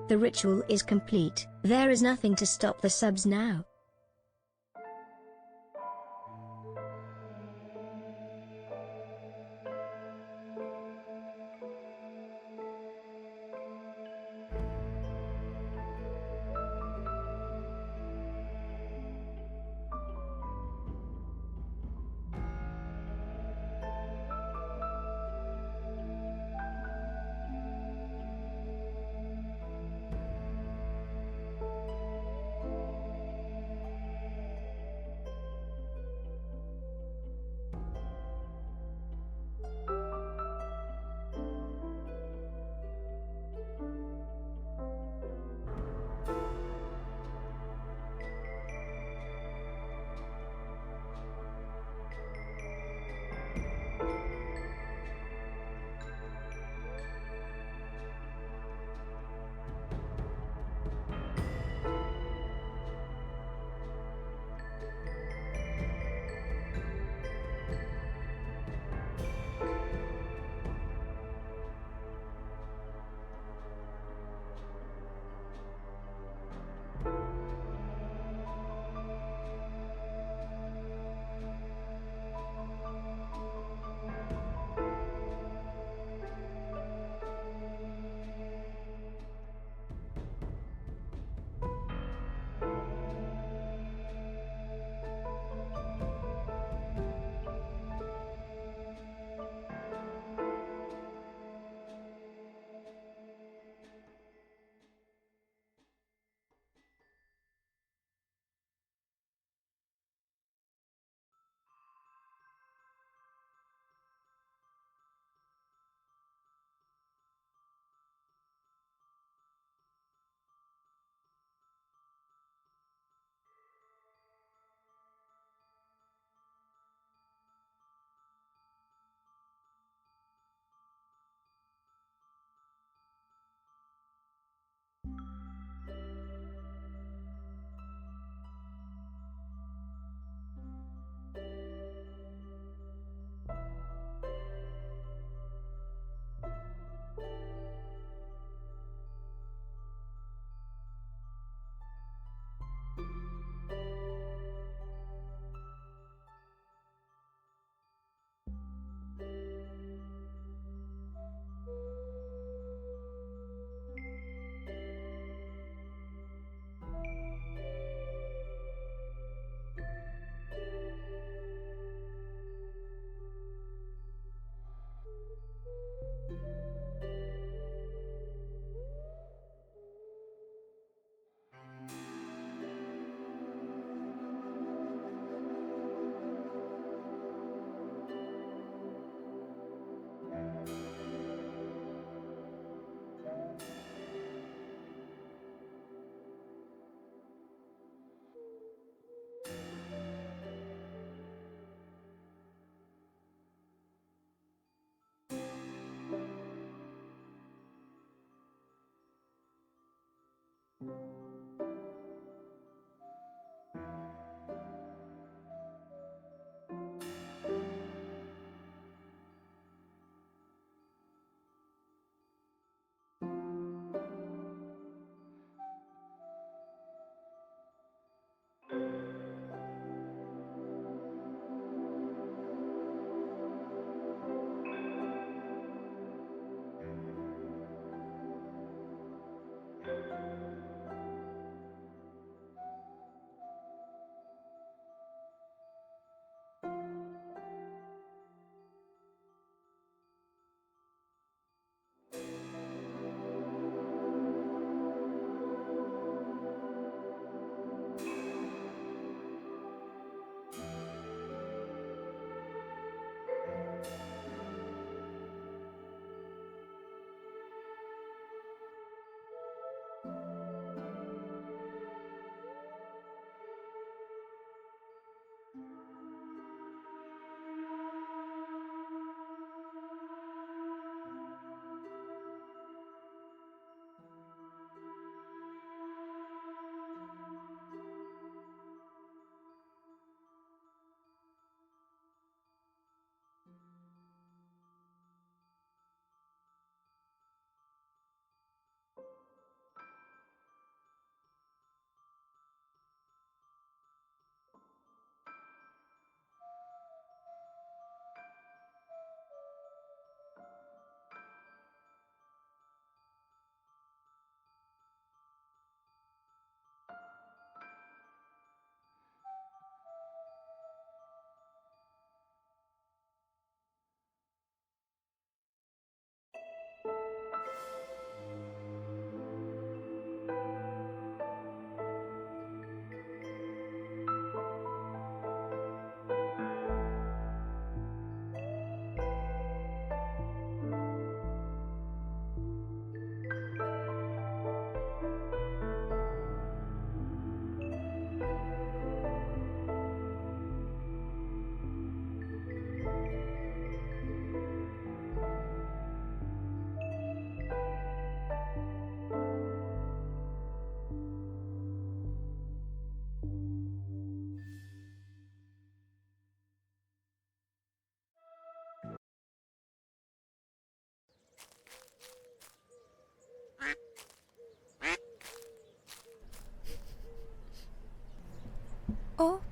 The ritual is complete. There is nothing to stop the subs now.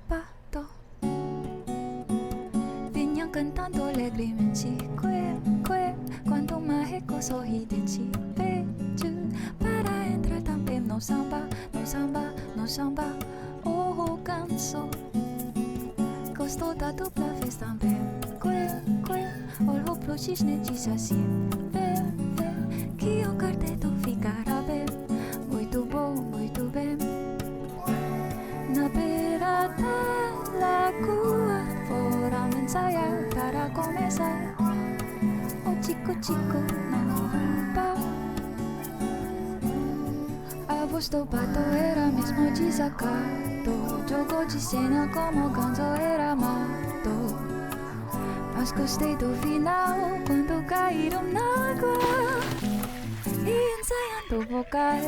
Pato, vinham cantando alegremente, quando uma sorridente veio para entrar também no samba, o canso, gostou da dupla vez também, olhou pro cisne disse assim, que o quarteto ficará bem, muito bom, muito bem. Na beira da lagoa, fora ensaiar para começar. O chico na rampa. A voz do pato era mesmo desacato. Jogou de cena como canto era mato. Mas gostei do final quando caíram na água. E ensaiando o vocal,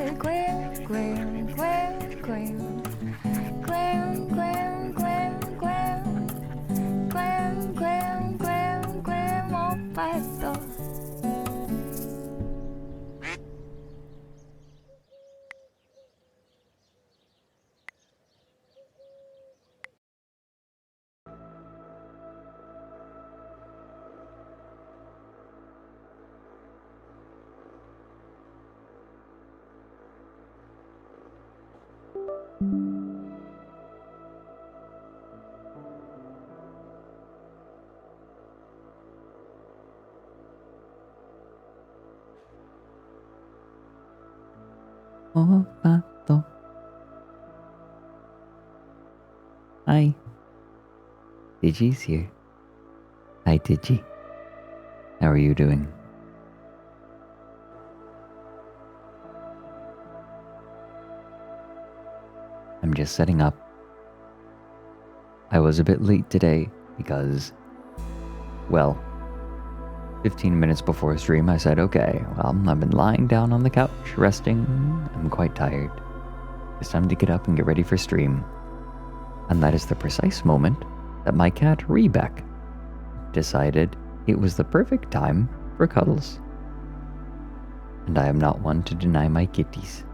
pato. Oh, Pato. Hi. Digi's here. Hi, Digi. How are you doing? I'm just setting up. I was a bit late today because, well, 15 minutes before stream I said, okay, well, I've been lying down on the couch, resting. I'm quite tired. It's time to get up and get ready for stream. And that is the precise moment that my cat Rebek decided it was the perfect time for cuddles. And I am not one to deny my kitties.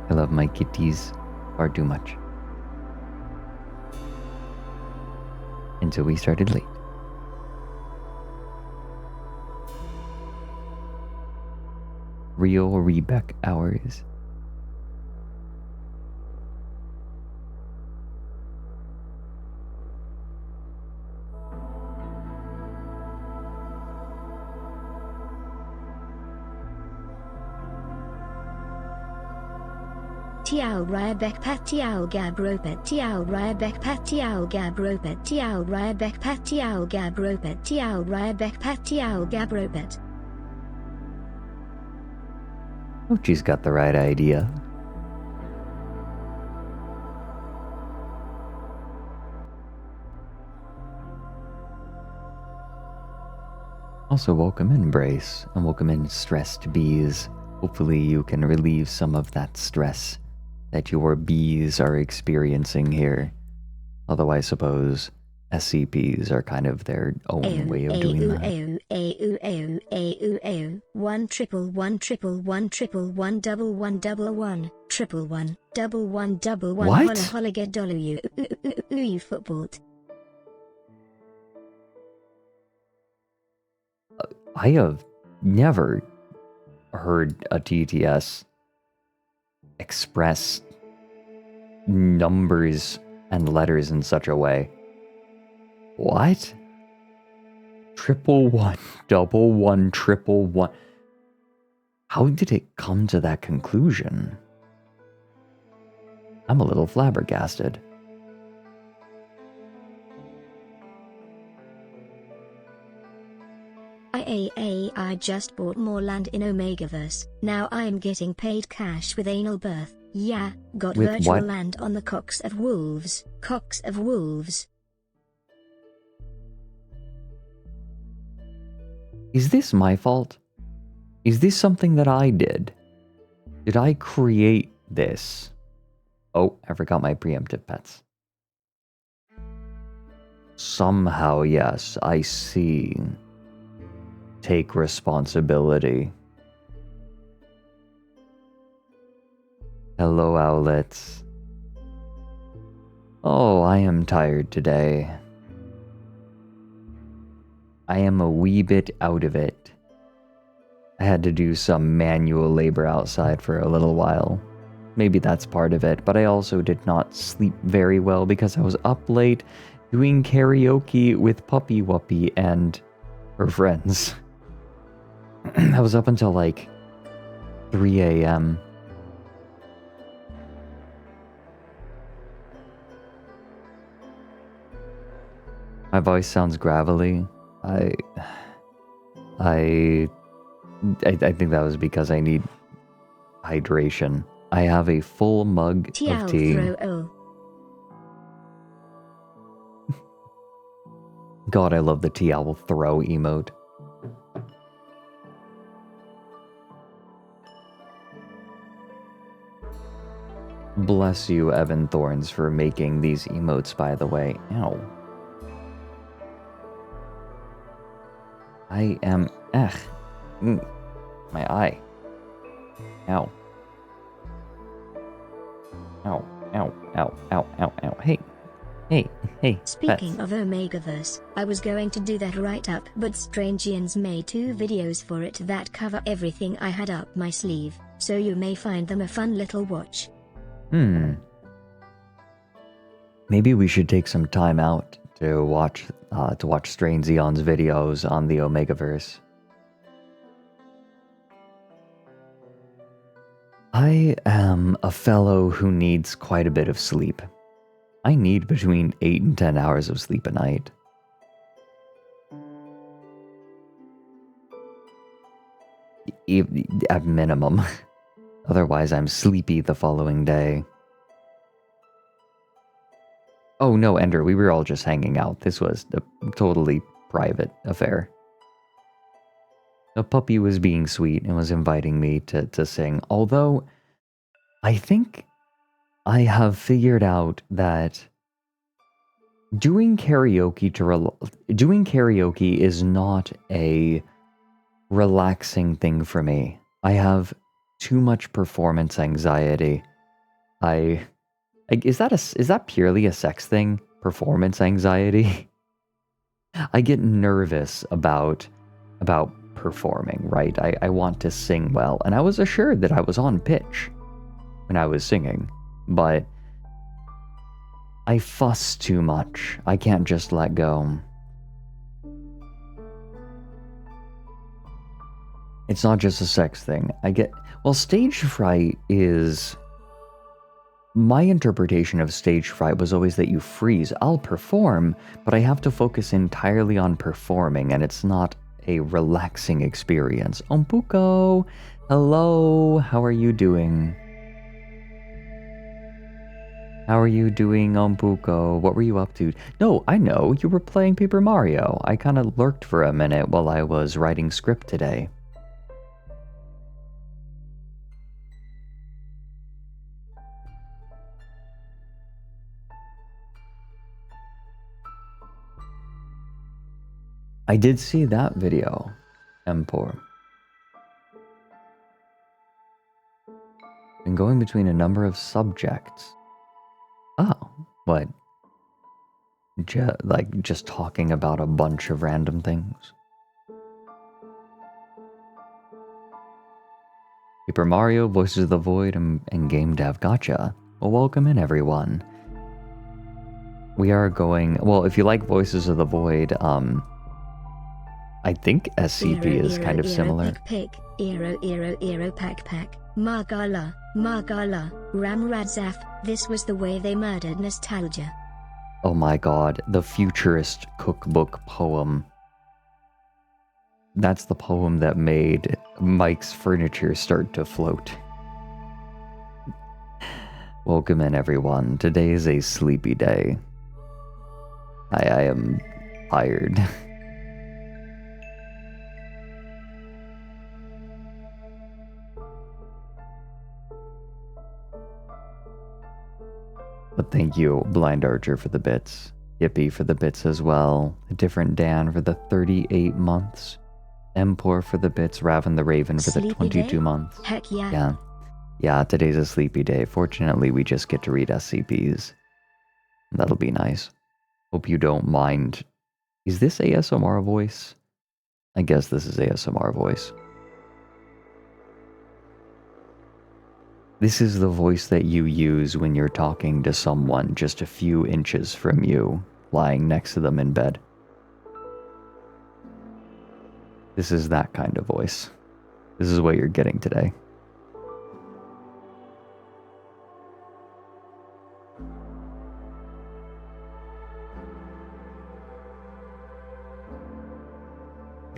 I love my kitties far too much. Until we started late. Real Rebek hours. Tiao Ryabek Pat Tiao Gab Ropet Tiao Ryabek Pat Tiao Gab Ropet Tiao Ryabek Pat Tiao Gab Ropet Tiao Ryabek Pat Tiao Gab Ropet. Oh, she's got the right idea. Also, welcome in, Brace, and welcome in, Stressed Bees. Hopefully you can relieve some of that stress that your bees are experiencing here. Although I suppose SCPs are kind of their own way of doing that. 1111111111111111111 What? holla get dollar you football. I have never heard a TTS express numbers and letters in such a way. What? 111, 111, 111. How did it come to that conclusion? I'm a little flabbergasted. I just bought more land in Omegaverse. Now I'm getting paid cash with anal birth. Yeah, got With virtual what? land on the cocks of wolves. Cocks of wolves. Is this my fault? Is this something that I did? Did I create this? Oh, I forgot my preemptive pets. Somehow, yes, I see. Take responsibility. Hello, Owlets. Oh, I am tired today. I am a wee bit out of it. I had to do some manual labor outside for a little while. Maybe that's part of it, but I also did not sleep very well because I was up late doing karaoke with Puppy Wuppy and her friends. I was up until like 3 a.m. My voice sounds gravelly. I think that was because I need hydration. I have a full mug of tea. God, I love the tea owl throw emote. Bless you, Evan Thorns, for making these emotes, by the way. Ow. I am... my eye. Ow. Ow, ow, ow, ow, ow, ow. Hey, Speaking pets. of Omegaverse, I was going to do that right up, but Strangians made 2 videos for it that cover everything I had up my sleeve, so you may find them a fun little watch. Maybe we should take some time out to watch Strange Zeon's videos on the Omegaverse. I am a fellow who needs quite a bit of sleep. I need between 8 and 10 hours of sleep a night. At minimum. Otherwise, I'm sleepy the following day. Oh no, Ender, we were all just hanging out. This was a totally private affair. The puppy was being sweet and was inviting me to sing. Although, I think I have figured out that doing karaoke is not a relaxing thing for me. I have too much performance anxiety. Is that purely a sex thing? Performance anxiety? I get nervous about performing, right? I want to sing well, and I was assured that I was on pitch when I was singing, but I fuss too much. I can't just let go. It's not just a sex thing. Stage fright is... My interpretation of stage fright was always that you freeze. I'll perform, but I have to focus entirely on performing, and it's not a relaxing experience. Ompuko, hello, how are you doing? How are you doing, Ompuko? What were you up to? No, I know, you were playing Paper Mario. I kind of lurked for a minute while I was writing script today. I did see that video, Empor. And going between a number of subjects. Oh, what? Just talking about a bunch of random things. Paper Mario, Voices of the Void, and Game Dev. Gotcha. Well, welcome in, everyone. We are going... Well, if you like Voices of the Void, I think SCP is kind of similar. Pick, pack, Margala, Ramradzaf. This was the way they murdered nostalgia. Oh my god, the futurist cookbook poem. That's the poem that made Mike's furniture start to float. Welcome in, everyone. Today is a sleepy day. I am tired. But thank you, Blind Archer, for the bits. Yippee for the bits as well. A Different Dan for the 38 months. Empor for the bits. Raven the Raven for the 22 months. Heck yeah. Yeah, today's a sleepy day. Fortunately, we just get to read SCPs. That'll be nice. Hope you don't mind. Is this ASMR voice? I guess this is ASMR voice. This is the voice that you use when you're talking to someone just a few inches from you, lying next to them in bed. This is that kind of voice. This is what you're getting today.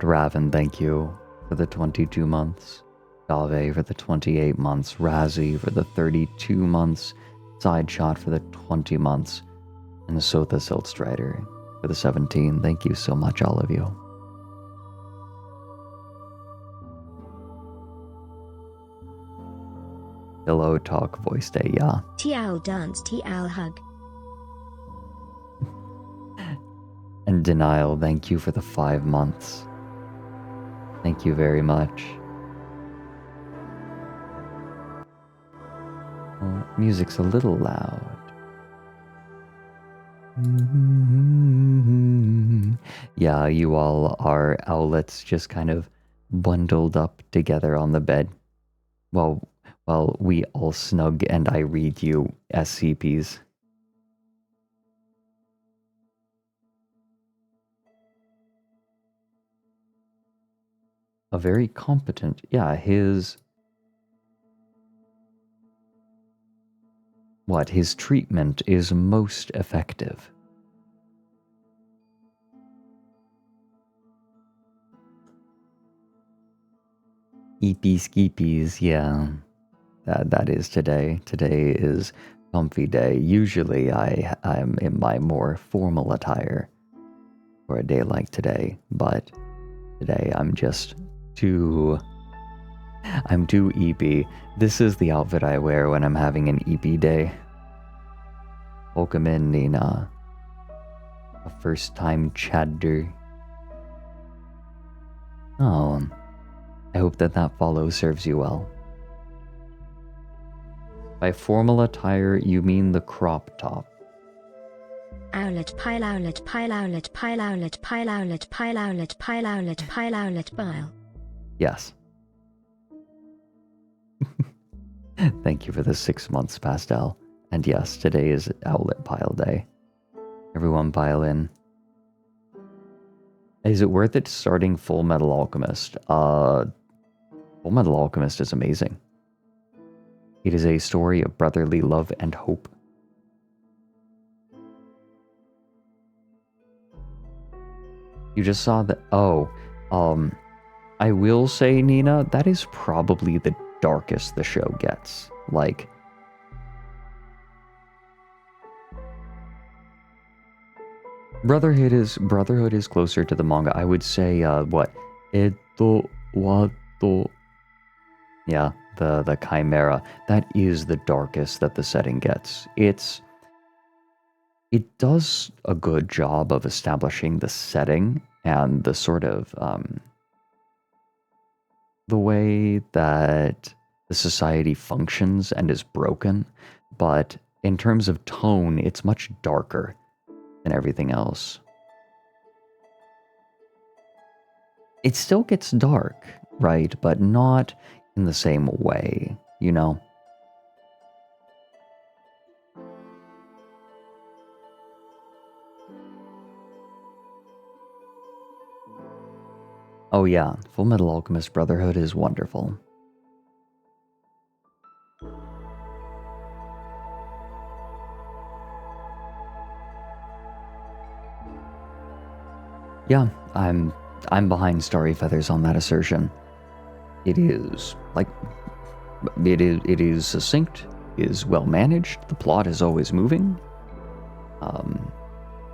Raven, thank you for the 22 months. Galve for the 28 months. Razzie for the 32 months. Sideshot for the 20 months. And Sotha Siltstrider for the 17. Thank you so much, all of you. Hello, Talk Voice Day, yeah. Tiao dance, Tiao hug. And Denial, thank you for the 5 months. Thank you very much. Oh, music's a little loud. Yeah, you all are owlets just kind of bundled up together on the bed. While we all snug and I read you SCPs. A very competent, yeah, his treatment is most effective. Eepies skeepies, yeah. That is today. Today is comfy day. Usually I'm in my more formal attire for a day like today, but today I'm just I'm too EP. This is the outfit I wear when I'm having an EP day. Welcome in, Nina. A first-time chadder. Oh, I hope that follow serves you well. By formal attire, you mean the crop top. Owlet pile owlet pile owlet pile owlet pile owlet pile owlet pile owlet pile owlet pile. Yes. Thank you for the 6 months, Pastel. And yes, today is Owlet Pile Day. Everyone pile in. Is it worth it starting Full Metal Alchemist? Full Metal Alchemist is amazing. It is a story of brotherly love and hope. You just saw that. I will say, Nina, that is probably the darkest the show gets. Like, Brotherhood is closer to the manga. I would say, what? Eto wato. Yeah, the Chimera. That is the darkest that the setting gets. It does a good job of establishing the setting and the sort of, the way that the society functions and is broken. But in terms of tone, it's much darker than everything else. It still gets dark, right? But not in the same way, you know? Oh yeah, Full Metal Alchemist Brotherhood is wonderful. Yeah, I'm behind Starry Feathers on that assertion. It is it is succinct, is well managed, the plot is always moving.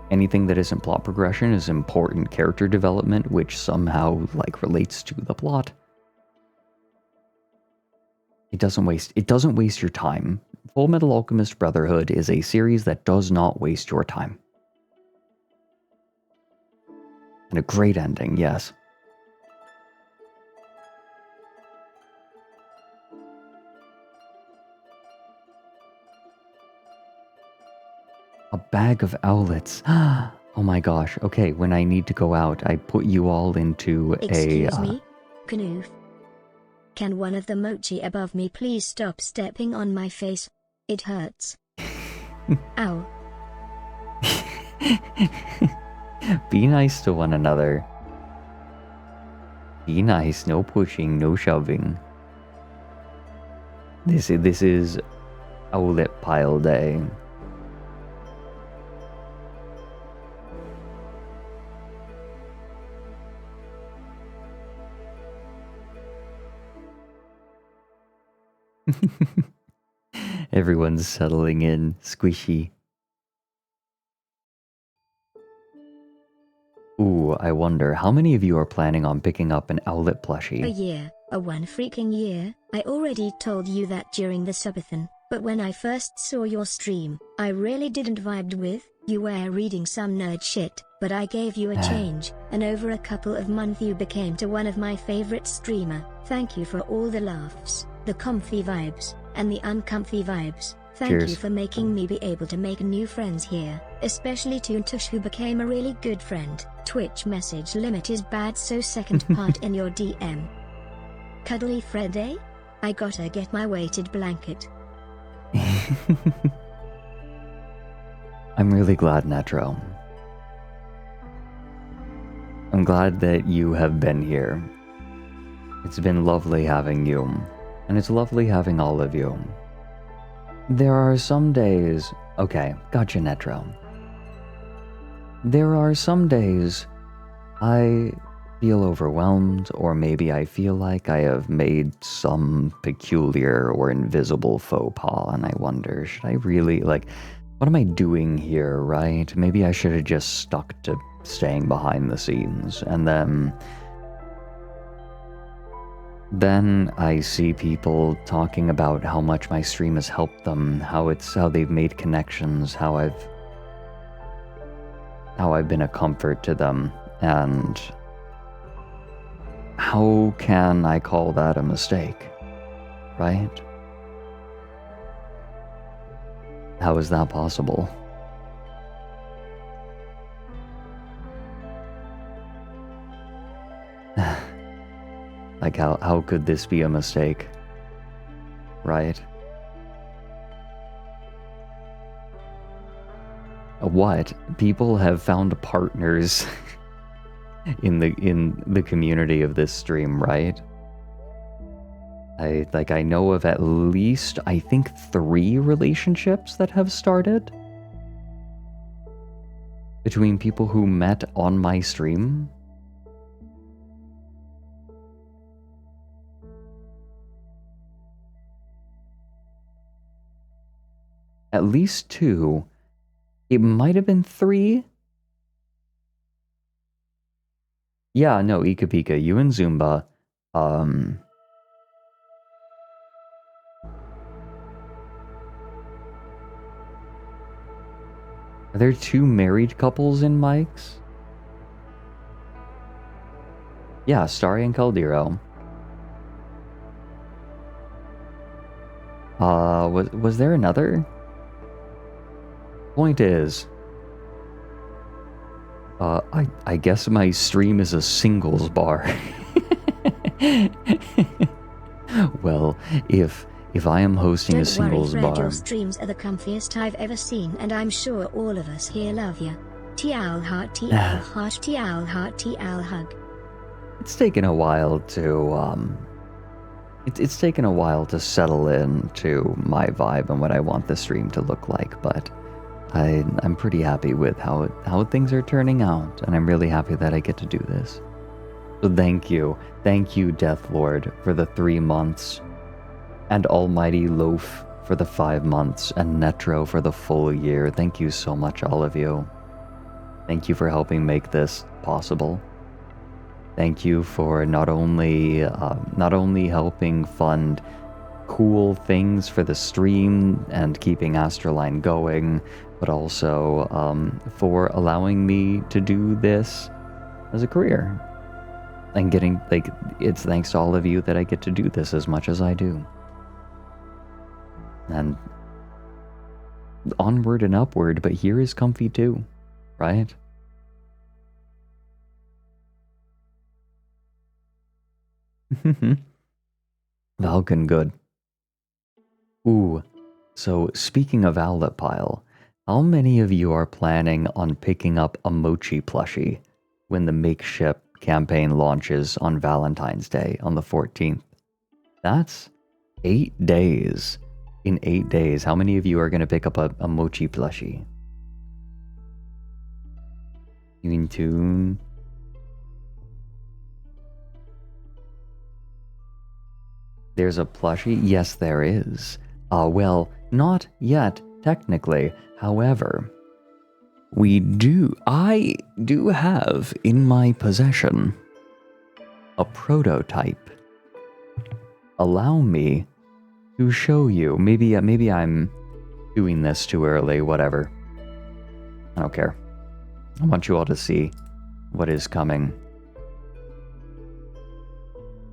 Anything that isn't plot progression is important character development, which somehow relates to the plot. It doesn't waste your time. Full Metal Alchemist Brotherhood is a series that does not waste your time. And a great ending, yes. A bag of owlets. Oh my gosh. Okay, when I need to go out, I put you all into Excuse me, Knoof. Can one of the mochi above me please stop stepping on my face? It hurts. Ow. Be nice to one another. Be nice, no pushing, no shoving. This is Owlet Pile Day. Everyone's settling in, squishy. Ooh, I wonder, how many of you are planning on picking up an Owlet plushie? A year, one freaking year. I already told you that during the subathon, but when I first saw your stream, I really didn't vibe with. You were reading some nerd shit, but I gave you a change, and over a couple of months you became to one of my favorite streamer. Thank you for all the laughs, the comfy vibes, and the uncomfy vibes. Thank Cheers. you for making me be able to make new friends here, especially Toontush, who became a really good friend. Twitch message limit is bad, so second part in your DM. Cuddly Freddy? I gotta get my weighted blanket. I'm really glad, Netro. I'm glad that you have been here. It's been lovely having you, and it's lovely having all of you. There are some days... Okay, gotcha, Netro. There are some days I feel overwhelmed, or maybe I feel like I have made some peculiar or invisible faux pas, and I wonder, should I really, what am I doing here, right? Maybe I should have just stuck to staying behind the scenes, and then Then I see people talking about how much my stream has helped them, how they've made connections, how I've been a comfort to them, and how can I call that a mistake, right? How is that possible? Like, how could this be a mistake? Right? What? People have found partners in the community of this stream, right? I know of at least, I think, 3 relationships that have started between people who met on my stream. At least 2. It might have been 3. Yeah, no, Ika Pika, you and Zumba. Are there 2 married couples in Mike's? Yeah, Starry and Caldero. Was there another? Point is, I guess my stream is a singles bar. Well, if I am hosting a singles Don't worry, Fred, bar, your streams are the comfiest I've ever seen, and I'm sure all of us here love ya. T-owl heart, T-owl heart, T-owl heart, T-owl hug. it's taken a while to it's taken a while to settle into my vibe and what I want the stream to look like, but I'm pretty happy with how things are turning out, and I'm really happy that I get to do this. So thank you, Death Lord, for the 3 months, and Almighty Loaf for the 5 months, and Netro for the full year. Thank you so much, all of you. Thank you for helping make this possible. Thank you for not only helping fund cool things for the stream and keeping ASTRALINE going, but also for allowing me to do this as a career. And getting, like, it's thanks to all of you that I get to do this as much as I do. And onward and upward, but here is comfy too, right? Valken, good. Ooh, so speaking of Owlet Pile, how many of you are planning on picking up a Mochi plushie when the makeshift campaign launches on Valentine's Day on the 14th? That's 8 days. In 8 days, how many of you are going to pick up a Mochi plushie? You in tune? There's a plushie? Yes, there is. Well, not yet, technically. However, I do have in my possession a prototype. Allow me to show you. Maybe I'm doing this too early, whatever. I don't care. I want you all to see what is coming.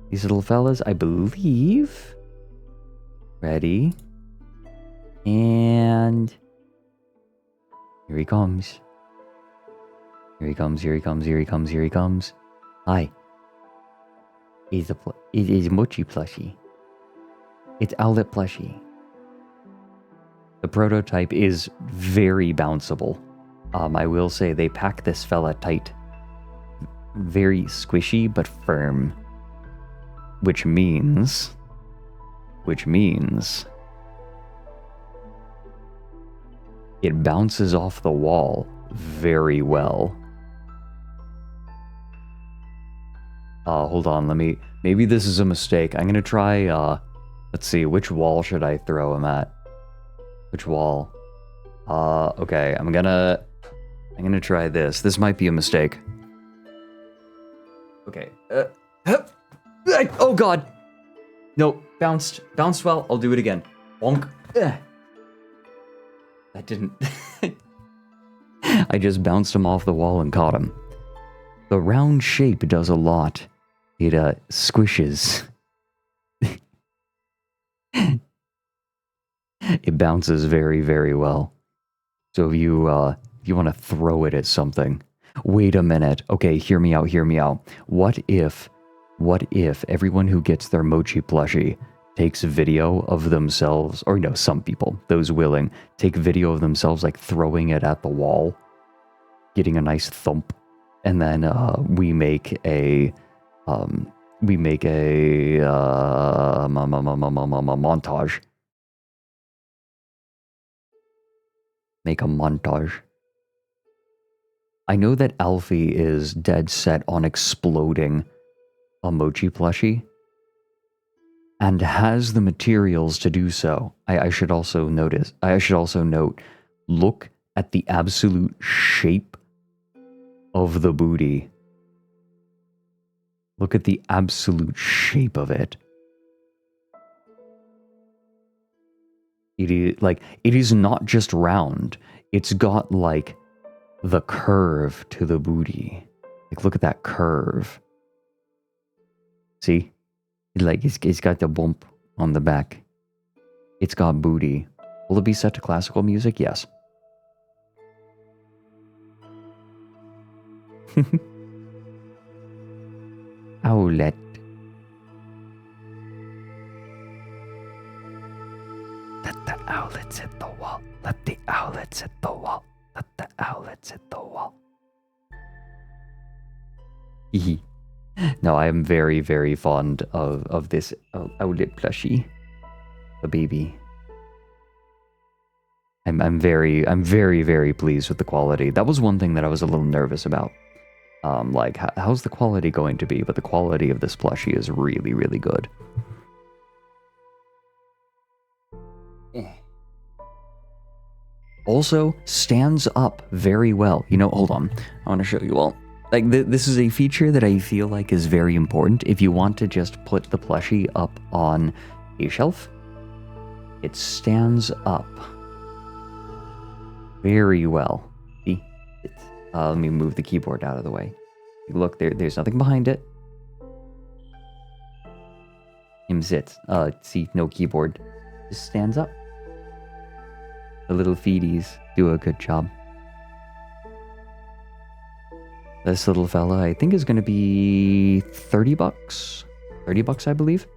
These little fellas, I believe. Ready? And here he comes. Here he comes, here he comes, here he comes, here he comes. Hi. It is Mochi plushie. It's Owlet plushie. The prototype is very bounceable. I will say they pack this fella tight. Very squishy but firm. Which means it bounces off the wall very well. Hold on, maybe this is a mistake. I'm gonna try, let's see, which wall should I throw him at? Which wall? Okay, I'm gonna try this. This might be a mistake. Okay, oh god! No, bounced. Bounced well. I'll do it again. Bonk. Ugh. That didn't... I just bounced him off the wall and caught him. The round shape does a lot. It squishes. It bounces very, very well. So if you want to throw it at something... Wait a minute. Okay, hear me out, hear me out. What if everyone who gets their mochi plushie takes video of themselves, or no, some people, those willing, take video of themselves like throwing it at the wall, getting a nice thump, and then we make a montage. Make a montage. I know that Alfie is dead set on exploding a mochi plushie and has the materials to do so. I should also note, look at the absolute shape of the booty. Look at the absolute shape of it. It is not just round. It's got like the curve to the booty. Like, look at that curve. See? It's got the bump on the back. It's got booty. Will it be set to classical music? Yes. Owlet. Let the owlets hit the wall. Let the owlets hit the wall. Let the owlets hit the wall. No, I am very, very fond of this owlet plushie. The baby. I'm very, very pleased with the quality. That was one thing that I was a little nervous about. Like, how's the quality going to be? But the quality of this plushie is really, really good. Also, stands up very well. You know, hold on. I want to show you all. Like, this is a feature that I feel like is very important. If you want to just put the plushie up on a shelf, it stands up very well. See? Let me move the keyboard out of the way. Look, there's nothing behind it. Him sits. See, no keyboard. Just stands up. The little feeties do a good job. This little fella, I think, is going to be 30 bucks. 30 bucks, I believe.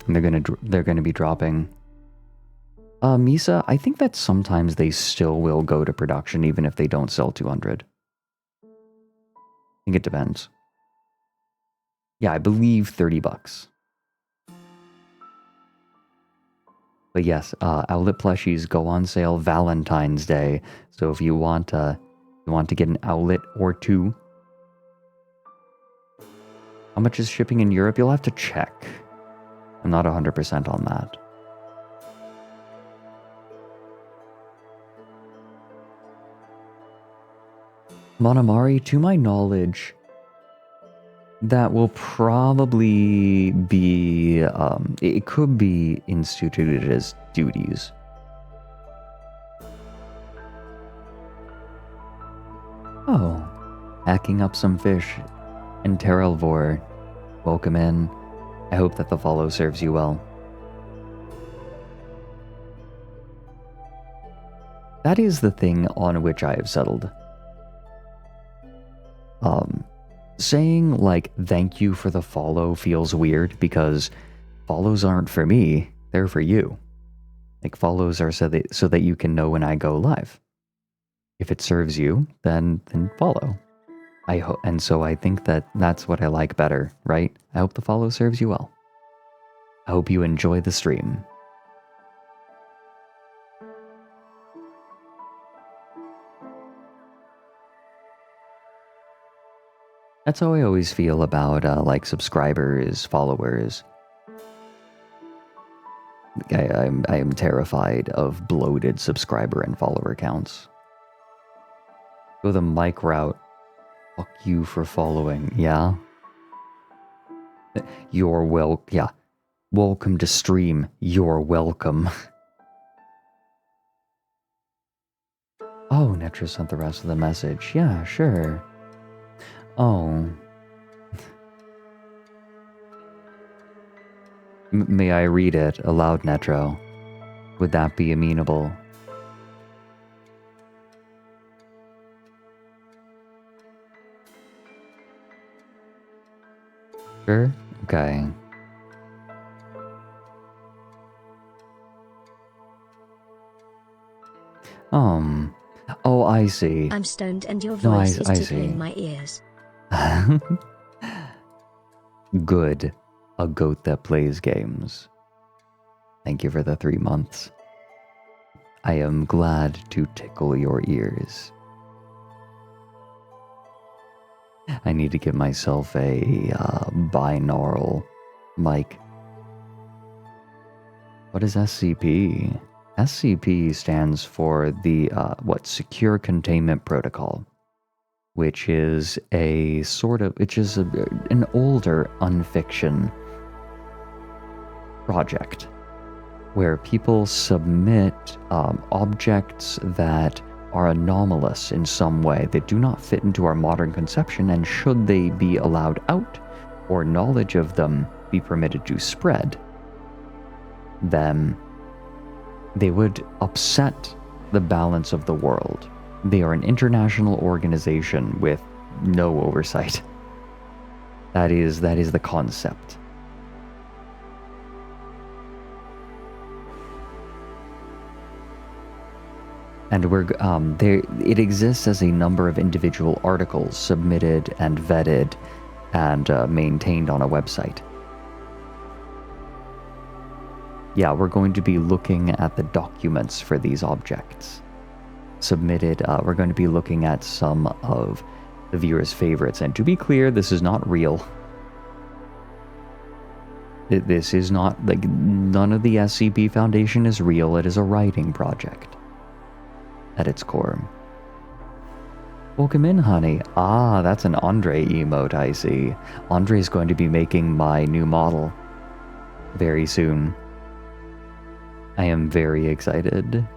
And they're gonna be dropping. Misa, I think that sometimes they still will go to production even if they don't sell 200. I think it depends. Yeah, I believe 30 bucks. But yes, Owlet plushies go on sale Valentine's Day. So if you want to get an owlet or two. How much is shipping in Europe? You'll have to check. I'm not 100% on that. Monamari, to my knowledge, that will probably be, it could be instituted as duties. Oh, hacking up some fish. And Terrelvor, welcome in. I hope that the follow serves you well. That is the thing on which I have settled. Saying, like, thank you for the follow feels weird because follows aren't for me, they're for you. Like, follows are so that you can know when I go live. If it serves you, then follow. And so I think that that's what I like better, right? I hope the follow serves you well. I hope you enjoy the stream. That's how I always feel about, like, subscribers, followers. I am terrified of bloated subscriber and follower counts. Go the mic route. Fuck you for following, yeah? Yeah. Welcome to stream. You're welcome. Oh, Netra sent the rest of the message. Yeah, sure. Oh. May I read it aloud, Netro? Would that be amenable? Sure? Okay. Oh, I see. I'm stoned and your voice is tickling my ears. Good. A goat that plays games. Thank you for the 3 months. I am glad to tickle your ears. I need to give myself a binaural mic. What is SCP? SCP stands for the Secure Containment Protocol, which is an older unfiction project where people submit objects that are anomalous in some way, that do not fit into our modern conception, and should they be allowed out or knowledge of them be permitted to spread, then they would upset the balance of the world. They are an international organization with no oversight. That is the concept. And it exists as a number of individual articles submitted and vetted and maintained on a website. Yeah, we're going to be looking at the documents for these objects submitted. We're going to be looking at some of the viewers' favorites. And to be clear, this is not real. This is not, like, none of the SCP Foundation is real. It is a writing project at its core. Welcome in, honey. Ah, that's an Andre emote, I see. Andre's going to be making my new model very soon. I am very excited.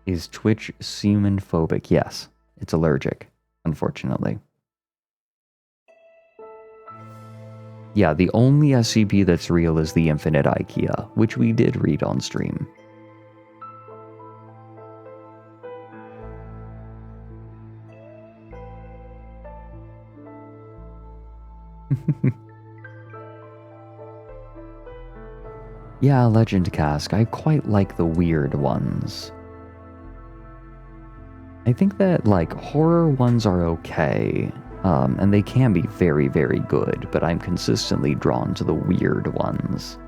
Is Twitch semen phobic? Yes, it's allergic, unfortunately. Yeah, the only SCP that's real is the Infinite IKEA, which we did read on stream. Yeah, Legend Cask, I quite like the weird ones. I think that, like, horror ones are okay, and they can be very, very good, but I'm consistently drawn to the weird ones.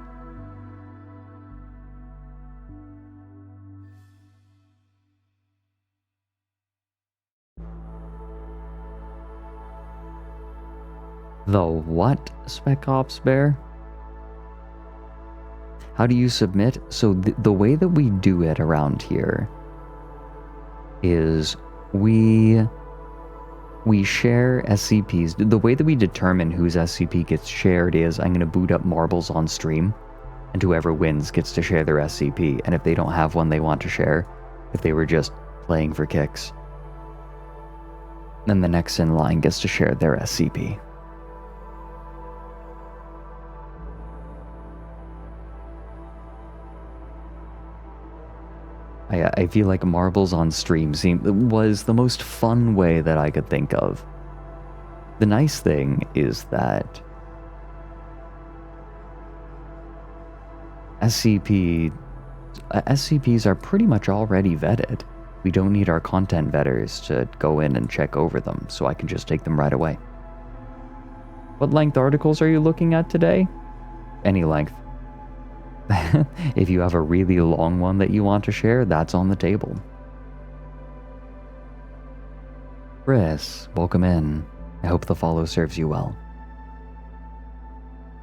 The what, Spec Ops Bear? How do you submit? So the way that we do it around here is we share SCPs. The way that we determine whose SCP gets shared is I'm going to boot up marbles on stream, and whoever wins gets to share their SCP. And if they don't have one they want to share, if they were just playing for kicks, then the next in line gets to share their SCP. I feel like marbles on stream was the most fun way that I could think of. The nice thing is that SCPs are pretty much already vetted. We don't need our content vetters to go in and check over them, so I can just take them right away. What length articles are you looking at today? Any length. If you have a really long one that you want to share, that's on the table. Chris, welcome in. I hope the follow serves you well.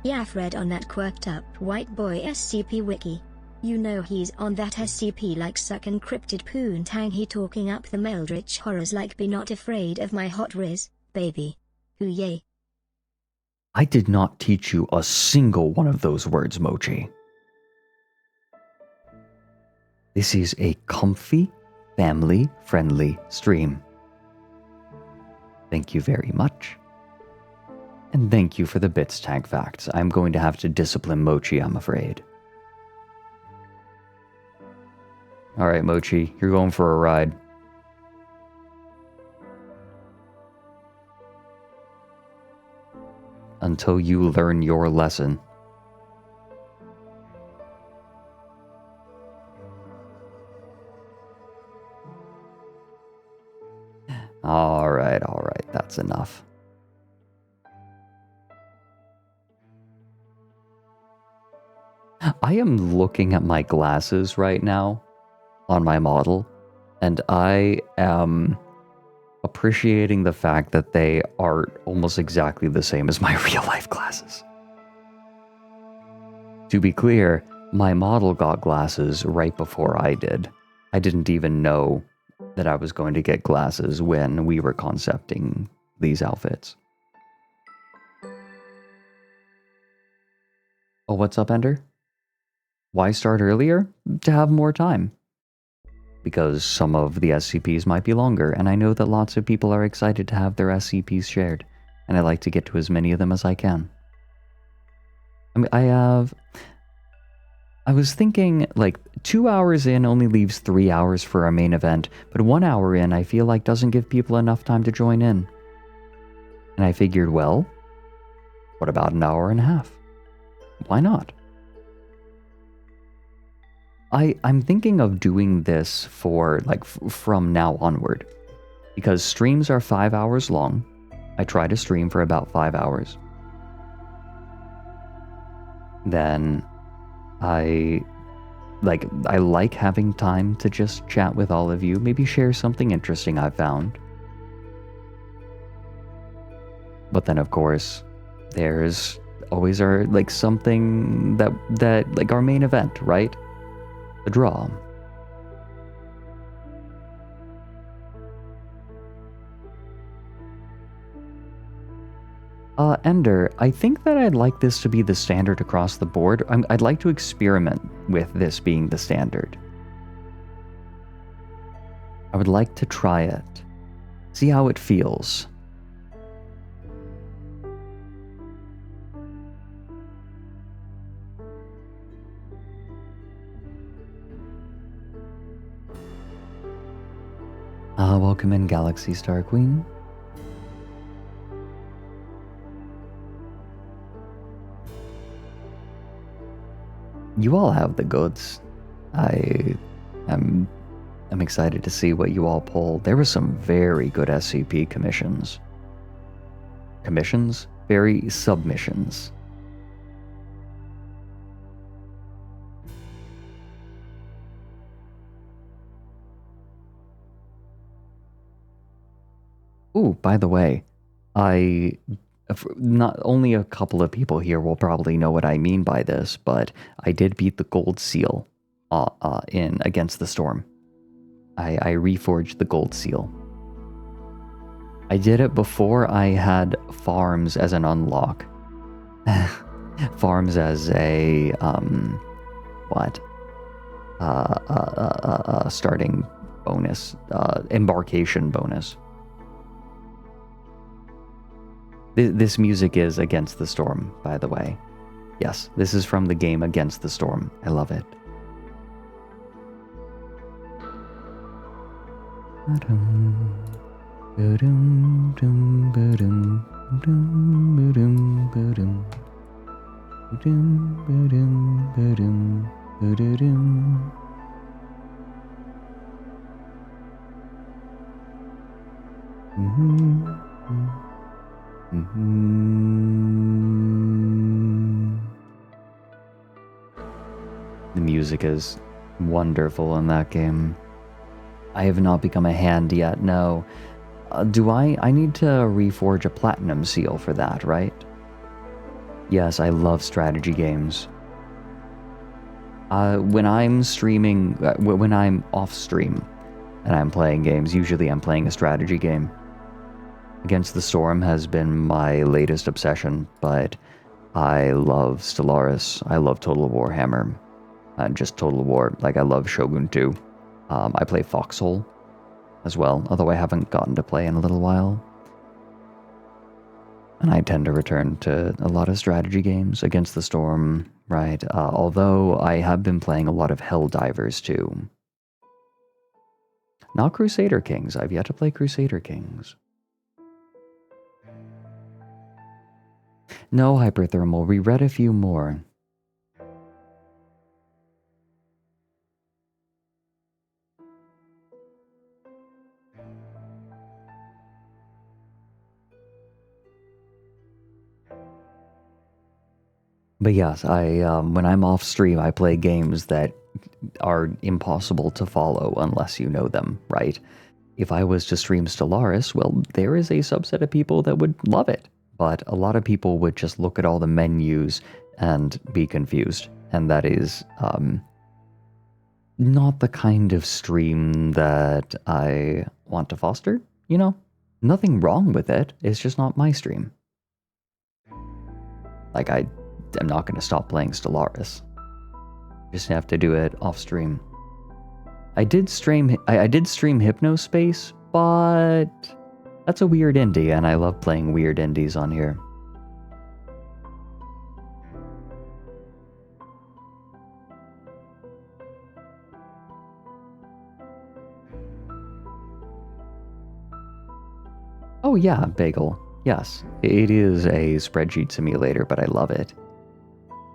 Yeah, Fred on that quirked up white boy SCP wiki. You know he's on that SCP like suck encrypted poontang, he talking up the Meldritch horrors like be not afraid of my hot riz, baby. Hoo yay. I did not teach you a single one of those words, Mochi. This is a comfy, family-friendly stream. Thank you very much. And thank you for the bits tag facts. I'm going to have to discipline Mochi, I'm afraid. Alright, Mochi, you're going for a ride. Until you learn your lesson. Alright, that's enough. I am looking at my glasses right now on my model, and I am appreciating the fact that they are almost exactly the same as my real life glasses. To be clear, my model got glasses right before I did. I didn't even know that I was going to get glasses when we were concepting these outfits. Oh, what's up, Ender? Why start earlier? To have more time. Because some of the SCPs might be longer, and I know that lots of people are excited to have their SCPs shared, and I like to get to as many of them as I can. I mean, I was thinking, like, 2 hours in only leaves 3 hours for our main event, but 1 hour in I feel like doesn't give people enough time to join in. And I figured, well, what about an hour and a half? Why not? I'm thinking of doing this for, like, from now onward. Because streams are 5 hours long. I try to stream for about 5 hours. Then I like having time to just chat with all of you, maybe share something interesting I've found. But then, of course, there's always something that like our main event, right? The draw. Ender, I think that I'd like this to be the standard across the board. I'd like to experiment with this being the standard. I would like to try it. See how it feels. Welcome in, Galaxy Star Queen. You all have the goods. I'm excited to see what you all pull. There were some very good SCP commissions. Commissions? Very submissions. Ooh, by the way, not only a couple of people here will probably know what I mean by this, but I did beat the gold seal in Against the Storm. I reforged the gold seal. I did it before I had farms as an unlock. Farms as a starting bonus, embarkation bonus. This music is Against the Storm, by the way. Yes, this is from the game Against the Storm. I love it. The music is wonderful in that game. I have not become a hand yet, no. Do I? I need to reforge a platinum seal for that, right? Yes, I love strategy games. When I'm streaming, when I'm off stream and I'm playing games, usually I'm playing a strategy game. Against the Storm has been my latest obsession, but I love Stellaris. I love Total Warhammer. Just Total War. Like, I love Shogun 2. I play Foxhole as well, although I haven't gotten to play in a little while. And I tend to return to a lot of strategy games. Against the Storm, right? Although I have been playing a lot of Helldivers too. Not Crusader Kings. I've yet to play Crusader Kings. No, Hyperthermal. We read a few more. But yes, when I'm off stream, I play games that are impossible to follow unless you know them, right? If I was to stream Stellaris, well, there is a subset of people that would love it. But a lot of people would just look at all the menus and be confused. And that is not the kind of stream that I want to foster, you know? Nothing wrong with it, it's just not my stream. Like, I'm not going to stop playing Stellaris. Just have to do it off stream. I did stream Hypnospace, but that's a weird indie, and I love playing weird indies on here. Oh yeah, Bagel. Yes, it is a spreadsheet simulator, but I love it.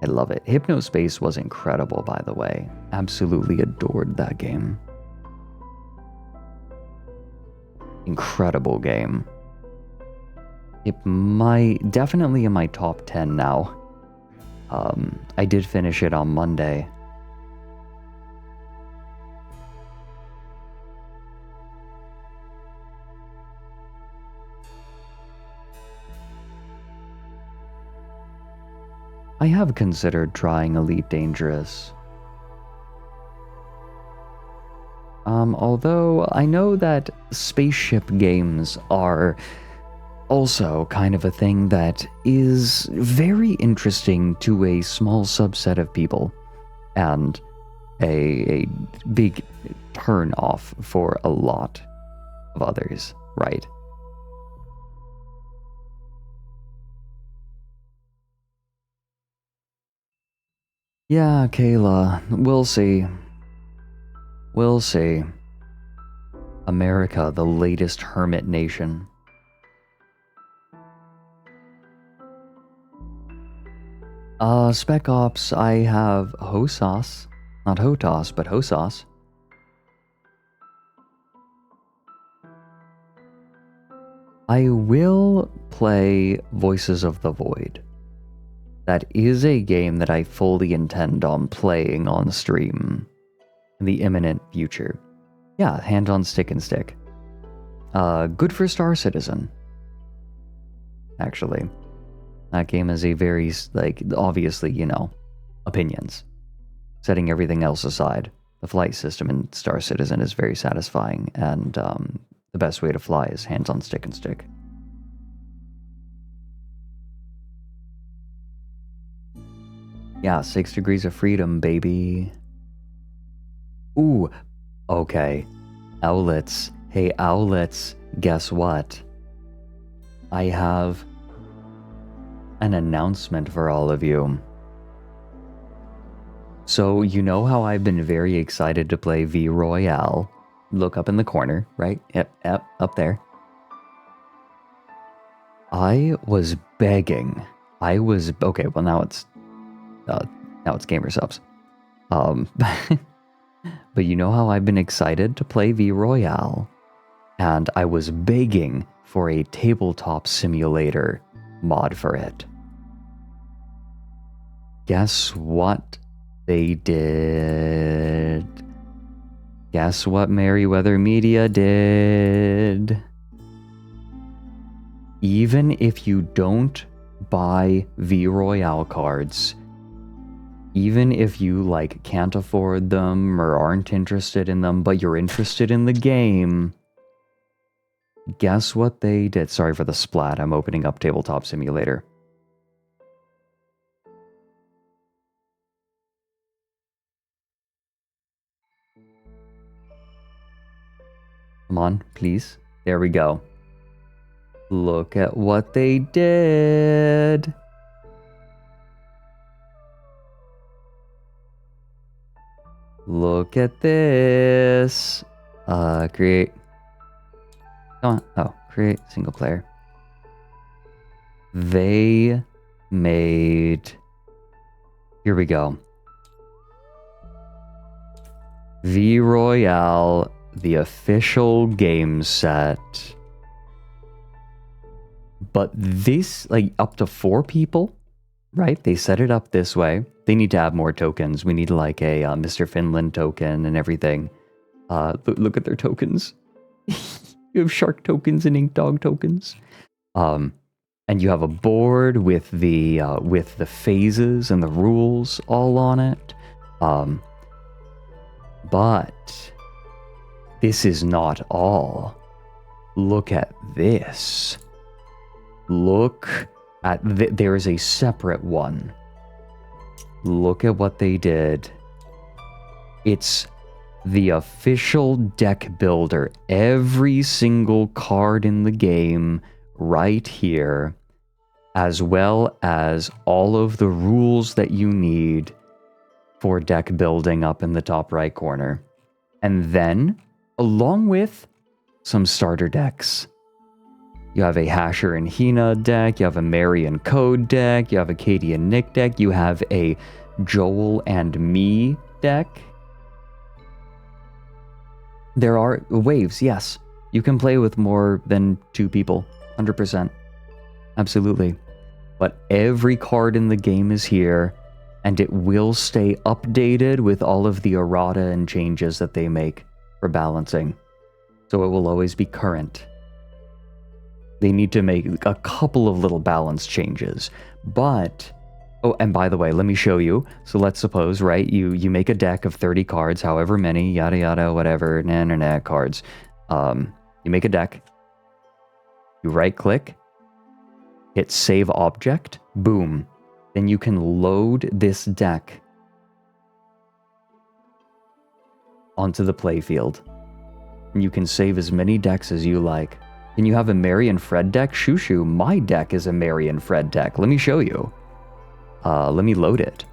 I love it. Hypnospace was incredible, by the way. Absolutely adored that game. Incredible game. Definitely in my top 10 now. I did finish it on Monday. I have considered trying Elite Dangerous. Although I know that spaceship games are also kind of a thing that is very interesting to a small subset of people, and a big turn off for a lot of others, right? Yeah, Kayla, we'll see. We'll see. America, the latest hermit nation. Spec Ops, I have Hosos. Not Hotos, but Hosos. I will play Voices of the Void. That is a game that I fully intend on playing on stream in the imminent future. Yeah, hand on stick and stick. Good for Star Citizen. Actually. That game is a very, obviously, you know, opinions. Setting everything else aside, the flight system in Star Citizen is very satisfying, and the best way to fly is hands on stick and stick. Yeah, 6 Degrees of Freedom, baby. Ooh, okay. Owlets. Hey, Owlets, guess what? I have an announcement for all of you. So, you know how I've been very excited to play V Royale? Look up in the corner, right? Yep, up there. I was begging. Okay, well now it's Gamer Subs. But you know how I've been excited to play V Royale, and I was begging for a tabletop simulator mod for it. Guess what they did? Guess what Merryweather Media did? Even if you don't buy V Royale cards, even if you, like, can't afford them or aren't interested in them, but you're interested in the game, guess what they did? Sorry for the splat, I'm opening up Tabletop Simulator. Come on, please. There we go. Look at what they did. Look at this. Create. Come on. Oh, create single player. They made. Here we go. V Royale, the official game set. But this, like, up to 4 people, right? They set it up this way. They need to have more tokens. We need, like, a Mr. Finland token and everything. Look at their tokens. You have shark tokens and ink dog tokens. And you have a board with the phases and the rules all on it. But this is not all. Look at this. Look at there is a separate one. Look at what they did. It's the official deck builder. Every single card in the game right here, as well as all of the rules that you need for deck building up in the top right corner. And then, along with some starter decks. You have a Hasher and Hina deck, you have a Mary and Code deck, you have a Katie and Nick deck, you have a Joel and Me deck. There are waves, yes. You can play with more than 2 people, 100%. Absolutely. But every card in the game is here, and it will stay updated with all of the errata and changes that they make for balancing. So it will always be current. They need to make a couple of little balance changes. But, oh, and by the way, let me show you. So let's suppose, right, you make a deck of 30 cards, however many, yada yada, whatever, cards. You make a deck. You right click, hit save object, boom. Then you can load this deck onto the playfield. And you can save as many decks as you like. Can you have a Mary and Fred deck? Shoo, my deck is a Mary and Fred deck. Let me show you. Let me load it.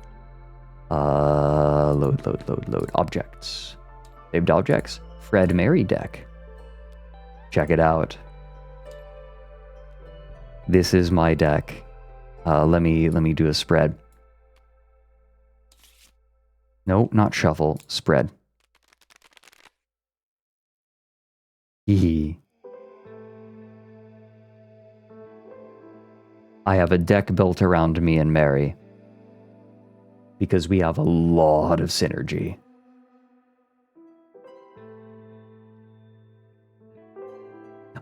Load. Objects. Saved objects. Fred Mary deck. Check it out. This is my deck. Let me do a spread. No, not shuffle. Spread. Hee. I have a deck built around me and Mary. Because we have a lot of synergy.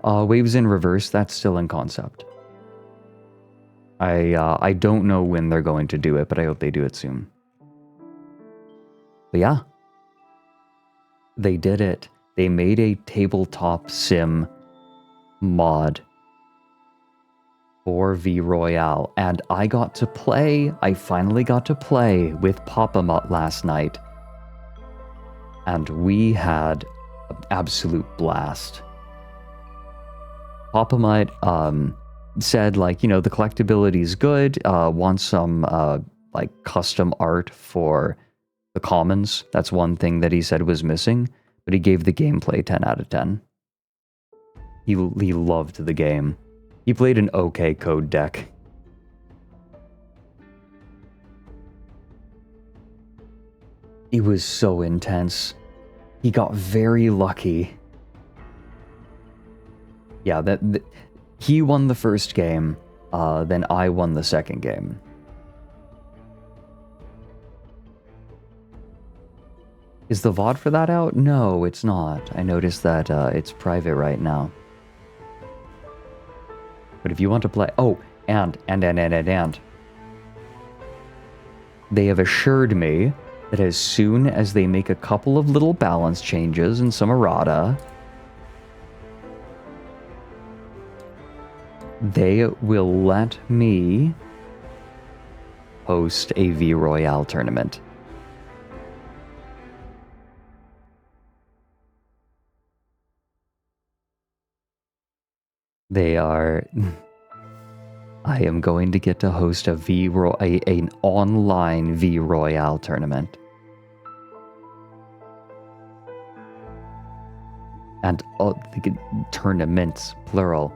Waves in reverse, that's still in concept. I don't know when they're going to do it, but I hope they do it soon. But yeah. They did it. They made a tabletop sim mod for V Royale, and I finally got to play with Papa Mutt last night, and we had an absolute blast. Papa Mutt said, like, you know, the collectability is good, wants some like custom art for the commons. That's one thing that he said was missing, but he gave the gameplay 10 out of 10. He loved the game. He played an okay code deck. It was so intense. He got very lucky. Yeah, he won the first game, then I won the second game. Is the VOD for that out? No, it's not. I noticed that it's private right now. But if you want to play... Oh, and. They have assured me that as soon as they make a couple of little balance changes and some errata, they will let me host a V Royale tournament. They are... I am going to get to host an online V Royale tournament. And tournaments, plural.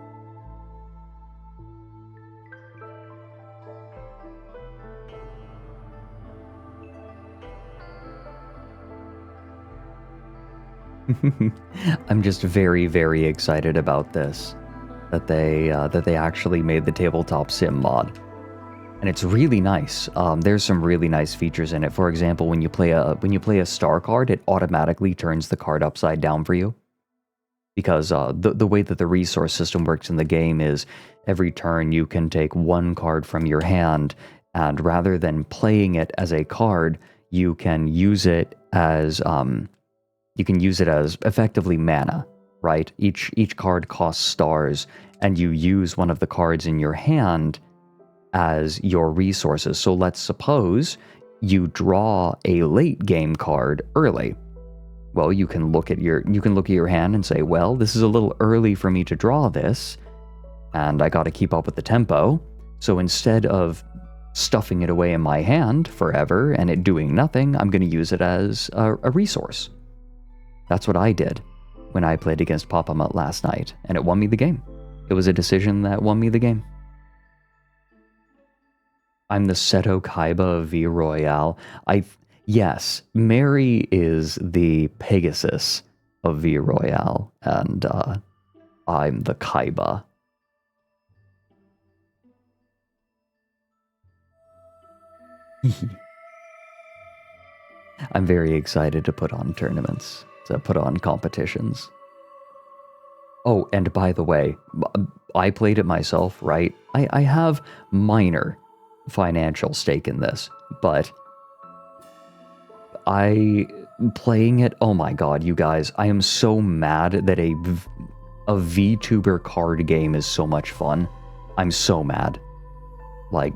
I'm just very, very excited about this. That they actually made the tabletop sim mod, and it's really nice. There's some really nice features in it. For example, when you play a star card, it automatically turns the card upside down for you, because the way that the resource system works in the game is every turn you can take one card from your hand, and rather than playing it as a card, you can use it as effectively mana. Right? Each card costs stars, and you use one of the cards in your hand as your resources. So let's suppose you draw a late game card early. Well, you can look at your hand and say, well, this is a little early for me to draw this, and I got to keep up with the tempo. So instead of stuffing it away in my hand forever and it doing nothing, I'm going to use it as a resource. That's what I did when I played against Papa Mutt last night, and it won me the game. It was a decision that won me the game. I'm the Seto Kaiba of V Royale. Yes, Mary is the Pegasus of V Royale, and I'm the Kaiba. I'm very excited to put on tournaments, to put on competitions. Oh, and by the way, I played it myself, right? I have minor financial stake in this, but playing it, oh my god, you guys, I am so mad that a VTuber card game is so much fun. I'm so mad. Like,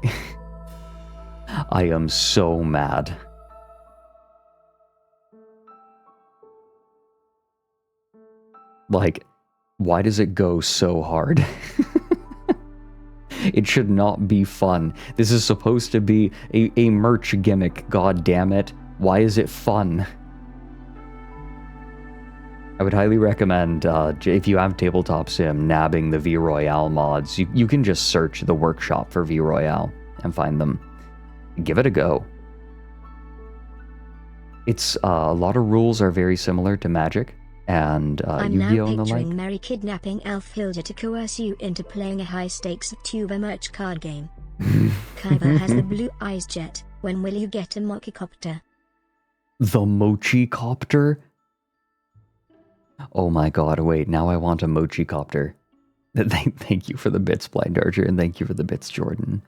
I am so mad. Like, why does it go so hard? It should not be fun. This is supposed to be a merch gimmick, god damn it. Why is it fun? I would highly recommend, if you have Tabletop Sim, nabbing the V Royale mods. You can just search the workshop for V Royale and find them. Give it a go. It's, a lot of rules are very similar to Magic and Yu-Gi-Oh! And the like. I'm now picturing Mary kidnapping Elf Hilda to coerce you into playing a high-stakes tuber merch card game. Kaiba has the blue eyes jet. When will you get a Mochicopter? The Mochicopter? Oh my god, wait, now I want a Mochicopter. Thank you for the bits, Blind Archer, and thank you for the bits, Jordan.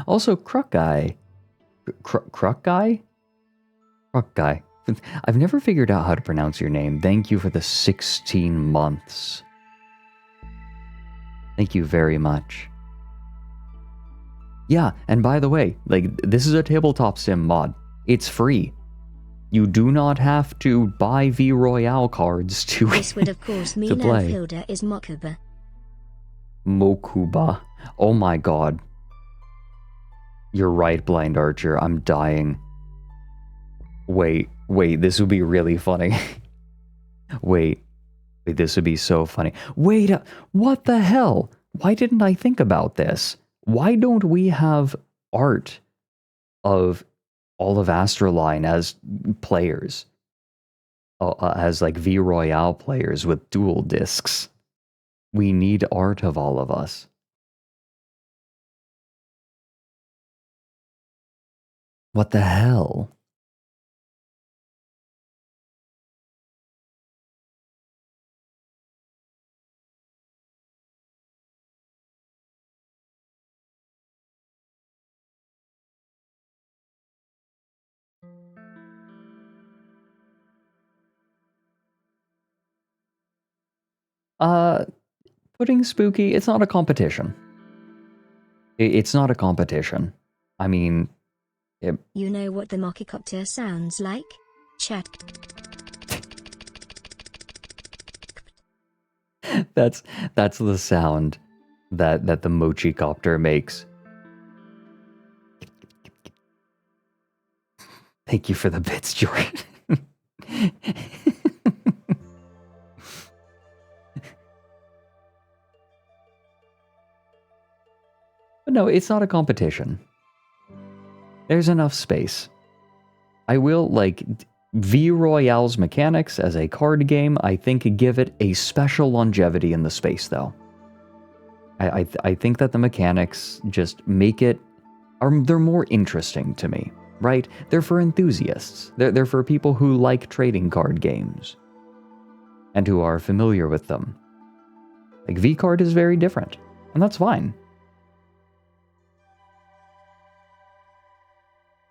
Also, Croc Guy. Croc Guy? Croc Guy. I've never figured out how to pronounce your name. Thank you for the 16 months. Thank you very much. Yeah, and by the way, like, this is a Tabletop Sim mod. It's free. You do not have to buy V Royale cards to play. This would of course mean Elf Hilda is Mokuba. Mokuba. Oh my god. You're right, Blind Archer. I'm dying. Wait, this would be really funny. Wait, this would be so funny. Wait, what the hell? Why didn't I think about this? Why don't we have art of all of ASTRALINE as players? As like V Royale players with dual discs. We need art of all of us. What the hell? Putting spooky, it's not a competition. It's not a competition. I mean... You know what the mochicopter sounds like? Chat. That's the sound that the mochicopter makes. Thank you for the bits, Jordan. But no, it's not a competition. There's enough space. I will, like, V Royale's mechanics as a card game, I think give it a special longevity in the space, though. I think that the mechanics just make it... they're more interesting to me, right? They're for enthusiasts. They're for people who like trading card games. And who are familiar with them. Like, V-Card is very different. And that's fine.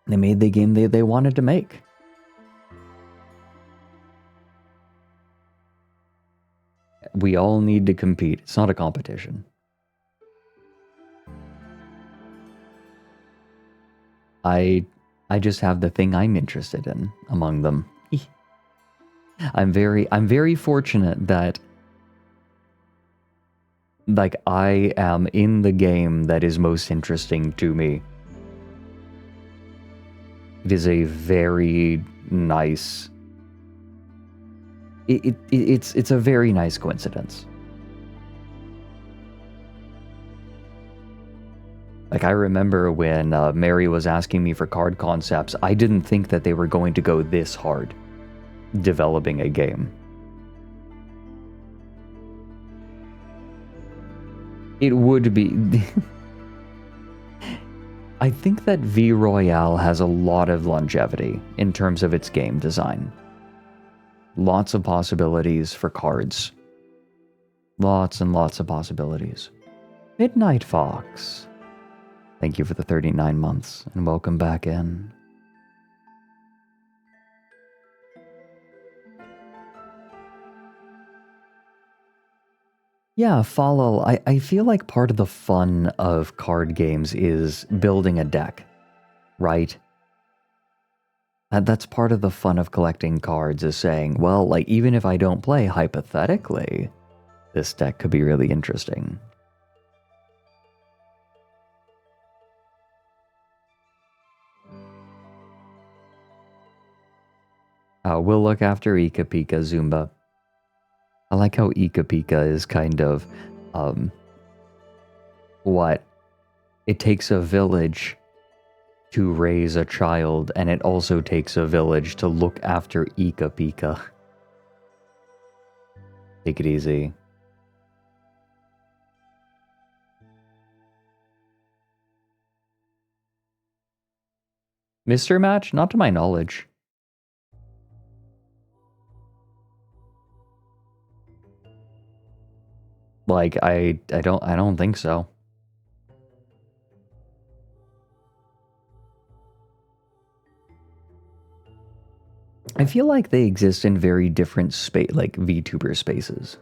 They made the game they wanted to make. We all need to compete. It's not a competition. I just have the thing I'm interested in among them. I'm very fortunate that, like, I am in the game that is most interesting to me. It is a very nice... It's a very nice coincidence. Like, I remember when Mary was asking me for card concepts, I didn't think that they were going to go this hard developing a game. It would be... I think that V Royale has a lot of longevity in terms of its game design. Lots of possibilities for cards. Lots and lots of possibilities. Midnight Fox. Thank you for the 39 months, and welcome back in. Yeah, follow. I feel like part of the fun of card games is building a deck, right? That's part of the fun of collecting cards, is saying, well, like, even if I don't play, hypothetically, this deck could be really interesting. We'll look after Ika Pika Zumba. I like how Ika Pika is kind of, what? It takes a village to raise a child, and it also takes a village to look after Ika Pika. Take it easy. Mr. Match? Not to my knowledge. Like, I don't think so. I feel like they exist in very different like VTuber spaces.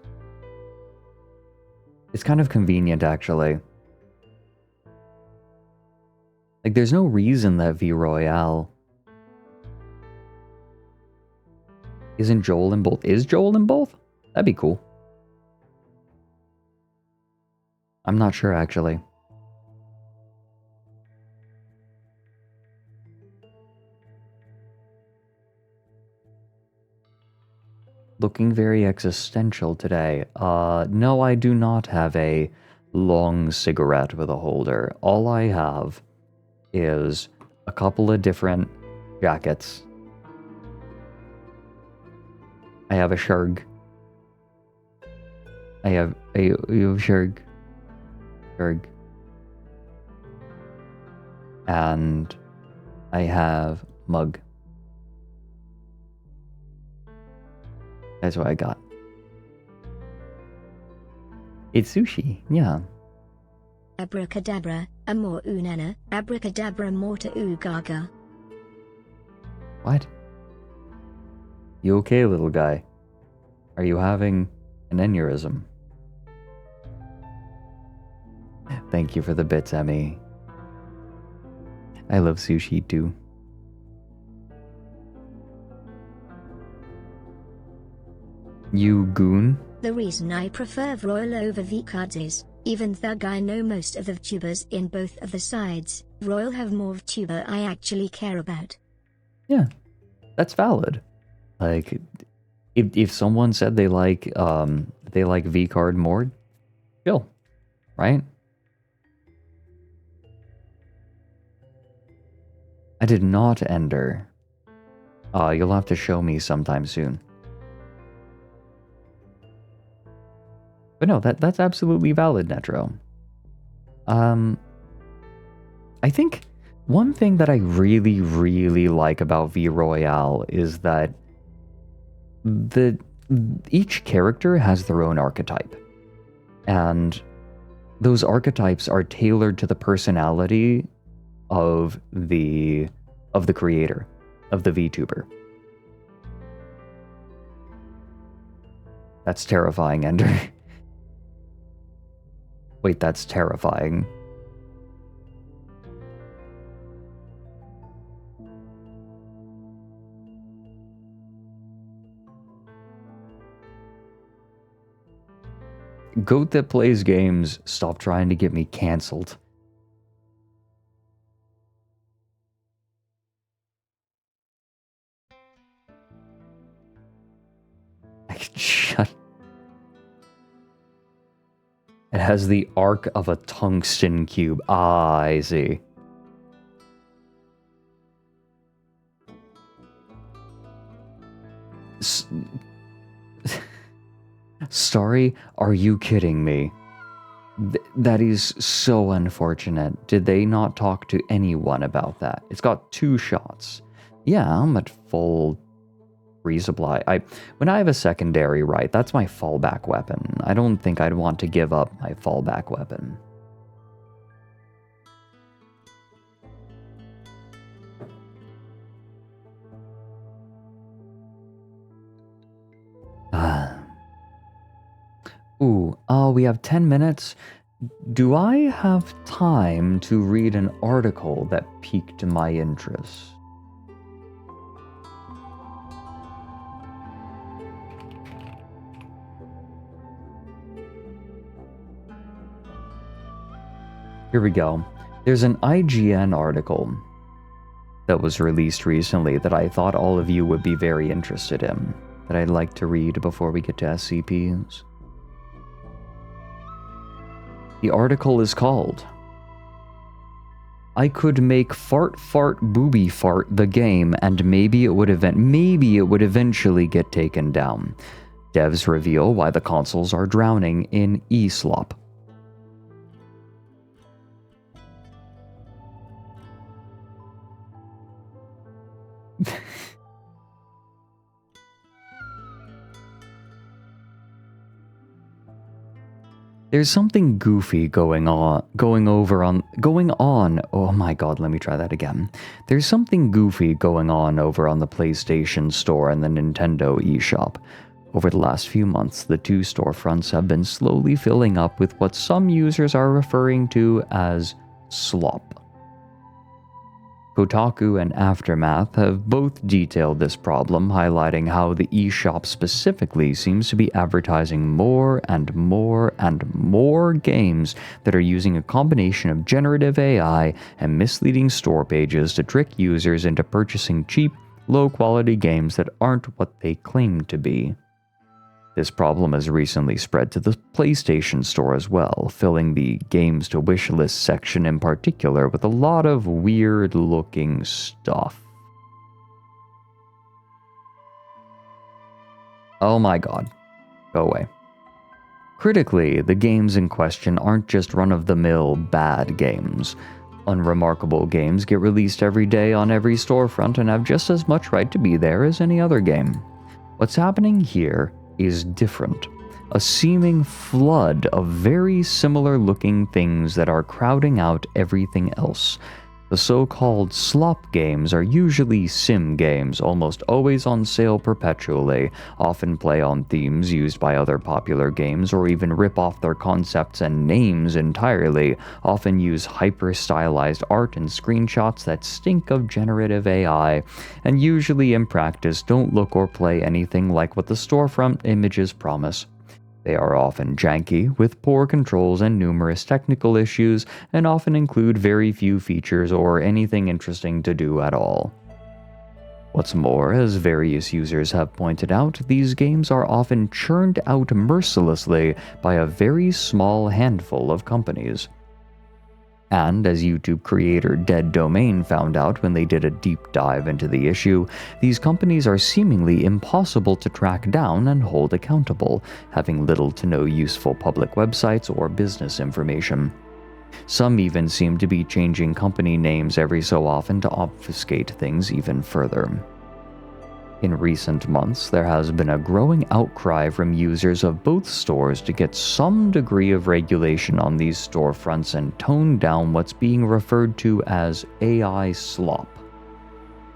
It's kind of convenient, actually. Like, there's no reason that V Royale isn't Joel in both. Is Joel in both? That'd be cool. I'm not sure, actually. Looking very existential today. No, I do not have a long cigarette with a holder. All I have is a couple of different jackets. I have a Shurg. You have Shurg. And I have mug. That's what I got. It's sushi, yeah. Abracadabra, amor unana, abracadabra morta ugaga. What? You okay, little guy? Are you having an aneurysm? Thank you for the bits, Emmy. I love sushi too. You goon? The reason I prefer Royal over V-Cards is, even though I know most of the VTubers in both of the sides, Royal have more VTuber I actually care about. Yeah, that's valid. Like, if someone said they like V-Card more, chill, right? I did not ender. You'll have to show me sometime soon. But no, that's absolutely valid, Netro. I think one thing that I really, really like about V Royale is that each character has their own archetype. And those archetypes are tailored to the personality of the creator, of the VTuber. That's terrifying, Ender. Wait, that's terrifying. Goat that plays games, stop trying to get me cancelled. Shut. It has the arc of a tungsten cube. Ah, I see. Sorry, are you kidding me? That is so unfortunate. Did they not talk to anyone about that? It's got 2 shots. Yeah, I'm at full resupply. When I have a secondary, right, that's my fallback weapon. I don't think I'd want to give up my fallback weapon. We have 10 minutes. Do I have time to read an article that piqued my interest? Here we go. There's an IGN article that was released recently that I thought all of you would be very interested in, that I'd like to read before we get to SCPs. The article is called I Could Make Fart Fart Booby Fart the Game and maybe it would eventually get taken down. Devs reveal why the consoles are drowning in e-slop. There's something goofy going on. Oh my god, let me try that again. There's something goofy going on over on the PlayStation Store and the Nintendo eShop. Over the last few months, the 2 storefronts have been slowly filling up with what some users are referring to as slop. Kotaku and Aftermath have both detailed this problem, highlighting how the eShop specifically seems to be advertising more and more and more games that are using a combination of generative AI and misleading store pages to trick users into purchasing cheap, low-quality games that aren't what they claim to be. This problem has recently spread to the PlayStation Store as well, filling the games to wishlist section in particular with a lot of weird-looking stuff. Oh my god. Go away. Critically, the games in question aren't just run-of-the-mill bad games. Unremarkable games get released every day on every storefront and have just as much right to be there as any other game. What's happening here is different. A seeming flood of very similar looking things that are crowding out everything else. The so-called slop games are usually sim games, almost always on sale perpetually, often play on themes used by other popular games or even rip off their concepts and names entirely, often use hyper-stylized art and screenshots that stink of generative AI, and usually in practice don't look or play anything like what the storefront images promise. They are often janky, with poor controls and numerous technical issues, and often include very few features or anything interesting to do at all. What's more, as various users have pointed out, these games are often churned out mercilessly by a very small handful of companies. And as YouTube creator Dead Domain found out when they did a deep dive into the issue, these companies are seemingly impossible to track down and hold accountable, having little to no useful public websites or business information. Some even seem to be changing company names every so often to obfuscate things even further. In recent months, there has been a growing outcry from users of both stores to get some degree of regulation on these storefronts and tone down what's being referred to as AI slop.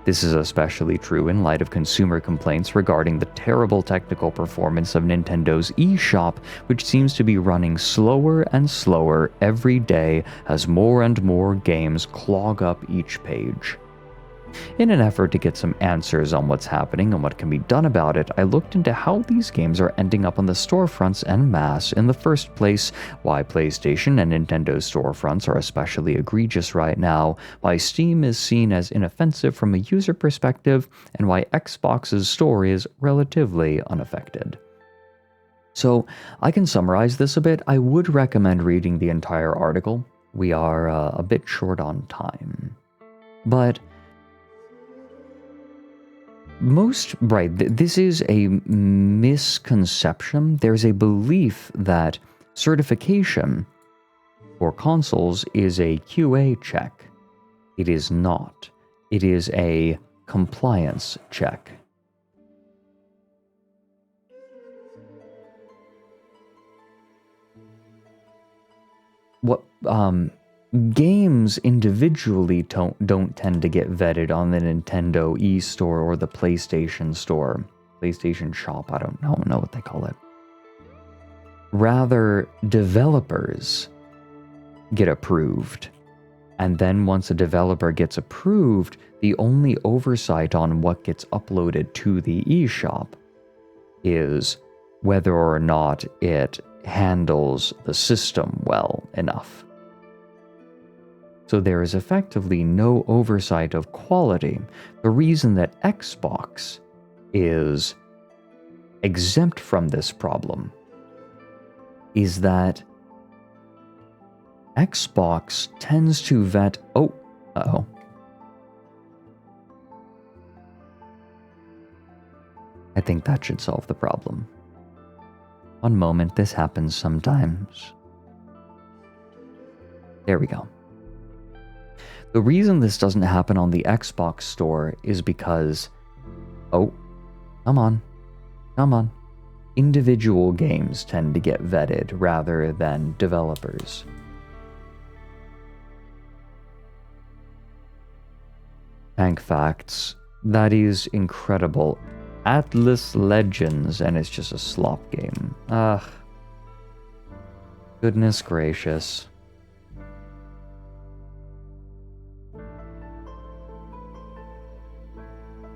This is especially true in light of consumer complaints regarding the terrible technical performance of Nintendo's eShop, which seems to be running slower and slower every day as more and more games clog up each page. In an effort to get some answers on what's happening and what can be done about it, I looked into how these games are ending up on the storefronts en masse in the first place, why PlayStation and Nintendo storefronts are especially egregious right now, why Steam is seen as inoffensive from a user perspective, and why Xbox's store is relatively unaffected. So, I can summarize this a bit. I would recommend reading the entire article. We are a bit short on time. But this is a misconception. There's a belief that certification for consoles is a QA check. It is not. It is a compliance check. Games individually don't tend to get vetted on the Nintendo eStore or the PlayStation Store. PlayStation Shop, I don't know what they call it. Rather, developers get approved. And then once a developer gets approved, the only oversight on what gets uploaded to the eShop is whether or not it handles the system well enough. So there is effectively no oversight of quality. The reason that Xbox is exempt from this problem is that Xbox tends to vet... I think that should solve the problem. One moment, this happens sometimes. There we go. The reason this doesn't happen on the Xbox store is because... come on. Individual games tend to get vetted rather than developers. Tank facts. That is incredible. Atlas Legends, and it's just a slop game. Goodness gracious.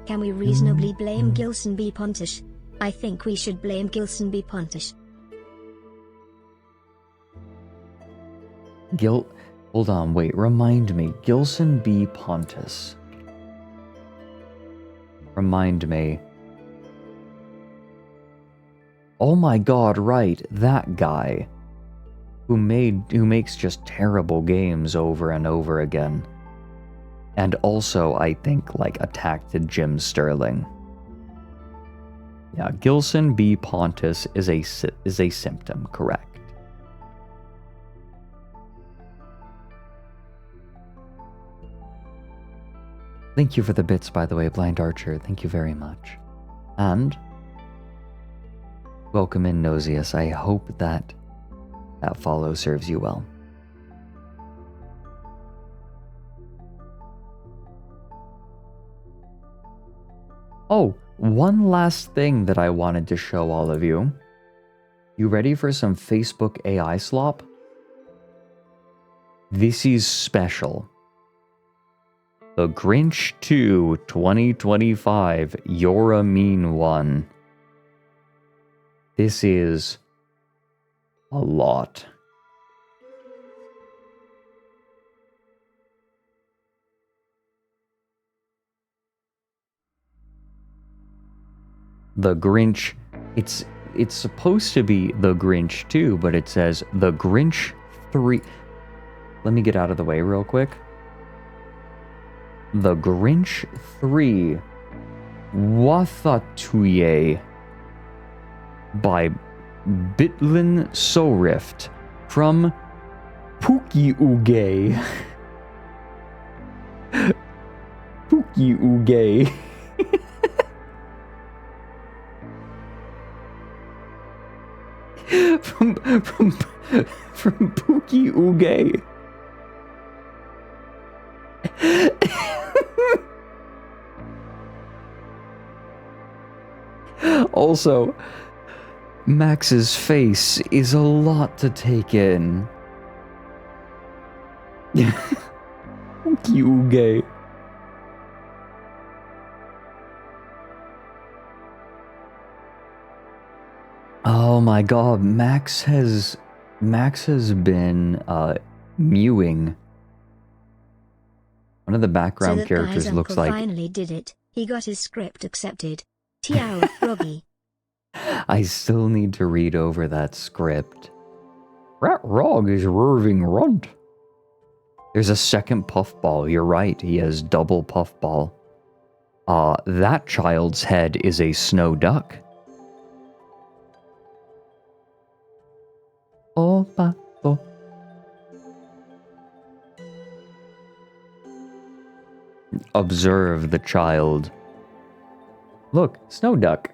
Can we reasonably blame Gilson B. Pontish? I think we should blame Gilson B. Pontish. Hold on, wait, remind me. Gilson B. Pontish. Remind me. Oh my god, right, that guy. Who makes just terrible games over and over again. And also, I think, attacked Jim Sterling. Yeah, Gilson B. Pontish is a symptom, correct. Thank you for the bits, by the way, Blind Archer. Thank you very much. And welcome in, Nosius. I hope that follow serves you well. Oh, one last thing that I wanted to show all of you. You ready for some Facebook AI slop? This is special. The Grinch 2 2025, You're a Mean One. This is a lot. The Grinch, it's supposed to be The Grinch 2, but it says The Grinch 3. Let me get out of the way real quick. The Grinch 3 Wathatuye by Bitlin Sorift from Pukiuge. Pukiuge. from Pukiuge. Also, Max's face is a lot to take in. Pukiuge. Oh my god, Max has been mewing. One of the background characters looks like finally did it. He got his script accepted. Tiao Froggy. I still need to read over that script. Rat Rog is roving runt. There's a second puffball, you're right, he has double puffball. That child's head is a snow duck. Oh, pato. Observe the child. Look, snow duck.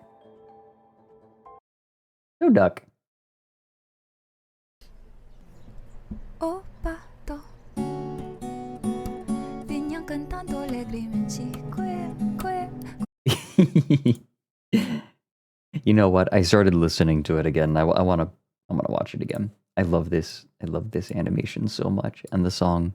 Snow duck. Oh, pato. Vinyan cantando alegremente. You know what? I started listening to it again. I'm gonna watch it again. I love this animation so much, and the song.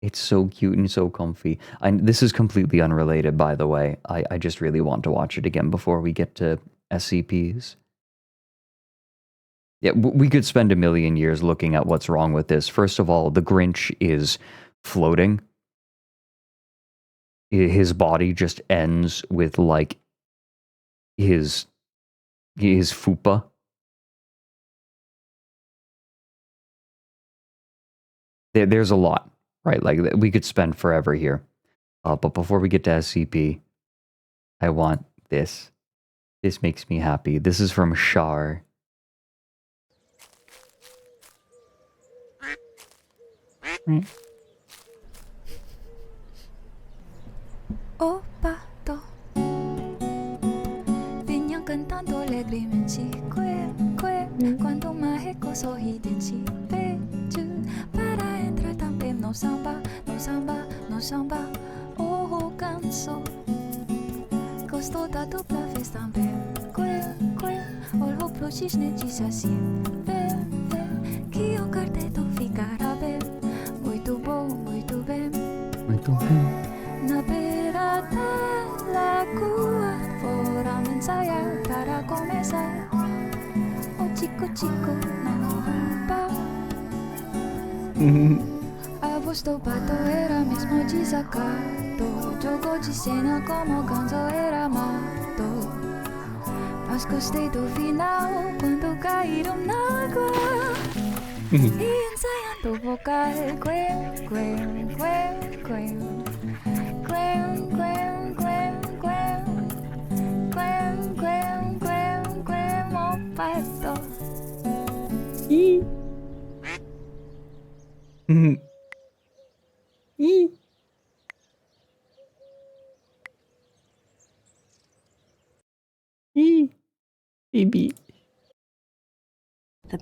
It's so cute and so comfy. This is completely unrelated, by the way. I just really want to watch it again before we get to SCPs. Yeah, we could spend a million years looking at what's wrong with this. First of all, the Grinch is floating. His body just ends with, like, his fupa. There's a lot, right? Like, we could spend forever here. But before we get to SCP, I want this. This makes me happy. This is from Shar. Oh, pato. Vinyan cantando alegremente. Quando mágico sorridente. Vejo para entrar também no samba. Oh, canso. Gostou da dupla vez também. Olhou pro cisne disse assim. Que o quarteto ficará bem. Muito bom, muito bem. Muito bem. Na beira da lagoa, fora ensaiar para começar. O chico na rampa. A voz do pato era mesmo desacato. Jogou de cena como ganso era mato. Mas gostei do final quando caíram na água. E ensaiando o vocal. Baby. The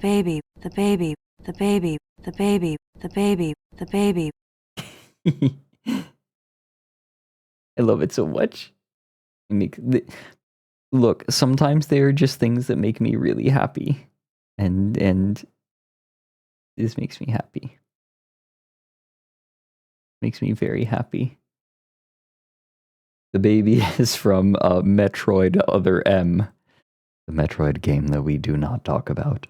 baby. I love it so much. Look, sometimes they are just things that make me really happy. And this makes me happy. Makes me very happy. The baby is from Metroid Other M, the Metroid game that we do not talk about.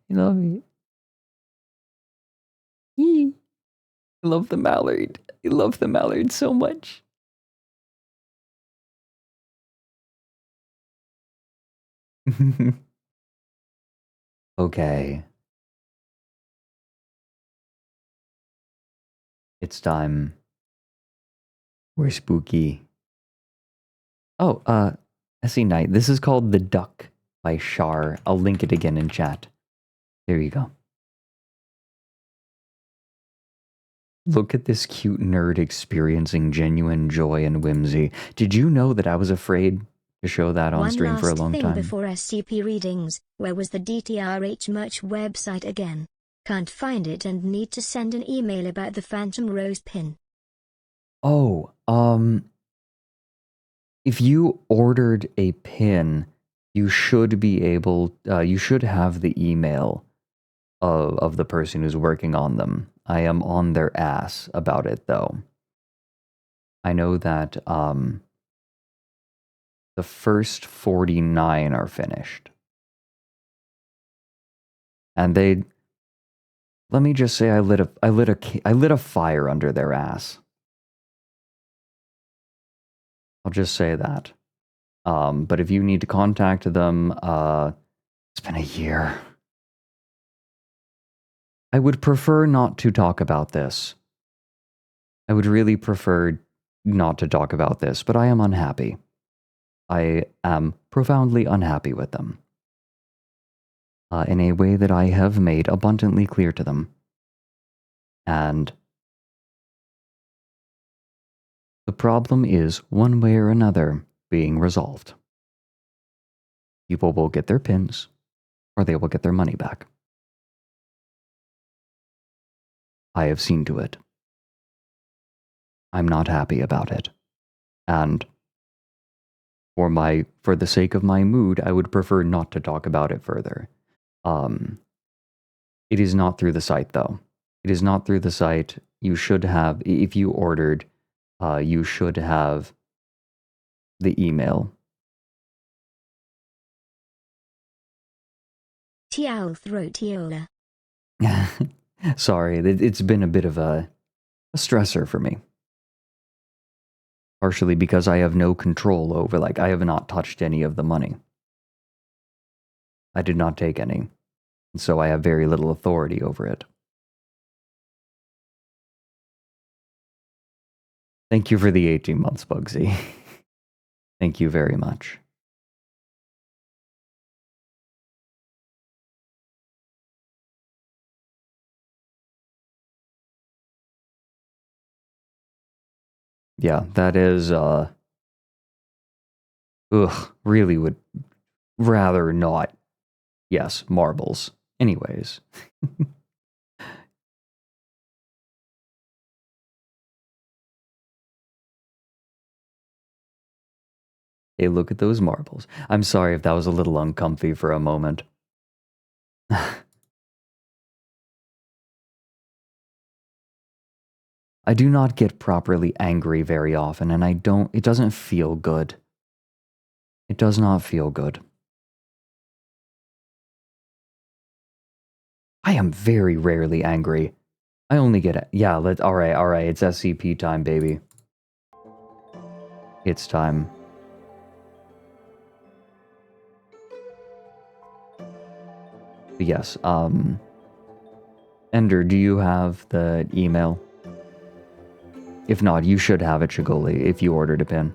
You love me. I love the mallard. I love the mallard so much. Okay. It's time. We're spooky. Oh, SC Knight. This is called The Duck by Shar. I'll link it again in chat. There you go. Look at this cute nerd experiencing genuine joy and whimsy. Did you know that I was afraid to show that on stream for a long time? One last thing before SCP readings. Where was the DTRH merch website again? Can't find it and need to send an email about the Phantom Rose pin. Oh, if you ordered a pin, you should be able, you should have the email of the person who's working on them. I am on their ass about it, though. I know that the first 49 are finished. And they, let me just say, I lit a fire under their ass. I'll just say that. But if you need to contact them, it's been a year. I would prefer not to talk about this. I would really prefer not to talk about this, but I am unhappy. I am profoundly unhappy with them. In a way that I have made abundantly clear to them. And the problem is, one way or another, being resolved. People will get their pins, or they will get their money back. I have seen to it. I'm not happy about it. And for the sake of my mood, I would prefer not to talk about it further. It is not through the site, though. It is not through the site. You should have, if you ordered, you should have the email. Tiaulthrotiola. Sorry, it's been a bit of a stressor for me. Partially because I have no control over, I have not touched any of the money. I did not take any, so I have very little authority over it. Thank you for the 18 months, Bugsy. Thank you very much. Yeah, that is, really would rather not. Yes, marbles. Anyways. Hey, look at those marbles. I'm sorry if that was a little uncomfy for a moment. I do not get properly angry very often, and it doesn't feel good. It does not feel good. I am very rarely angry. I only get, yeah, alright, it's SCP time, baby. It's time. But yes, Ender, do you have the email? If not, you should have it, Shigoli, if you ordered a pin.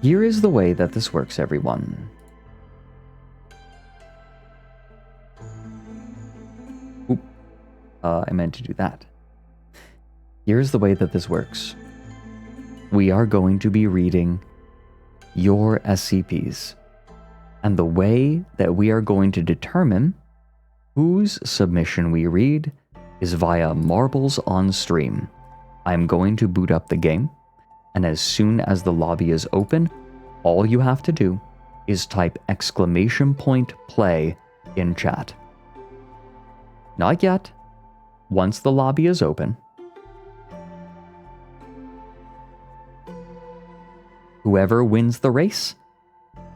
Here is the way that this works, everyone. Oop. I meant to do that. Here's the way that this works. We are going to be reading your SCPs. And the way that we are going to determine whose submission we read is via Marbles on Stream. I'm going to boot up the game, and as soon as the lobby is open, all you have to do is type !play in chat. Not yet. Once the lobby is open, whoever wins the race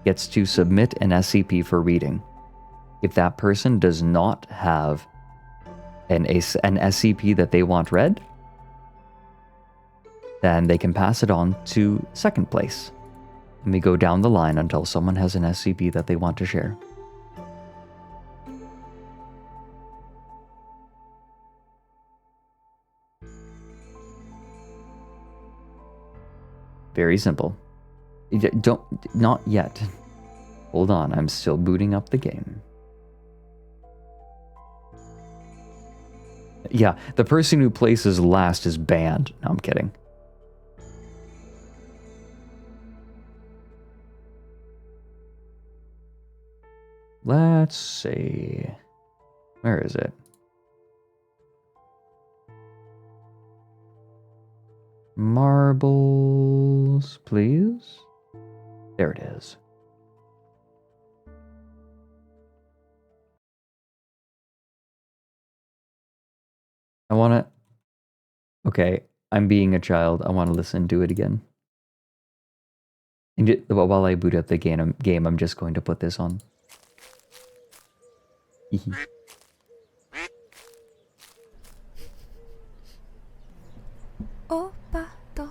gets to submit an SCP for reading. If that person does not have an SCP that they want read, then they can pass it on to second place. And we go down the line until someone has an SCP that they want to share. Very simple. Not yet. Hold on, I'm still booting up the game. Yeah, the person who places last is banned. No, I'm kidding. Let's see. Where is it? Marbles, please. There it is. I want to... Okay, I'm being a child. I want to listen to it again. And while I boot up the game, I'm just going to put this on. Oh, pato.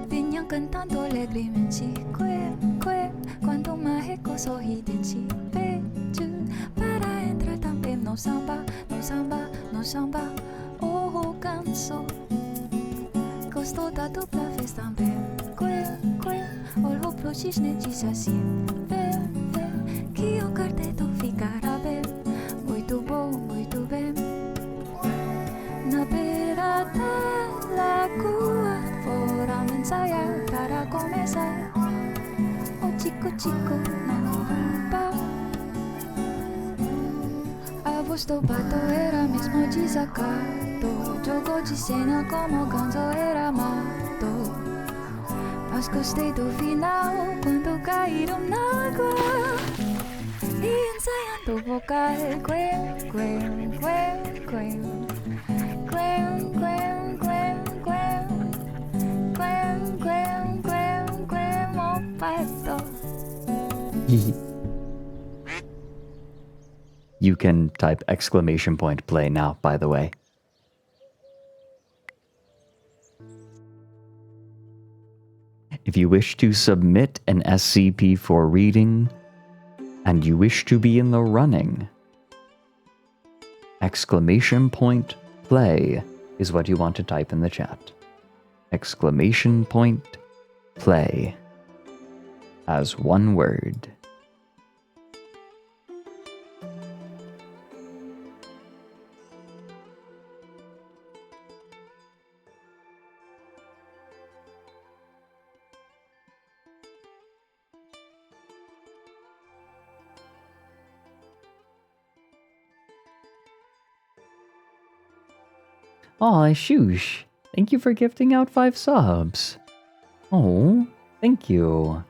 Vinham cantando alegremente. Quando Marreco sorri de ti. Vejo para entrar também no samba. Oh, canso. Gostou da dupla vez também. Olhou pro cisne disse assim. Vê, que o quarteto ficará bem. Muito bom, muito bem. Na beira da lagoa, fora ensaiar para começar. O chico na rampa. A voz do pato era mesmo desacato. Jogou de cena como canto era mato. Mas gostei do final quando caíram na água. E ensaiando o vocal. You can type !play now, by the way. If you wish to submit an SCP for reading, and you wish to be in the running, !play is what you want to type in the chat. !play as one word. Aw, Shoosh. Thank you for gifting out 5 subs. Oh, thank you.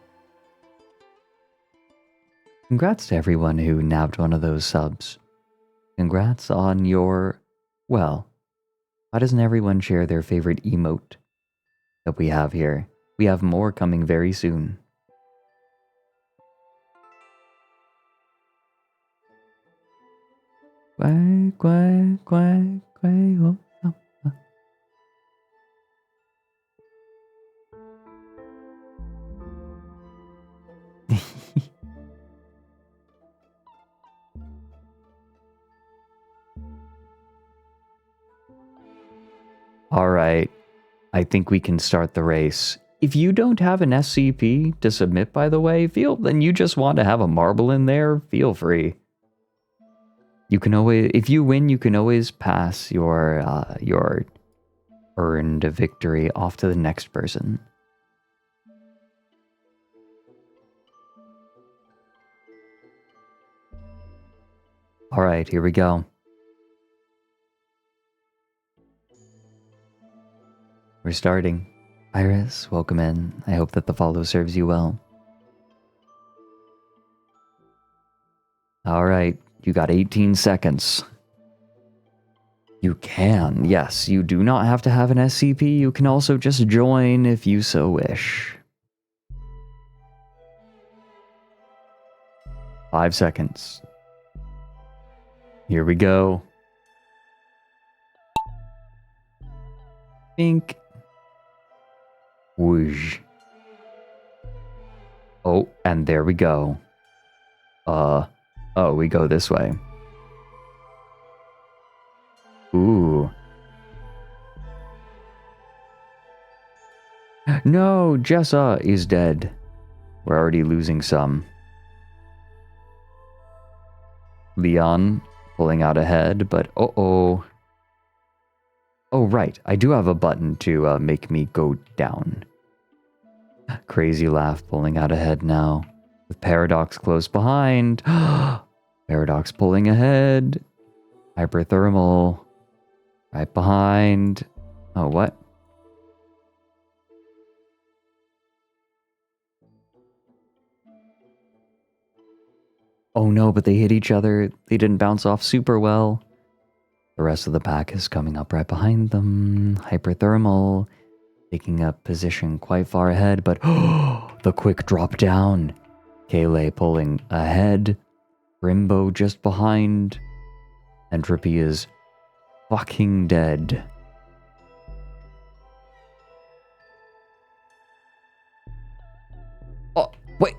Congrats to everyone who nabbed one of those subs. Congrats on your... Well, why doesn't everyone share their favorite emote that we have here? We have more coming very soon. Quack, quack, quack, quack, oh. Alright, I think we can start the race. If you don't have an SCP to submit, by the way, then you just want to have a marble in there, feel free. You can always, if you win, you can always pass your earned victory off to the next person. Alright, here we go. We're starting. Iris, welcome in. I hope that the follow serves you well. Alright, you got 18 seconds. You can, yes, you do not have to have an SCP. You can also just join if you so wish. 5 seconds. Here we go. Bink. Whoosh. Oh, and there we go. Oh, we go this way. Ooh. No, Jessa is dead. We're already losing some. Leon pulling out ahead, but uh-oh. Oh, right. I do have a button to make me go down. Crazy Laugh pulling out ahead now. With Paradox close behind. Paradox pulling ahead. Hyperthermal. Right behind. Oh, what? Oh no, but they hit each other. They didn't bounce off super well. The rest of the pack is coming up right behind them. Hyperthermal. Taking up position quite far ahead, but the quick drop down. Kayleigh pulling ahead. Rimbo just behind. Entropy is fucking dead. Oh, wait!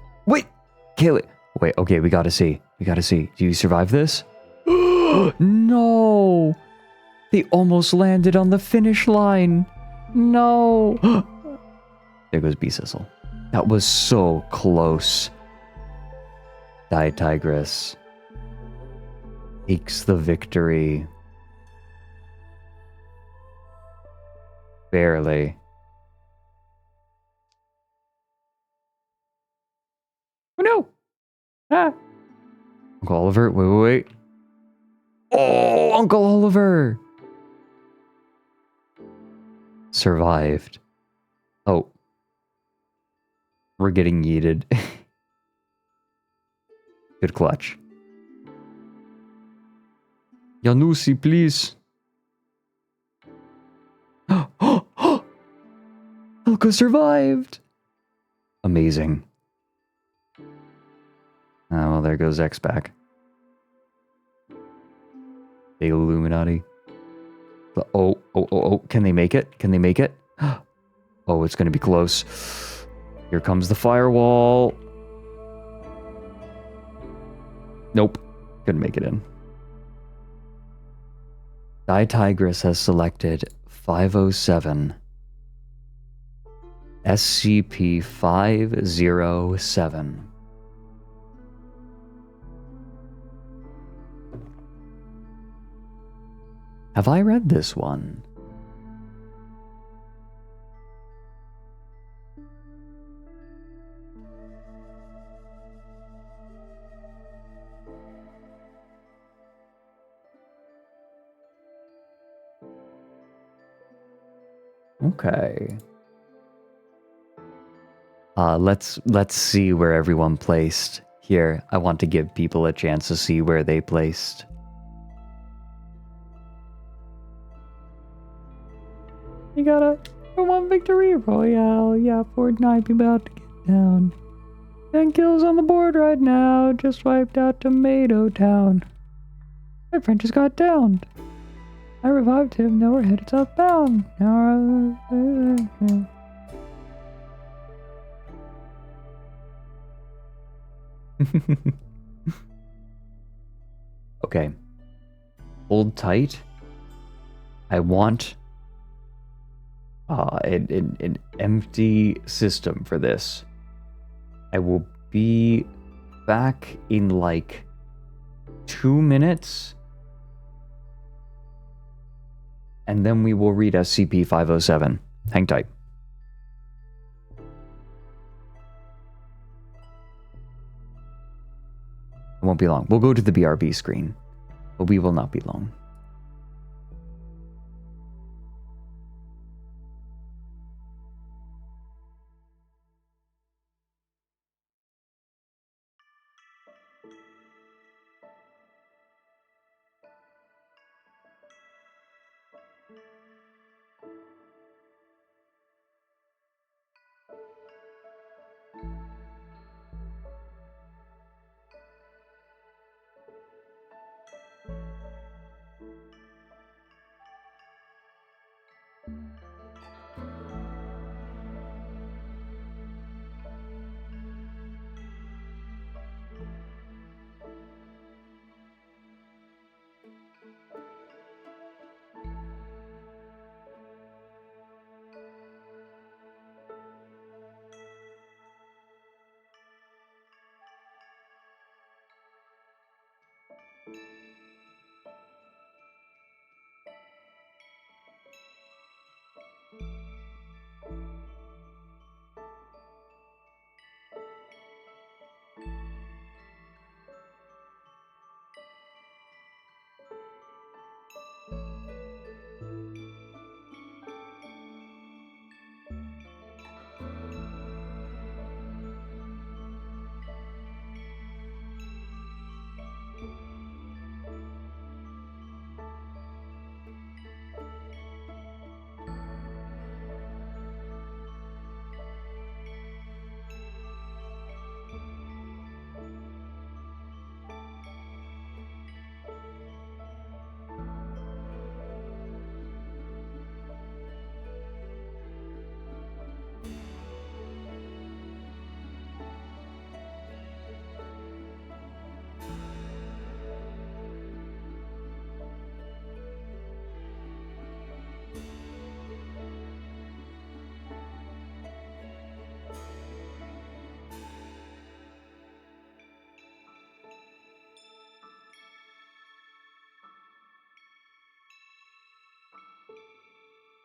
Kayleigh! Wait, okay, we gotta see. Do you survive this? No! They almost landed on the finish line. No! There goes B-Sizzle. That was so close. Tigress takes the victory. Barely. Oh no! Ah! Uncle Oliver, wait. Oh, Uncle Oliver! Survived. Oh. We're getting yeeted. Good clutch. Yanusi, please. Elko survived! Amazing. Oh, well, there goes X back. The Illuminati. Oh. Can they make it? Oh, it's going to be close. Here comes the firewall. Nope. Couldn't make it in. Tigress has selected 507. SCP-507. Have I read this one? Okay. Let's see where everyone placed. Here, I want to give people a chance to see where they placed. You gotta one victory royale. Yeah, Fortnite be about to get down. 10 kills on the board right now. Just wiped out Tomato Town. My friend just got downed. I revived him. Now we're headed southbound. Okay. Hold tight. I want an empty system for this. I will be back in like 2 minutes. And then we will read SCP-507. Hang tight. It won't be long. We'll go to the BRB screen, but we will not be long.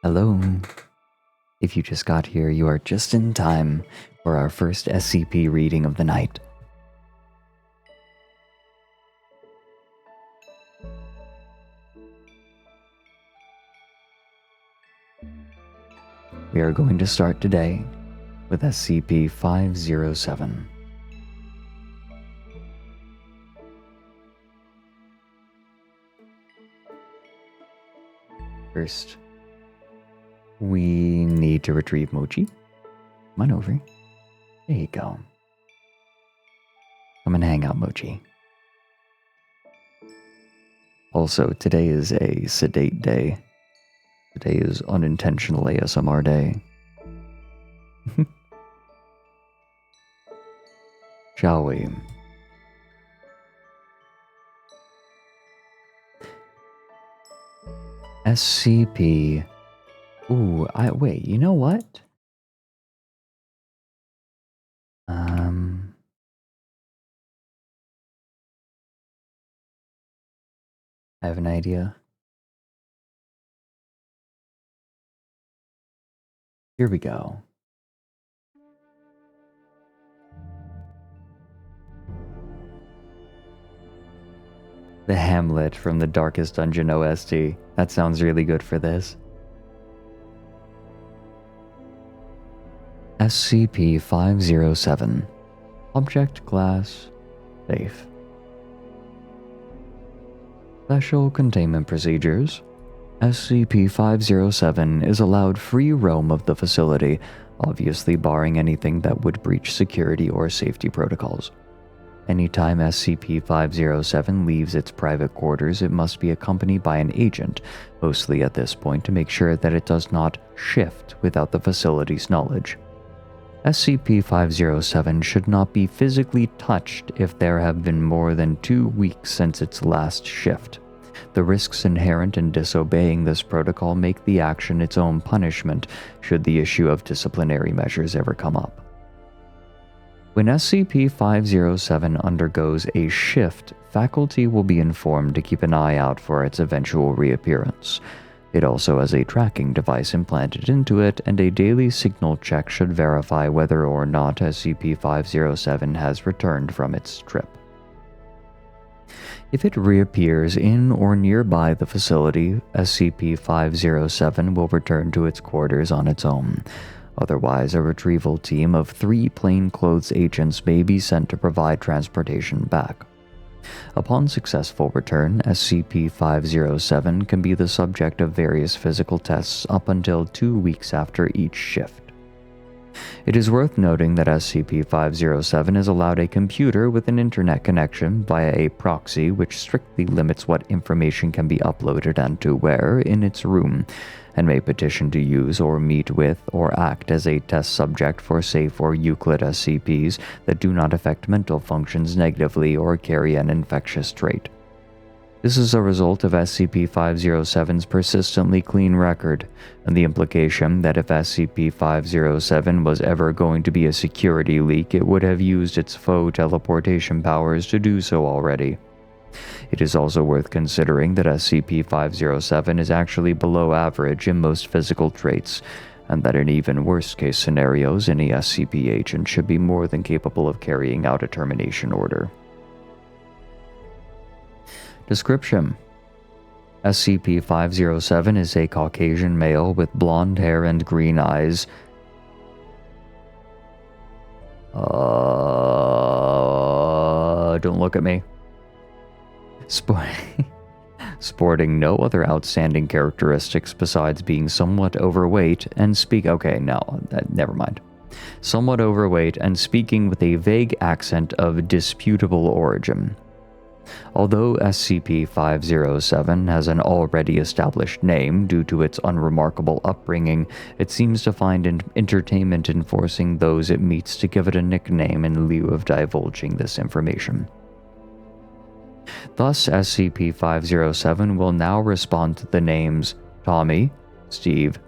Hello. If you just got here, you are just in time for our first SCP reading of the night. We are going to start today with SCP-507. First, we need to retrieve Mochi. Come on over. There you go. Come and hang out, Mochi. Also, today is a sedate day. Today is unintentional ASMR day. Shall we? SCP. Ooh, wait, you know what? I have an idea. Here we go. The Hamlet from the Darkest Dungeon OST. That sounds really good for this. SCP-507. Object Class Safe. Special Containment Procedures. SCP-507 is allowed free roam of the facility, obviously barring anything that would breach security or safety protocols. Anytime SCP-507 leaves its private quarters, it must be accompanied by an agent, mostly at this point to make sure that it does not shift without the facility's knowledge. SCP-507 should not be physically touched if there have been more than 2 weeks since its last shift. The risks inherent in disobeying this protocol make the action its own punishment should the issue of disciplinary measures ever come up. When SCP-507 undergoes a shift, faculty will be informed to keep an eye out for its eventual reappearance. It also has a tracking device implanted into it, and a daily signal check should verify whether or not SCP-507 has returned from its trip. If it reappears in or nearby the facility, SCP-507 will return to its quarters on its own. Otherwise, a retrieval team of 3 plainclothes agents may be sent to provide transportation back. Upon successful return, SCP-507 can be the subject of various physical tests up until 2 weeks after each shift. It is worth noting that SCP-507 is allowed a computer with an internet connection via a proxy which strictly limits what information can be uploaded and to where in its room, and may petition to use or meet with or act as a test subject for safe or Euclid SCPs that do not affect mental functions negatively or carry an infectious trait. This is a result of SCP-507's persistently clean record, and the implication that if SCP-507 was ever going to be a security leak, it would have used its faux teleportation powers to do so already. It is also worth considering that SCP-507 is actually below average in most physical traits, and that in even worst-case scenarios, any SCP agent should be more than capable of carrying out a termination order. Description: SCP-507 is a Caucasian male with blonde hair and green eyes. Don't look at me. Sporting no other outstanding characteristics besides being somewhat overweight and never mind. Somewhat overweight and speaking with a vague accent of disputable origin. Although SCP-507 has an already established name due to its unremarkable upbringing, it seems to find entertainment in forcing those it meets to give it a nickname in lieu of divulging this information. Thus, SCP-507 will now respond to the names Tommy, Steve,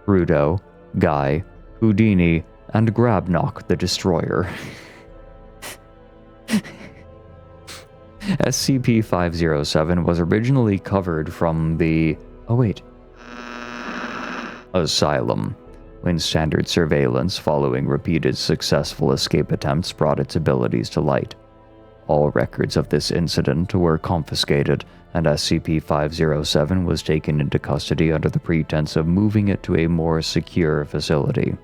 Rudo, Guy, Houdini, and Grabnock the Destroyer. SCP-507 was originally covered from the asylum, when standard surveillance following repeated successful escape attempts brought its abilities to light. All records of this incident were confiscated, and SCP-507 was taken into custody under the pretense of moving it to a more secure facility.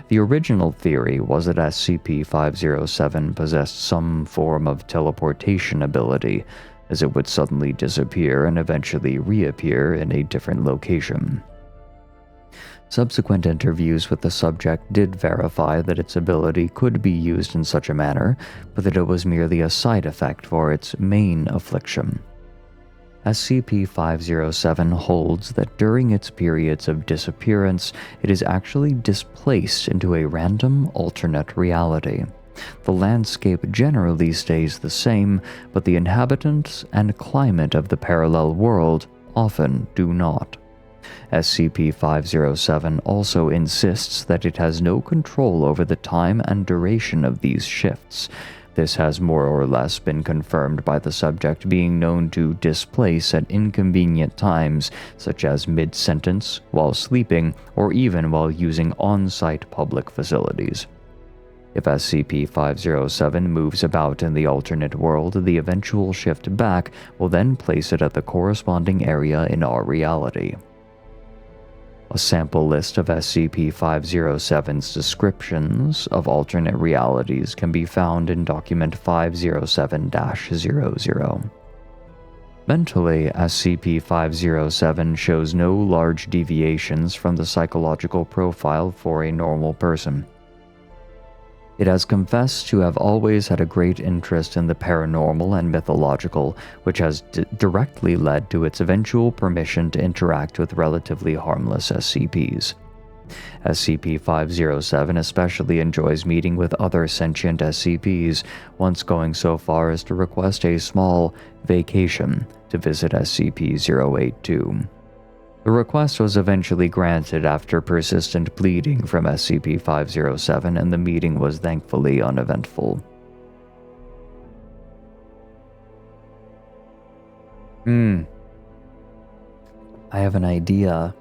The original theory was that SCP-507 possessed some form of teleportation ability, as it would suddenly disappear and eventually reappear in a different location. Subsequent interviews with the subject did verify that its ability could be used in such a manner, but that it was merely a side effect for its main affliction. SCP-507 holds that during its periods of disappearance, it is actually displaced into a random alternate reality. The landscape generally stays the same, but the inhabitants and climate of the parallel world often do not. SCP-507 also insists that it has no control over the time and duration of these shifts. This has more or less been confirmed by the subject being known to displace at inconvenient times, such as mid-sentence, while sleeping, or even while using on-site public facilities. If SCP-507 moves about in the alternate world, the eventual shift back will then place it at the corresponding area in our reality. A sample list of SCP-507's descriptions of alternate realities can be found in Document 507-00. Mentally, SCP-507 shows no large deviations from the psychological profile for a normal person. It has confessed to have always had a great interest in the paranormal and mythological, which has directly led to its eventual permission to interact with relatively harmless SCPs. SCP-507 especially enjoys meeting with other sentient SCPs, once going so far as to request a small vacation to visit SCP-082. The request was eventually granted after persistent pleading from SCP-507, and the meeting was thankfully uneventful. I have an idea.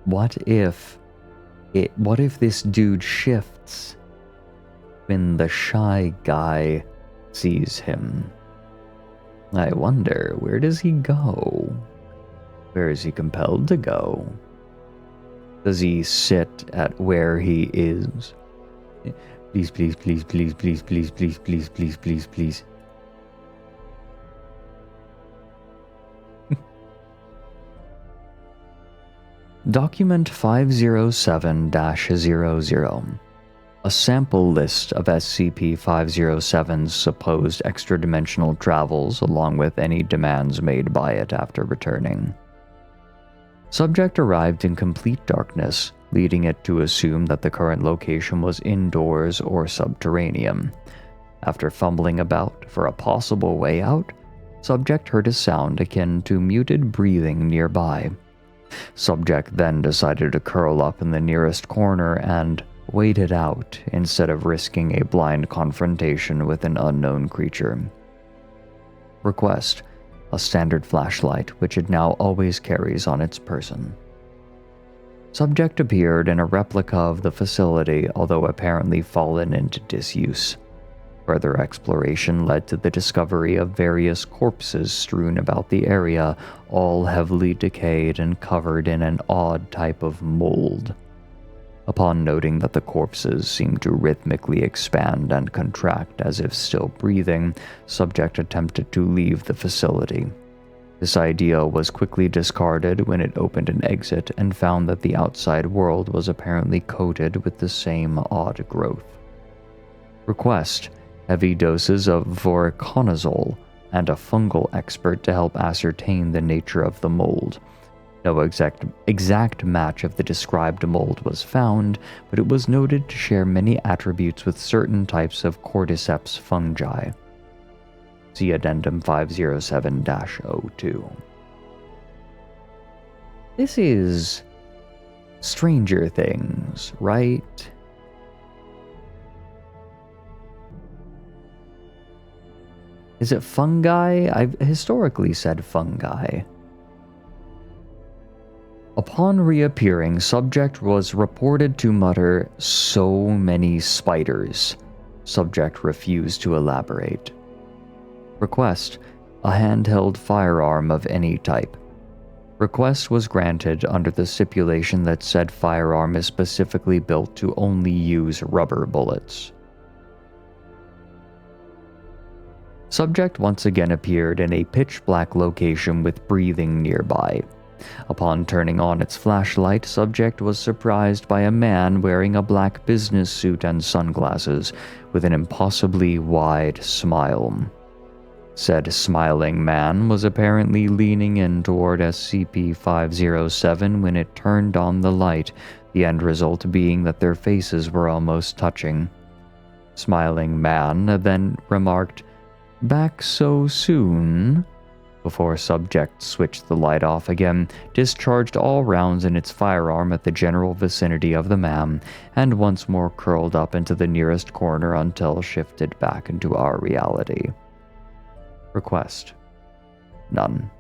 What if this dude shifts when the shy guy sees him? I wonder, where does he go? Where is he compelled to go? Does he sit at where he is? Please, please, please, please, please, please, please, please, please, please, please. Document 507-00. A sample list of SCP-507's supposed extra-dimensional travels along with any demands made by it after returning. Subject arrived in complete darkness, leading it to assume that the current location was indoors or subterranean. After fumbling about for a possible way out, Subject heard a sound akin to muted breathing nearby. Subject then decided to curl up in the nearest corner and wait it out instead of risking a blind confrontation with an unknown creature. Request: a standard flashlight, which it now always carries on its person. Subject appeared in a replica of the facility, although apparently fallen into disuse. Further exploration led to the discovery of various corpses strewn about the area, all heavily decayed and covered in an odd type of mold. Upon noting that the corpses seemed to rhythmically expand and contract as if still breathing, Subject attempted to leave the facility. This idea was quickly discarded when it opened an exit and found that the outside world was apparently coated with the same odd growth. Request: heavy doses of voriconazole and a fungal expert to help ascertain the nature of the mold. No exact match of the described mold was found, but it was noted to share many attributes with certain types of cordyceps fungi. See Addendum 507-02. This is Stranger Things, right? Is it fungi? I've historically said fungi. Upon reappearing, Subject was reported to mutter, "So many spiders." Subject refused to elaborate. Request: a handheld firearm of any type. Request was granted under the stipulation that said firearm is specifically built to only use rubber bullets. Subject once again appeared in a pitch-black location with breathing nearby. Upon turning on its flashlight, Subject was surprised by a man wearing a black business suit and sunglasses, with an impossibly wide smile. Said smiling man was apparently leaning in toward SCP-507 when it turned on the light, the end result being that their faces were almost touching. Smiling man then remarked, "Back so soon?" before Subject switched the light off again, discharged all rounds in its firearm at the general vicinity of the man, and once more curled up into the nearest corner until shifted back into our reality. Request: none.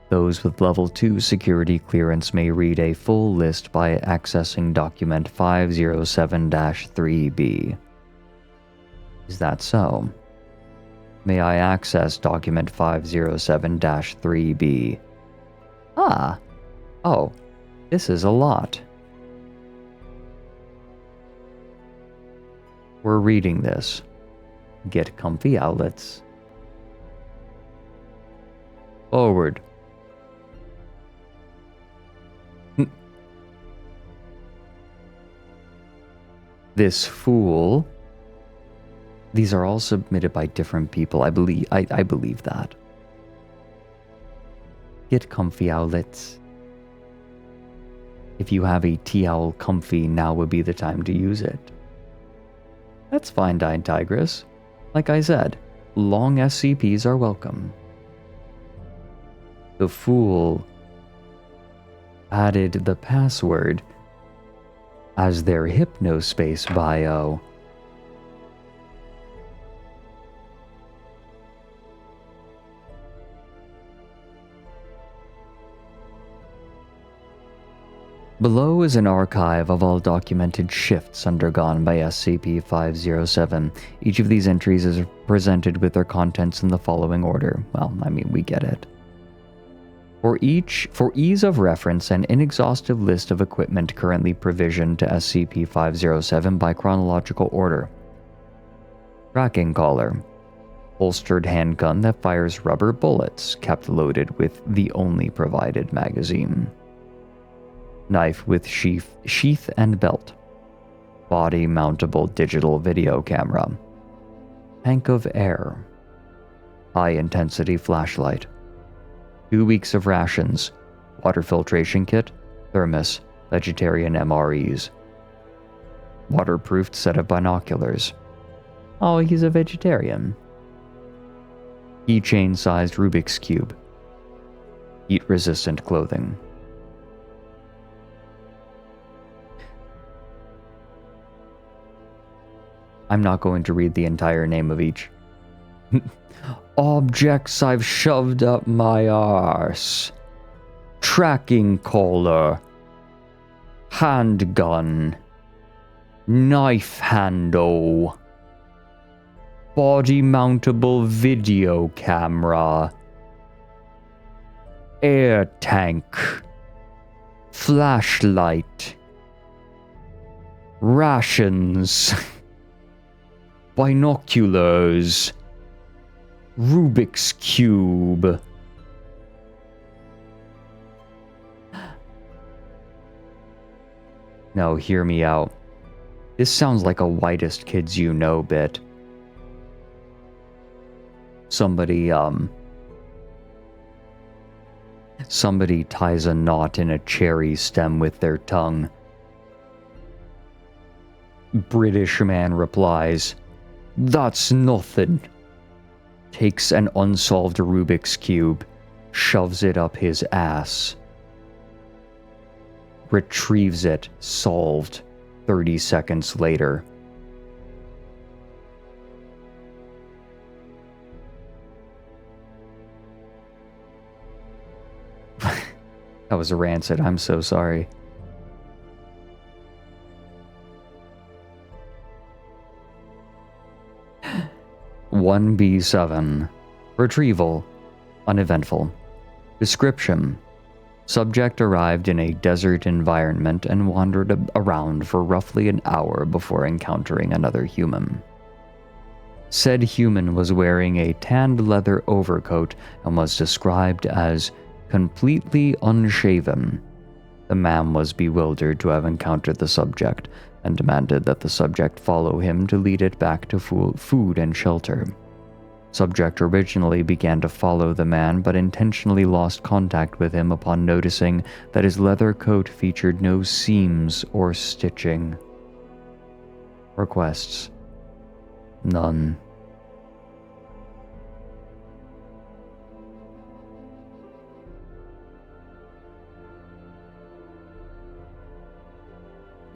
Those with Level 2 security clearance may read a full list by accessing Document 507-3B. Is that so? May I access Document 507-3B? Oh, this is a lot. We're reading this. Get comfy outlets. Forward. This fool. These are all submitted by different people. I believe that. Get comfy outlets. If you have a T-owl comfy, now would be the time to use it. That's fine, Dyed Tigress. Like I said, long SCPs are welcome. The fool added the password as their hypnospace bio. Below is an archive of all documented shifts undergone by SCP-507. Each of these entries is presented with their contents in the following order. Well, I mean, we get it. For ease of reference, an inexhaustive list of equipment currently provisioned to SCP-507 by chronological order. Tracking collar. Holstered handgun that fires rubber bullets, kept loaded with the only provided magazine. Knife with sheath and belt. Body mountable digital video camera. Tank of air. High intensity flashlight. 2 weeks of rations. Water filtration kit. Thermos. Vegetarian MREs. Waterproofed set of binoculars. Oh, he's a vegetarian. Keychain-sized Rubik's Cube. Heat-resistant clothing. I'm not going to read the entire name of each. Objects I've shoved up my arse. Tracking collar. Handgun. Knife handle. Body mountable video camera. Air tank. Flashlight. Rations. Binoculars. Rubik's Cube. Now hear me out. This sounds like a whitest kids you know bit. Somebody ties a knot in a cherry stem with their tongue. British man replies, "That's nothing." Takes an unsolved Rubik's Cube, shoves it up his ass. Retrieves it, solved, 30 seconds later. That was rancid, I'm so sorry. One B7. Retrieval. Uneventful. Description. Subject arrived in a desert environment and wandered around for roughly an hour before encountering another human. Said human was wearing a tanned leather overcoat and was described as completely unshaven. The man was bewildered to have encountered the subject and demanded that the subject follow him to lead it back to food and shelter. Subject originally began to follow the man but intentionally lost contact with him upon noticing that his leather coat featured no seams or stitching. Requests. None.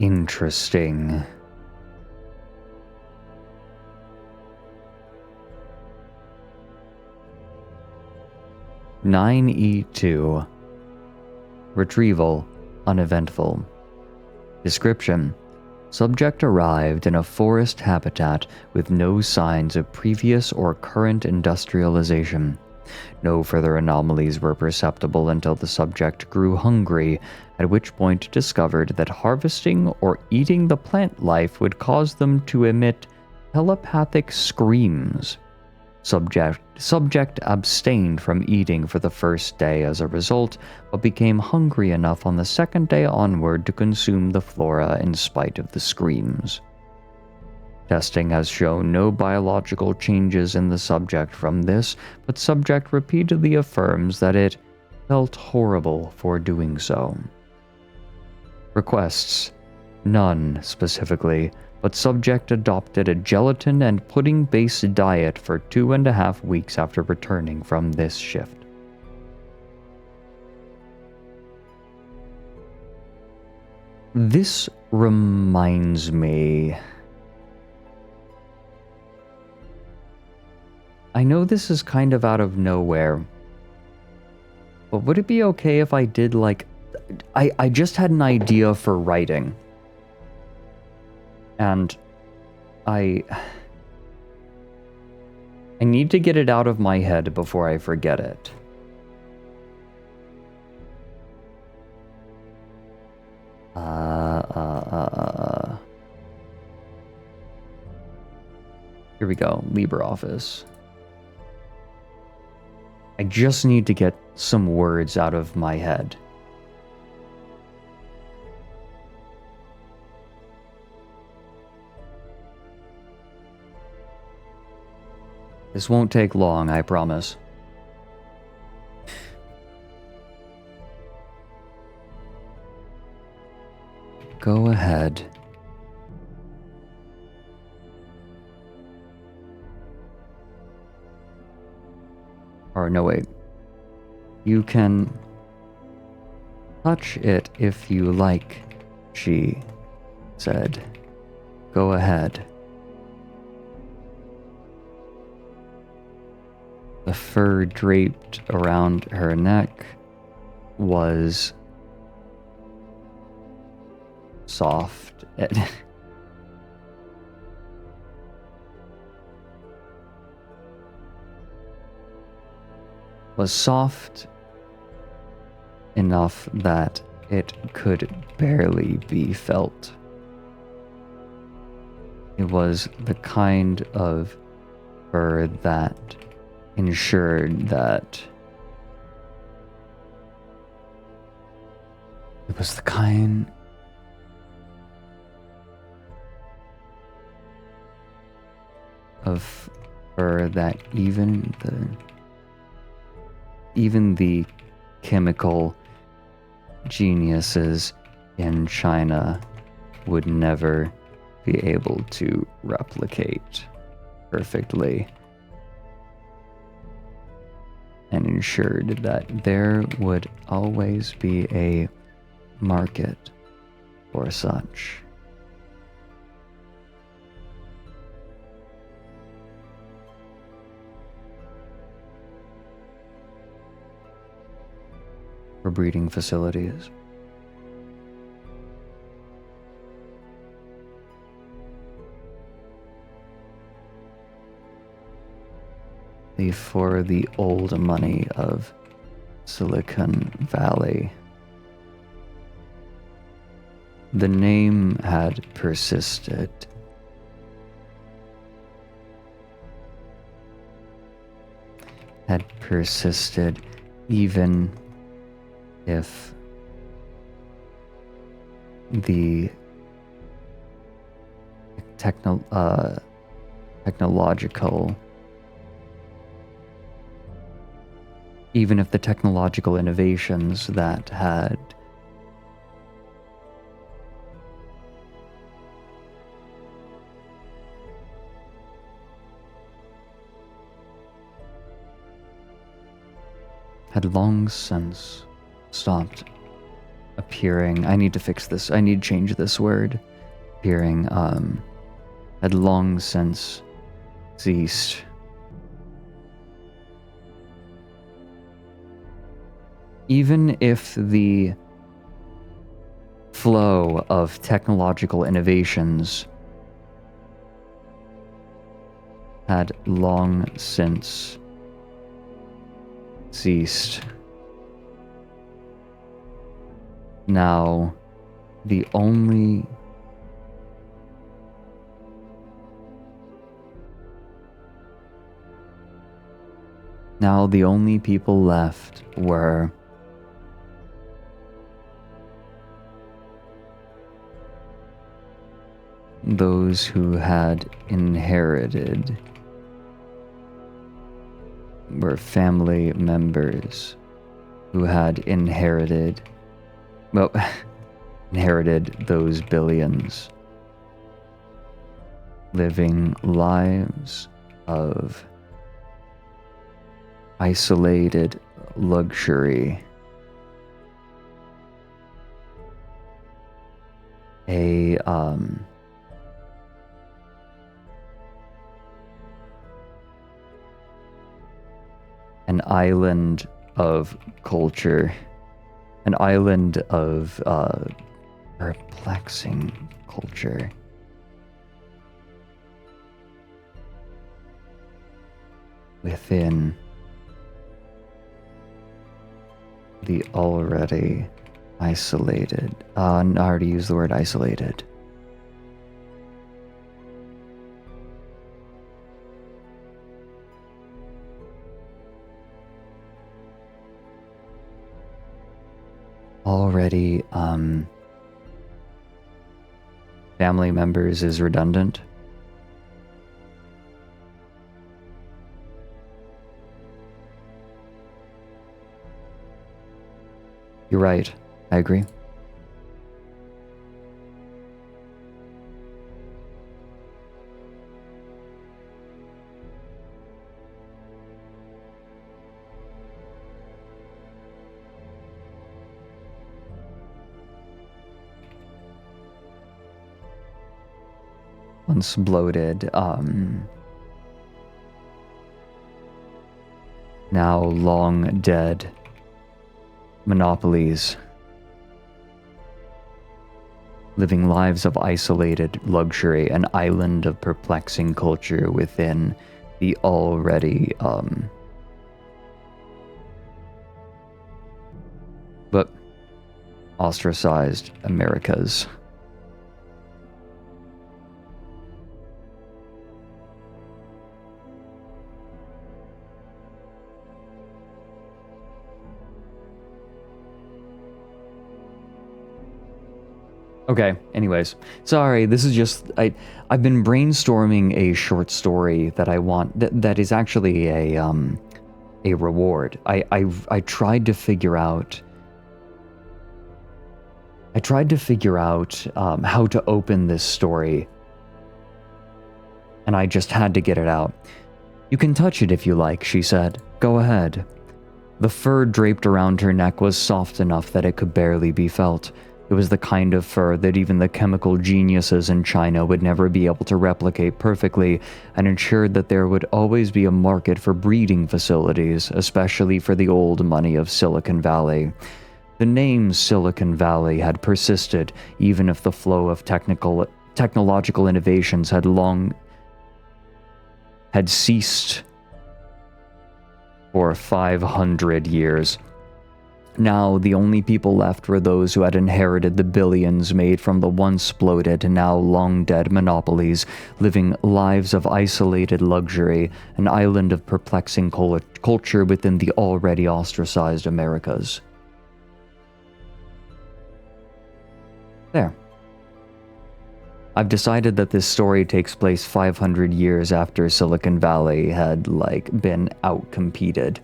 Interesting. (9E2). Retrieval. Uneventful. Description. Subject arrived in a forest habitat with no signs of previous or current industrialization. No further anomalies were perceptible until the subject grew hungry, at which point discovered that harvesting or eating the plant life would cause them to emit telepathic screams. Subject abstained from eating for the first day as a result, but became hungry enough on the second day onward to consume the flora in spite of the screams. Testing has shown no biological changes in the subject from this, but subject repeatedly affirms that it felt horrible for doing so. Requests. None specifically, but subject adopted a gelatin and pudding-based diet for 2.5 weeks after returning from this shift. This reminds me... I know this is kind of out of nowhere, but would it be okay if I did like... I just had an idea for writing. And I need to get it out of my head before I forget it. Here we go, LibreOffice. I just need to get some words out of my head. This won't take long, I promise. Go ahead. Or no, wait. You can touch it if you like, she said. Go ahead. The fur draped around her neck was soft. Was soft enough that it could barely be felt. It was the kind of fur that ensured that it was the kind of fur that even the chemical geniuses in China would never be able to replicate perfectly, and ensured that there would always be a market for such. For breeding facilities. For the old money of Silicon Valley. The name had persisted. Even if the technological innovations that had long since stopped appearing. I need to fix this. I need to change this word. Appearing, had long since ceased. Even if the flow of technological innovations had long since ceased, now the only people left were those who had inherited, were family members who had inherited those billions, living lives of isolated luxury, an island of culture, an island of perplexing culture. Within the already isolated, I already used the word isolated. already, family members is redundant. You're right. I agree. Once bloated, now long dead monopolies, living lives of isolated luxury, an island of perplexing culture within the already, but ostracized Americas. Okay, anyways. Sorry, this is just... I've been brainstorming a short story that I want... That is actually a reward. I tried to figure out... how to open this story. And I just had to get it out. "You can touch it if you like," she said. "Go ahead." The fur draped around her neck was soft enough that it could barely be felt. It was the kind of fur that even the chemical geniuses in China would never be able to replicate perfectly, and ensured that there would always be a market for breeding facilities, especially for the old money of Silicon Valley. The name Silicon Valley had persisted, even if the flow of technological innovations had ceased for 500 years. Now, the only people left were those who had inherited the billions made from the once bloated and now long-dead monopolies, living lives of isolated luxury, an island of perplexing culture within the already ostracized Americas. There. I've decided that this story takes place 500 years after Silicon Valley had, been outcompeted.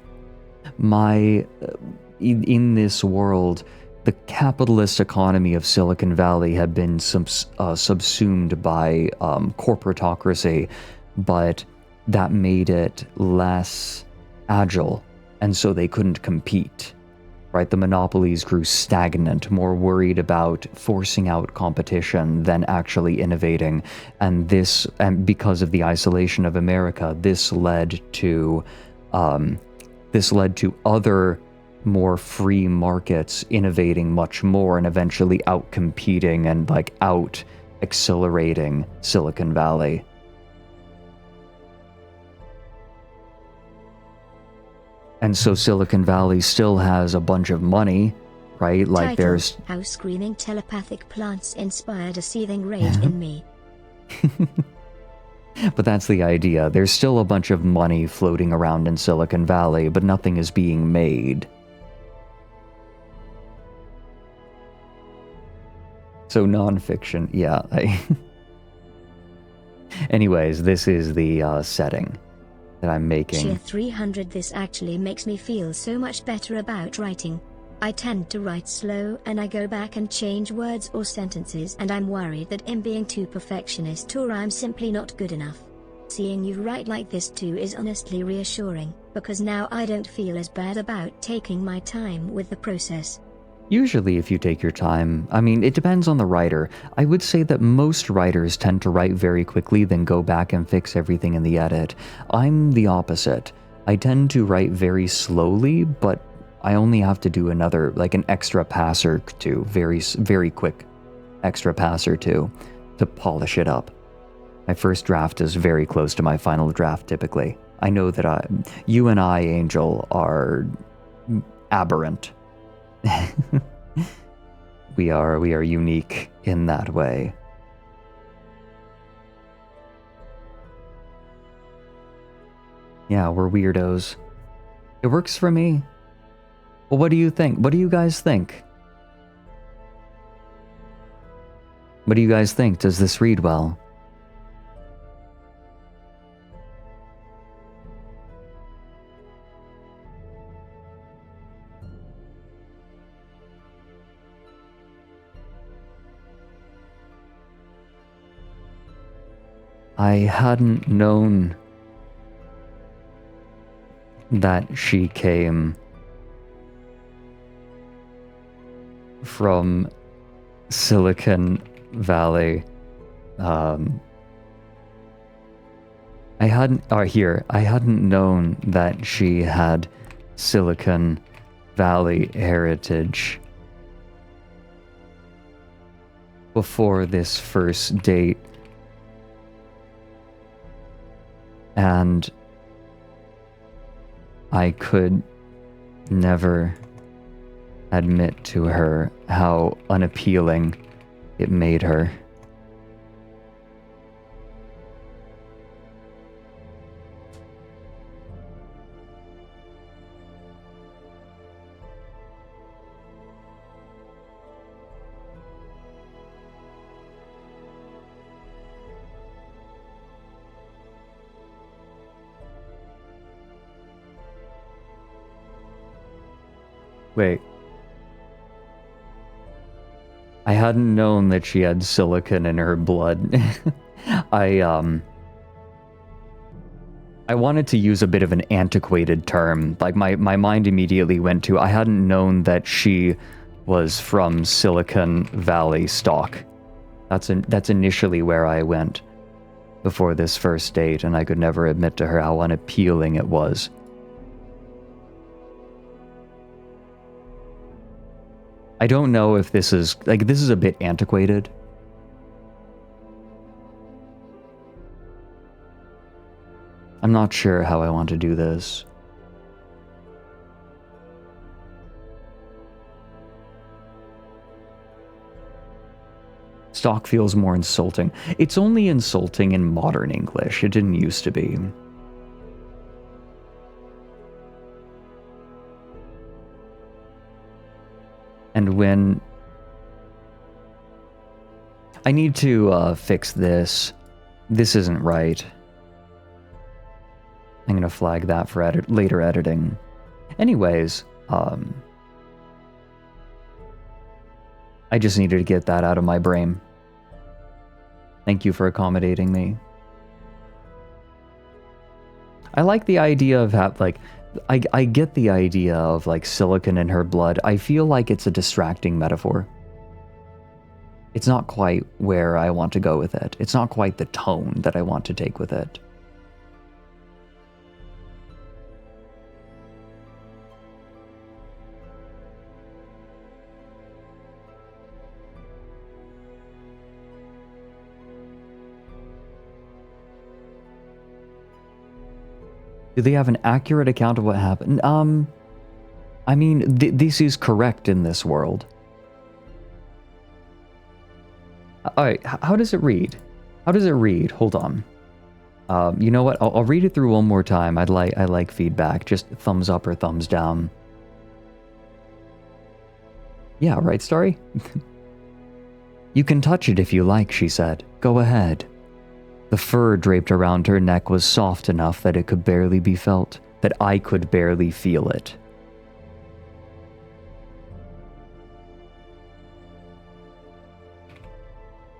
In this world, the capitalist economy of Silicon Valley had been subsumed by corporatocracy, but that made it less agile, and so they couldn't compete. Right? The monopolies grew stagnant, more worried about forcing out competition than actually innovating, and because of the isolation of America, this led to other more free markets innovating much more and eventually outcompeting and out-accelerating Silicon Valley. And so Silicon Valley still has a bunch of money, right? Title, there's... How Screaming Telepathic Plants Inspired a Seething Rage in Me. But that's the idea. There's still a bunch of money floating around in Silicon Valley, but nothing is being made. So nonfiction, yeah. Anyways, this is the setting that I'm making. Cheer 300. This actually makes me feel so much better about writing. I tend to write slow and I go back and change words or sentences, and I'm worried that I'm being too perfectionist or I'm simply not good enough. Seeing you write like this too is honestly reassuring, because now I don't feel as bad about taking my time with the process. Usually if you take your time, it depends on the writer. I would say that most writers tend to write very quickly, then go back and fix everything in the edit. I'm the opposite. I tend to write very slowly, but I only have to do an extra pass or two, very, very quick extra pass or two to polish it up. My first draft is very close to my final draft typically. I know that you and I, Angel, are aberrant. We are unique in that way. Yeah, we're weirdos. It works for me. Well, what do you think? What do you guys think? What do you guys think? Does this read well? I hadn't known that she came from Silicon Valley. I hadn't known that she had Silicon Valley heritage before this first date. And I could never admit to her how unappealing it made her. Wait. I hadn't known that she had silicon in her blood. I wanted to use a bit of an antiquated term. Like my mind immediately went to, I hadn't known that she was from Silicon Valley stock. That's initially where I went before this first date, and I could never admit to her how unappealing it was. I don't know if this is a bit antiquated. I'm not sure how I want to do this. Stock feels more insulting. It's only insulting in modern English. It didn't used to be. And when I need to fix this. This isn't right. I'm gonna flag that for later editing. Anyways, I just needed to get that out of my brain. Thank you for accommodating me. I like the idea of I get the idea of like silicon in her blood. I feel like it's a distracting metaphor. It's not quite where I want to go with it. It's not quite the tone that I want to take with it. Do they have an accurate account of what happened? I mean, this is correct in this world. Alright, how does it read? How does it read? Hold on. You know what? I'll read it through one more time. I like feedback. Just thumbs up or thumbs down. Yeah, right, Starry? You can touch it if you like, she said. Go ahead. The fur draped around her neck was soft enough that it could barely be felt, that I could barely feel it.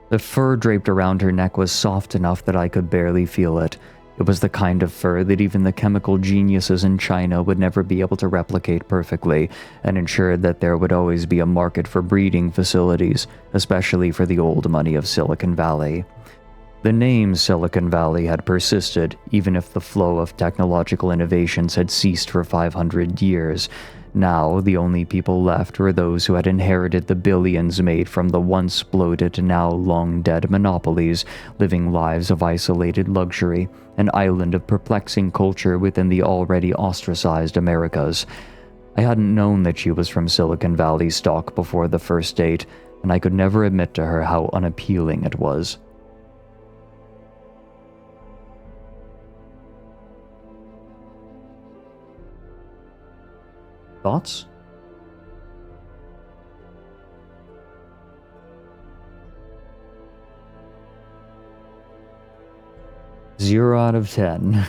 The fur draped around her neck was soft enough that I could barely feel it. It was the kind of fur that even the chemical geniuses in China would never be able to replicate perfectly, and ensured that there would always be a market for breeding facilities, especially for the old money of Silicon Valley. The name Silicon Valley had persisted, even if the flow of technological innovations had ceased for 500 years. Now, the only people left were those who had inherited the billions made from the once bloated, now long-dead monopolies, living lives of isolated luxury, an island of perplexing culture within the already ostracized Americas. I hadn't known that she was from Silicon Valley stock before the first date, and I could never admit to her how unappealing it was. Thoughts? 0 out of 10.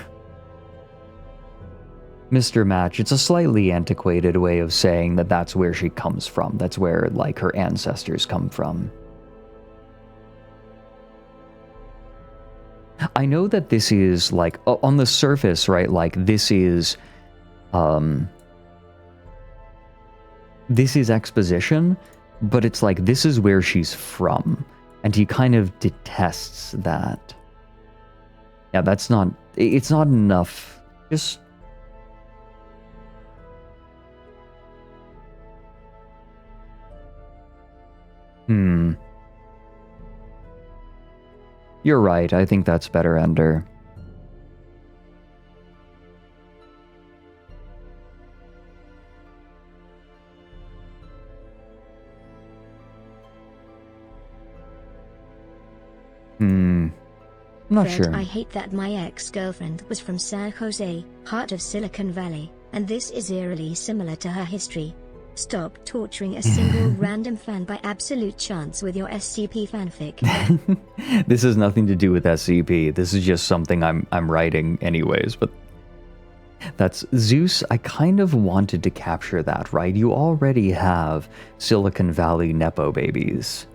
Mr. Match, it's a slightly antiquated way of saying that that's where she comes from. That's where, like, her ancestors come from. I know that this is, like, on the surface, right, like, this is exposition, but it's like, this is where she's from, and he kind of detests that. Yeah, it's not enough. Just... You're right, I think that's better, Ender. I'm not Fred, sure. I hate that my ex-girlfriend was from San Jose, heart of Silicon Valley, and this is eerily similar to her history. Stop torturing a single random fan by absolute chance with your SCP fanfic. This has nothing to do with SCP. This is just something I'm writing anyways, but that's Zeus. I kind of wanted to capture that, right? You already have Silicon Valley Nepo babies.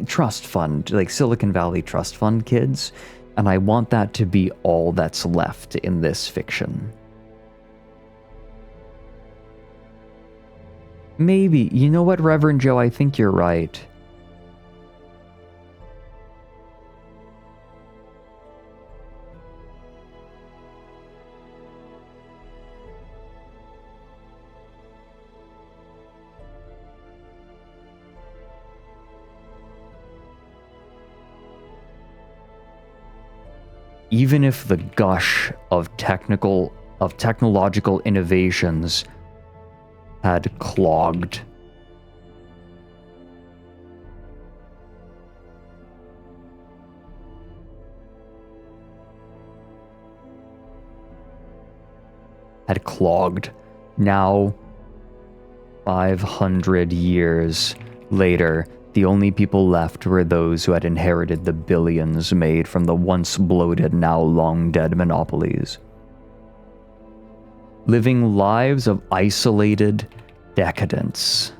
Trust fund, like Silicon Valley trust fund kids, and I want that to be all that's left in this fiction. Maybe. You know what, Reverend Joe? I think you're right. Even if the gush of technological innovations had clogged now 500 years later, the only people left were those who had inherited the billions made from the once bloated, now long dead monopolies. Living lives of isolated decadence.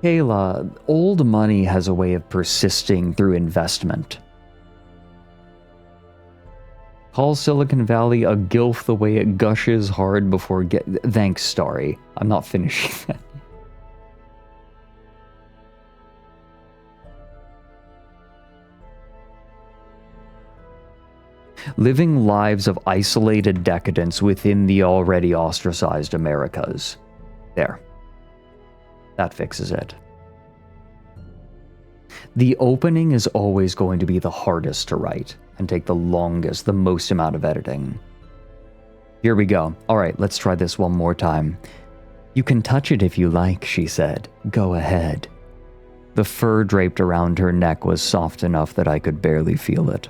Kayla, old money has a way of persisting through investment. Call Silicon Valley a gilf the way it gushes hard before Thanks, Starry. I'm not finishing that. Living lives of isolated decadence within the already ostracized Americas. There. That fixes it. The opening is always going to be the hardest to write and take the longest, the most amount of editing. Here we go. Alright, let's try this one more time. You can touch it if you like, she said. Go ahead. The fur draped around her neck was soft enough that I could barely feel it.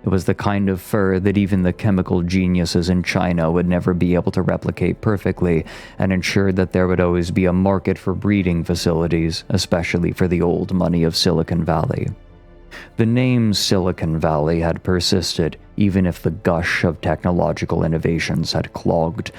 It was the kind of fur that even the chemical geniuses in China would never be able to replicate perfectly, and ensured that there would always be a market for breeding facilities, especially for the old money of Silicon Valley. The name Silicon Valley had persisted, even if the gush of technological innovations had clogged.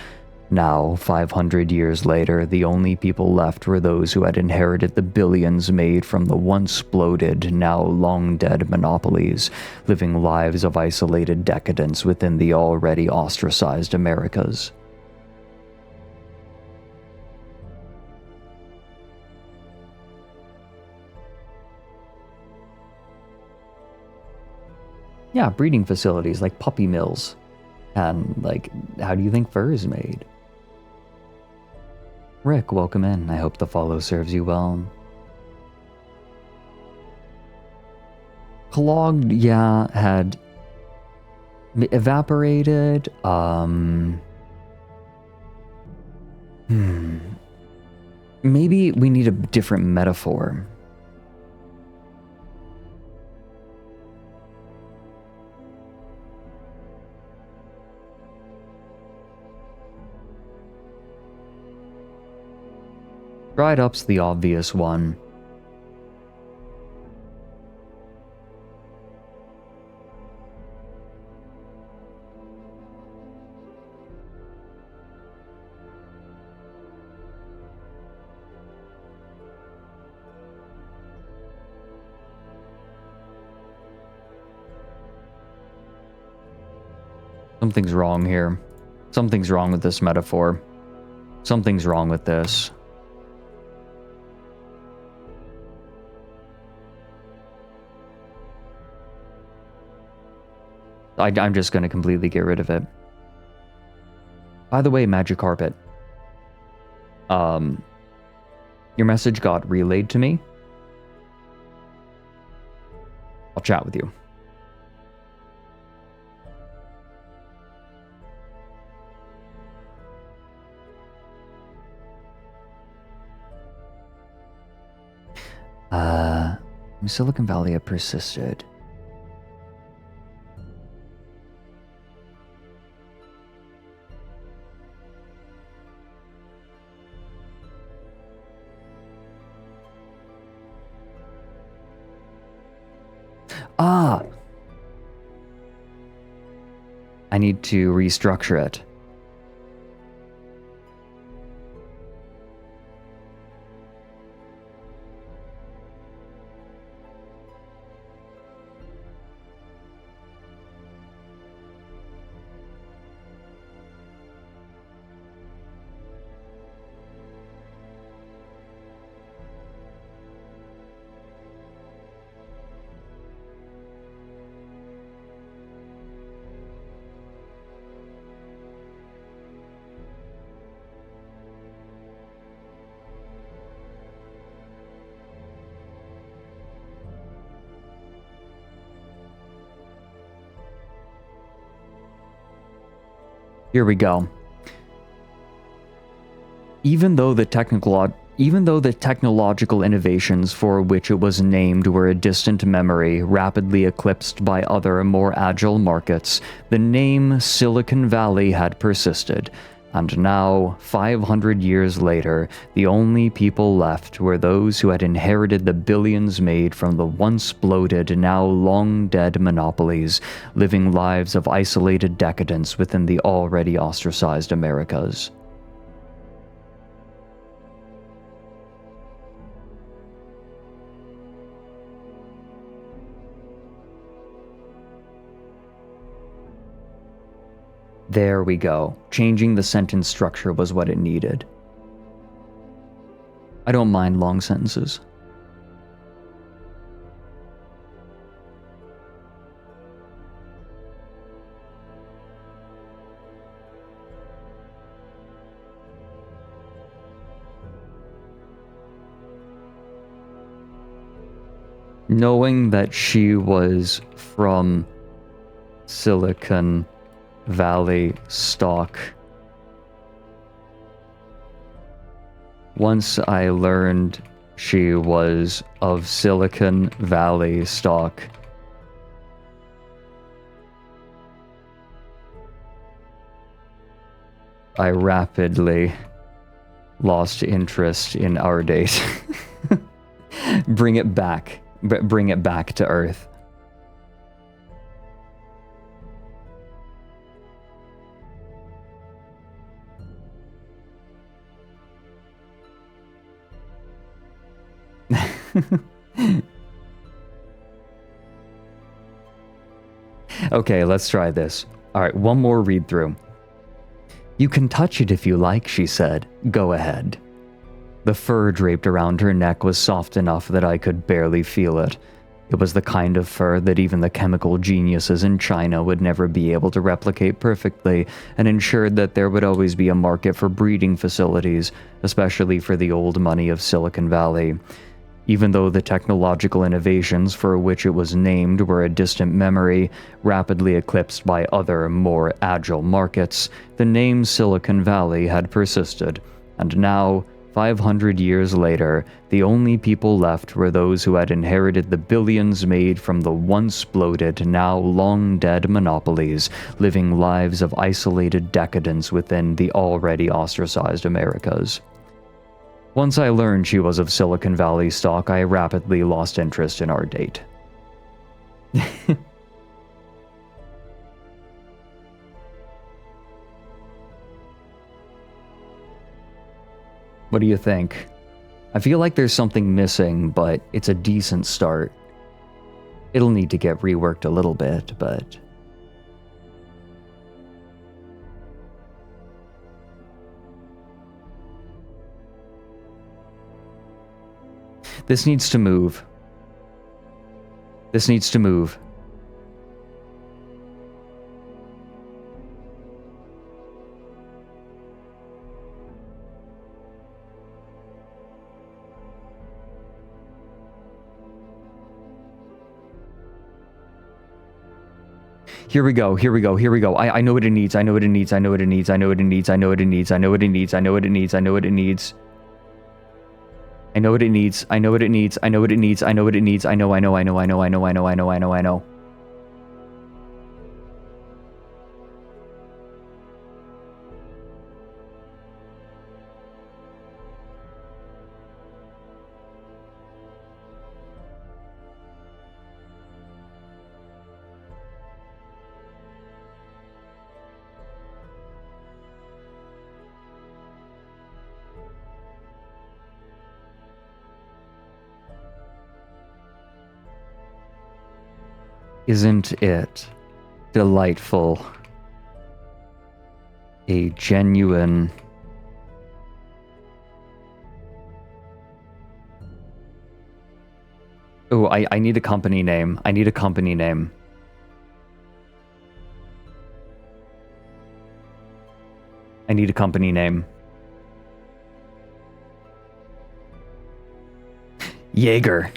Now, 500 years later, the only people left were those who had inherited the billions made from the once bloated, now long-dead monopolies, living lives of isolated decadence within the already ostracized Americas. Yeah, breeding facilities like puppy mills. And, like, how do you think fur is made? Rick, welcome in. I hope the follow serves you well. Clogged, yeah, had evaporated, Maybe we need a different metaphor. Dried up's the obvious one. Something's wrong here. Something's wrong with this metaphor. Something's wrong with this. I'm just going to completely get rid of it. By the way, Magic Carpet. Your message got relayed to me. I'll chat with you. Silicon Valley had persisted. I need to restructure it. Here we go. Even though the technological innovations for which it was named were a distant memory, rapidly eclipsed by other, more agile markets, the name Silicon Valley had persisted. And now, 500 years later, the only people left were those who had inherited the billions made from the once bloated, now long-dead monopolies, living lives of isolated decadence within the already ostracized Americas. There we go. Changing the sentence structure was what it needed. I don't mind long sentences. Knowing that she was from Silicon Valley stock. Once I learned she was of Silicon Valley stock, I rapidly lost interest in our date. Bring it back. Bring it back to Earth. Okay, let's try this. Alright, one more read through. You can touch it if you like, she said. Go ahead. The fur draped around her neck was soft enough that I could barely feel it. It was the kind of fur that even the chemical geniuses in China would never be able to replicate perfectly, and ensured that there would always be a market for breeding facilities, especially for the old money of Silicon Valley. Even though the technological innovations for which it was named were a distant memory, rapidly eclipsed by other, more agile markets, the name Silicon Valley had persisted, and now, 500 years later, the only people left were those who had inherited the billions made from the once bloated, now long-dead monopolies, living lives of isolated decadence within the already ostracized Americas. Once I learned she was of Silicon Valley stock, I rapidly lost interest in our date. What do you think? I feel like there's something missing, but it's a decent start. It'll need to get reworked a little bit, but... This needs to move. This needs to move. Here we go, here we go, here we go. I know what it needs, I know what it needs, I know what it needs, I know what it needs, I know what it needs, I know what it needs, I know what it needs, I know what it needs. I know what it needs, I know what it needs, I know what it needs, I know what it needs, I know. Isn't it delightful? A genuine... Oh, I need a company name. I need a company name. I need a company name. Jaeger.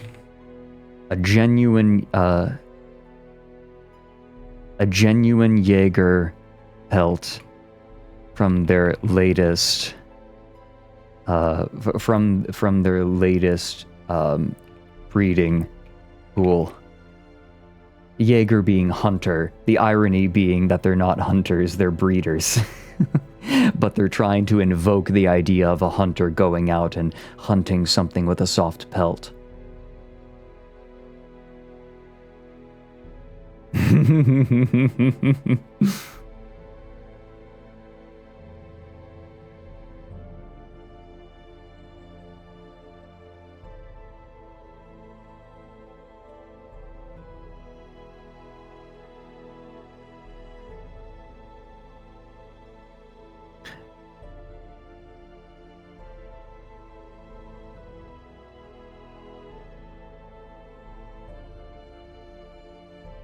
A genuine Jaeger pelt from their latest from their latest breeding pool. Jaeger being hunter, the irony being that they're not hunters, they're breeders. But they're trying to invoke the idea of a hunter going out and hunting something with a soft pelt.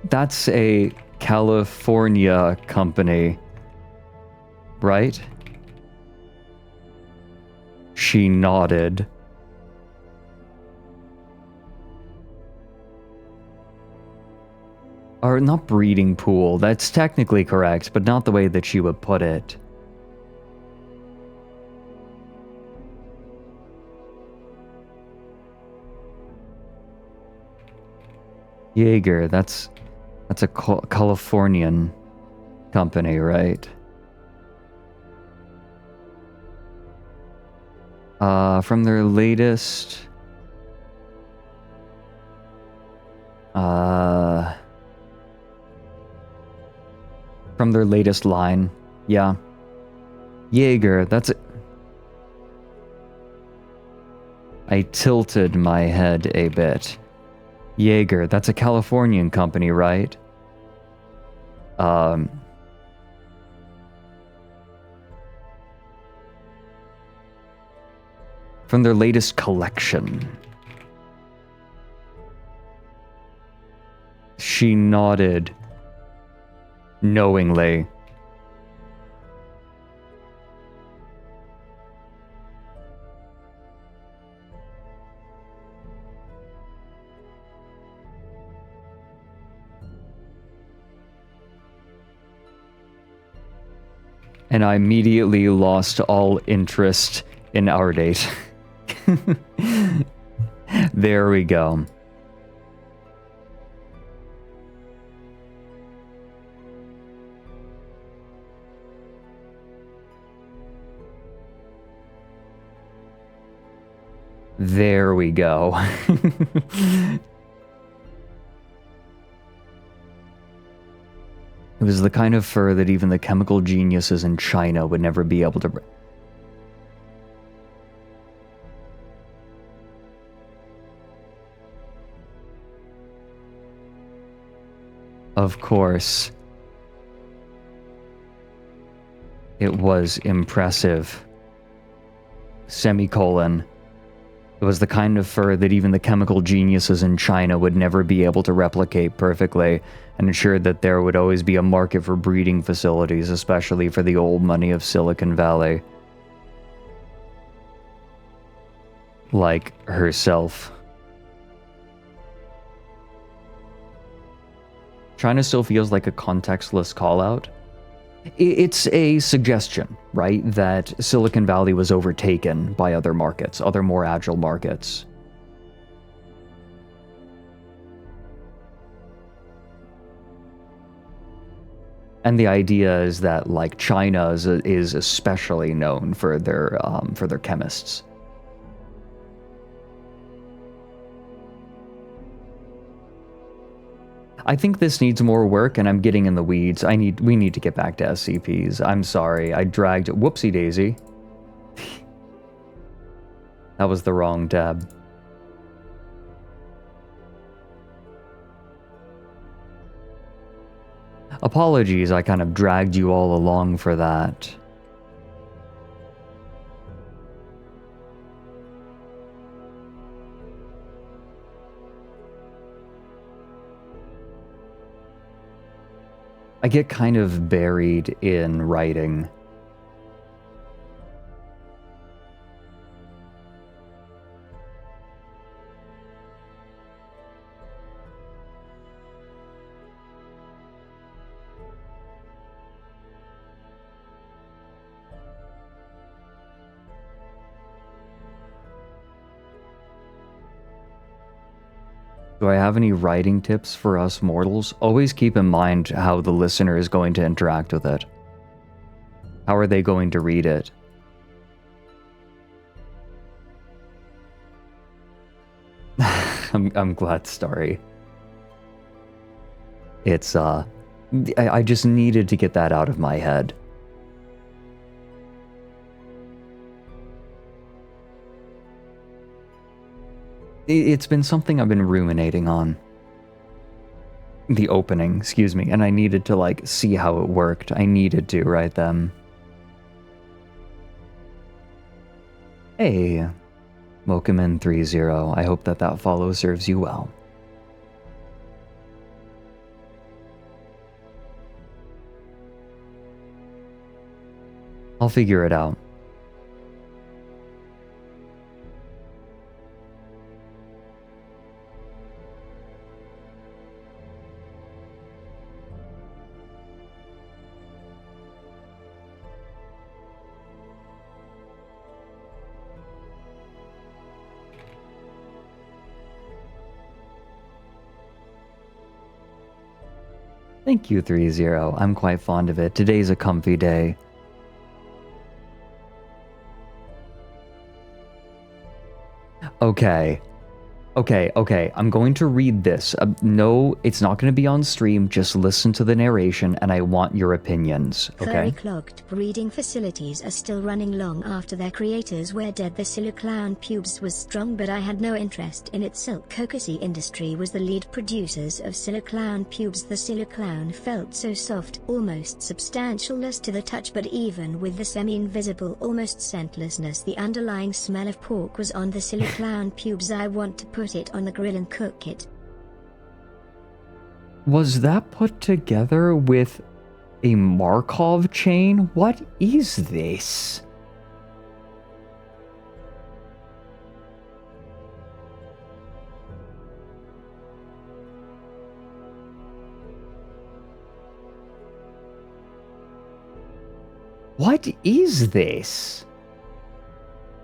That's a California company, right? She nodded. Or not breeding pool, that's technically correct, but not the way that she would put it. Jaeger, that's a Californian company, right? From their latest... from their latest line, yeah. Jaeger, that's it. I tilted my head a bit. Jaeger, that's a Californian company, right? From their latest collection. She nodded knowingly. And I immediately lost all interest in our date. There we go. There we go. It was the kind of fur that even the chemical geniuses in China would never be able to... Of course. It was impressive. Semicolon. It was the kind of fur that even the chemical geniuses in China would never be able to replicate perfectly, and ensured that there would always be a market for breeding facilities, especially for the old money of Silicon Valley. Like herself. China still feels like a contextless call-out. It's a suggestion, right, that Silicon Valley was overtaken by other markets, other more agile markets. And the idea is that, like, China is especially known for their chemists. I think this needs more work, and I'm getting in the weeds. We need to get back to SCPs. I'm sorry, I dragged... Whoopsie daisy. That was the wrong tab. Apologies, I kind of dragged you all along for that. I get kind of buried in writing. Do I have any writing tips for us mortals? Always keep in mind how the listener is going to interact with it. How are they going to read it? I'm glad, Starry. It's, I just needed to get that out of my head. It's been something I've been ruminating on. The opening, excuse me, and I needed to, like, see how it worked. I needed to, right then. Hey, Mokumin30, I hope that follow serves you well. I'll figure it out. Thank you, 30. I'm quite fond of it. Today's a comfy day. Okay. Okay. I'm going to read this. No, it's not going to be on stream. Just listen to the narration, and I want your opinions. Okay? Furry clogged breeding facilities are still running long after their creators were dead. The Siliclown pubes was strong, but I had no interest in it. Silk Cocosi Industry was the lead producers of Siliclown pubes. The Siliclown felt so soft, almost substantialless to the touch, but even with the semi-invisible, almost scentlessness, the underlying smell of pork was on the Siliclown pubes. I want to put it on the grill and cook it. Was that put together with a Markov chain? What is this? What is this?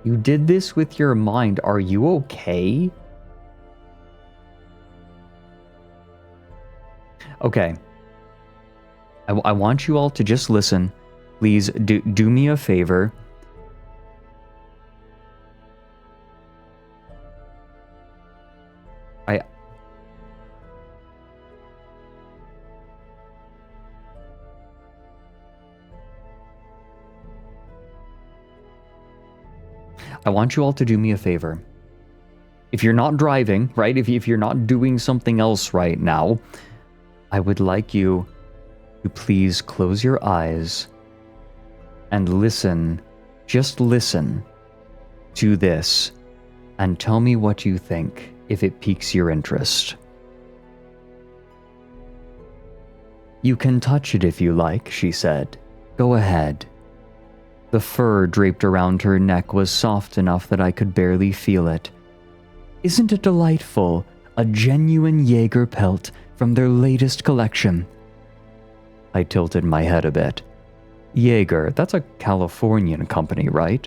You did this with your mind. Are you okay? Okay. I want you all to just listen. Please do me a favor. I want you all to do me a favor. If you're not driving, right? If you're not doing something else right now, I would like you to please close your eyes and listen, just listen to this and tell me what you think if it piques your interest. You can touch it if you like, she said. Go ahead. The fur draped around her neck was soft enough that I could barely feel it. Isn't it delightful? A genuine Jaeger pelt from their latest collection. I tilted my head a bit. Jaeger, that's a Californian company, right?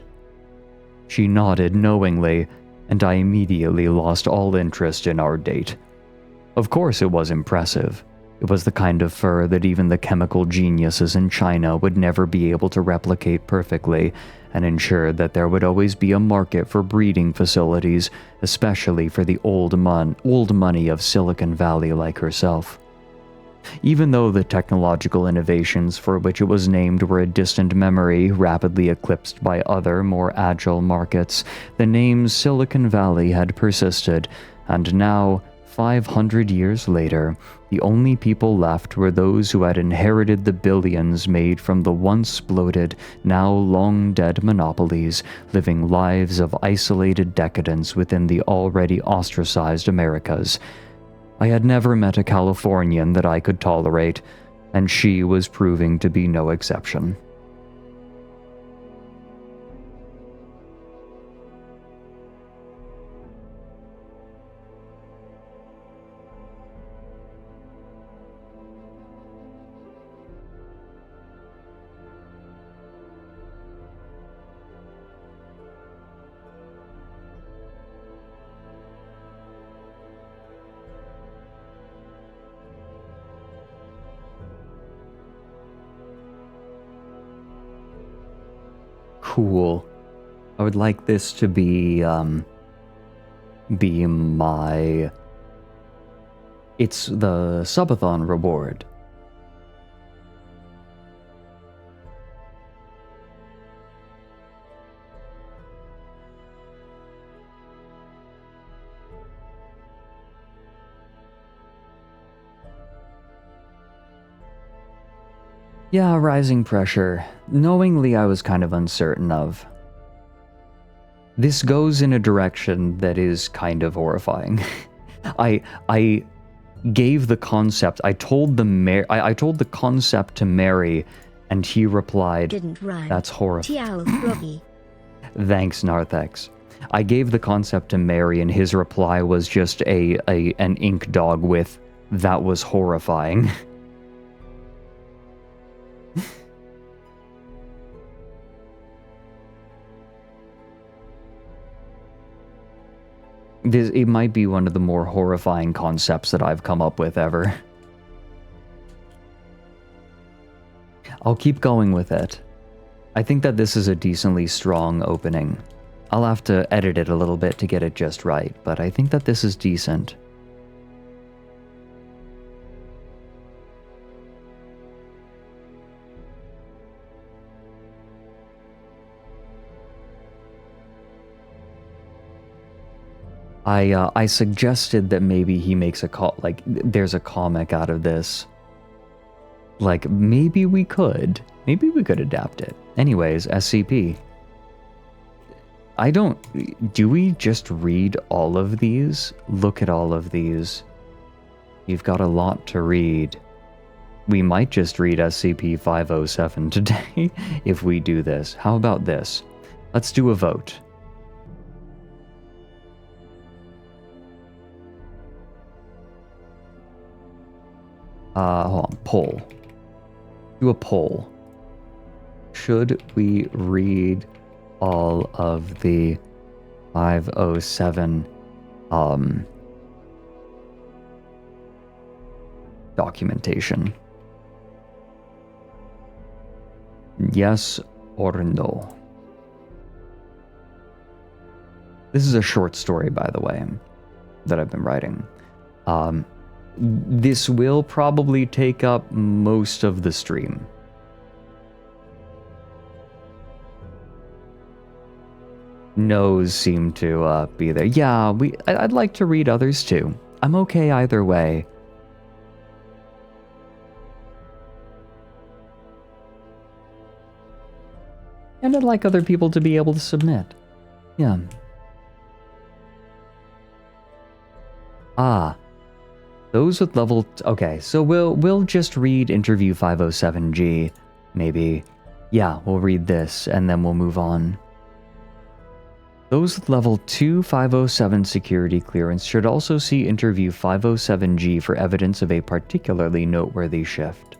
She nodded knowingly, and I immediately lost all interest in our date. Of course it was impressive. It was the kind of fur that even the chemical geniuses in China would never be able to replicate perfectly, and ensured that there would always be a market for breeding facilities, especially for the old money of Silicon Valley like herself. Even though the technological innovations for which it was named were a distant memory, rapidly eclipsed by other, more agile markets, the name Silicon Valley had persisted, and now, 500 years later, the only people left were those who had inherited the billions made from the once bloated, now long-dead monopolies, living lives of isolated decadence within the already ostracized Americas. I had never met a Californian that I could tolerate, and she was proving to be no exception. Cool. I would like this to be my... It's the subathon reward. Yeah, rising pressure. Knowingly, I was kind of uncertain of. This goes in a direction that is kind of horrifying. I gave the concept. I told the concept to Mary, and he replied, Didn't rhyme. "That's horrifying." Thanks, Narthex. I gave the concept to Mary, and his reply was just an ink dog with, "That was horrifying." It might be one of the more horrifying concepts that I've come up with ever. I'll keep going with it. I think that this is a decently strong opening. I'll have to edit it a little bit to get it just right, but I think that this is decent. I suggested that maybe he makes there's a comic out of this. Like, maybe we could adapt it. Anyways, SCP. Do we just read all of these? Look at all of these. You've got a lot to read. We might just read SCP-507 today if we do this. How about this? Let's do a vote. Hold on, poll. Do a poll. Should we read all of the 507 documentation. Yes or no? This is a short story, by the way, that I've been writing. This will probably take up most of the stream. No's seem to be there. Yeah, I'd like to read others too. I'm okay either way. And I'd like other people to be able to submit. Yeah. Those with level... Okay, so we'll just read interview 507G, maybe. Yeah, we'll read this, and then we'll move on. Those with level 2 507 security clearance should also see interview 507G for evidence of a particularly noteworthy shift.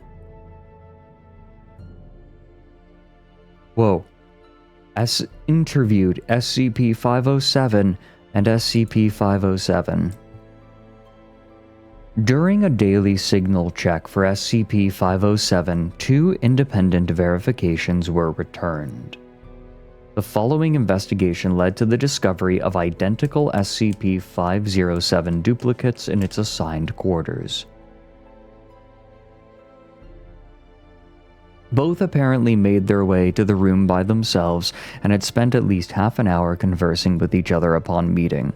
Whoa. Interviewed SCP-507 and SCP-507. During a daily signal check for SCP-507, 2 independent verifications were returned. The following investigation led to the discovery of identical SCP-507 duplicates in its assigned quarters. Both apparently made their way to the room by themselves and had spent at least half an hour conversing with each other upon meeting.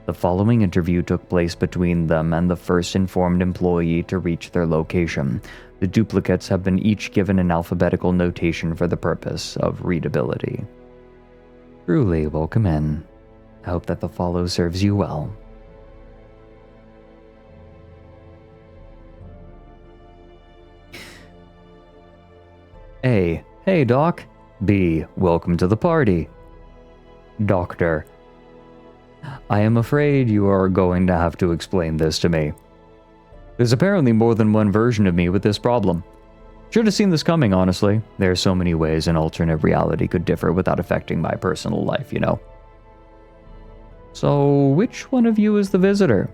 The following interview took place between them and the first informed employee to reach their location. The duplicates have been each given an alphabetical notation for the purpose of readability. Truly, welcome in. I hope that the follow serves you well. A. Hey, Doc. B. Welcome to the party. Doctor. I am afraid you are going to have to explain this to me. There's apparently more than one version of me with this problem. Should have seen this coming, honestly. There are so many ways an alternate reality could differ without affecting my personal life, you know. So, which one of you is the visitor?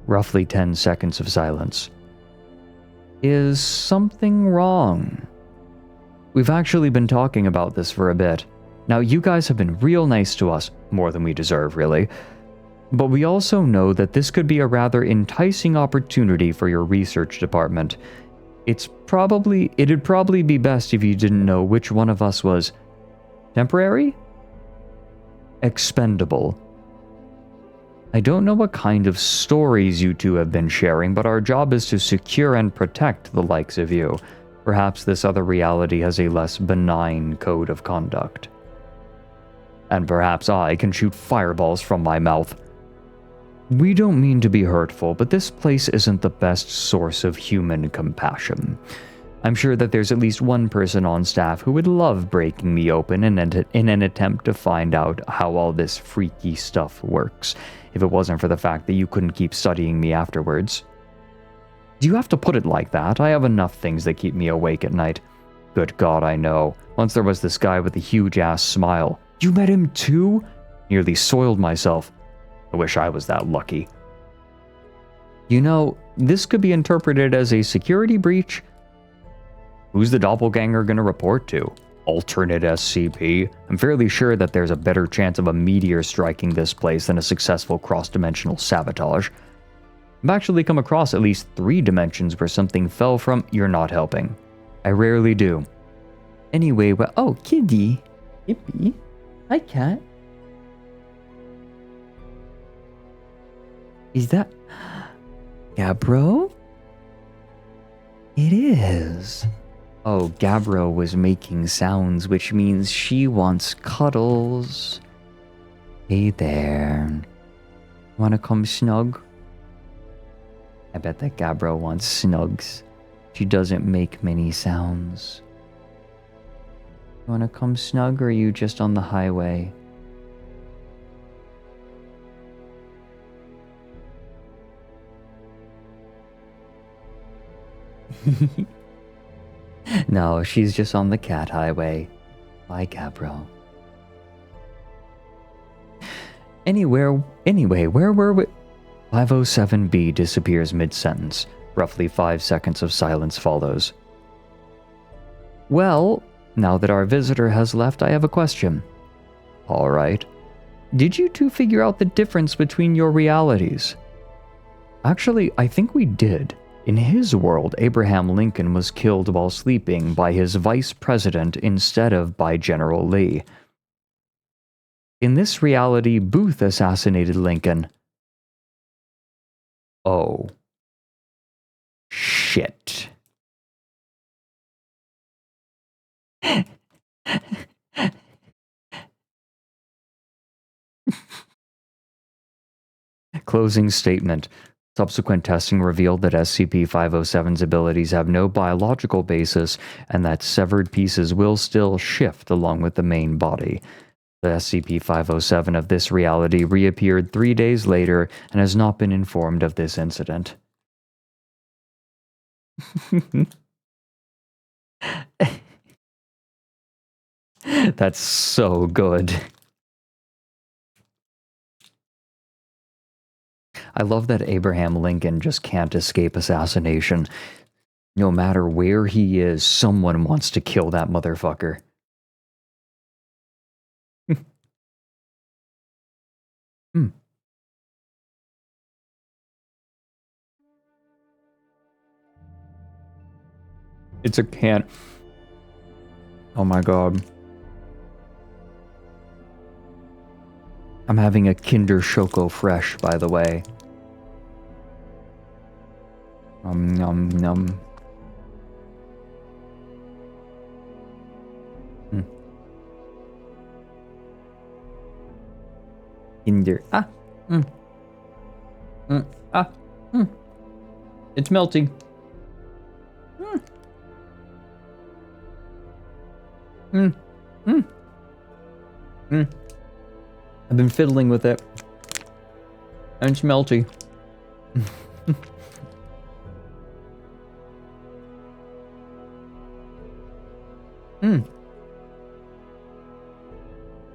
Roughly 10 seconds of silence. Is something wrong? We've actually been talking about this for a bit. Now, you guys have been real nice to us, more than we deserve, really. But we also know that this could be a rather enticing opportunity for your research department. It'd probably be best if you didn't know which one of us was temporary? Expendable. I don't know what kind of stories you two have been sharing, but our job is to secure and protect the likes of you. Perhaps this other reality has a less benign code of conduct. And perhaps I can shoot fireballs from my mouth. We don't mean to be hurtful, but this place isn't the best source of human compassion. I'm sure that there's at least one person on staff who would love breaking me open in an attempt to find out how all this freaky stuff works, if it wasn't for the fact that you couldn't keep studying me afterwards. Do you have to put it like that? I have enough things that keep me awake at night. Good God, I know. Once there was this guy with a huge-ass smile. You met him too? Nearly soiled myself. I wish I was that lucky. You know, this could be interpreted as a security breach. Who's the doppelganger gonna report to? Alternate SCP? I'm fairly sure that there's a better chance of a meteor striking this place than a successful cross-dimensional sabotage. I've actually come across at least 3 dimensions where something fell from. You're not helping. I rarely do. Anyway, well, oh, kitty. Yippee. Hi, cat. Is that Gabro? It is. Oh, Gabro was making sounds, which means she wants cuddles. Hey there. Wanna come snug? I bet that Gabro wants snugs. She doesn't make many sounds. Wanna come snug, or are you just on the highway? No, she's just on the cat highway. Bye, Gabro. Anyway, where were we? 507B disappears mid-sentence. Roughly 5 seconds of silence follows. Well, now that our visitor has left, I have a question. All right. Did you two figure out the difference between your realities? Actually, I think we did. In his world, Abraham Lincoln was killed while sleeping by his vice president instead of by General Lee. In this reality, Booth assassinated Lincoln. Oh. Shit. Closing statement. Subsequent testing revealed that SCP-507's abilities have no biological basis and that severed pieces will still shift along with the main body. The SCP-507 of this reality reappeared 3 days later and has not been informed of this incident. That's so good. I love that Abraham Lincoln just can't escape assassination. No matter where he is, someone wants to kill that motherfucker. It's a can. Oh my god. I'm having a Kinder Choco Fresh, by the way. Nom nom. Kinder. It's melting. I've been fiddling with it. And it's melty.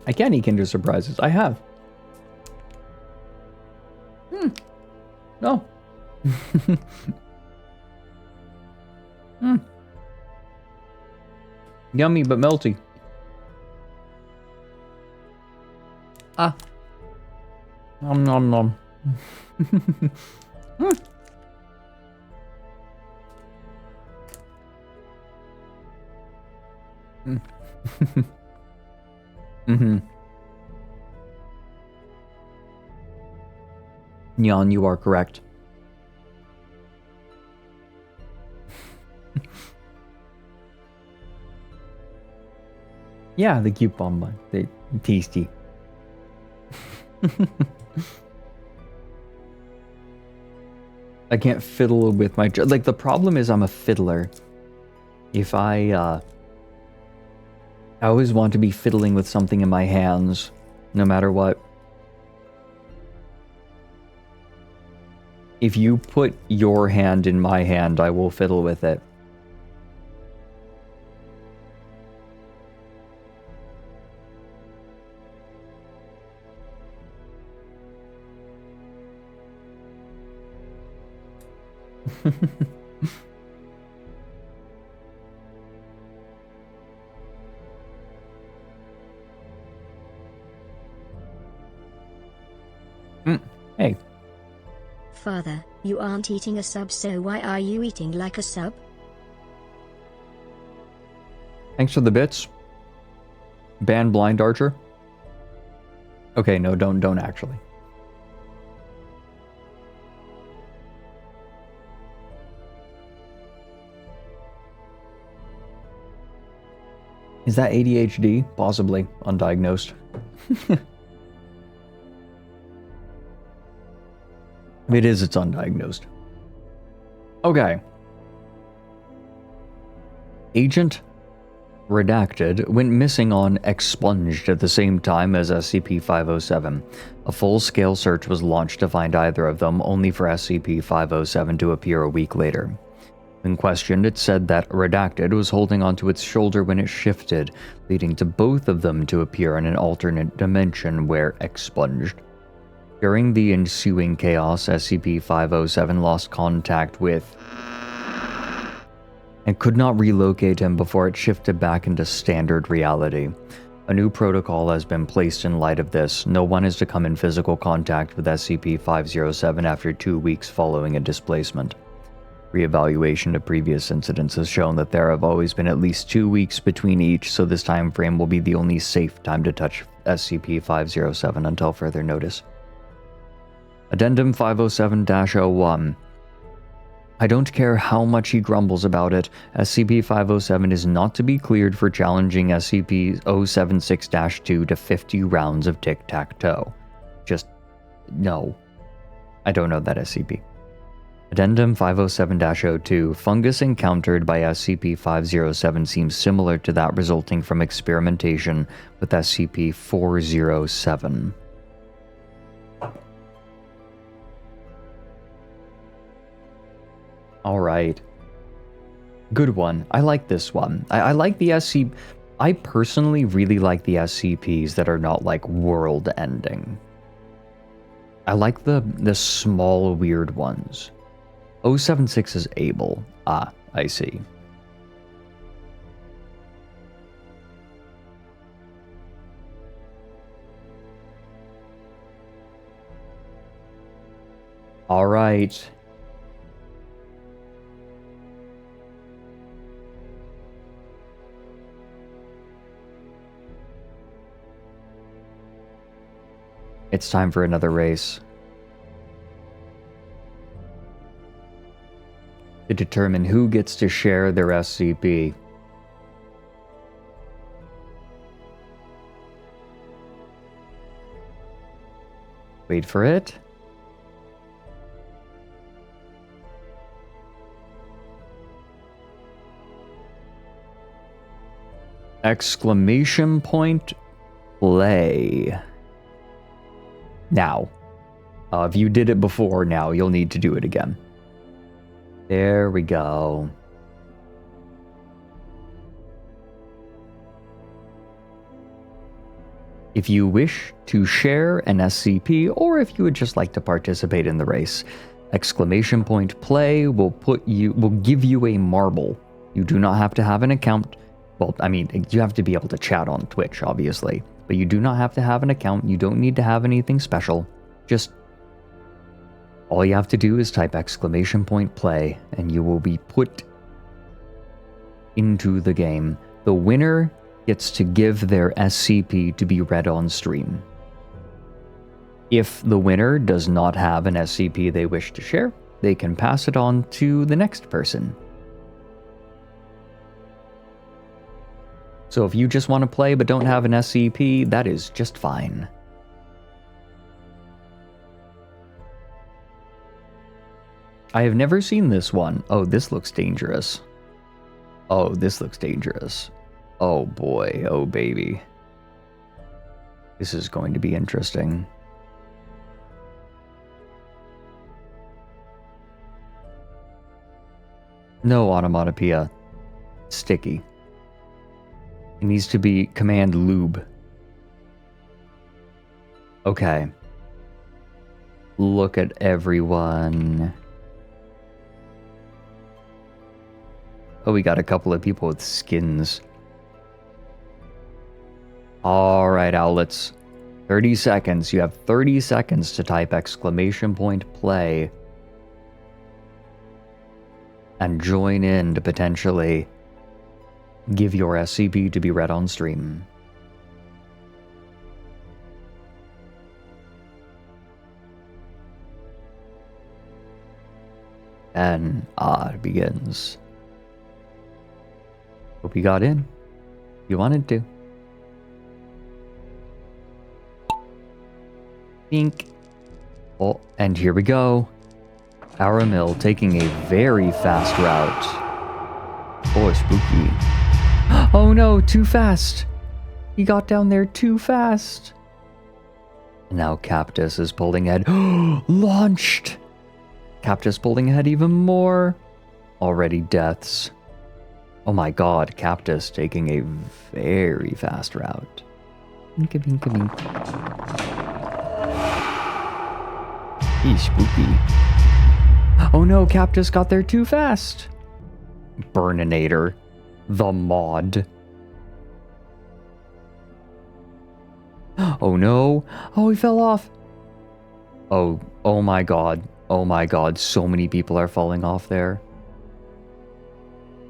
I can eat Kinder Surprises. I have. No. Yummy but melty. Nom nom nom. Nyan, you are correct. Yeah, the cute bonbon. They're tasty. I can't fiddle with my... Like, the problem is I'm a fiddler. If I always want to be fiddling with something in my hands, no matter what. If you put your hand in my hand, I will fiddle with it. Hey. Father, you aren't eating a sub, so why are you eating like a sub? Thanks for the bits. Ban Blind Archer. Okay, no, don't actually. Is that ADHD? Possibly. Undiagnosed. If it is, it's undiagnosed. Okay. Agent Redacted went missing on Expunged at the same time as SCP-507. A full-scale search was launched to find either of them, only for SCP-507 to appear a week later. When questioned, it said that Redacted was holding onto its shoulder when it shifted, leading to both of them to appear in an alternate dimension where Expunged. During the ensuing chaos, SCP-507 lost contact with and could not relocate him before it shifted back into standard reality. A new protocol has been placed in light of this. No one is to come in physical contact with SCP-507 after 2 weeks following a displacement. Reevaluation of previous incidents has shown that there have always been at least 2 weeks between each, so this time frame will be the only safe time to touch SCP-507 until further notice. Addendum 507-01. I don't care how much he grumbles about it, SCP-507 is not to be cleared for challenging SCP-076-2 to 50 rounds of tic-tac-toe. Just, no. I don't know that SCP. Addendum 507-02. Fungus encountered by SCP-507 seems similar to that resulting from experimentation with SCP-407. Alright. Good one. I like this one. I like the SCP. I personally really like the SCPs that are not like world ending. I like the small weird ones. 076 is able. Ah, I see. Alright. It's time for another race. To determine who gets to share their SCP. Wait for it. Exclamation point, play. Now. If you did it before, now you'll need to do it again. There we go. If you wish to share an SCP, or if you would just like to participate in the race, exclamation point play will give you a marble. You do not have to have an account. Well, I mean, you have to be able to chat on Twitch, obviously. But you do not have to have an account. You don't need to have anything special. Just all you have to do is type exclamation point play, and you will be put into the game. The winner gets to give their SCP to be read on stream. If the winner does not have an SCP they wish to share, they can pass it on to the next person. So if you just want to play but don't have an SCP, that is just fine. I have never seen this one. Oh, this looks dangerous. Oh, this looks dangerous. Oh boy, oh baby. This is going to be interesting. No onomatopoeia. Sticky. It needs to be command lube. Okay. Look at everyone. Oh, we got a couple of people with skins. Alright, owlets. 30 seconds. You have 30 seconds to type exclamation point play. And join in to potentially give your SCP to be read on stream. And it begins. Hope you got in. You wanted to. Pink. Oh, and here we go. Aramil taking a very fast route. Oh, spooky. Oh no, too fast. He got down there too fast. Now Cactus is pulling ahead. Launched! Cactus pulling ahead even more. Already deaths. Oh my god, Cactus taking a very fast route. Binka, binka, binka. He's spooky. Oh no, Cactus got there too fast. Burninator. The mod. Oh no. Oh, he fell off. Oh my god. Oh my god. So many people are falling off there.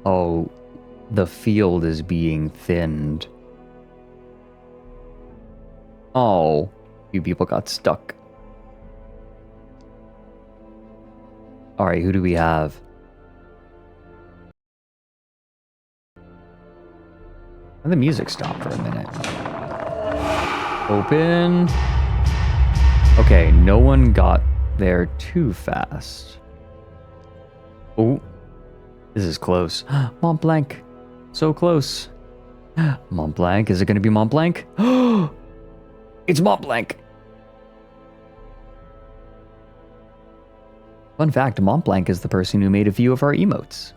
Oh, the field is being thinned. Oh, few people got stuck. Alright, who do we have? And the music stopped for a minute. Open. Okay, no one got there too fast. Oh, this is close. Mont Blanc. So close. Mont Blanc. Is it going to be Mont Blanc? It's Mont Blanc. Fun fact, Mont Blanc is the person who made a few of our emotes.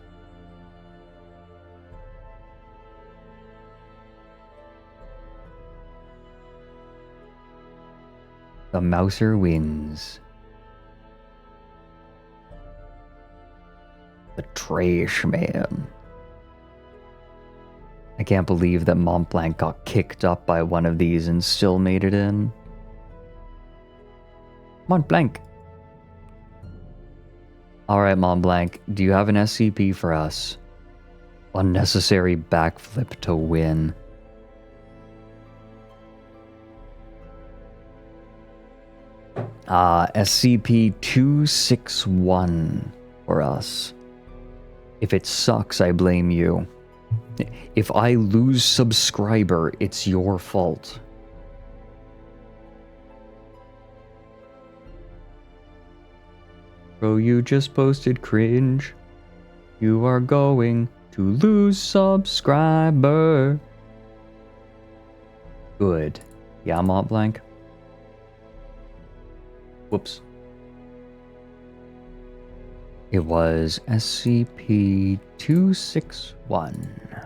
The Mouser wins. The Trash Man. I can't believe that Mont Blanc got kicked up by one of these and still made it in. Mont Blanc. Alright, Mont Blanc, do you have an SCP for us? Unnecessary backflip to win. SCP-261 for us. If it sucks, I blame you. If I lose subscriber, it's your fault. Bro, you just posted cringe. You are going to lose subscriber. Good. Yeah, Mont Blanc. Whoops. It was SCP-261.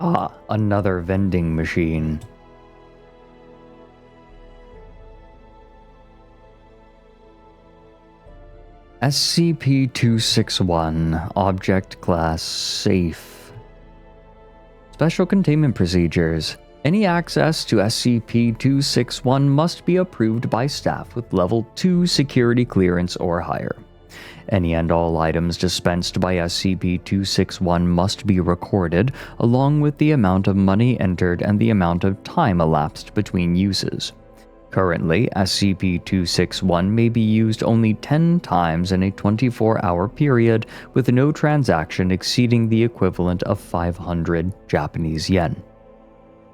Ah, another vending machine. SCP-261, Object Class Safe. Special Containment Procedures. Any access to SCP-261 must be approved by staff with Level 2 security clearance or higher. Any and all items dispensed by SCP-261 must be recorded, along with the amount of money entered and the amount of time elapsed between uses. Currently, SCP-261 may be used only 10 times in a 24-hour period, with no transaction exceeding the equivalent of 500 Japanese yen.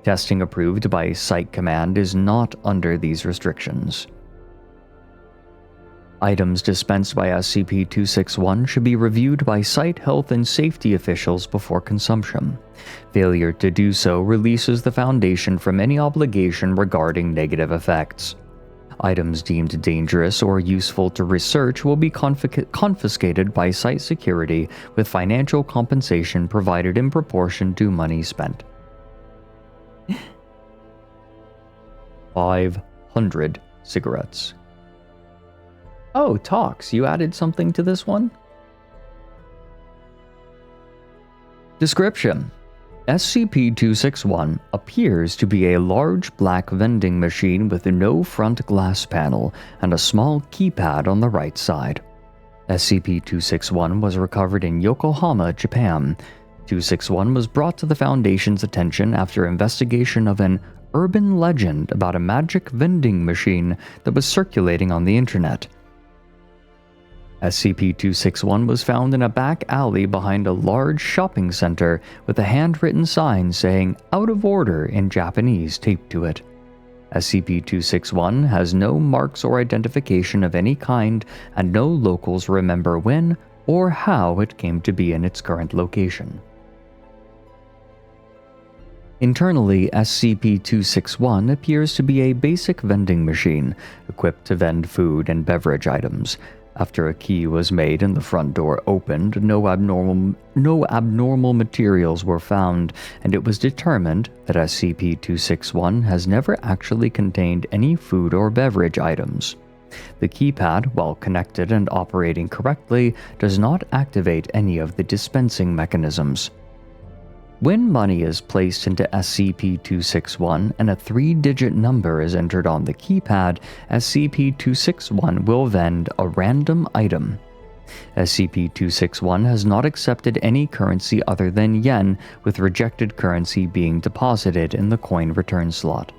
Testing approved by Site Command is not under these restrictions. Items dispensed by SCP-261 should be reviewed by site health and safety officials before consumption. Failure to do so releases the Foundation from any obligation regarding negative effects. Items deemed dangerous or useful to research will be confiscated by site security, with financial compensation provided in proportion to money spent. 500 cigarettes. Oh, Tox, you added something to this one? Description: SCP-261 appears to be a large black vending machine with no front glass panel and a small keypad on the right side. SCP-261 was recovered in Yokohama, Japan. 261 was brought to the Foundation's attention after investigation of an urban legend about a magic vending machine that was circulating on the internet. SCP-261 was found in a back alley behind a large shopping center with a handwritten sign saying "out of order" in Japanese taped to it. SCP-261 has no marks or identification of any kind, and no locals remember when or how it came to be in its current location. Internally, SCP-261 appears to be a basic vending machine, equipped to vend food and beverage items. After a key was made and the front door opened, no abnormal materials were found, and it was determined that SCP-261 has never actually contained any food or beverage items. The keypad, while connected and operating correctly, does not activate any of the dispensing mechanisms. When money is placed into SCP-261 and a 3-digit number is entered on the keypad, SCP-261 will vend a random item. SCP-261 has not accepted any currency other than yen, with rejected currency being deposited in the coin return slot.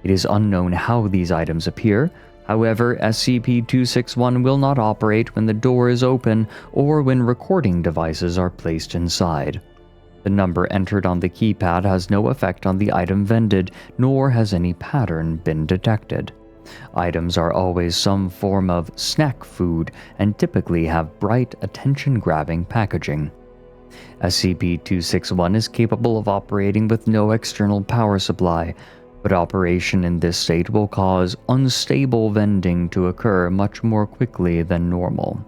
It is unknown how these items appear. However, SCP-261 will not operate when the door is open or when recording devices are placed inside. The number entered on the keypad has no effect on the item vended, nor has any pattern been detected. Items are always some form of snack food and typically have bright, attention-grabbing packaging. SCP-261 is capable of operating with no external power supply, but operation in this state will cause unstable vending to occur much more quickly than normal.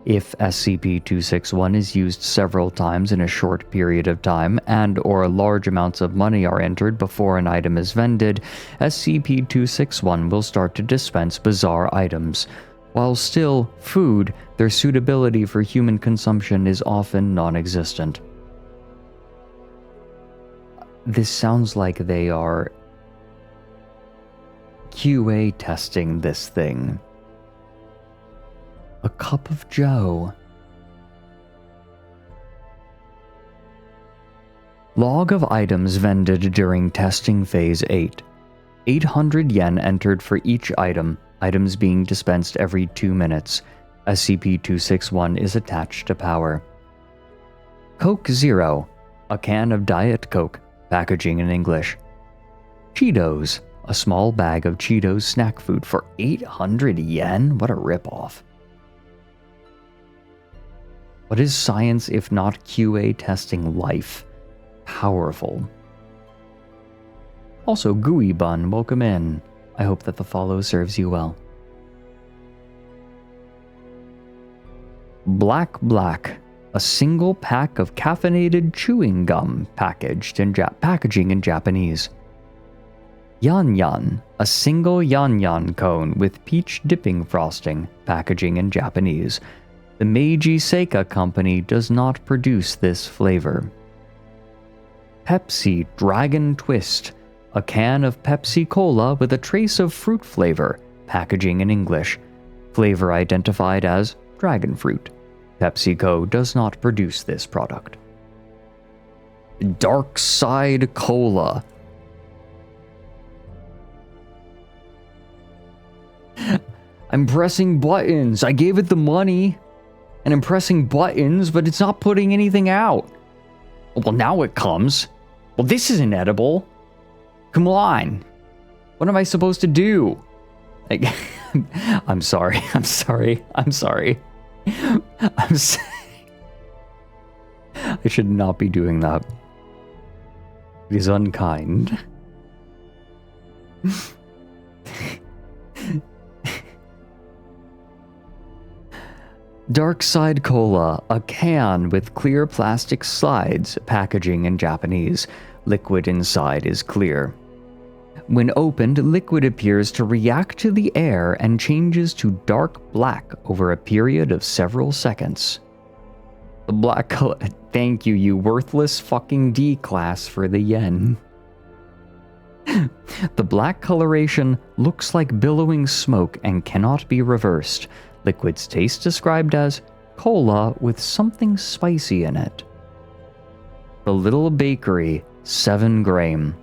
If SCP-261 is used several times in a short period of time and/or large amounts of money are entered before an item is vended, SCP-261 will start to dispense bizarre items. While still food, their suitability for human consumption is often non-existent. This sounds like they are QA testing this thing. A cup of joe. Log of items vended during testing phase 8. 800 yen entered for each item, items being dispensed every 2 minutes. SCP-261 is attached to power. Coke Zero, a can of Diet Coke, packaging in English. Cheetos, a small bag of Cheetos snack food for 800 yen? What a ripoff. What is science if not QA testing life? Powerful. Also, Gooey Bun, welcome in. I hope that the follow serves you well. Black, a single pack of caffeinated chewing gum packaging in Japanese. Yan, a single yan cone with peach dipping frosting, packaging in Japanese. The Meiji Seika Company does not produce this flavor. Pepsi Dragon Twist, a can of Pepsi Cola with a trace of fruit flavor, packaging in English. Flavor identified as dragon fruit. PepsiCo does not produce this product. Dark Side Cola. I'm pressing buttons. I gave it the money. And I'm pressing buttons, but it's not putting anything out. Well, now it comes. Well, this isn't edible. Come on. What am I supposed to do? Like, I'm sorry. I should not be doing that. It is unkind. Dark Side Cola, a can with clear plastic slides, packaging in Japanese. Liquid inside is clear. When opened, liquid appears to react to the air and changes to dark black over a period of several seconds. The black color. Thank you, you worthless fucking D class for the yen. The black coloration looks like billowing smoke and cannot be reversed. Liquid's taste described as cola with something spicy in it. The Little Bakery, 7 gram.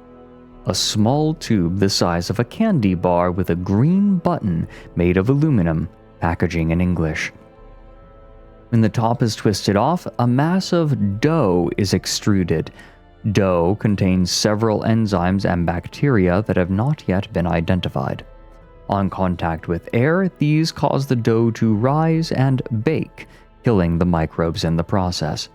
A small tube the size of a candy bar with a green button made of aluminum, packaging in English. When the top is twisted off, a mass of dough is extruded. Dough contains several enzymes and bacteria that have not yet been identified. On contact with air, these cause the dough to rise and bake, killing the microbes in the process.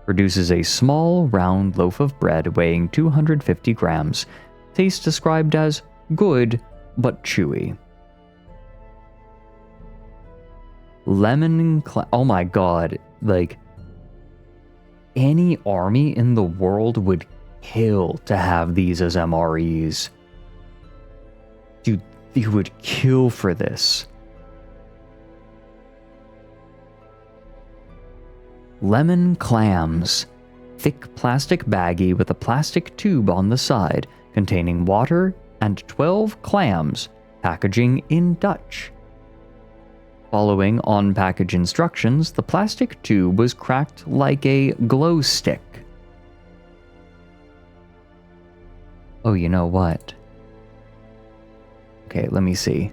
Produces a small, round loaf of bread weighing 250 grams. Taste described as good, but chewy. Oh my god. Like, any army in the world would kill to have these as MREs. Dude, they would kill for this. Lemon clams. Thick plastic baggie with a plastic tube on the side containing water and 12 clams, packaging in Dutch. Following on-package instructions, the plastic tube was cracked like a glow stick. Oh, you know what? Okay, let me see.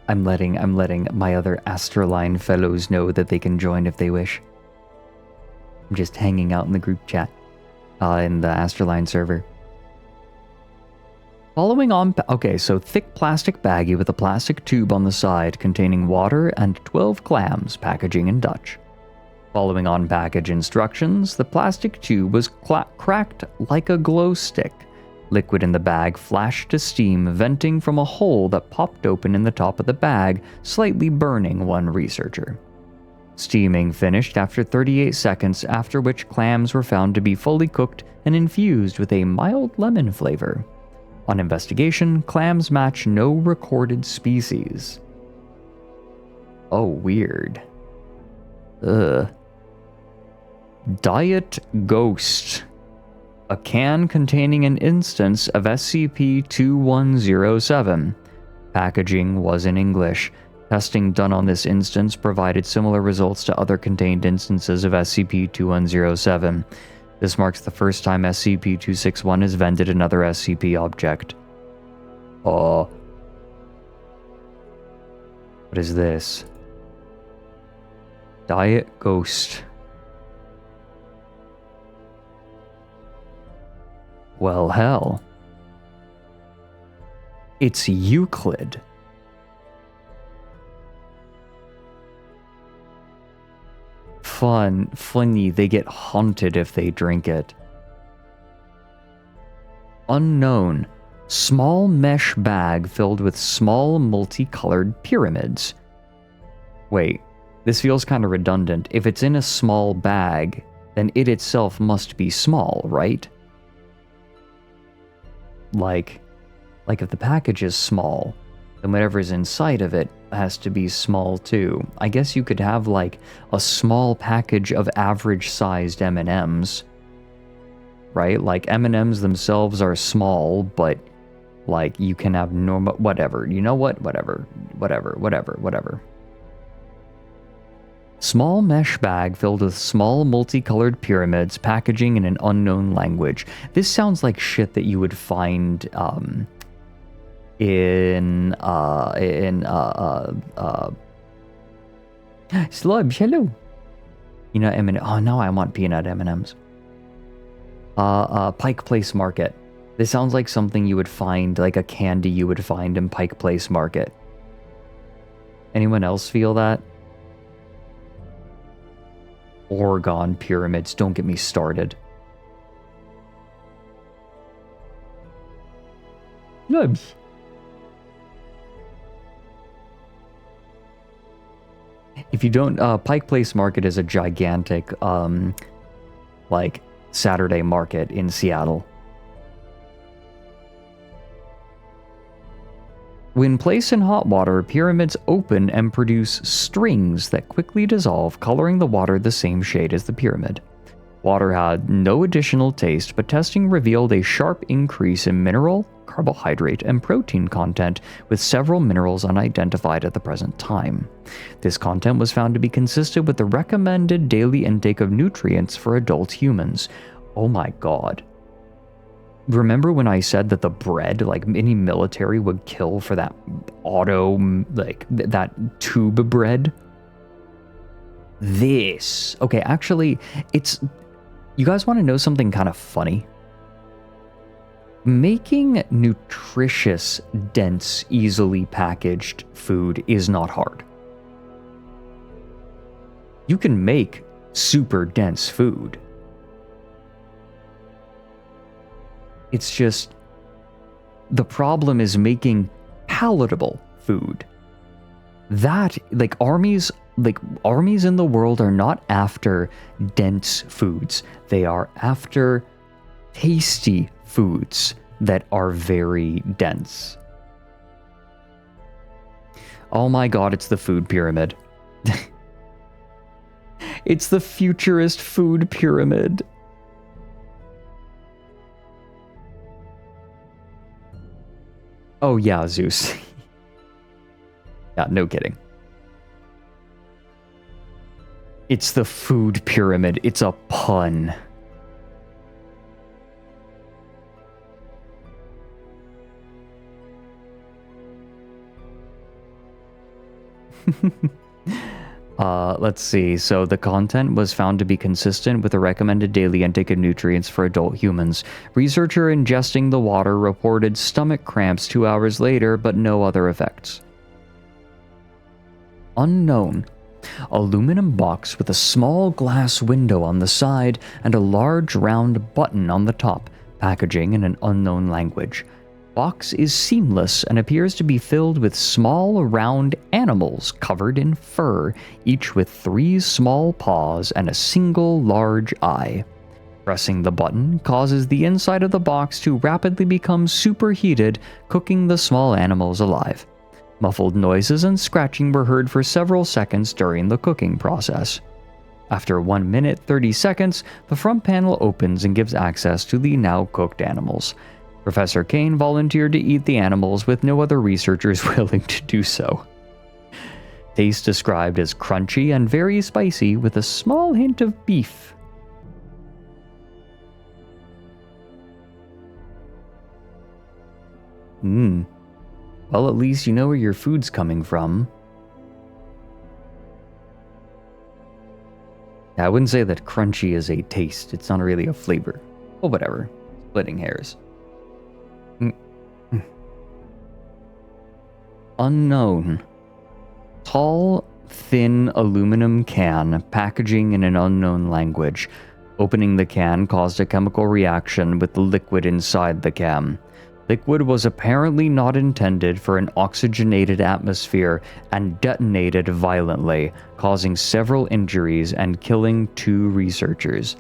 I'm letting my other ASTRALINE fellows know that they can join if they wish. I'm just hanging out in the group chat, in the ASTRALINE server. Following on, okay, so thick plastic baggie with a plastic tube on the side containing water and 12 clams, packaging in Dutch. Following on package instructions, the plastic tube was cracked like a glow stick. Liquid in the bag flashed to steam, venting from a hole that popped open in the top of the bag, slightly burning one researcher. Steaming finished after 38 seconds, after which clams were found to be fully cooked and infused with a mild lemon flavor. On investigation, clams match no recorded species. Oh, weird. Ugh. Diet Ghost. A can containing an instance of SCP-2107. Packaging was in English. Testing done on this instance provided similar results to other contained instances of SCP-2107. This marks the first time SCP-261 has vended another SCP object. What is this? Diet Ghost. Well, hell. It's Euclid. Funny, they get haunted if they drink it. Unknown. Small mesh bag filled with small multicolored pyramids. Wait, this feels kind of redundant. If it's in a small bag, then it itself must be small, right? Like if the package is small, then whatever's inside of it has to be small too. I guess you could have like a small package of average-sized M&Ms, right? Like M&Ms themselves are small, but like you can have normal, whatever. You know what? Whatever. Small mesh bag filled with small multicolored pyramids, packaging in an unknown language. This sounds like shit that you would find Sludge, hello. You know, oh, now I want peanut M&Ms. Pike Place Market. This sounds like something you would find, like a candy you would find in Pike Place Market. Anyone else feel that? Oregon pyramids, don't get me started. Nubs. If you don't, Pike Place Market is a gigantic, like, Saturday market in Seattle. When placed in hot water, pyramids open and produce strings that quickly dissolve, coloring the water the same shade as the pyramid. Water had no additional taste, but testing revealed a sharp increase in mineral, carbohydrate, and protein content, with several minerals unidentified at the present time. This content was found to be consistent with the recommended daily intake of nutrients for adult humans. Oh my god. Remember when I said that the bread, like any military would kill for that that tube bread? This. Okay, actually, you guys want to know something kind of funny? Making nutritious, dense, easily packaged food is not hard. You can make super dense food. It's just, the problem is making palatable food. That, armies in the world are not after dense foods. They are after tasty foods that are very dense. Oh my god, it's the food pyramid. It's the futurist food pyramid. Oh yeah, Zeus. Yeah, no kidding. It's the food pyramid. It's a pun. Let's see. So the content was found to be consistent with the recommended daily intake of nutrients for adult humans. Researcher ingesting the water reported stomach cramps 2 hours later, but no other effects. Unknown. Aluminum box with a small glass window on the side and a large round button on the top. Packaging in an unknown language. Box is seamless and appears to be filled with small, round animals covered in fur, each with 3 small paws and a single large eye. Pressing the button causes the inside of the box to rapidly become superheated, cooking the small animals alive. Muffled noises and scratching were heard for several seconds during the cooking process. After 1 minute 30 seconds, the front panel opens and gives access to the now cooked animals. Professor Kane volunteered to eat the animals with no other researchers willing to do so. Taste described as crunchy and very spicy with a small hint of beef. Well, at least you know where your food's coming from. I wouldn't say that crunchy is a taste. It's not really a flavor. Well, whatever. Splitting hairs. Unknown. Tall, thin aluminum can, packaging in an unknown language. Opening the can caused a chemical reaction with the liquid inside the can. Liquid was apparently not intended for an oxygenated atmosphere and detonated violently, causing several injuries and killing 2 researchers.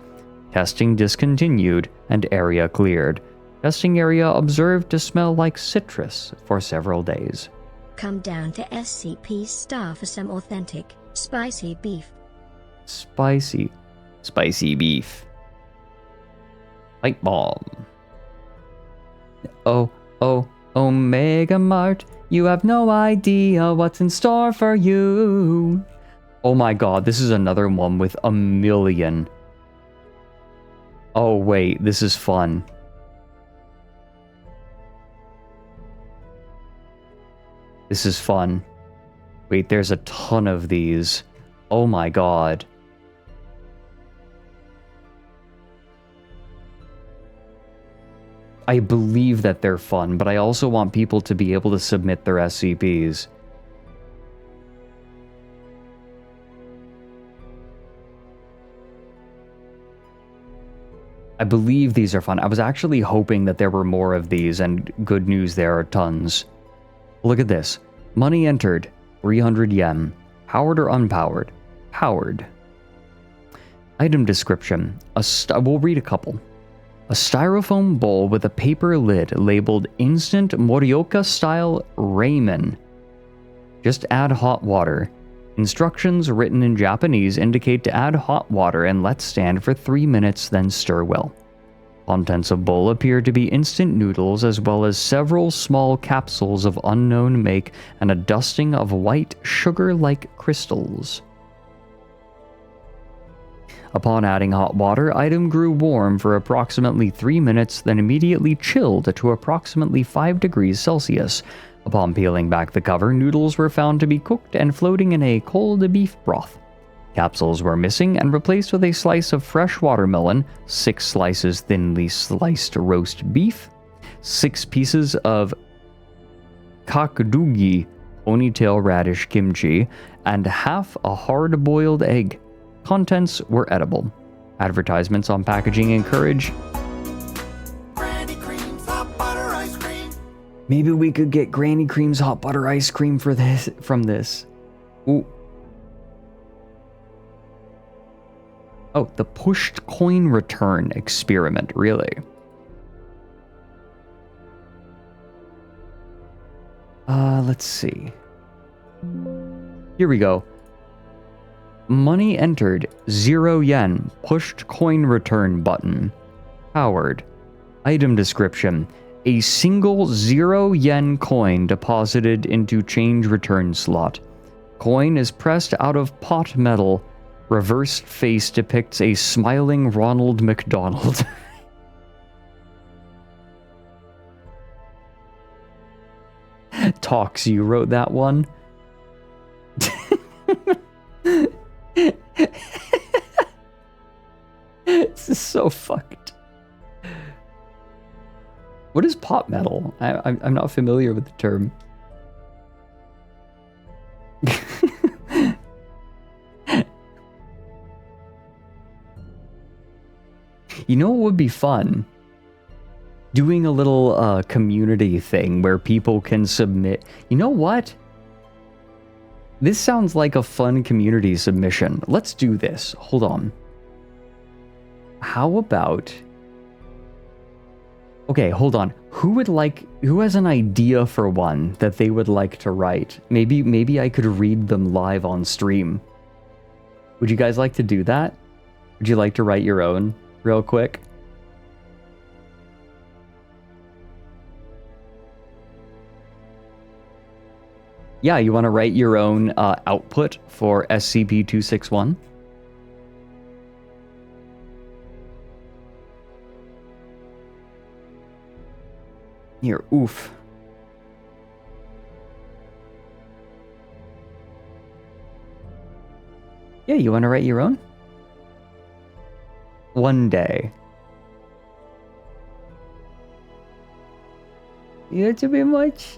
Testing discontinued and area cleared. Testing area observed to smell like citrus for several days. Come down to SCP Star for some authentic, spicy beef. Spicy beef. Light bomb. Oh, Omega Mart, you have no idea what's in store for you. Oh my god, this is another one with a million. Oh wait, this is fun. This is fun. Wait, there's a ton of these. Oh my god. I believe that they're fun, but I also want people to be able to submit their SCPs. I believe these are fun. I was actually hoping that there were more of these, and good news, there are tons. Look at this. Money entered, 300 yen. Powered or unpowered? Powered. Item description. We'll read a couple. A styrofoam bowl with a paper lid labeled Instant Morioka Style Ramen. Just add hot water. Instructions written in Japanese indicate to add hot water and let stand for 3 minutes, then stir well. Contents of bowl appear to be instant noodles as well as several small capsules of unknown make and a dusting of white sugar-like crystals. Upon adding hot water, item grew warm for approximately 3 minutes, then immediately chilled to approximately 5 degrees Celsius. Upon peeling back the cover, noodles were found to be cooked and floating in a cold beef broth. Capsules were missing and replaced with a slice of fresh watermelon, 6 slices thinly sliced roast beef, 6 pieces of kakdugi ponytail radish kimchi, and half a hard-boiled egg. Contents were edible. Advertisements on packaging encourage. Granny Cream's hot butter ice cream. Maybe we could get Granny Cream's hot butter ice cream for this from this. Ooh. Oh, the pushed coin return experiment, really? Let's see. Here we go. Money entered, 0 yen, pushed coin return button. Powered. Item description. A single 0 yen coin deposited into change return slot. Coin is pressed out of pot metal. Reversed face depicts a smiling Ronald McDonald. Talks, you wrote that one? This is so fucked. What is pot metal? I'm not familiar with the term. You know what would be fun? Doing a little community thing where people can submit. You know what? This sounds like a fun community submission. Let's do this. Hold on. How about... Okay, hold on. Who has an idea for one that they would like to write? Maybe I could read them live on stream. Would you guys like to do that? Would you like to write your own real quick? Yeah, you want to write your own output for SCP-261? Here, oof. Yeah, you want to write your own? One day. Yeah, it's a bit much.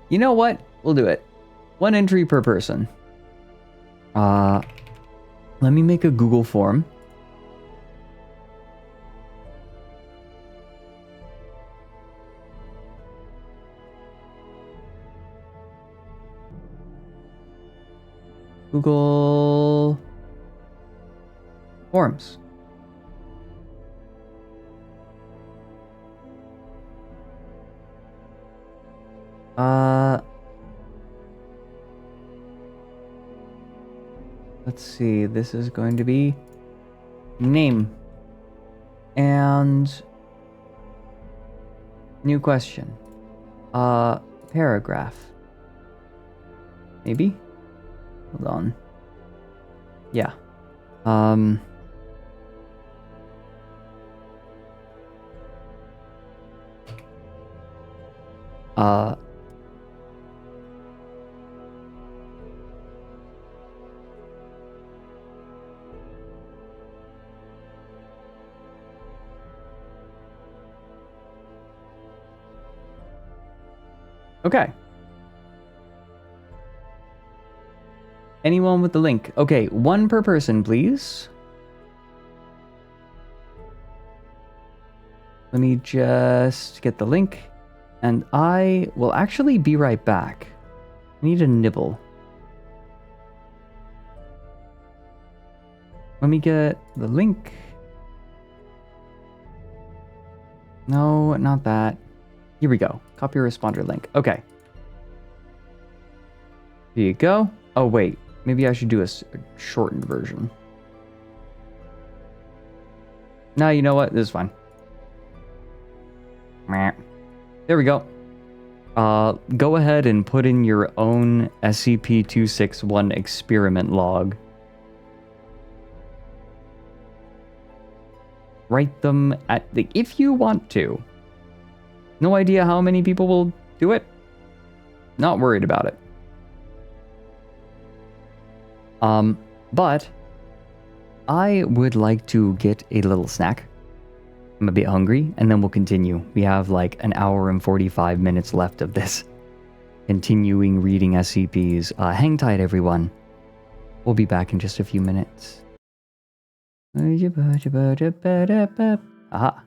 You know what? We'll do it. 1 entry per person. Let me make a Google form. Google Forms. Let's see, this is going to be name and new question. Paragraph. Maybe? Hold on. Yeah. Okay. Anyone with the link? Okay, 1 per person, please. Let me just get the link. And I will actually be right back. I need a nibble. Let me get the link. No, not that. Here we go. Copy responder link. Okay. Here you go. Oh, wait. Maybe I should do a shortened version. No, you know what? This is fine. There we go. Go ahead and put in your own SCP-261 experiment log. Write them at if you want to. No idea how many people will do it. Not worried about it. But I would like to get a little snack. I'm a bit hungry, and then we'll continue. We have like an hour and 45 minutes left of this. Continuing reading SCPs. Hang tight, everyone. We'll be back in just a few minutes. Aha.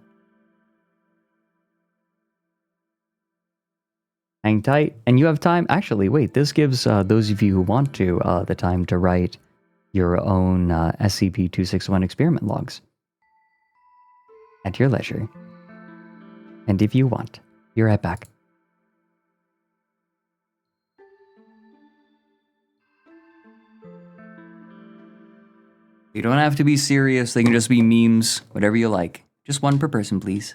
Hang tight. And you have time. Actually, wait, this gives those of you who want to the time to write your own SCP-261 experiment logs at your leisure. And if you want, be right back. You don't have to be serious. They can just be memes, whatever you like. Just one per person, please.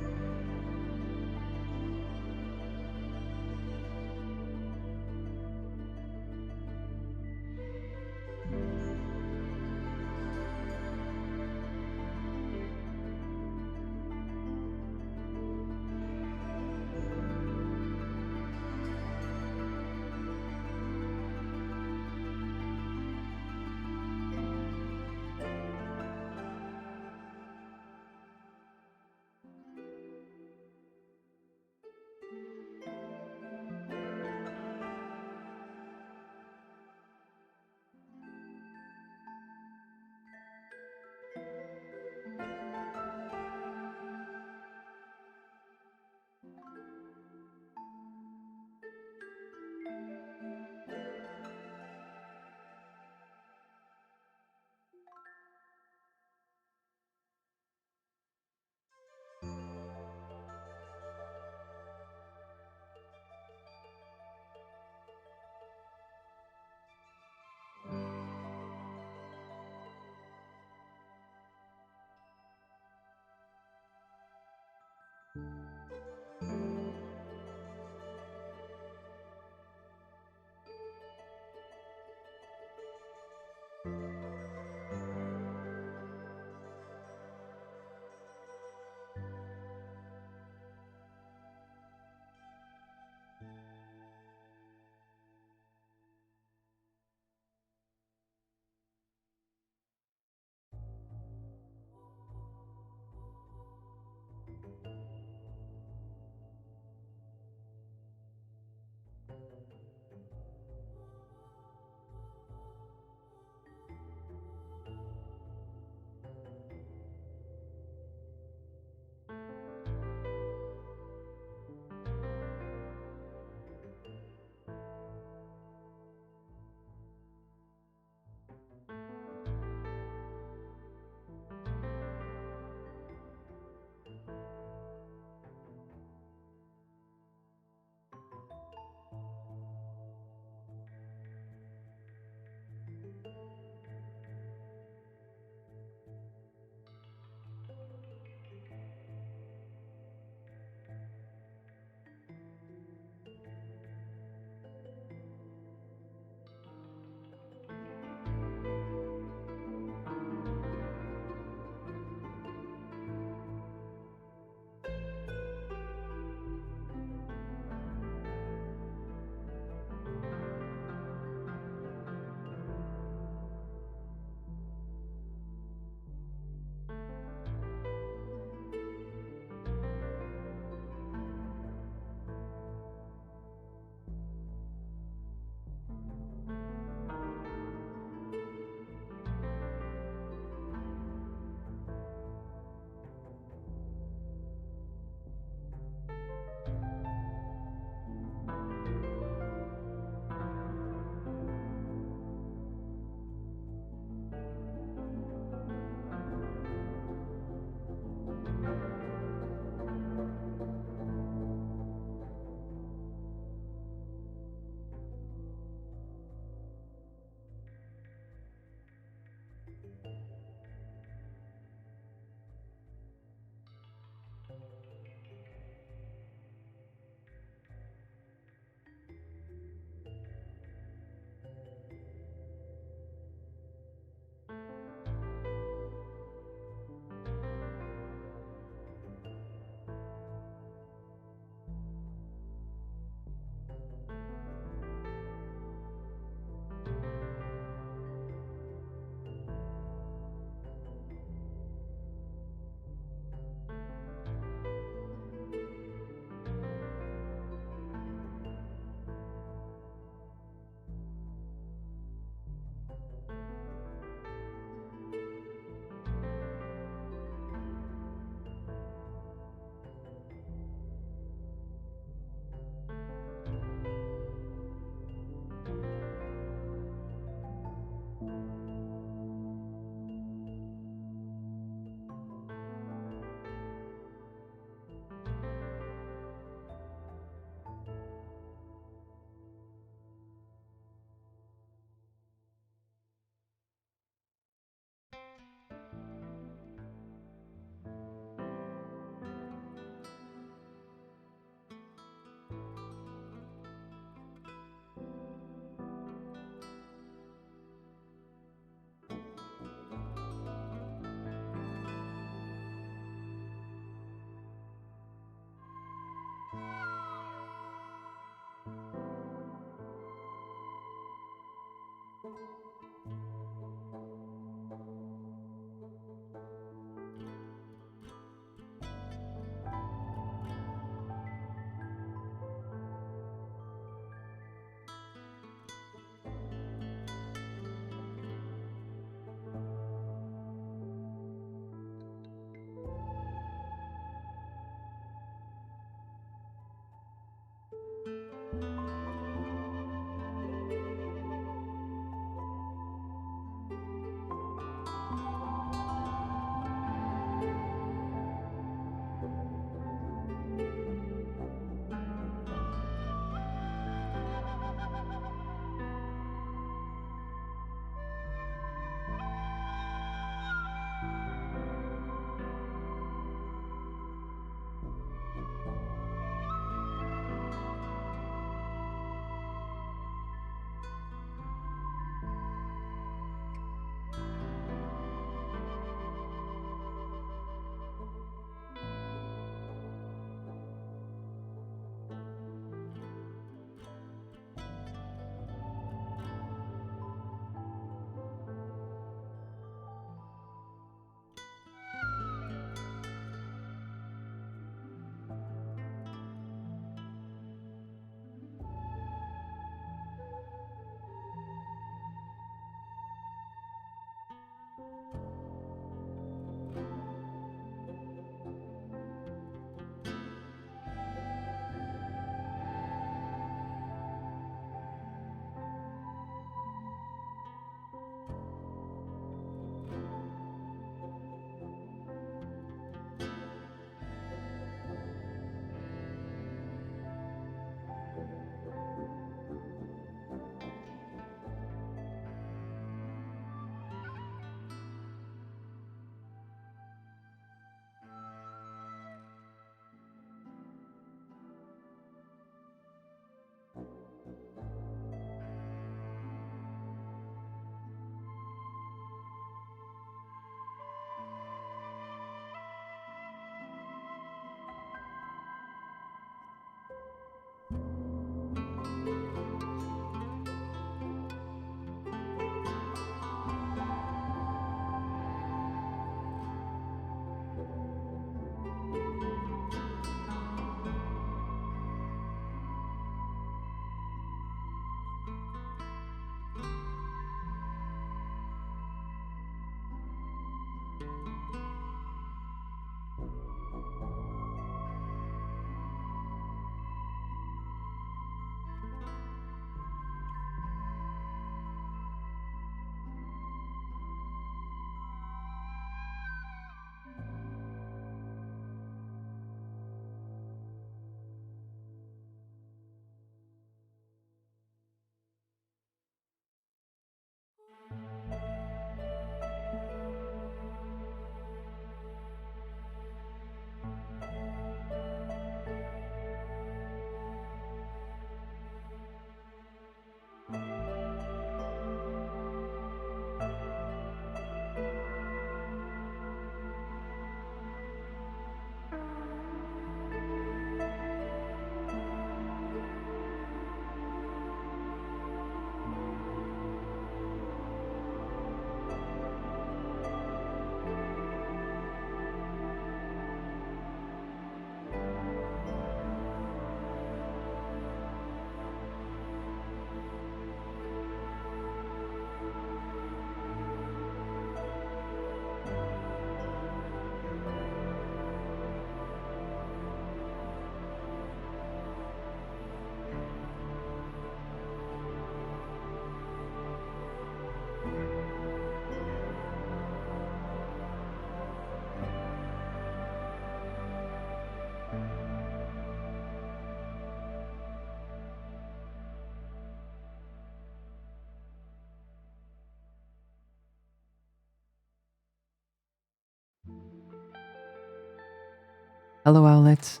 Hello, Owlets.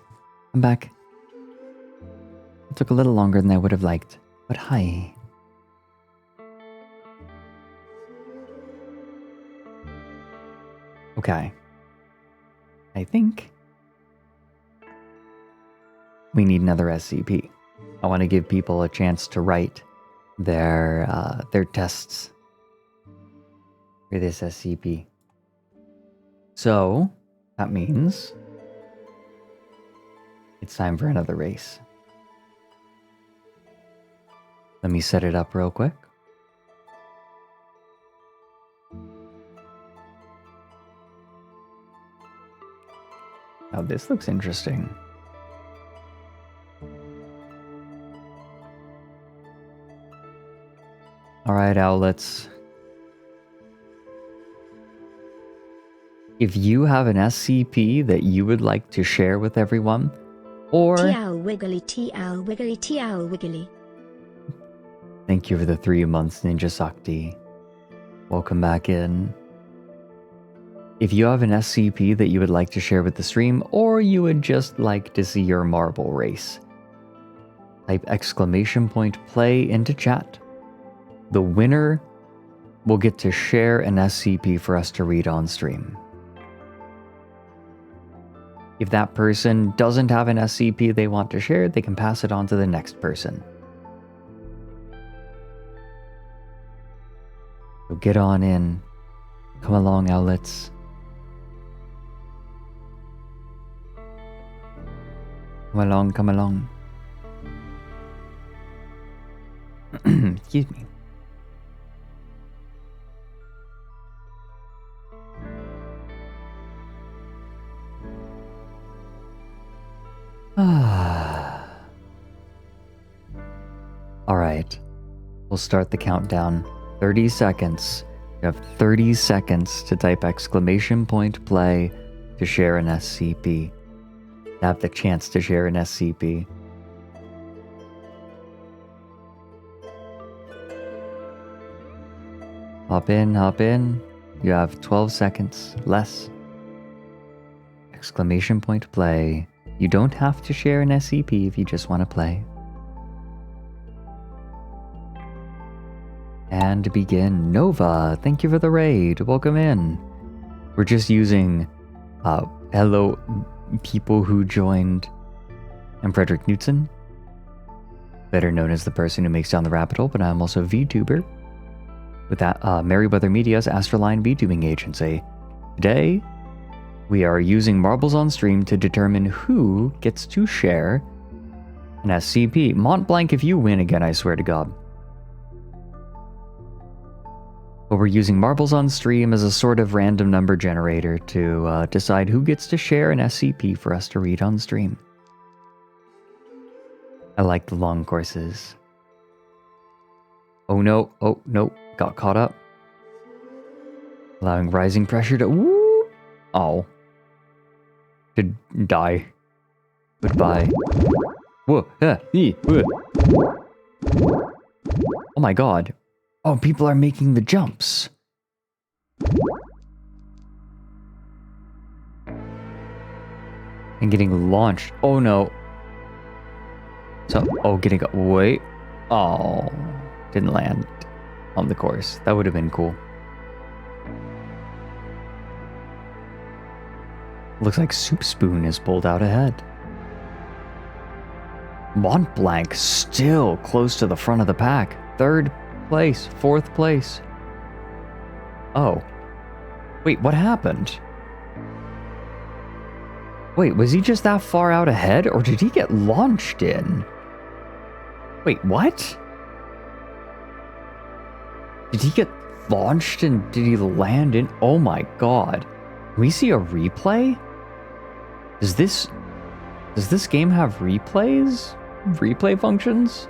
I'm back. It took a little longer than I would have liked, but hi. Okay. I think we need another SCP. I want to give people a chance to write their tests for this SCP. So that means it's time for another race. Let me set it up real quick. Now this looks interesting. Alright, Owlets. If you have an SCP that you would like to share with everyone, or... T-owl wiggly, T-owl wiggly, T-owl wiggly. Thank you for the 3 months, Ninja Sakti. Welcome back in. If you have an SCP that you would like to share with the stream, or you would just like to see your marble race, type !play into chat. The winner will get to share an SCP for us to read on stream. If that person doesn't have an SCP they want to share, they can pass it on to the next person. So get on in. Come along, Owlets. Come along, come along. Excuse me. Alright. We'll start the countdown. 30 seconds. You have 30 seconds to type !play to share an SCP. To have the chance to share an SCP. Hop in, hop in. You have 12 seconds. Less. !play. You don't have to share an SCP if you just want to play. And begin. Nova, thank you for the raid. Welcome in. We're just using hello people who joined. I'm Fredrik Knudsen, better known as the person who makes Down the Rabbit Hole, but I'm also a VTuber with that Merryweather Media's ASTRALINE VTubing agency. Today, we are using Marbles on Stream to determine who gets to share an SCP. Mont Blanc if you win again, I swear to God. But we're using Marbles on Stream as a sort of random number generator to decide who gets to share an SCP for us to read on stream. I like the long courses. Oh no, got caught up. Allowing rising pressure to... Woo! Oh. To die. Goodbye. Whoa, whoa. Oh my god. Oh, people are making the jumps. And getting launched. Oh no. So, getting... Wait. Oh. Didn't land on the course. That would have been cool. Looks like Soup Spoon is pulled out ahead. Mont Blanc still close to the front of the pack. 3rd place, 4th place. Oh. Wait, what happened? Wait, was he just that far out ahead, or did he get launched in? Wait, what? Did he get launched and did he land in? Oh my god. Can we see a replay? Does this game have replays? Replay functions?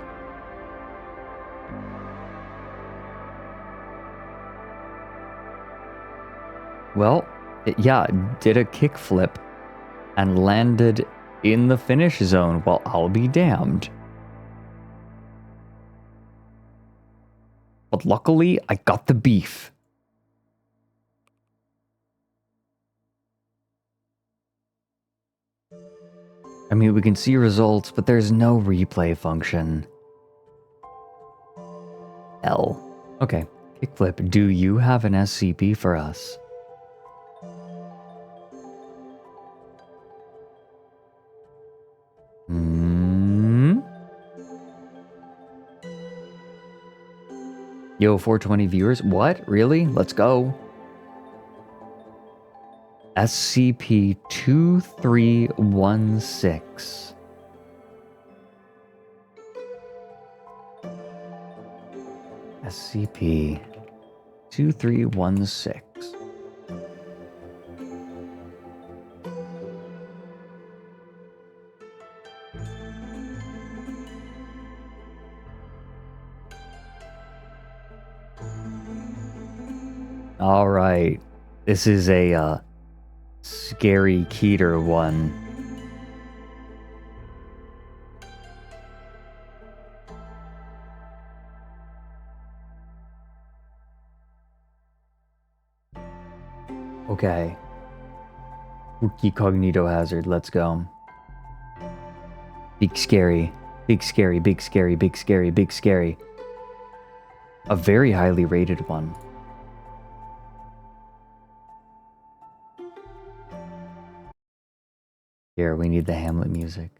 Well, it did a kickflip and landed in the finish zone. Well, I'll be damned. But luckily, I got the beef. I mean, we can see results, but there's no replay function. L. Okay. Kickflip, do you have an SCP for us? Yo, 420 viewers? What? Really? Let's go. SCP-2316. SCP-2316. All right. This is a scary Keter one. Okay. Rookie Cognito Hazard, let's go. Big scary. Big scary, big scary, big scary, big scary. A very highly rated one. Here, we need the Hamlet music.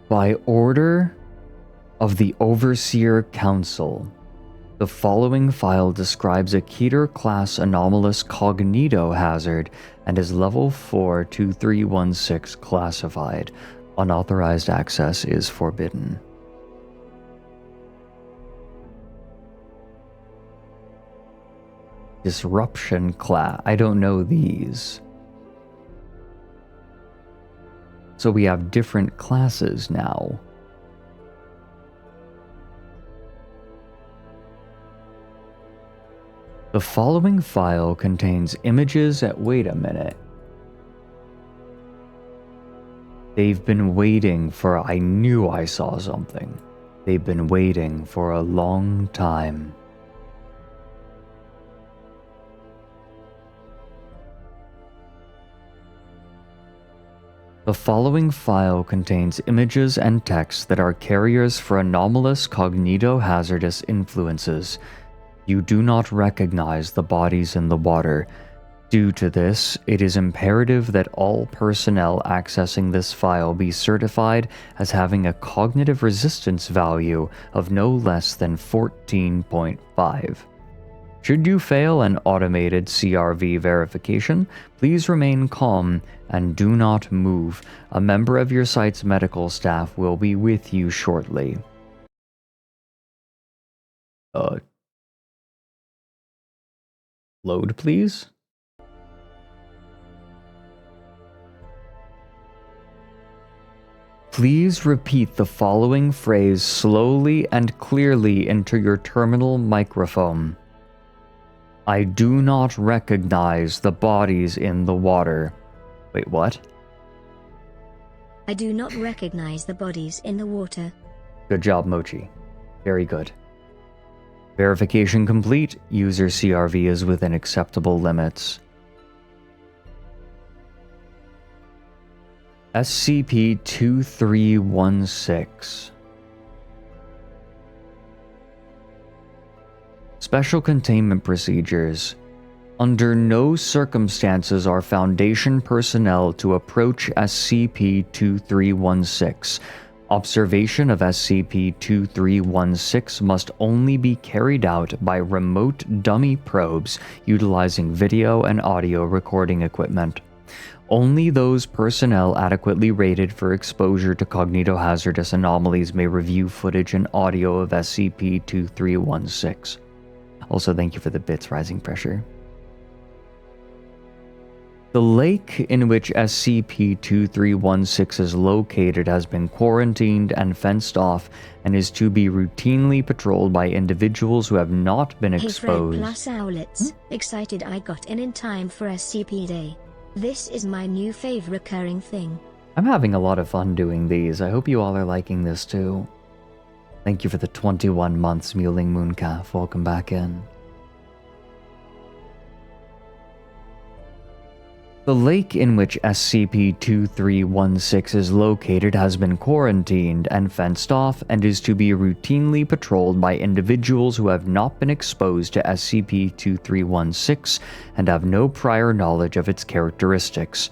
By order of the Overseer Council, the following file describes a Keter-class anomalous cognito hazard and is level 4 2316 classified. Unauthorized access is forbidden. Disruption class. I don't know these. So we have different classes now. The following file contains images at... Wait a minute. They've been waiting for... I knew I saw something. They've been waiting for a long time. The following file contains images and text that are carriers for anomalous cognito-hazardous influences. You do not recognize the bodies in the water. Due to this, it is imperative that all personnel accessing this file be certified as having a cognitive resistance value of no less than 14.5. Should you fail an automated CRV verification, please remain calm and do not move. A member of your site's medical staff will be with you shortly. Load, please. Please repeat the following phrase slowly and clearly into your terminal microphone. I do not recognize the bodies in the water. Wait, what? I do not recognize the bodies in the water. Good job, Mochi. Very good. Verification complete. User CRV is within acceptable limits. SCP-2316. Special Containment Procedures. Under no circumstances are Foundation personnel to approach SCP-2316. Observation of SCP-2316 must only be carried out by remote dummy probes utilizing video and audio recording equipment. Only those personnel adequately rated for exposure to cognitohazardous anomalies may review footage and audio of SCP-2316. Also, thank you for the bits, Rising Pressure. The lake in which SCP-2316 is located has been quarantined and fenced off and is to be routinely patrolled by individuals who have not been exposed. Hey Fred plus Owlets, excited I got in time for SCP Day. This is my new fave recurring thing. I'm having a lot of fun doing these. I hope you all are liking this too. Thank you for the 21 months, Muling Mooncalf. Welcome back in. The lake in which SCP-2316 is located has been quarantined and fenced off and is to be routinely patrolled by individuals who have not been exposed to SCP-2316 and have no prior knowledge of its characteristics.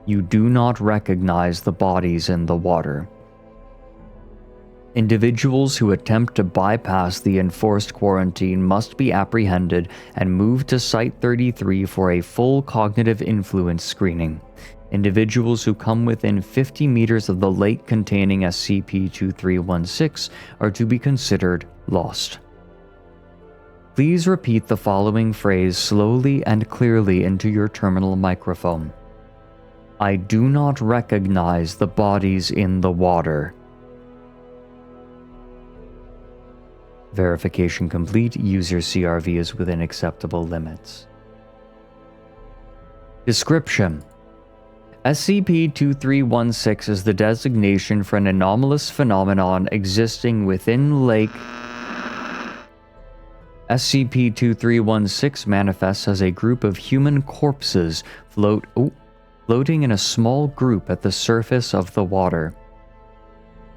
You do not recognize the bodies in the water. Individuals who attempt to bypass the enforced quarantine must be apprehended and moved to Site-33 for a full cognitive influence screening. Individuals who come within 50 meters of the lake containing SCP-2316 are to be considered lost. Please repeat the following phrase slowly and clearly into your terminal microphone. I do not recognize the bodies in the water. Verification complete. User CRV is within acceptable limits. Description: SCP-2316 is the designation for an anomalous phenomenon existing within Lake. SCP-2316 manifests as a group of human corpses floating in a small group at the surface of the water.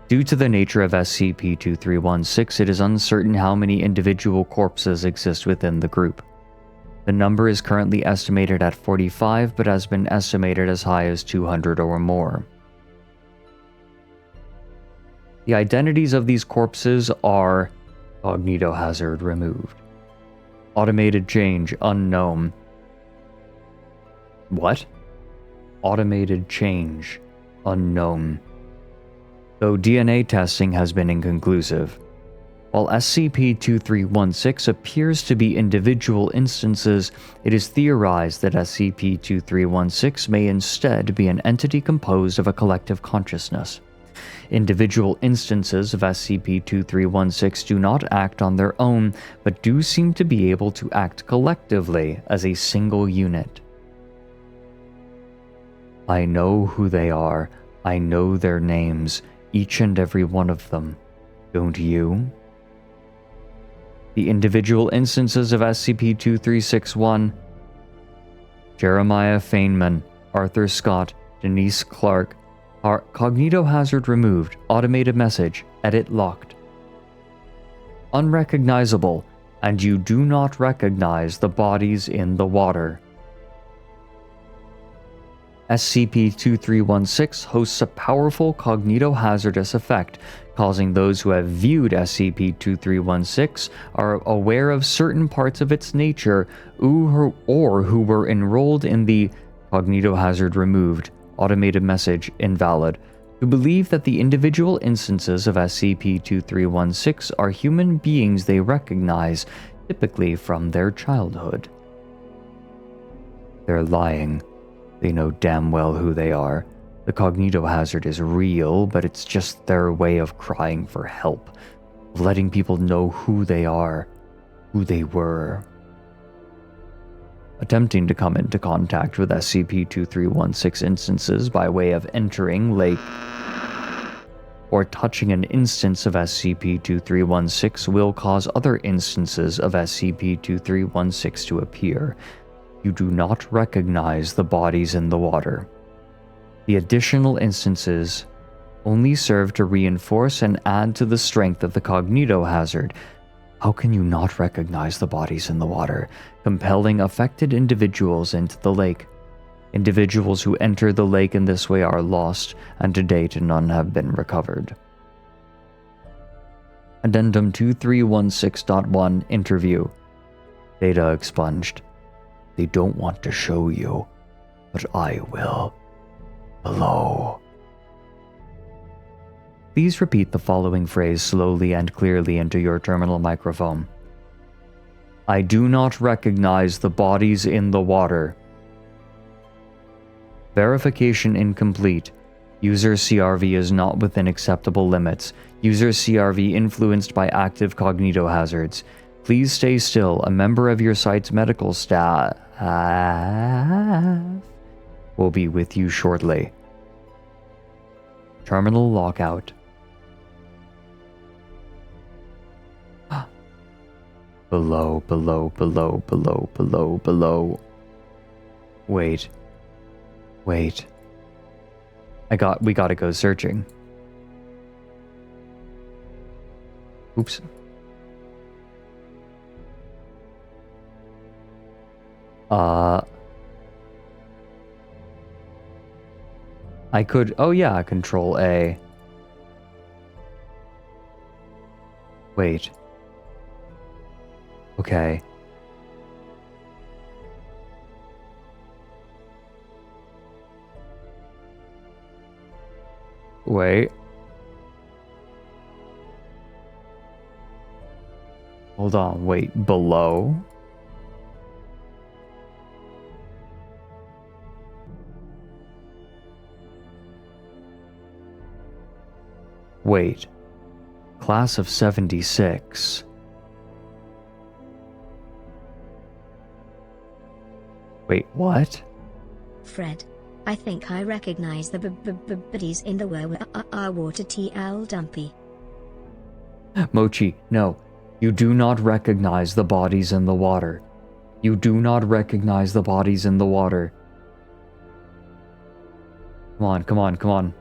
Due to the nature of SCP-2316, it is uncertain how many individual corpses exist within the group. The number is currently estimated at 45, but has been estimated as high as 200 or more. The identities of these corpses are cognitohazard removed. Automated change unknown. What? Automated change unknown. Though DNA testing has been inconclusive. While SCP-2316 appears to be individual instances, it is theorized that SCP-2316 may instead be an entity composed of a collective consciousness. Individual instances of SCP-2316 do not act on their own, but do seem to be able to act collectively as a single unit. I know who they are. I know their names. Each and every one of them. Don't you? The individual instances of SCP-2361: Jeremiah Feynman, Arthur Scott, Denise Clark, cognitohazard removed, automated message, edit locked. Unrecognizable, and you do not recognize the bodies in the water. SCP-2316 hosts a powerful cognitohazardous effect, causing those who have viewed SCP-2316 are aware of certain parts of its nature or who were enrolled in the cognitohazard removed, automated message invalid, to believe that the individual instances of SCP-2316 are human beings they recognize, typically from their childhood. They're lying. They know damn well who they are. The cognitohazard is real, but it's just their way of crying for help, of letting people know who they are, who they were. Attempting to come into contact with SCP-2316 instances by way of entering Lake or touching an instance of SCP-2316 will cause other instances of SCP-2316 to appear. You do not recognize the bodies in the water. The additional instances only serve to reinforce and add to the strength of the cognitohazard. How can you not recognize the bodies in the water, compelling affected individuals into the lake? Individuals who enter the lake in this way are lost, and to date none have been recovered. Addendum 2316.1 Interview. Data expunged. They don't want to show you, but I will. Below. Please repeat the following phrase slowly and clearly into your terminal microphone. I do not recognize the bodies in the water. Verification incomplete. User CRV is not within acceptable limits. User CRV influenced by active cognitohazards. Please stay still. A member of your site's medical staff will be with you shortly. Terminal lockout. Below. Wait. Wait. We gotta go searching. Oops. I could, oh yeah, Control A. Wait. Okay. Wait. Hold on, wait, below? Wait. Class of 76. Wait, what? Fred, I think I recognize the bodies in the water TL dumpy. Mochi, no. You do not recognize the bodies in the water. You do not recognize the bodies in the water. Come on, come on, come on.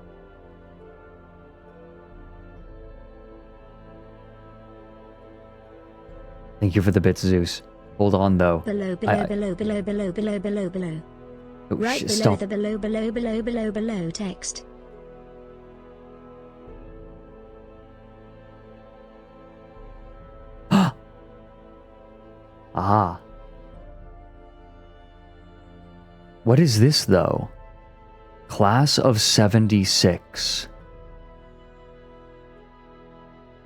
Thank you for the bits, Zeus. Hold on, though. Below. Oh, Right below stop. the below text. Ah. What is this, though? Class of 76.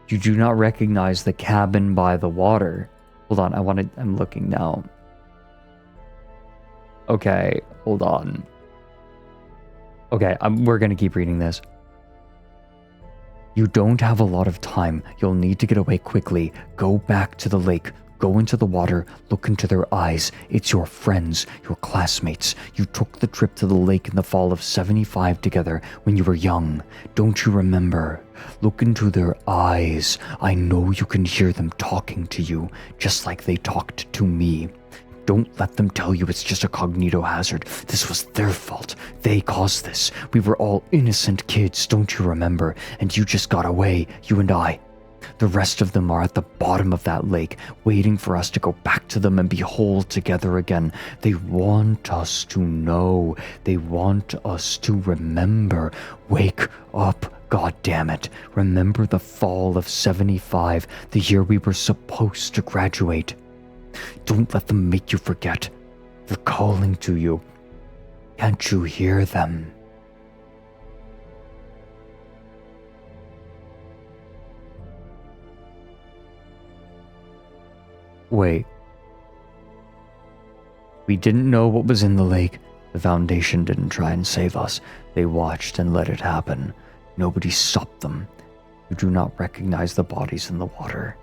You do not recognize the cabin by the water. Hold on, I'm looking now. Okay, hold on. Okay, we're gonna keep reading this. You don't have a lot of time. You'll need to get away quickly. Go back to the lake. Go into the water. Look into their eyes. It's your friends, your classmates. You took the trip to the lake in the fall of 75 together when you were young. Don't you remember? Look into their eyes. I know you can hear them talking to you, just like they talked to me. Don't let them tell you it's just a cognito hazard. This was their fault. They caused this. We were all innocent kids, don't you remember? And you just got away, you and I. The rest of them are at the bottom of that lake, waiting for us to go back to them and be whole together again. They want us to know. They want us to remember. Wake up, goddammit. Remember the fall of 75, the year we were supposed to graduate. Don't let them make you forget. They're calling to you. Can't you hear them? Wait. We didn't know what was in the lake. The Foundation didn't try and save us. They watched and let it happen. Nobody stopped them. You do not recognize the bodies in the water.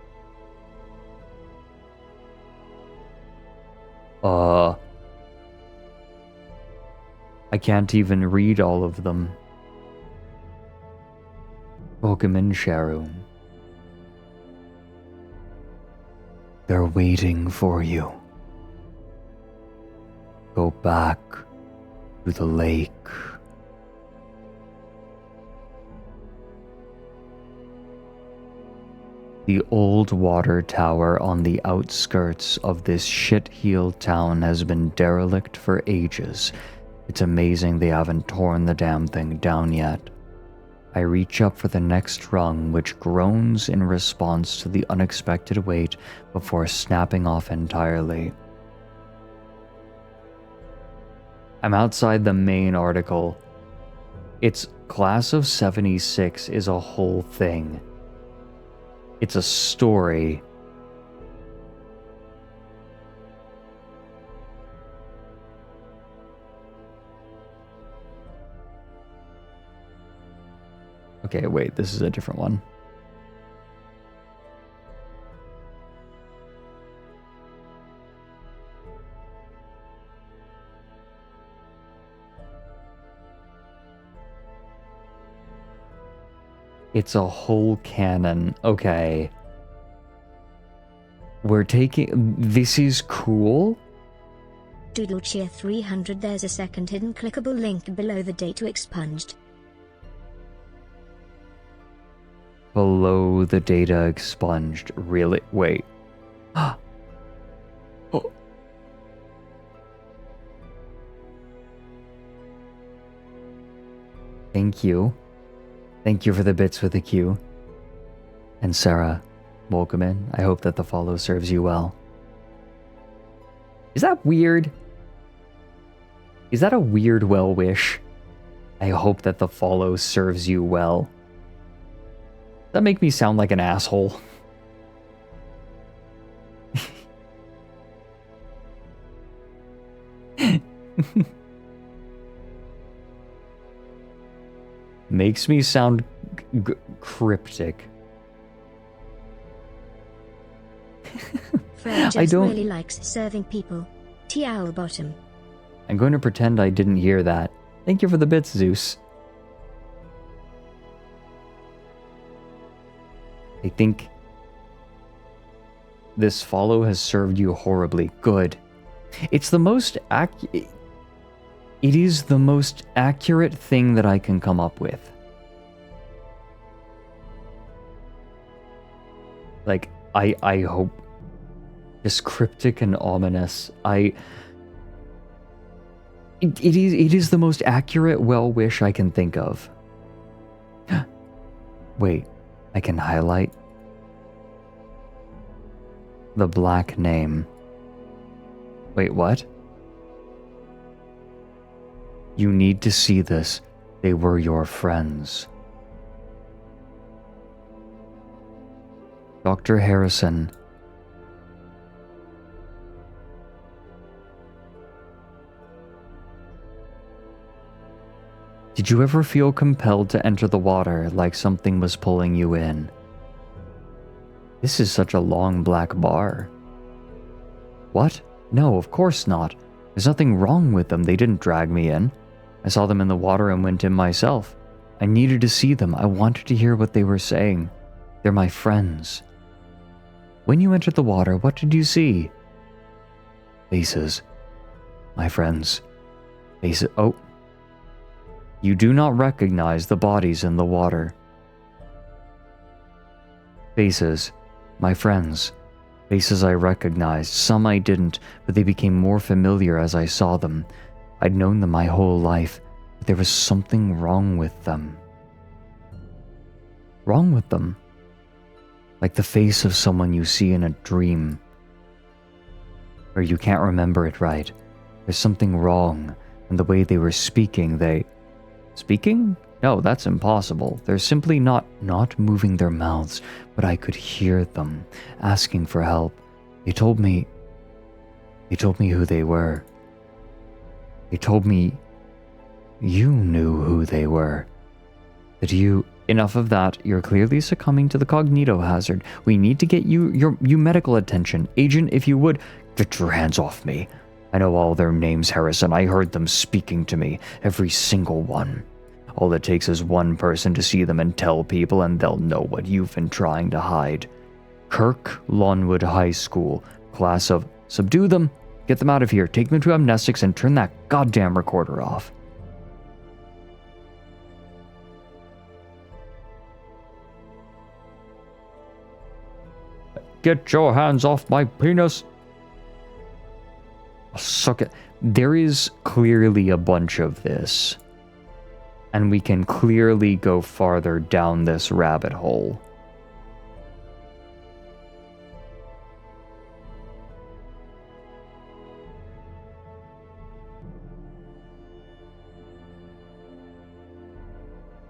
I can't even read all of them. Welcome in, Sharu. They're waiting for you. Go back to the lake. The old water tower on the outskirts of this shit-heeled town has been derelict for ages. It's amazing they haven't torn the damn thing down yet. I reach up for the next rung, which groans in response to the unexpected weight before snapping off entirely. I'm outside the main article. It's Class of 76 is a whole thing. It's a story. Okay, wait, this is a different one. It's a whole canon. Okay. We're taking... This is cool. Doodle Cheer 300. There's a second hidden clickable link below the date to expunged. Below the data expunged. Really? Wait. Oh. Thank you. Thank you for the bits with the Q. And Sarah, welcome in. I hope that the follow serves you well. Is that weird? Is that a weird well wish? I hope that the follow serves you well. Does that make me sound like an asshole? Makes me sound cryptic. Fred just really likes serving people. T-owl bottom. I'm going to pretend I didn't hear that. Thank you for the bits, Zeus. I think this follow has served you horribly. Good. It's the most It is the most accurate thing that I can come up with. Like, I hope. Just cryptic and ominous. It is the most accurate well wish I can think of. Wait, I can highlight the black name. Wait, what? You need to see this. They were your friends. Dr. Harrison. Did you ever feel compelled to enter the water like something was pulling you in? This is such a long black bar. What? No, of course not. There's nothing wrong with them. They didn't drag me in. I saw them in the water and went in myself. I needed to see them. I wanted to hear what they were saying. They're my friends. When you entered the water, what did you see? Faces. My friends. Faces. Oh. You do not recognize the bodies in the water. Faces. My friends. Faces I recognized. Some I didn't, but they became more familiar as I saw them. I'd known them my whole life, but there was something wrong with them. Wrong with them? Like the face of someone you see in a dream. Or you can't remember it right. There's something wrong, and the way they were speaking, Speaking? No, that's impossible. They're simply not moving their mouths, but I could hear them, asking for help. They told me who they were. They told me you knew who they were. Enough of that. You're clearly succumbing to the cognito hazard. We need to get you medical attention. Agent, if you would, get your hands off me. I know all their names, Harrison. I heard them speaking to me. Every single one. All it takes is one person to see them and tell people, and they'll know what you've been trying to hide. Kirk Lawnwood High School. Class of... Subdue them. Get them out of here. Take them to amnestics and turn that goddamn recorder off. Get your hands off my penis. Suck it. There is clearly a bunch of this. And we can clearly go farther down this rabbit hole.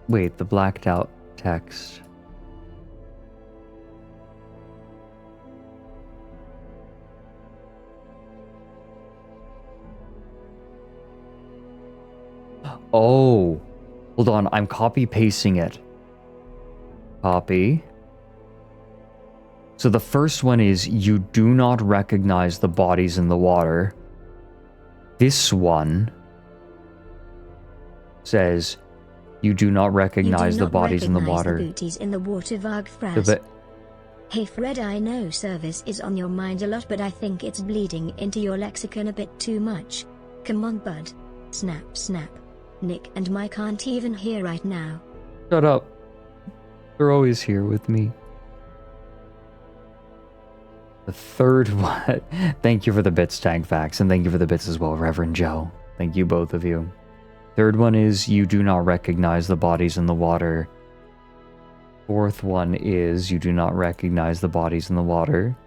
Wait, the blacked out text. Oh, hold on. I'm copy pasting it. Copy. So the first one is you do not recognize the bodies in the water. This one says you do not recognize the bodies in the water. The booties in the water. Varg Fraz. Hey Fred, I know service is on your mind a lot, but I think it's bleeding into your lexicon a bit too much. Come on, bud. Snap, snap. Nick and Mike aren't even here right now. Shut up. They're always here with me. The third one. Thank you for the bits, Tank Facts, and thank you for the bits as well, Reverend Joe. Thank you, both of you. Third one is you do not recognize the bodies in the water. Fourth one is you do not recognize the bodies in the water.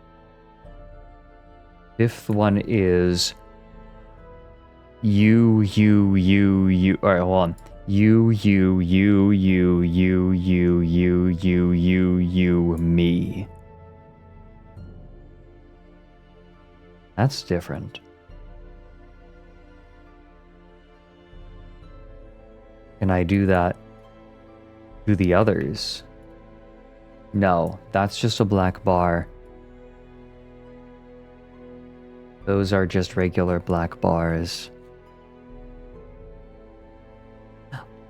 Fifth one is you. Alright, hold on. You, me. That's different. Can I do that to the others? No, that's just a black bar. Those are just regular black bars.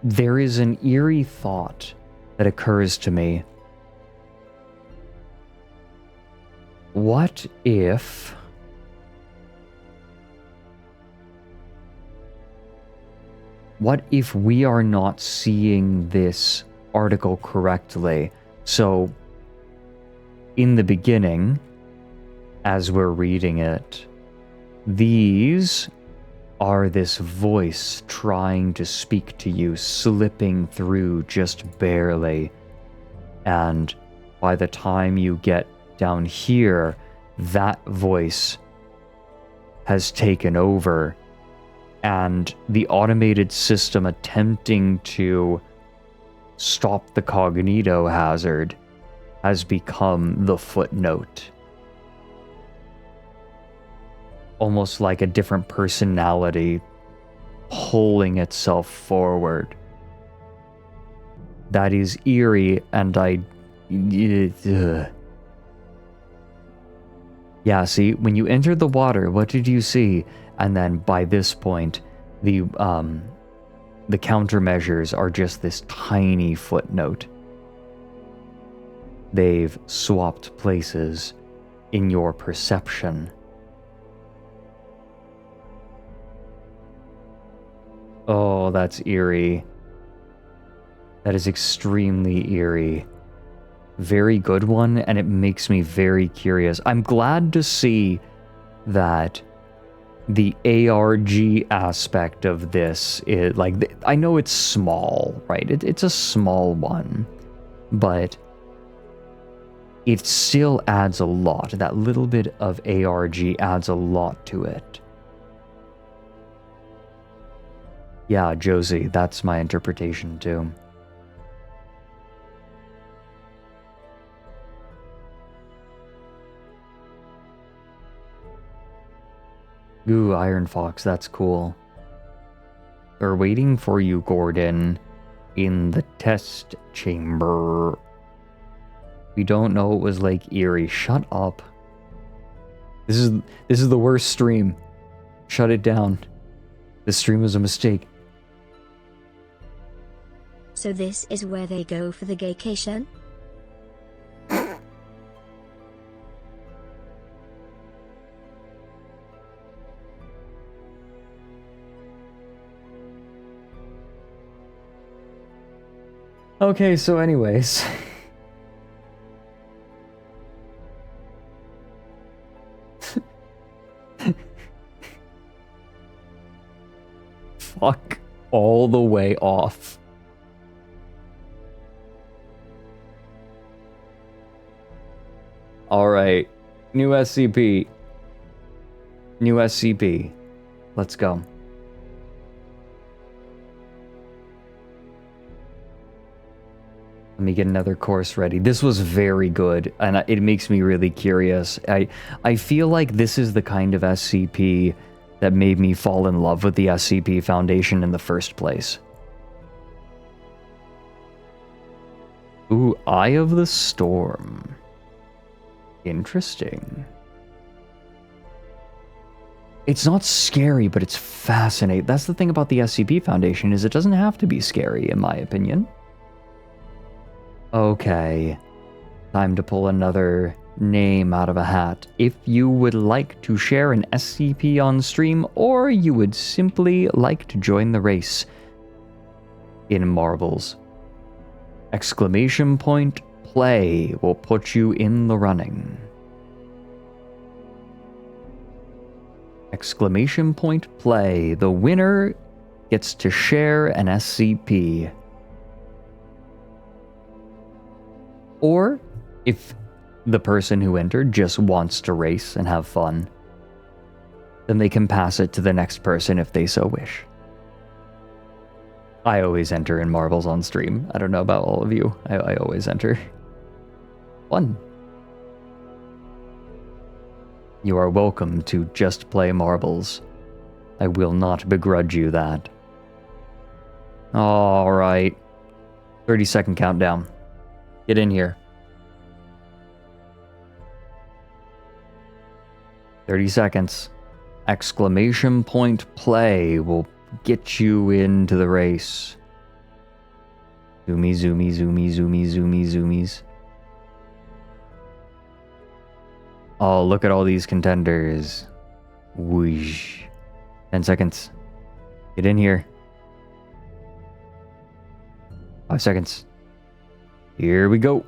There is an eerie thought that occurs to me. What if... What if we are not seeing this article correctly? So, in the beginning, as we're reading it, these are this voice trying to speak to you, slipping through just barely. And by the time you get down here, that voice has taken over. And the automated system attempting to stop the cognito hazard has become the footnote. Almost like a different personality pulling itself forward. That is eerie, and Yeah, see, when you entered the water, what did you see? And then by this point, the countermeasures are just this tiny footnote. They've swapped places in your perception. Oh, that's eerie. That is extremely eerie. Very good one, and it makes me very curious. I'm glad to see that the ARG aspect of this is like, I know it's small, right? It's a small one, but it still adds a lot. That little bit of ARG adds a lot to it. Yeah, Josie, that's my interpretation too. Ooh, Iron Fox, that's cool. They're waiting for you, Gordon, in the test chamber. We don't know it was Lake Erie. Shut up. This is the worst stream. Shut it down. This stream was a mistake. So this is where they go for the gaycation? Okay, so anyways. Fuck all the way off. Alright. New SCP. New SCP. Let's go. Let me get another course ready. This was very good, and it makes me really curious. I feel like this is the kind of SCP that made me fall in love with the SCP Foundation in the first place. Ooh, Eye of the Storm. Interesting. It's not scary, but it's fascinating. That's the thing about the SCP Foundation, is it doesn't have to be scary, in my opinion. Okay. Time to pull another name out of a hat. If you would like to share an SCP on stream, or you would simply like to join the race in marbles, exclamation point play will put you in the running. Exclamation point play. The winner gets to share an SCP. Or, if the person who entered just wants to race and have fun, then they can pass it to the next person if they so wish. I always enter in marbles on stream. I don't know about all of you. I always enter. Fun. You are welcome to just play marbles. I will not begrudge you that. Alright. 30-second countdown. Get in here. 30 seconds. Exclamation point play will get you into the race. Zoomy, zoomy, zoomy, zoomy, zoomy, zoomies. Oh, look at all these contenders. Whoosh. 10 seconds. Get in here. 5 seconds. Here we go.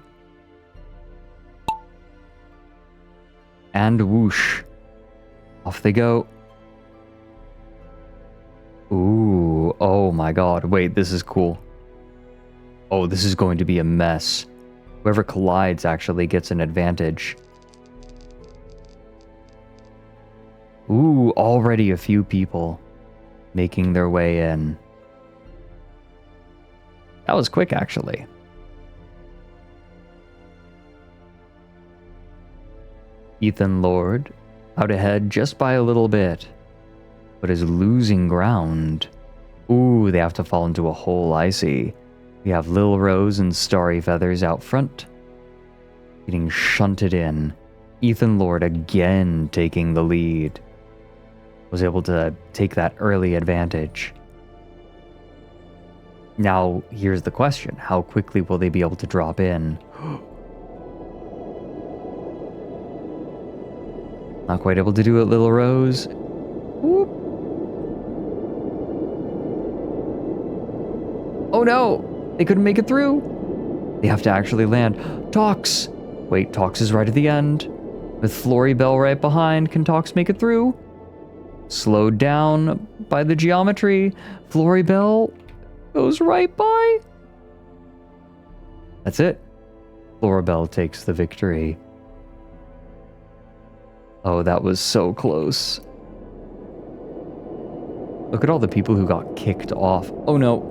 And whoosh. Off they go. Ooh, oh my god. Wait, this is cool. Oh, this is going to be a mess. Whoever collides actually gets an advantage. Ooh, already a few people making their way in. That was quick, actually. Ethan Lord, out ahead just by a little bit, but is losing ground. Ooh, they have to fall into a hole, I see. We have Lil Rose and Starry Feathers out front, getting shunted in. Ethan Lord again taking the lead. Was able to take that early advantage. Now, here's the question. How quickly will they be able to drop in? Not quite able to do it, Lil Rose. Whoop. Oh no! They couldn't make it through! They have to actually land. Tox! Wait, Tox is right at the end. With Flory Bell right behind, can Tox make it through? Slowed down by the geometry. Flory Bell goes right by. That's it. Floribel takes the victory. Oh, that was so close. Look at all the people who got kicked off. Oh no.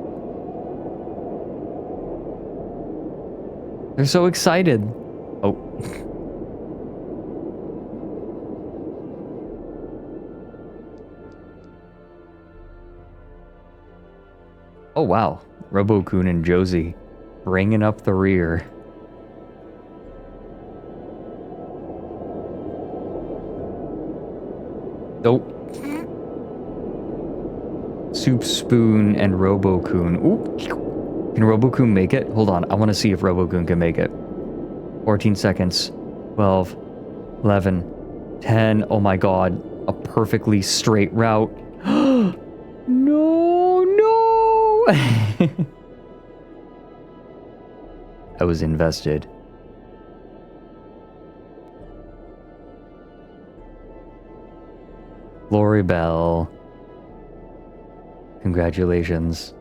They're so excited. Oh. Oh wow, Robo-kun and Josie bringing up the rear. Nope. Soup Spoon and Robo-kun. Ooh. Can Robo-kun make it? Hold on, I want to see if Robo-kun can make it. 14 seconds. 12. 11. 10. Oh my god. A perfectly straight route. No, no! I was invested. Floribel. Congratulations.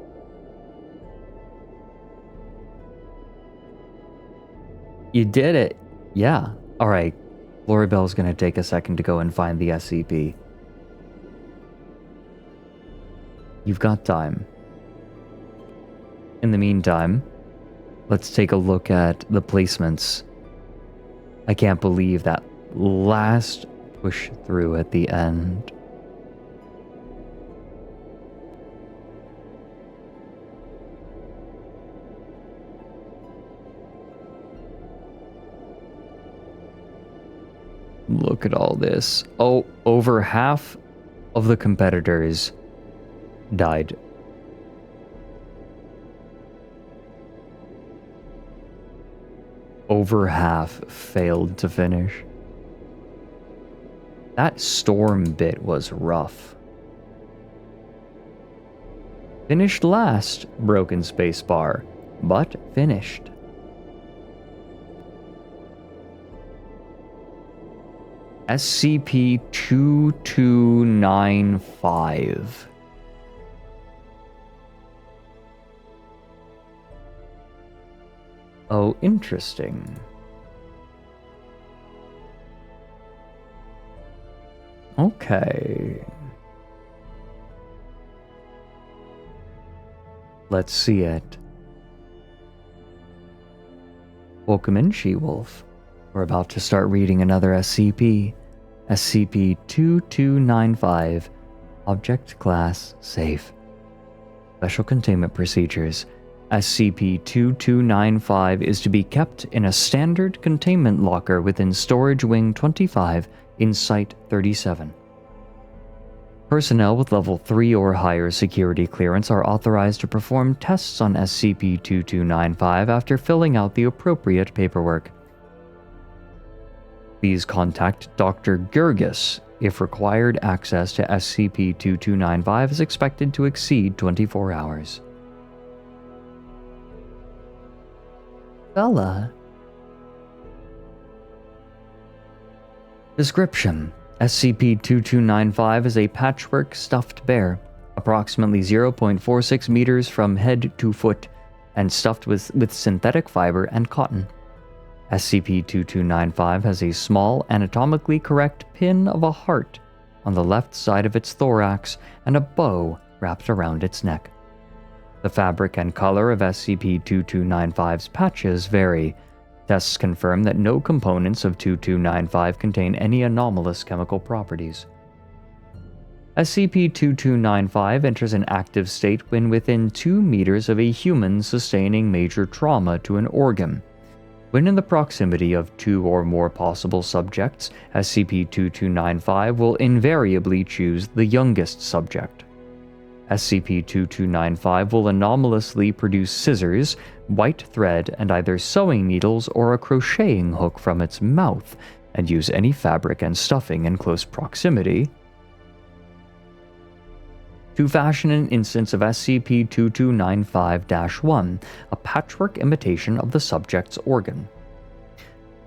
You did it. Yeah. Alright. Floribel's gonna take a second to go and find the SCP. You've got time. In the meantime, let's take a look at the placements. I can't believe that last push through at the end. Look at all this. Oh, over half of the competitors died. over half failed to finish. That storm bit was rough. Finished last, broken spacebar, but finished. SCP-2295. Oh, interesting. Okay. Let's see it. Welcome in, She-Wolf. We're about to start reading another SCP. SCP-2295. Object Class Safe. Special Containment Procedures. SCP-2295 is to be kept in a standard containment locker within Storage Wing 25 in Site 37. Personnel with Level 3 or higher security clearance are authorized to perform tests on SCP-2295 after filling out the appropriate paperwork. Please contact Dr. Gurgis if required. Access to SCP-2295 is expected to exceed 24 hours. Bella. Description: SCP-2295 is a patchwork stuffed bear, approximately 0.46 meters from head to foot, and stuffed with synthetic fiber and cotton. SCP-2295 has a small, anatomically correct pin of a heart on the left side of its thorax and a bow wrapped around its neck. The fabric and color of SCP-2295's patches vary. Tests confirm that no components of 2295 contain any anomalous chemical properties. SCP-2295 enters an active state when within 2 meters of a human sustaining major trauma to an organ. When in the proximity of 2 or more possible subjects, SCP-2295 will invariably choose the youngest subject. SCP-2295 will anomalously produce scissors, white thread, and either sewing needles or a crocheting hook from its mouth, and use any fabric and stuffing in close proximity to fashion an instance of SCP-2295-1, a patchwork imitation of the subject's organ.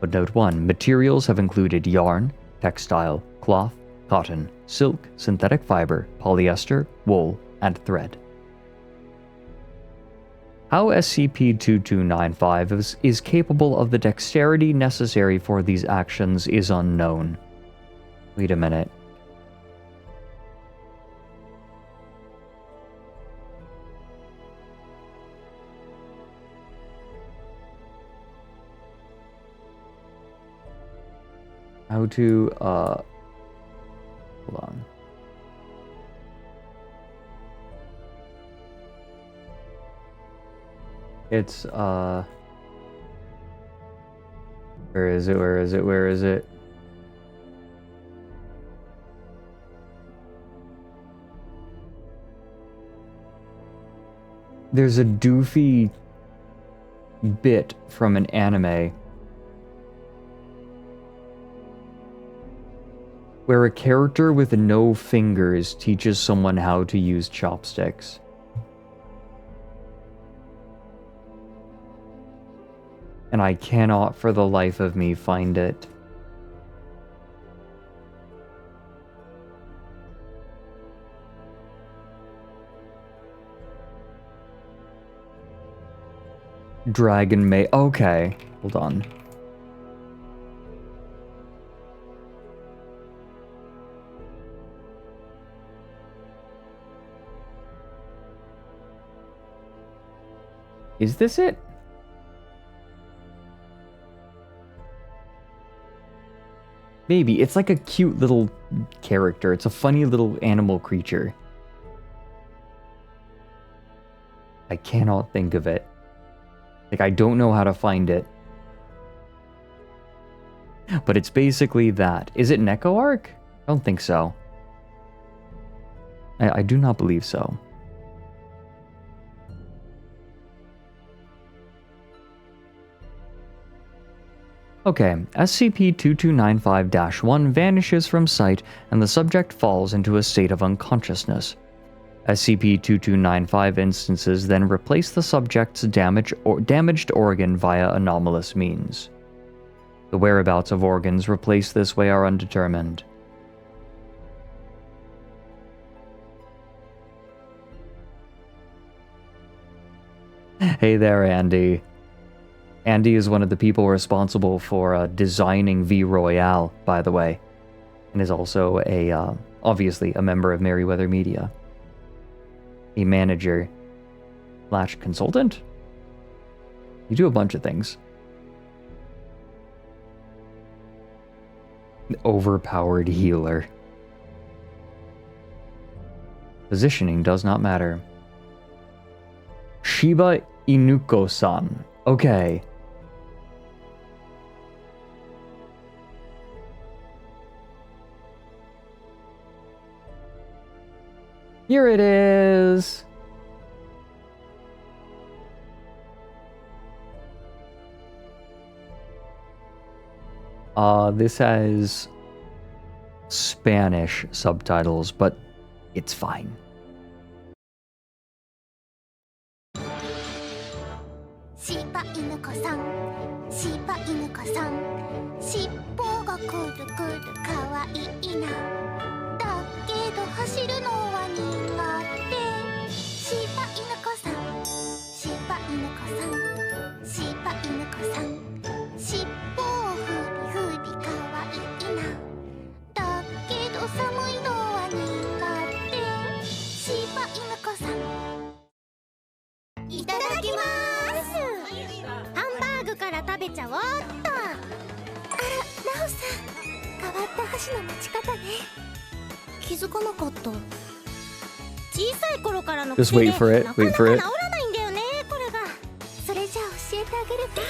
Footnote 1. Materials have included yarn, textile, cloth, cotton, silk, synthetic fiber, polyester, wool, and thread. How SCP-2295 is capable of the dexterity necessary for these actions is unknown. Wait a minute. How to, hold on. It's, where is it? There's a doofy bit from an anime where a character with no fingers teaches someone how to use chopsticks. And I cannot for the life of me find it. Dragon May. Okay, hold on. Is this it? Maybe. It's like a cute little character. It's a funny little animal creature. I cannot think of it. Like, I don't know how to find it. But it's basically that. Is it NecoArc? I don't think so. I do not believe so. Okay, SCP-2295-1 vanishes from sight and the subject falls into a state of unconsciousness. SCP-2295 instances then replace the subject's damaged organ via anomalous means. The whereabouts of organs replaced this way are undetermined. Hey there, Andy. Andy is one of the people responsible for designing V Royale, by the way, and is also obviously a member of Merryweather Media. A manager / consultant? You do a bunch of things. Overpowered healer. Positioning does not matter. Shiba Inuko-san. Okay. Here it is. This has Spanish subtitles, but it's fine. Shiba Inuko-san, Shiba Inuko-san, 尻尾がくるくるかわいいな。だけど走るのは苦手。シバイヌコさん、シバイヌコさん、シバイヌコさん、尻尾をふりふりかわいいな。だけど寒いのは苦手。シバイヌコさん、いただきます。ハンバーグから食べちゃおうっと。あら、ナオさん、変わった箸の持ち方ね。気づかなかった。小さい頃からの癖でなかなか治らないんだよね、これが。それじゃあ教えてあげるか。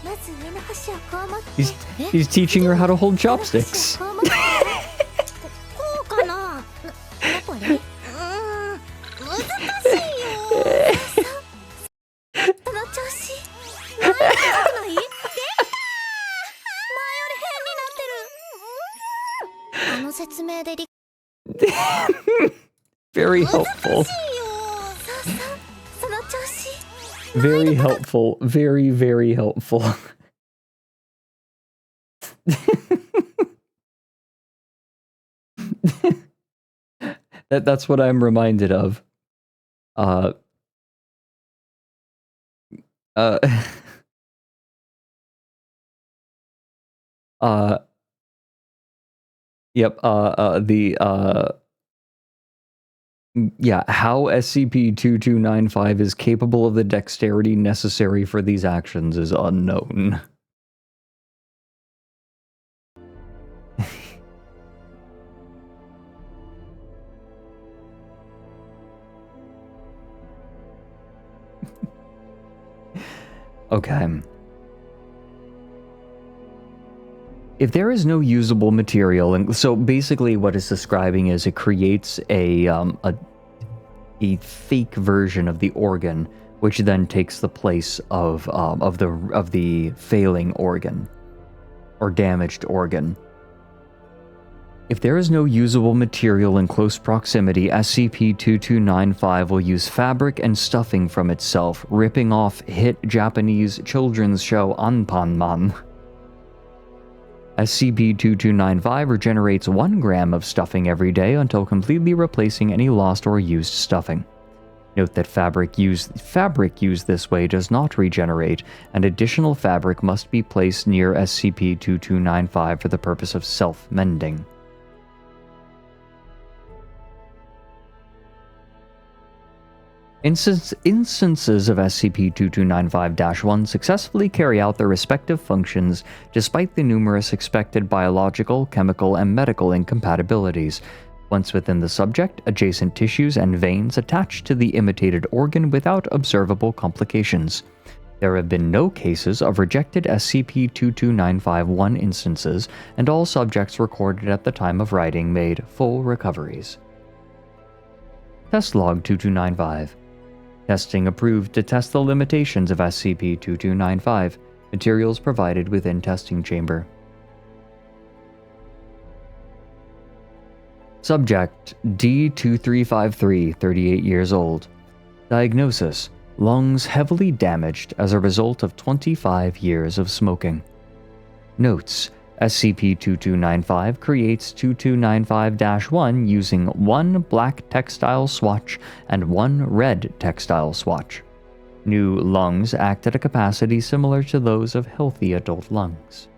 まず上の箸をこう持って。He's teaching her how to hold chopsticks. こうかな。これ？難しいよ。その調子。前より変になってる。あの説明でVery helpful. Very helpful. Very, very helpful. That's what I'm reminded of. Yep, yeah, how SCP-2295 is capable of the dexterity necessary for these actions is unknown. Okay. If there is no usable material, and so basically what it's describing is it creates a fake version of the organ, which then takes the place of the failing organ or damaged organ. If there is no usable material in close proximity, SCP-2295 will use fabric and stuffing from itself, ripping off hit Japanese children's show Anpanman. SCP-2295 regenerates 1 gram of stuffing every day until completely replacing any lost or used stuffing. Note that fabric used this way does not regenerate, and additional fabric must be placed near SCP-2295 for the purpose of self-mending. Instances of SCP-2295-1 successfully carry out their respective functions despite the numerous expected biological, chemical, and medical incompatibilities. Once within the subject, adjacent tissues and veins attach to the imitated organ without observable complications. There have been no cases of rejected SCP-2295-1 instances, and all subjects recorded at the time of writing made full recoveries. Test Log 2295. Testing approved to test the limitations of SCP-2295. Materials provided within testing chamber. Subject D2353, 38 years old. Diagnosis: lungs heavily damaged as a result of 25 years of smoking. Notes: SCP-2295 creates 2295-1 using one black textile swatch and one red textile swatch. New lungs act at a capacity similar to those of healthy adult lungs.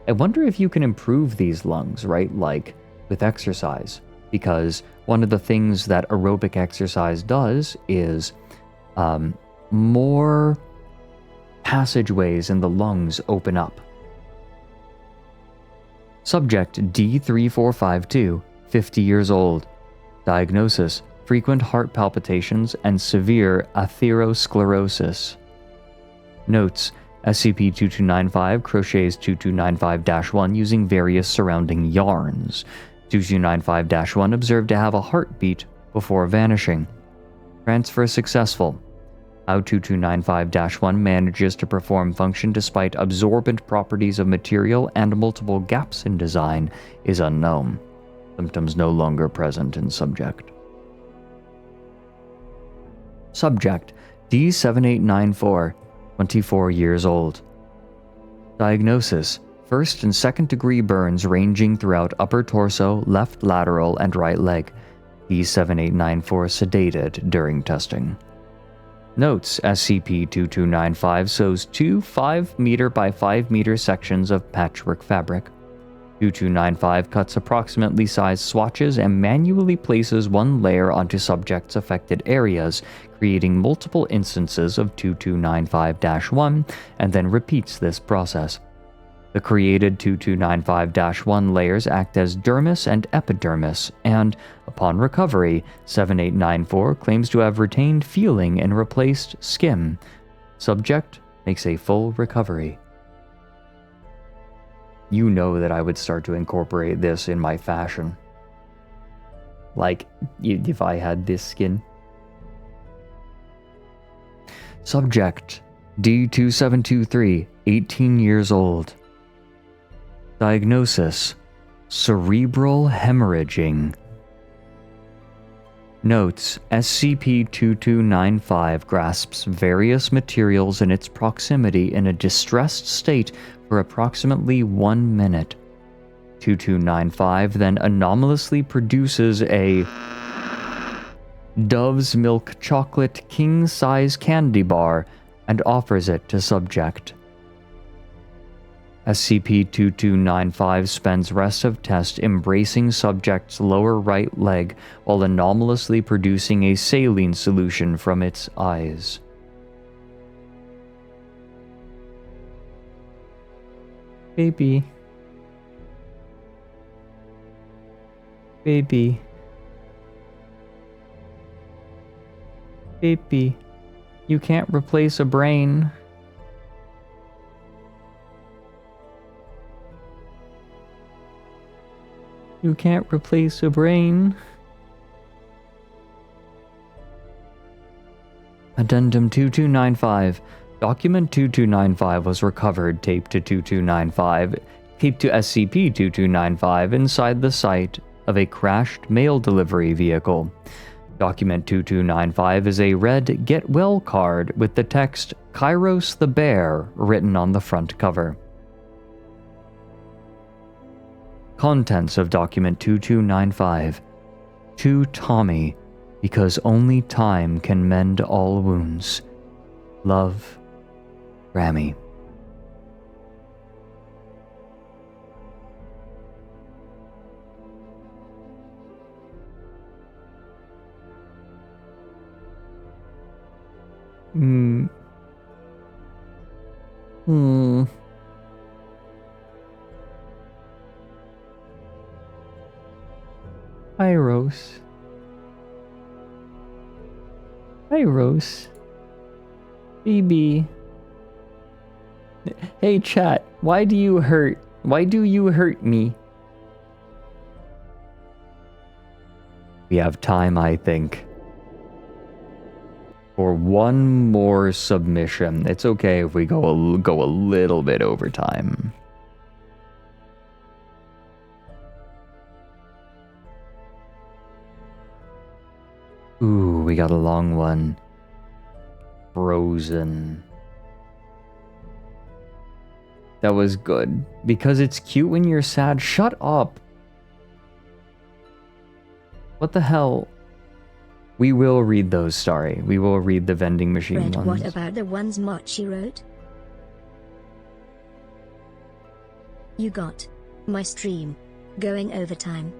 I wonder if you can improve these lungs, right? Like with exercise, because one of the things that aerobic exercise does is more passageways in the lungs open up. Subject D3452, 50 years old. Diagnosis: frequent heart palpitations and severe atherosclerosis. Notes: SCP-2295 crochets 2295-1 using various surrounding yarns. 2295-1 observed to have a heartbeat before vanishing. Transfer successful. How 2295-1 manages to perform function despite absorbent properties of material and multiple gaps in design is unknown. Symptoms no longer present in subject. Subject D7894, 24 years old. Diagnosis: first and second degree burns ranging throughout upper torso, left lateral, and right leg. D7894 sedated during testing. Notes: SCP-2295 sews two 5-meter by 5-meter sections of patchwork fabric. 2295 cuts approximately sized swatches and manually places one layer onto subjects' affected areas, creating multiple instances of 2295-1, and then repeats this process. The created 2295-1 layers act as dermis and epidermis, and, upon recovery, 7894 claims to have retained feeling and replaced skin. Subject makes a full recovery. You know that I would start to incorporate this in my fashion. Like, if I had this skin. Subject D2723, 18 years old. Diagnosis: cerebral hemorrhaging. Notes: SCP-2295 grasps various materials in its proximity in a distressed state for approximately 1 minute. 2295 then anomalously produces a Dove's Milk Chocolate king-size candy bar and offers it to subject. SCP-2295 spends rest of test embracing subject's lower right leg while anomalously producing a saline solution from its eyes. Baby. Baby. Baby. You can't replace a brain. You can't replace a brain. Addendum 2295. Document 2295 was recovered, taped to SCP-2295 inside the site of a crashed mail delivery vehicle. Document 2295 is a red Get Well card with the text Kairos the Bear written on the front cover. Contents of Document 2295. To Tommy, because only time can mend all wounds. Love, Grammy. Hi, Rose. Hi, Rose. Baby. Hey, chat. Why do you hurt? Why do you hurt me? We have time, I think. for one more submission. It's okay if we go a little bit over time. Ooh, we got a long one. Frozen. That was good. Because it's cute when you're sad. Shut up. What the hell? We will read those, sorry. We will read the vending machine Fred, ones. what about the ones Mochi wrote? You got my stream going overtime.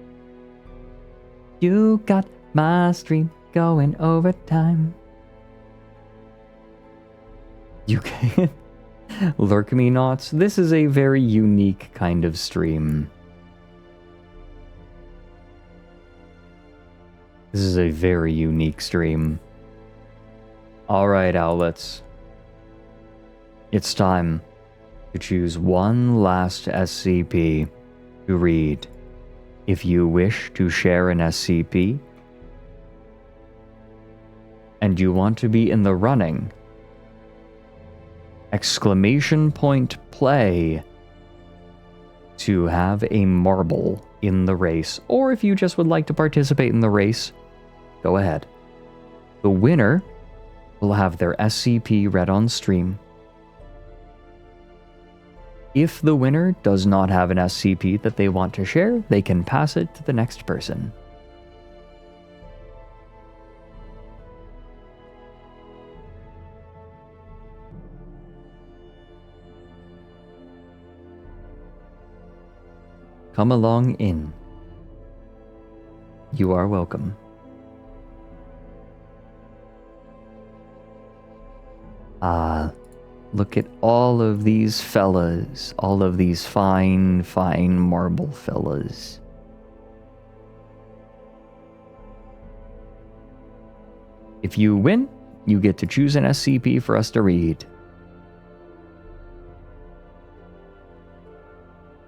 You got my stream going overtime. You can lurk me not. This is a very unique kind of stream. This is a very unique stream. Alright, Owlets. It's time to choose one last SCP to read. If you wish to share an SCP, and you want to be in the running, !play to have a marble in the race. Or if you just would like to participate in the race, go ahead. The winner will have their SCP read on stream. If the winner does not have an SCP that they want to share, they can pass it to the next person. Come along in. You are welcome. Look at all of these fellas. All of these fine, fine marble fellas. If you win, you get to choose an SCP for us to read.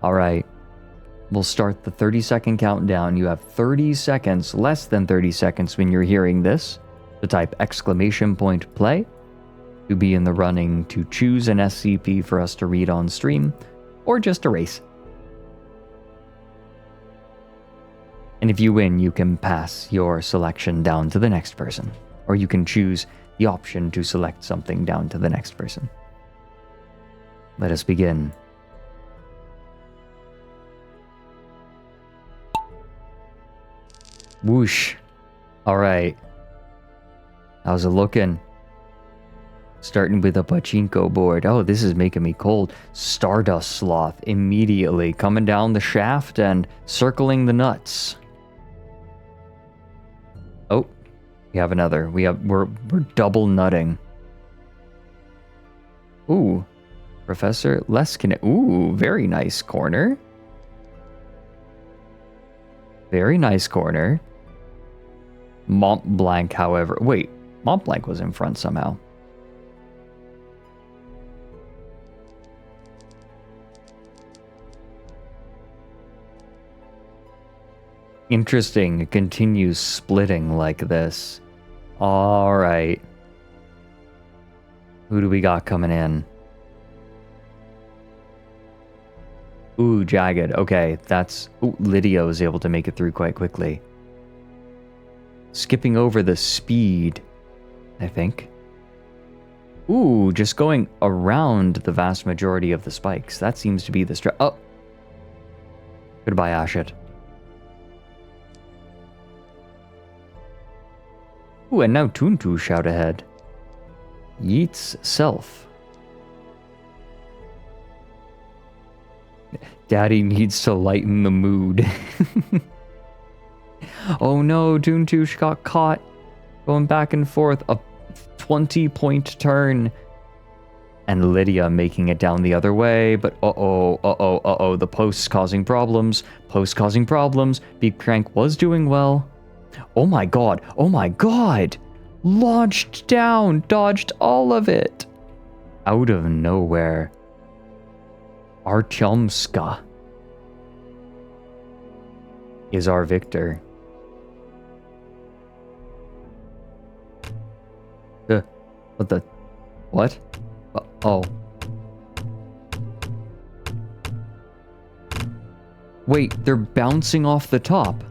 Alright. We'll start the 30-second countdown. You have 30 seconds, less than 30 seconds when you're hearing this, to type !play to be in the running to choose an SCP for us to read on stream, or just erase. And if you win, you can pass your selection down to the next person, or you can choose the option to select something down to the next person. Let us begin. Whoosh. Alright. How's it looking? Starting with a pachinko board. Oh, this is making me cold. Stardust Sloth immediately coming down the shaft and circling the nuts. Oh, we have another. We're double nutting. Ooh, Professor Leskin. Ooh, very nice corner. Very nice corner. Mont Blanc, however... Wait, Mont Blanc was in front somehow. Interesting. It continues splitting like this. Alright. Who do we got coming in? Ooh, Jagged. Okay, that's... Ooh, Lydia was able to make it through quite quickly. Skipping over the speed, I think. Ooh, just going around the vast majority of the spikes. That seems to be the oh! Goodbye, Ashit. Ooh, and now Toontush out ahead. Yeats self. Daddy needs to lighten the mood. Oh no, Toontush got caught. Going back and forth. A 20-point turn. And Lydia making it down the other way. But uh-oh. The post's causing problems. Post causing problems. Big Crank was doing well. Oh my god. Launched down. Dodged all of it. Out of nowhere. Artyomska is our victor. What the... What? Oh. Wait, they're bouncing off the top.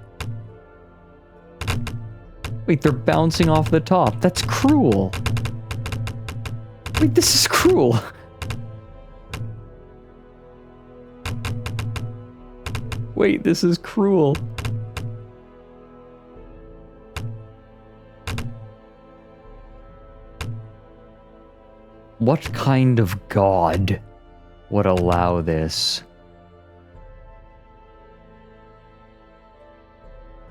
Wait, they're bouncing off the top. That's cruel. Wait, this is cruel. Wait, this is cruel. What kind of god would allow this?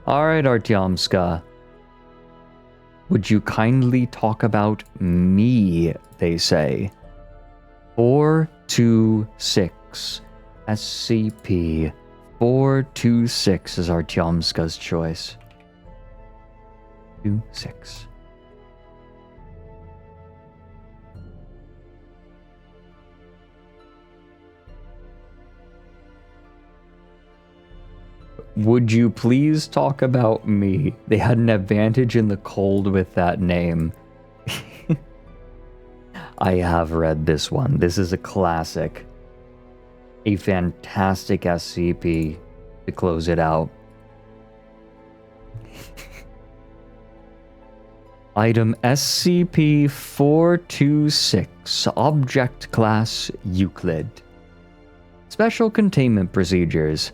Alright, Artyomska. Would you kindly talk about me, they say. 426. SCP. 426 is Artyomska's choice. 26. Would you please talk about me? They had an advantage in the cold with that name. I have read this one. This is a classic. A fantastic SCP to close it out. Item SCP-426, Object Class Euclid. Special Containment Procedures.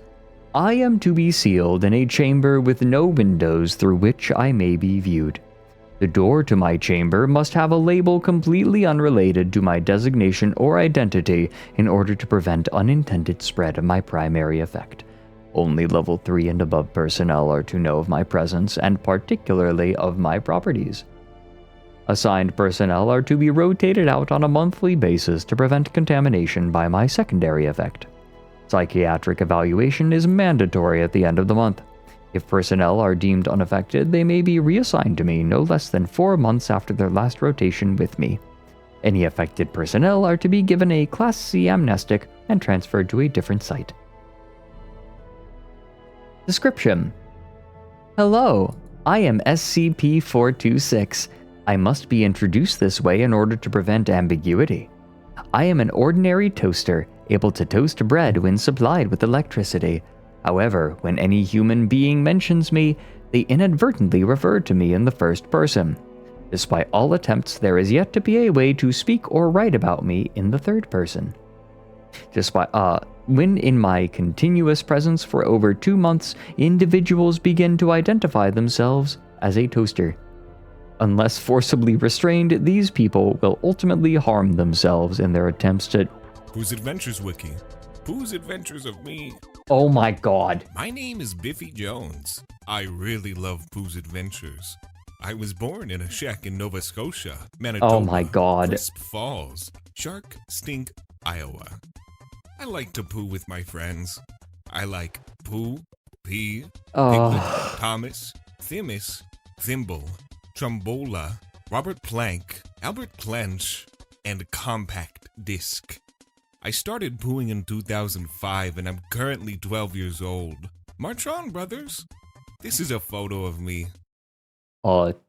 I am to be sealed in a chamber with no windows through which I may be viewed. The door to my chamber must have a label completely unrelated to my designation or identity in order to prevent unintended spread of my primary effect. Only level 3 and above personnel are to know of my presence and particularly of my properties. Assigned personnel are to be rotated out on a monthly basis to prevent contamination by my secondary effect. Psychiatric evaluation is mandatory at the end of the month. If personnel are deemed unaffected, they may be reassigned to me no less than 4 months after their last rotation with me. Any affected personnel are to be given a Class C amnestic and transferred to a different site. Description: Hello, I am SCP-426. I must be introduced this way in order to prevent ambiguity. I am an ordinary toaster, able to toast bread when supplied with electricity. However, when any human being mentions me, they inadvertently refer to me in the first person. Despite all attempts, there is yet to be a way to speak or write about me in the third person. When in my continuous presence for over 2 months, individuals begin to identify themselves as a toaster. Unless forcibly restrained, these people will ultimately harm themselves in their attempts to... Pooh's Adventures Wiki. Pooh's Adventures of Me. Oh my god. My name is Biffy Jones. I really love Pooh's Adventures. I was born in a shack in Nova Scotia, Manitoba, Oh my god. Crisp Falls, Shark Stink, Iowa. I like to poo with my friends. I like Pooh, Pea, Piglet, Thomas, Themis, Thimble, Trombola, Robert Plank, Albert Clench, and Compact Disc. I started pooing in 2005 and I'm currently 12 years old. March on, brothers. This is a photo of me. Poster.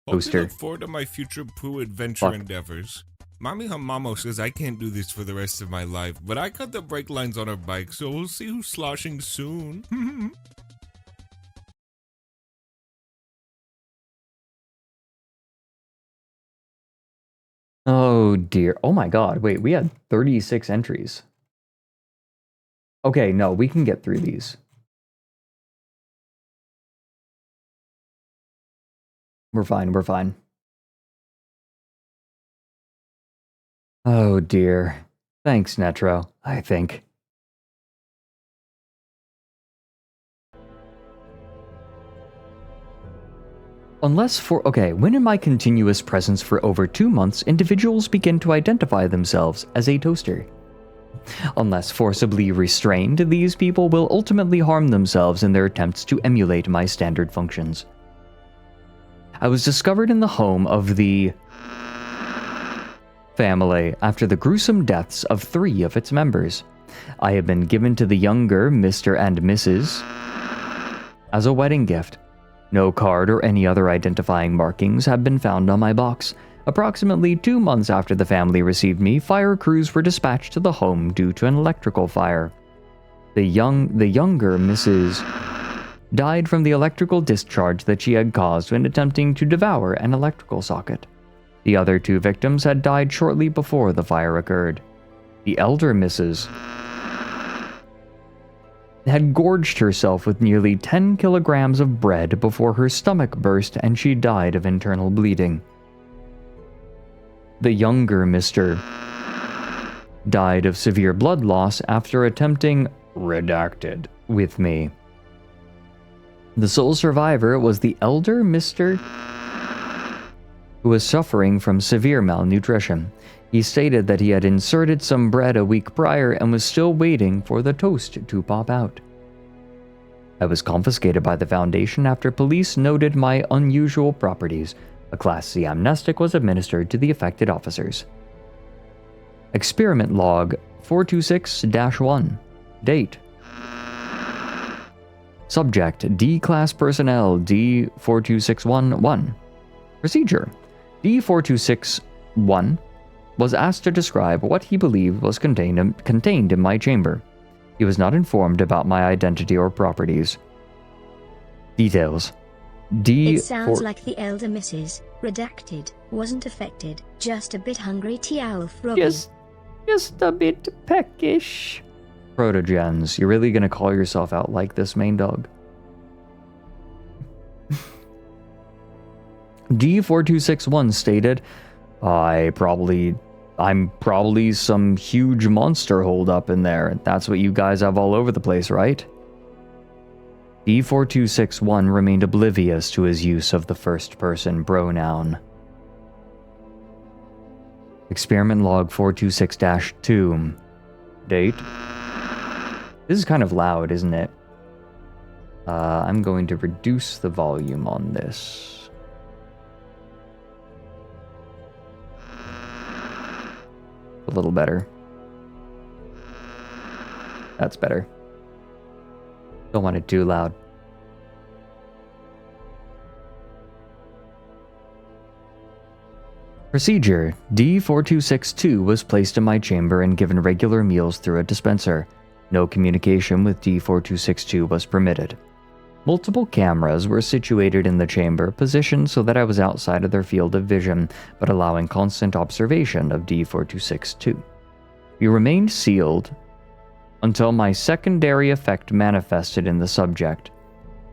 Hope you look forward to my future poo adventure endeavors. Mommy Hamamo says I can't do this for the rest of my life, but I cut the brake lines on her bike, so we'll see who's sloshing soon. Oh dear. Oh my god. Wait, we had 36 entries. Okay, no, we can get through these. We're fine, we're fine. Oh dear. Thanks, Netro, I think. When in my continuous presence for over 2 months, individuals begin to identify themselves as a toaster. Unless forcibly restrained, these people will ultimately harm themselves in their attempts to emulate my standard functions. I was discovered in the home of the family after the gruesome deaths of 3 of its members. I have been given to the younger Mr. and Mrs. as a wedding gift. No card or any other identifying markings have been found on my box. Approximately 2 months after the family received me, fire crews were dispatched to the home due to an electrical fire. The younger Mrs. died from the electrical discharge that she had caused when attempting to devour an electrical socket. The other 2 victims had died shortly before the fire occurred. The elder Mrs. had gorged herself with nearly 10 kilograms of bread before her stomach burst and she died of internal bleeding. The younger Mr. died of severe blood loss after attempting redacted with me. The sole survivor was the elder Mr. who was suffering from severe malnutrition. He stated that he had inserted some bread a week prior and was still waiting for the toast to pop out. I was confiscated by the Foundation after police noted my unusual properties. A Class C amnestic was administered to the affected officers. Experiment Log 426-1. Date. Subject D-Class Personnel D-42611. Procedure. D-426-1 was asked to describe what he believed was contained in my chamber. He was not informed about my identity or properties. Details. It sounds like the elder Mrs. Redacted wasn't affected, just a bit hungry Tiao Froggy. Just a bit peckish. Protogens, you're really gonna call yourself out like this, main dog? D-4261 stated, I'm probably some huge monster holed up in there. That's what you guys have all over the place, right? D-4261 remained oblivious to his use of the first-person pronoun. Experiment Log 426-2. Date. This is kind of loud, isn't it? I'm going to reduce the volume on this. A little better. That's better. Don't want it too loud. Procedure. D-4262 was placed in my chamber and given regular meals through a dispenser. No communication with D-4262 was permitted. Multiple cameras were situated in the chamber, positioned so that I was outside of their field of vision, but allowing constant observation of D-4262. We remained sealed until my secondary effect manifested in the subject.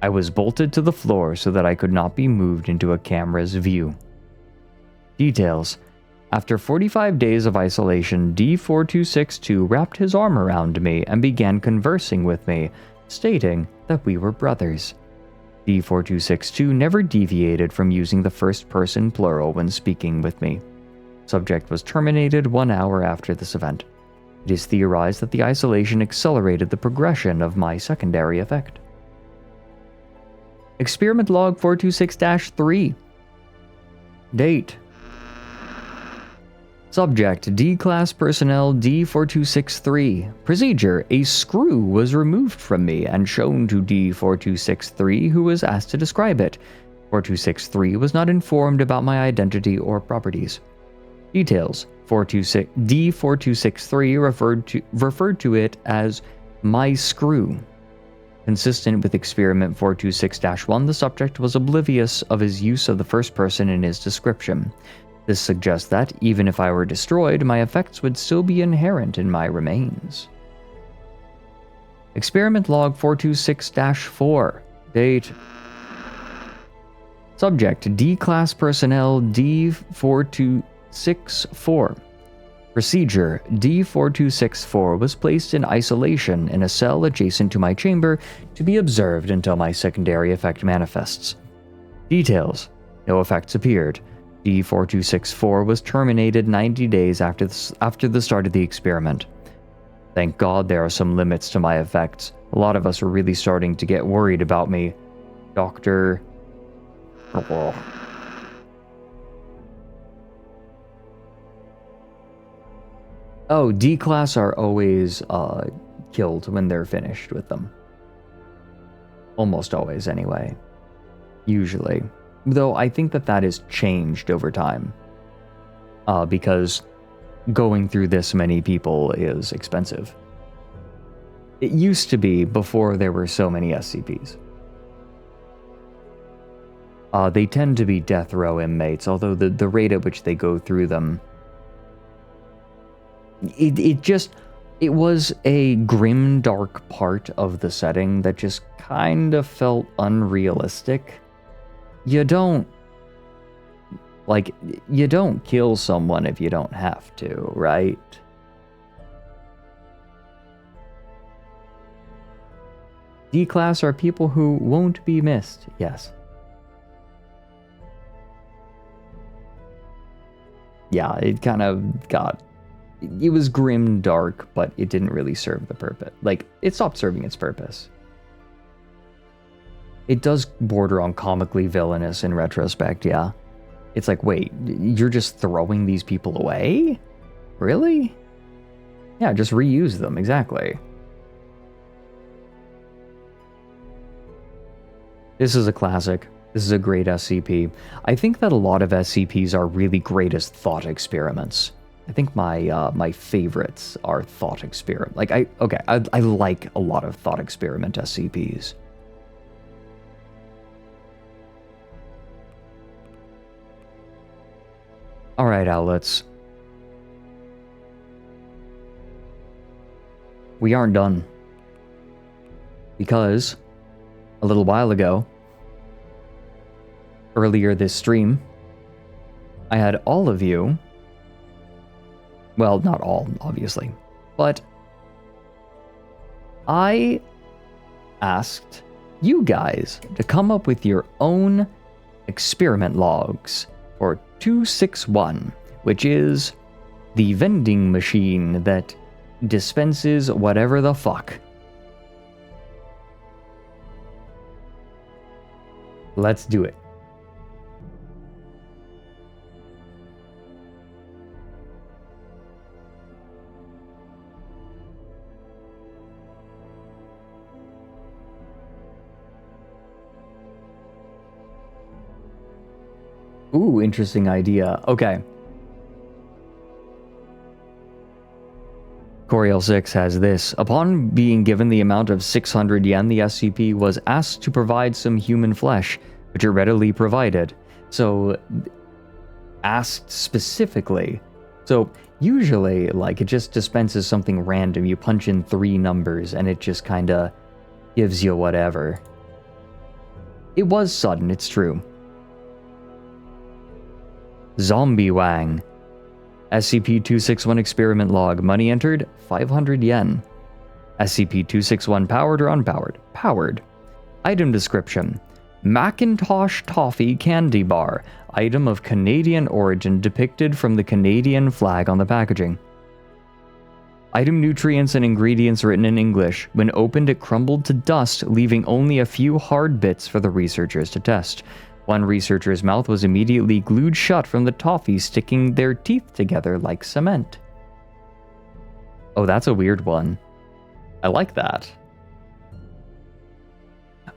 I was bolted to the floor so that I could not be moved into a camera's view. Details. After 45 days of isolation, D-4262 wrapped his arm around me and began conversing with me, stating that we were brothers. D-4262 never deviated from using the first-person plural when speaking with me. Subject was terminated 1 hour after this event. It is theorized that the isolation accelerated the progression of my secondary effect. Experiment Log 426-3. Date. Subject D-Class Personnel D-4263. Procedure. A screw was removed from me and shown to D-4263, who was asked to describe it. 4263 was not informed about my identity or properties. Details. D-4263 referred to it as my screw. Consistent with Experiment 426-1, the subject was oblivious of his use of the first person in his description. This suggests that, even if I were destroyed, my effects would still be inherent in my remains. Experiment Log 426-4. Date. Subject D-Class Personnel D-4264. Procedure. D-4264 was placed in isolation in a cell adjacent to my chamber to be observed until my secondary effect manifests. Details. No effects appeared. D-4264 was terminated 90 days after the start of the experiment. Thank God there are some limits to my effects. A lot of us are really starting to get worried about me. Dr. Oh, D-Class are always killed when they're finished with them. Almost always, anyway. Usually. Though I think that has changed over time. because going through this many people is expensive. It used to be before there were so many SCPs. They tend to be death row inmates, although the rate at which they go through them... It was a grim, dark part of the setting that just kind of felt unrealistic. You don't kill someone if you don't have to, right? D-class are people who won't be missed, yes. Yeah, it kind of got... It was grim, dark, but it didn't really serve the purpose. Like, it stopped serving its purpose. It does border on comically villainous in retrospect, yeah. It's like, wait, you're just throwing these people away? Really? Yeah, just reuse them, exactly. This is a classic. This is a great SCP. I think that a lot of SCPs are really great as thought experiments. I think my favorites are thought experiment. Like, I like a lot of thought experiment SCPs. All right, outlets. We aren't done. Because a little while ago, earlier this stream, I had all of you, well, not all, obviously, but I asked you guys to come up with your own experiment logs for 261, which is the vending machine that dispenses whatever the fuck. Let's do it. Ooh, interesting idea. Okay. Coriel6 has this. Upon being given the amount of 600 yen, the SCP was asked to provide some human flesh, which it readily provided. So, asked specifically. So, usually, like, it just dispenses something random. You punch in 3 numbers, and it just kinda gives you whatever. It was sudden, it's true. Zombie Wang. SCP-261 experiment log. Money entered, 500 yen. SCP-261 powered or unpowered? Powered. Item description. Macintosh Toffee Candy Bar. Item of Canadian origin depicted from the Canadian flag on the packaging. Item nutrients and ingredients written in English. When opened, it crumbled to dust, leaving only a few hard bits for the researchers to test. One researcher's mouth was immediately glued shut from the toffee sticking their teeth together like cement. Oh, that's a weird one. I like that.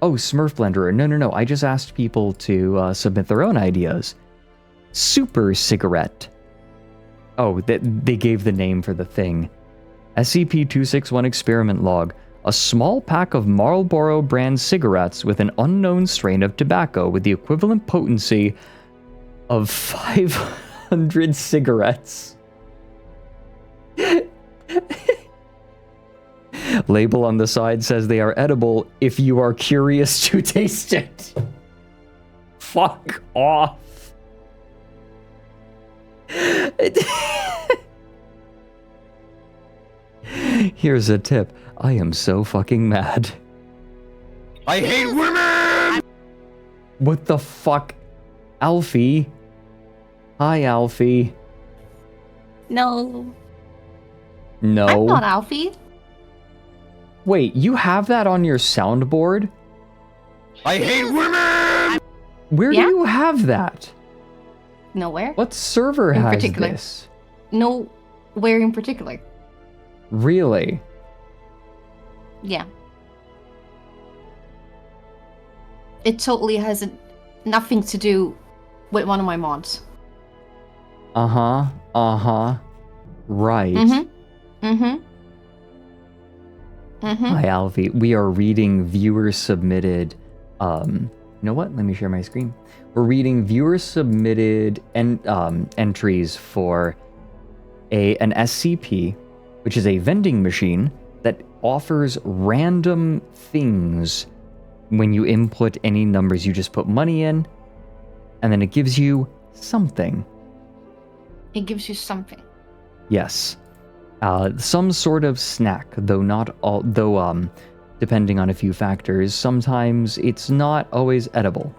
Oh, Smurf Blenderer. No. I just asked people to submit their own ideas. Super Cigarette. Oh, they gave the name for the thing. SCP-261 experiment log. A small pack of Marlboro brand cigarettes with an unknown strain of tobacco with the equivalent potency of 500 cigarettes. Label on the side says they are edible if you are curious to taste it. Fuck off. Here's a tip. I am so fucking mad. I hate women! What the fuck? Alfie? Hi, Alfie. No. No. I'm not Alfie. Wait, you have that on your soundboard? I hate women! Where do you have that? Nowhere. What server in has particular? this? Nowhere in particular. Really? Yeah. It totally has nothing to do with one of my mods. Right. Hi, Alfie. We are reading viewer submitted. You know what? Let me share my screen. We're reading viewer submitted entries for an SCP, which is a vending machine that offers random things. When you input any numbers, you just put money in, and then it gives you something. It gives you something. Yes. Some sort of snack, though not all, depending on a few factors, sometimes it's not always edible.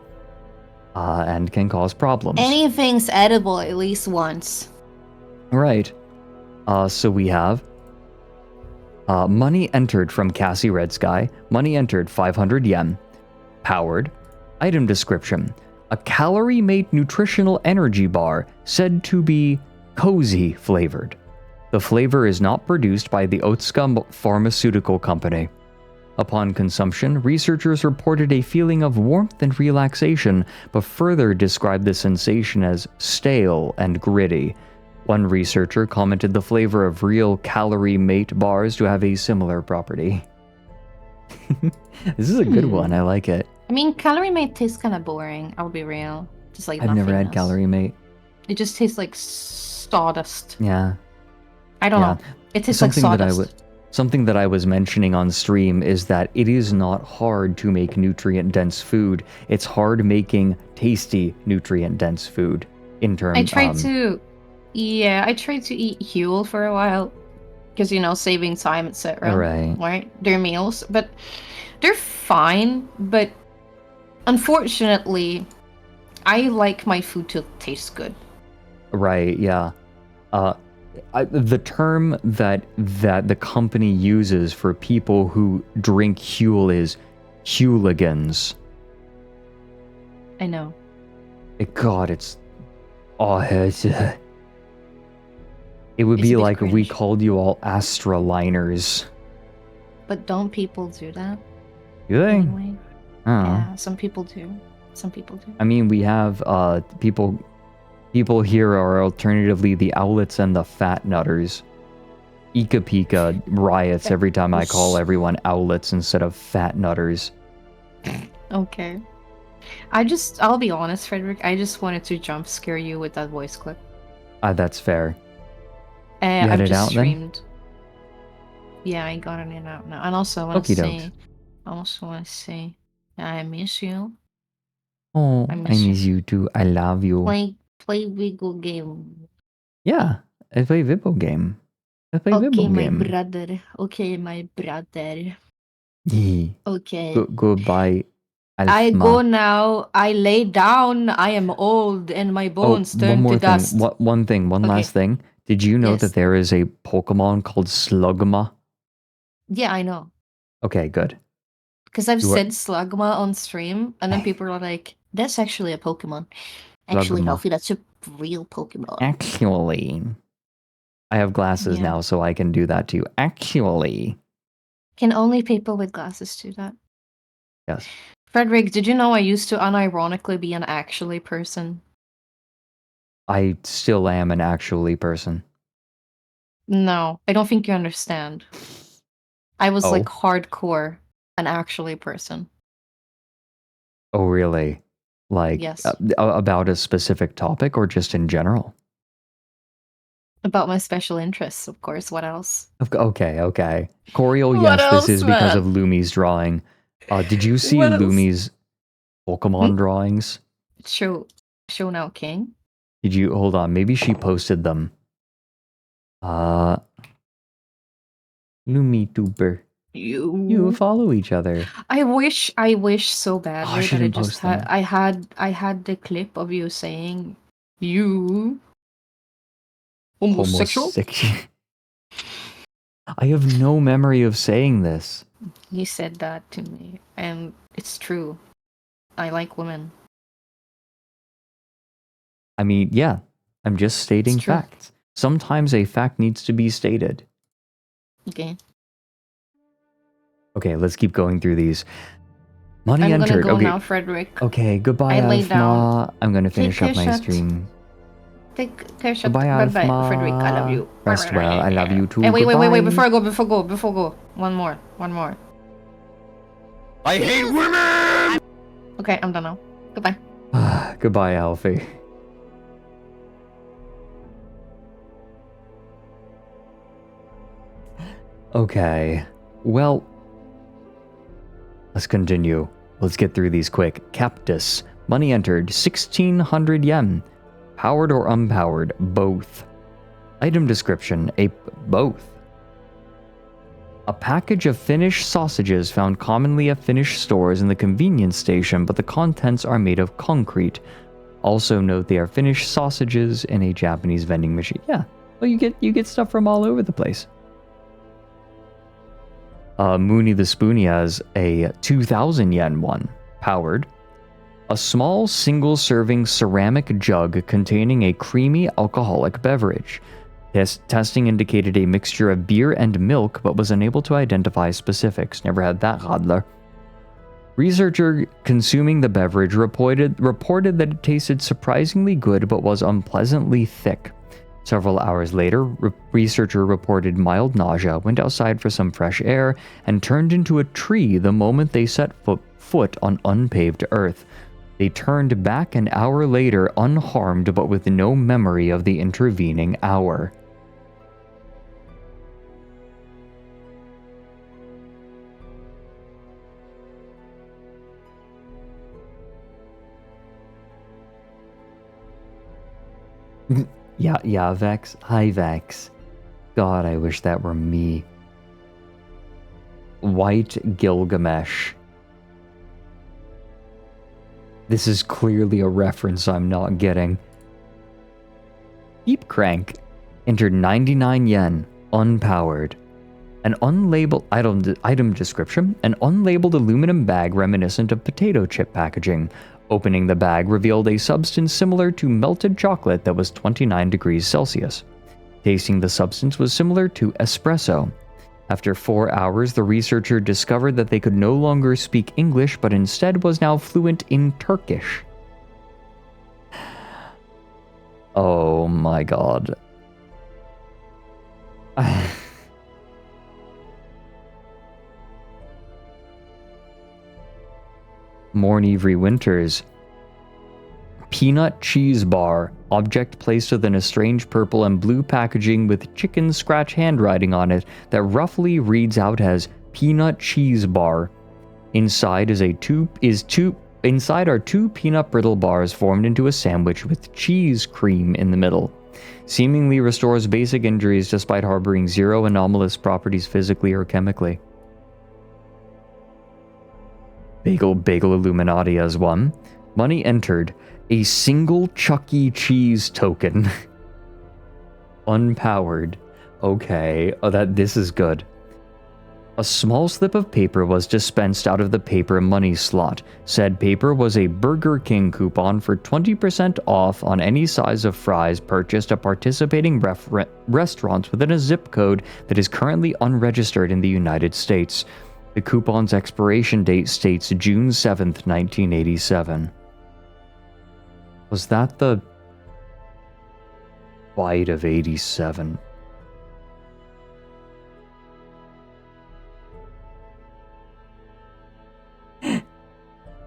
And can cause problems. Anything's edible at least once. Right. So we have money entered from Cassie Red Sky. Money entered 500 yen. Powered. Item description. A calorie-mate nutritional energy bar said to be cozy flavored. The flavor is not produced by the Otsuka Pharmaceutical Company. Upon consumption, researchers reported a feeling of warmth and relaxation, but further described the sensation as stale and gritty. One researcher commented the flavor of real calorie-mate bars to have a similar property. This is a good one, I like it. I mean, calorie mate tastes kind of boring, I'll be real. Just like I've never had nothingness. calorie mate. It just tastes like sawdust. Yeah. I don't know. It tastes like sawdust. Something that I was mentioning on stream is that it is not hard to make nutrient-dense food. It's hard making tasty nutrient-dense food. In terms, I tried to eat Huel for a while because saving time, etc. Right, their meals, but they're fine. But unfortunately, I like my food to taste good. Right. Yeah. The term that the company uses for people who drink Huel is hooligans. I know. God, it would be like if we called you all ASTRALINERS. But don't people do that? Do they? Anyway. Yeah, some people do. I mean, we have people here are alternatively the owlets and the fat nutters. Ika Pika riots every time I call everyone owlets instead of fat nutters. Okay. I'll be honest, Frederick, I just wanted to jump scare you with that voice clip. That's fair. I've just streamed. Then? Yeah, I got it out now. And also I want to say I miss you. Oh, I miss you too. I love you. Play Wiggle game. Yeah, I play Vibble game. Okay, my brother. Yeah. Okay. Goodbye, Alfma. I go now. I lay down. I am old and my bones turn to dust. One last thing. Did you know that there is a Pokemon called Slugma? Yeah, I know. Okay, good. Because I've said Slugma on stream, and then people are like, that's actually a Pokemon. Actually, Alfie, that's a real Pokemon. Actually. I have glasses now, so I can do that too. Actually. Can only people with glasses do that? Yes. Frederick, did you know I used to unironically be an actually person? I still am an actually person. No, I don't think you understand. I was like hardcore an actually person. Oh, really? Like, yes. About a specific topic or just in general? About my special interests, of course. What else? Okay. Coriel, yes, this is because of Lumi's drawing. Did you see Lumi's Pokemon drawings? Show now, King. Did you hold on? Maybe she posted them. LumiTuber. You follow each other. I wish so badly that I had the clip of you saying you homosexual. I have no memory of saying this. You said that to me, and it's true. I like women. I mean, yeah, I'm just stating facts. Sometimes a fact needs to be stated. Okay, let's keep going through these. Money entered. I'm gonna go now, Frederick. Okay, goodbye, Alfma. I'm gonna finish up my stream. Take care, shut. Goodbye, Bye-bye, Alpha. Fredrik. I love you. Rest well. I love you too. Hey, wait, Goodbye. before I go. One more. I hate women! Okay, I'm done now. Goodbye. Goodbye, Alfie. Okay. Well, let's continue. Let's get through these quick. Captus. Money entered 1600 yen. Powered or unpowered? Both. Item description. Both. A package of Finnish sausages found commonly at Finnish stores in the convenience station, but the contents are made of concrete. Also note they are Finnish sausages in a Japanese vending machine. Yeah, well, you get stuff from all over the place. Mooney the Spoonie has a 2,000 yen one, powered. A small single-serving ceramic jug containing a creamy alcoholic beverage. Testing indicated a mixture of beer and milk, but was unable to identify specifics. Never had that, Radler. Researcher consuming the beverage reported that it tasted surprisingly good, but was unpleasantly thick. Several hours later, researcher reported mild nausea, went outside for some fresh air, and turned into a tree the moment they set foot on unpaved earth. They turned back an hour later unharmed, but with no memory of the intervening hour. Yeah, Vex. Hi, Vex. God, I wish that were me. White Gilgamesh. This is clearly a reference I'm not getting. Keep Crank entered 99 yen, unpowered. An unlabeled item description, an unlabeled aluminum bag reminiscent of potato chip packaging. Opening the bag revealed a substance similar to melted chocolate that was 29 degrees Celsius. Tasting the substance was similar to espresso. After 4 hours, the researcher discovered that they could no longer speak English, but instead was now fluent in Turkish. Oh my god. Mornevery Winters. Peanut cheese bar. Object placed within a strange purple and blue packaging with chicken scratch handwriting on it that roughly reads out as peanut cheese bar. Inside are two peanut brittle bars formed into a sandwich with cheese cream in the middle. Seemingly restores basic injuries despite harboring zero anomalous properties physically or chemically. Bagel Illuminati as one. Money entered. A single Chuck E. Cheese token. Unpowered. Okay. This is good. A small slip of paper was dispensed out of the paper money slot. Said paper was a Burger King coupon for 20% off on any size of fries purchased at participating restaurants within a zip code that is currently unregistered in the United States. The coupon's expiration date states June 7th, 1987. Was that the bite of 87?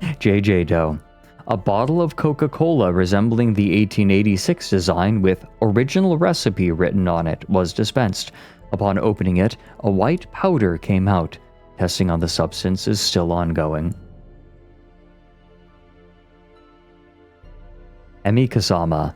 JJ Doe. A bottle of Coca-Cola resembling the 1886 design with original recipe written on it was dispensed. Upon opening it, a white powder came out. Testing on the substance is still ongoing. Emi Kasama.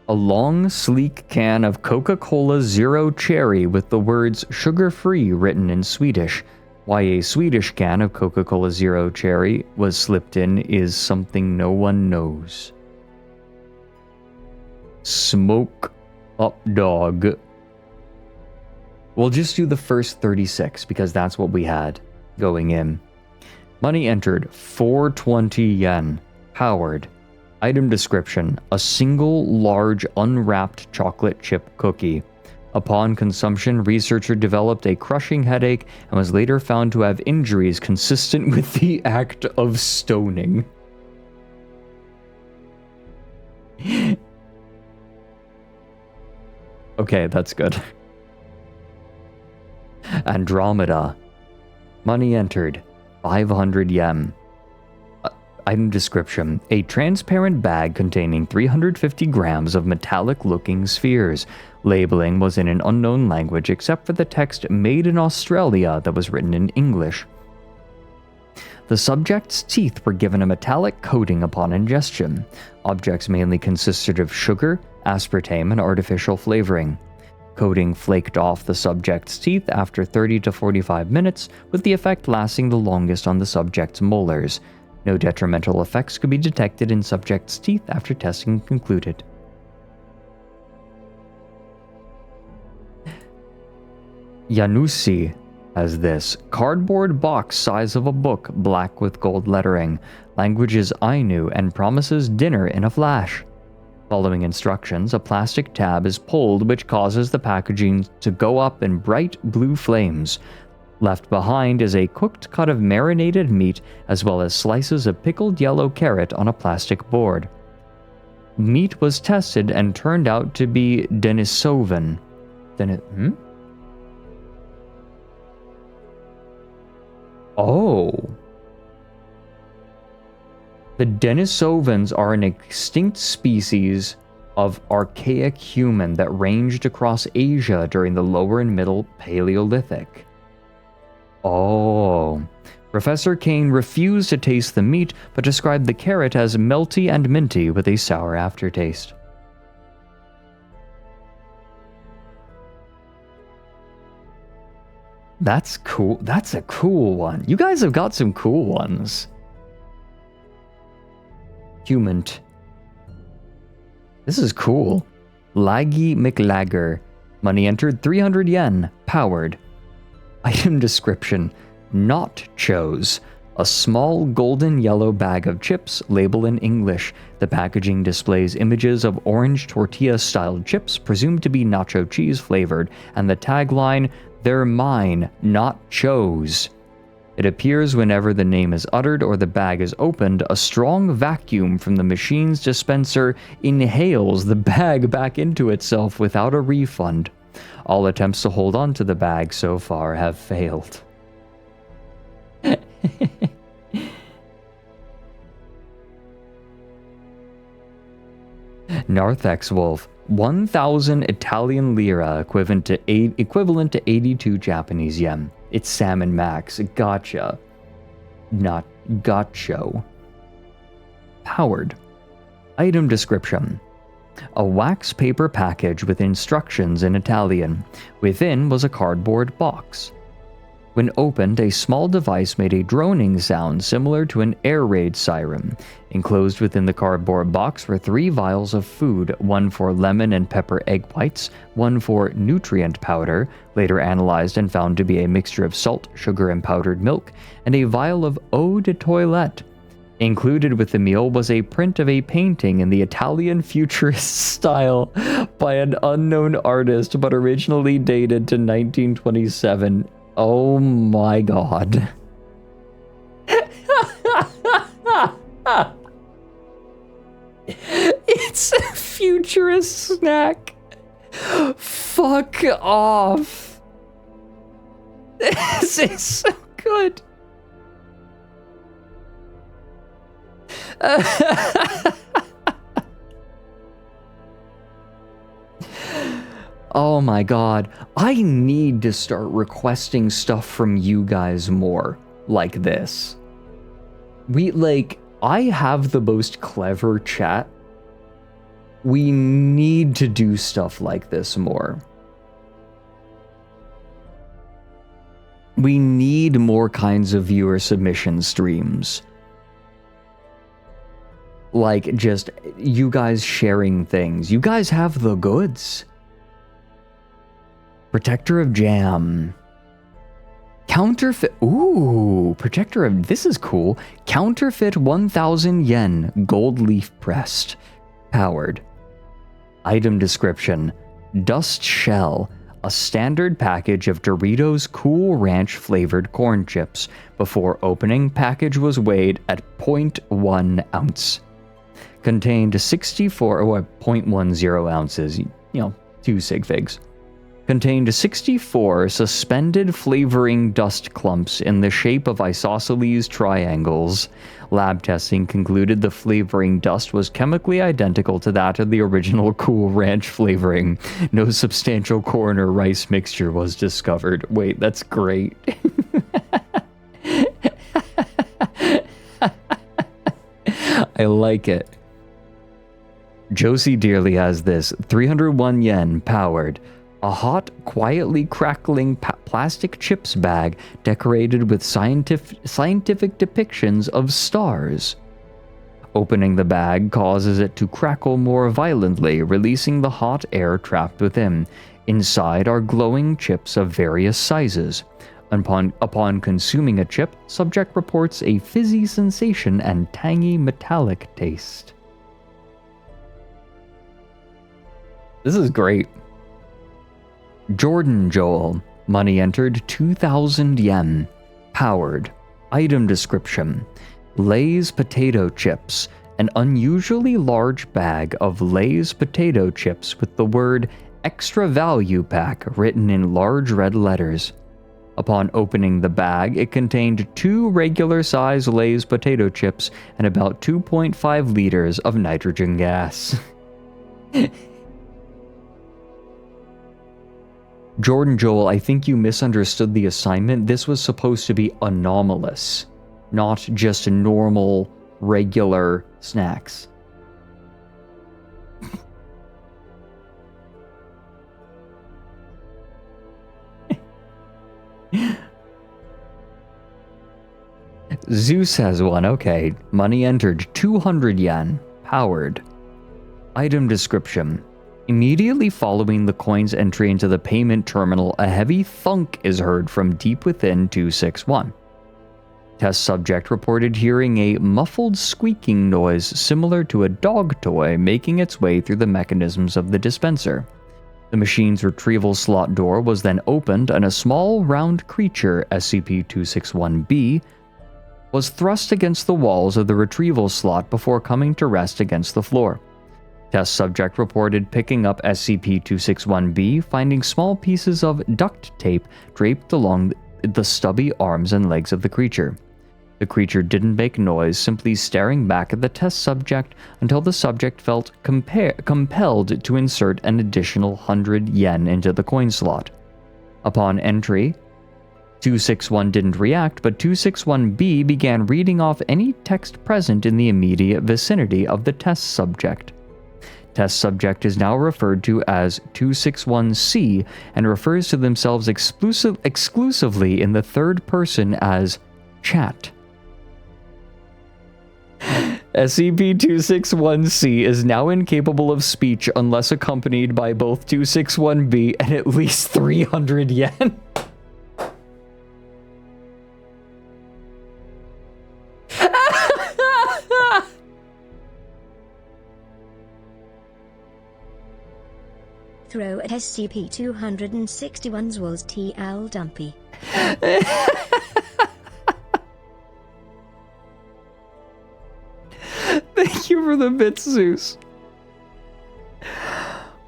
A long, sleek can of Coca-Cola Zero Cherry with the words sugar-free written in Swedish. Why a Swedish can of Coca-Cola Zero Cherry was slipped in is something no one knows. Smoke up dog. We'll just do the first 36 because that's what we had going in. Money entered 420 yen. Powered. Item description: a single large unwrapped chocolate chip cookie. Upon consumption, researcher developed a crushing headache and was later found to have injuries consistent with the act of stoning. Okay, that's good. Andromeda. Money entered, 500 yen. Item description: a transparent bag containing 350 grams of metallic-looking spheres. Labeling was in an unknown language except for the text "Made in Australia" that was written in English. The subject's teeth were given a metallic coating upon ingestion. Objects mainly consisted of sugar, aspartame, and artificial flavoring. Coating flaked off the subject's teeth after 30 to 45 minutes, with the effect lasting the longest on the subject's molars. No detrimental effects could be detected in subject's teeth after testing concluded. Yanusi has this cardboard box size of a book, black with gold lettering. Language is Ainu and promises dinner in a flash. Following instructions, a plastic tab is pulled which causes the packaging to go up in bright blue flames. Left behind is a cooked cut of marinated meat as well as slices of pickled yellow carrot on a plastic board. Meat was tested and turned out to be Denisovan. Oh. The Denisovans are an extinct species of archaic human that ranged across Asia during the Lower and Middle Paleolithic. Oh. Professor Kane refused to taste the meat, but described the carrot as melty and minty with a sour aftertaste. That's cool. That's a cool one. You guys have got some cool ones. Human. This is cool. Laggy McLagger. Money entered 300 yen. Powered. Item description: Nachos. A small golden yellow bag of chips, label in English. The packaging displays images of orange tortilla-styled chips, presumed to be nacho cheese flavored, and the tagline, "They're mine, not Cho's." It appears whenever the name is uttered or the bag is opened, a strong vacuum from the machine's dispenser inhales the bag back into itself without a refund. All attempts to hold on to the bag so far have failed. Narthex Wolf. 1,000 Italian lira, equivalent to 82 Japanese yen. It's Salmon Max. Gotcha. Not gotcho. Powered. Item description: a wax paper package with instructions in Italian. Within was a cardboard box. When opened, a small device made a droning sound similar to an air raid siren. Enclosed within the cardboard box were 3 vials of food, one for lemon and pepper egg whites, one for nutrient powder, later analyzed and found to be a mixture of salt, sugar, and powdered milk, and a vial of eau de toilette. Included with the meal was a print of a painting in the Italian futurist style by an unknown artist, but originally dated to 1927. Oh my god. It's a futurist snack. Fuck off. This is so good. Oh my god, I need to start requesting stuff from you guys more like this. I have the most clever chat. We need to do stuff like this more. We need more kinds of viewer submission streams. Like, just you guys sharing things. You guys have the goods. Protector of Jam. Counterfeit. Ooh, Protector of. This is cool. Counterfeit 1,000 yen. Gold leaf pressed. Powered. Item description: Dust Shell. A standard package of Doritos Cool Ranch flavored corn chips. Before opening, package was weighed at 0.1 ounce. Contained 0.10 ounces. You know, 2 sig figs, contained 64 suspended flavoring dust clumps in the shape of isosceles triangles. Lab testing concluded the flavoring dust was chemically identical to that of the original Cool Ranch flavoring. No substantial corn or rice mixture was discovered. Wait, that's great. I like it. Josie Dearly has this 301 yen powered. A hot, quietly crackling plastic chips bag decorated with scientific depictions of stars. Opening the bag causes it to crackle more violently, releasing the hot air trapped within. Inside are glowing chips of various sizes. Upon consuming a chip, subject reports a fizzy sensation and tangy metallic taste. This is great. Jordan Joel. Money entered 2,000 yen. Powered. Item description. Lay's potato chips. An unusually large bag of Lay's potato chips with the word Extra Value Pack written in large red letters. Upon opening the bag, it contained 2 regular-size Lay's potato chips and about 2.5 liters of nitrogen gas. Jordan Joel, I think you misunderstood the assignment. This was supposed to be anomalous, not just normal, regular snacks. Zeus has one, okay. Money entered 200 yen. Powered. Item description. Immediately following the coin's entry into the payment terminal, a heavy thunk is heard from deep within 261. Test subject reported hearing a muffled squeaking noise similar to a dog toy making its way through the mechanisms of the dispenser. The machine's retrieval slot door was then opened and a small round creature, SCP-261-B, was thrust against the walls of the retrieval slot before coming to rest against the floor. Test subject reported picking up SCP-261-B, finding small pieces of duct tape draped along the stubby arms and legs of the creature. The creature didn't make noise, simply staring back at the test subject until the subject felt compelled to insert an additional 100 yen into the coin slot. Upon entry, 261 didn't react, but 261-B began reading off any text present in the immediate vicinity of the test subject. Test subject is now referred to as 261-C and refers to themselves exclusively in the third person as chat. SCP-261-C is now incapable of speech unless accompanied by both 261-B and at least 300 yen. Throw at SCP-261's was TL Dumpy. Thank you for the bits, Zeus.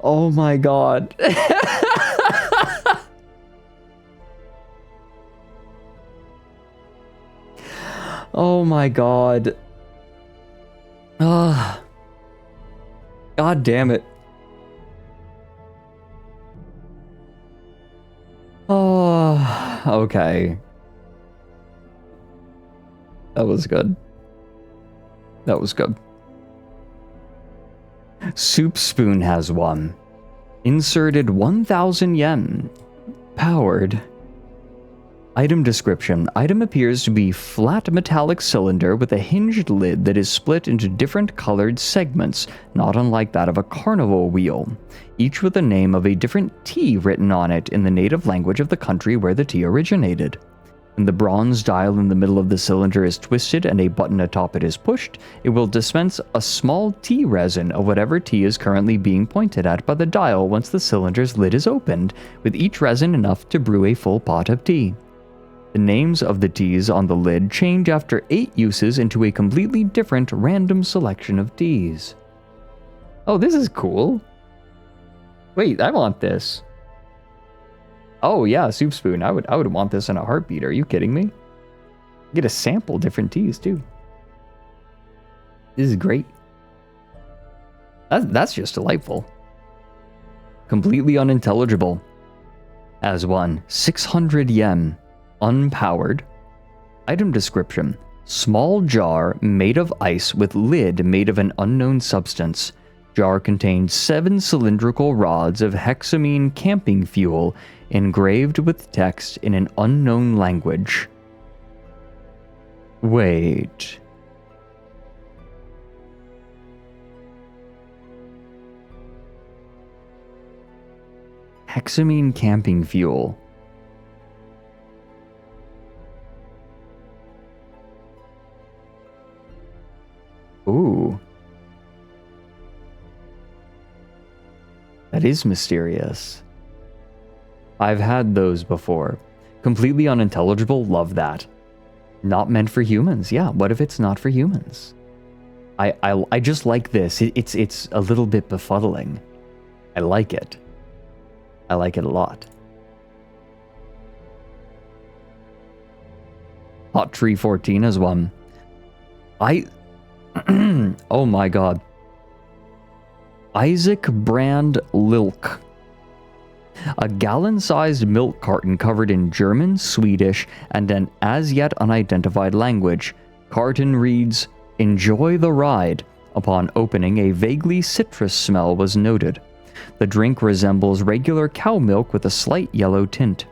Oh my god. Oh my god. God damn it. Oh, okay. That was good. That was good. Soup Spoon has one. Inserted 1,000 yen. Powered. Item description. Item appears to be flat metallic cylinder with a hinged lid that is split into different colored segments, not unlike that of a carnival wheel, each with the name of a different tea written on it in the native language of the country where the tea originated. When the bronze dial in the middle of the cylinder is twisted and a button atop it is pushed, it will dispense a small tea resin of whatever tea is currently being pointed at by the dial once the cylinder's lid is opened, with each resin enough to brew a full pot of tea. The names of the teas on the lid change after 8 uses into a completely different random selection of teas. Oh, this is cool. Wait, I want this. Oh yeah, soup spoon. I would want this in a heartbeat. Are you kidding me? Get a sample different teas too. This is great. That's just delightful. Completely unintelligible. As one, 600 yen. Unpowered. Item description. Small jar made of ice with lid made of an unknown substance. Jar contains 7 cylindrical rods of hexamine camping fuel engraved with text in an unknown language. Wait. Hexamine camping fuel. Ooh. That is mysterious. I've had those before. Completely unintelligible, love that. Not meant for humans. Yeah, what if it's not for humans? I just like this. It's a little bit befuddling. I like it. I like it a lot. Hot Tree 14 is one. Oh my god. Isaac Brand Lilk. A gallon-sized milk carton covered in German, Swedish, and an as-yet unidentified language. Carton reads, "Enjoy the ride." Upon opening, a vaguely citrus smell was noted. The drink resembles regular cow milk with a slight yellow tint.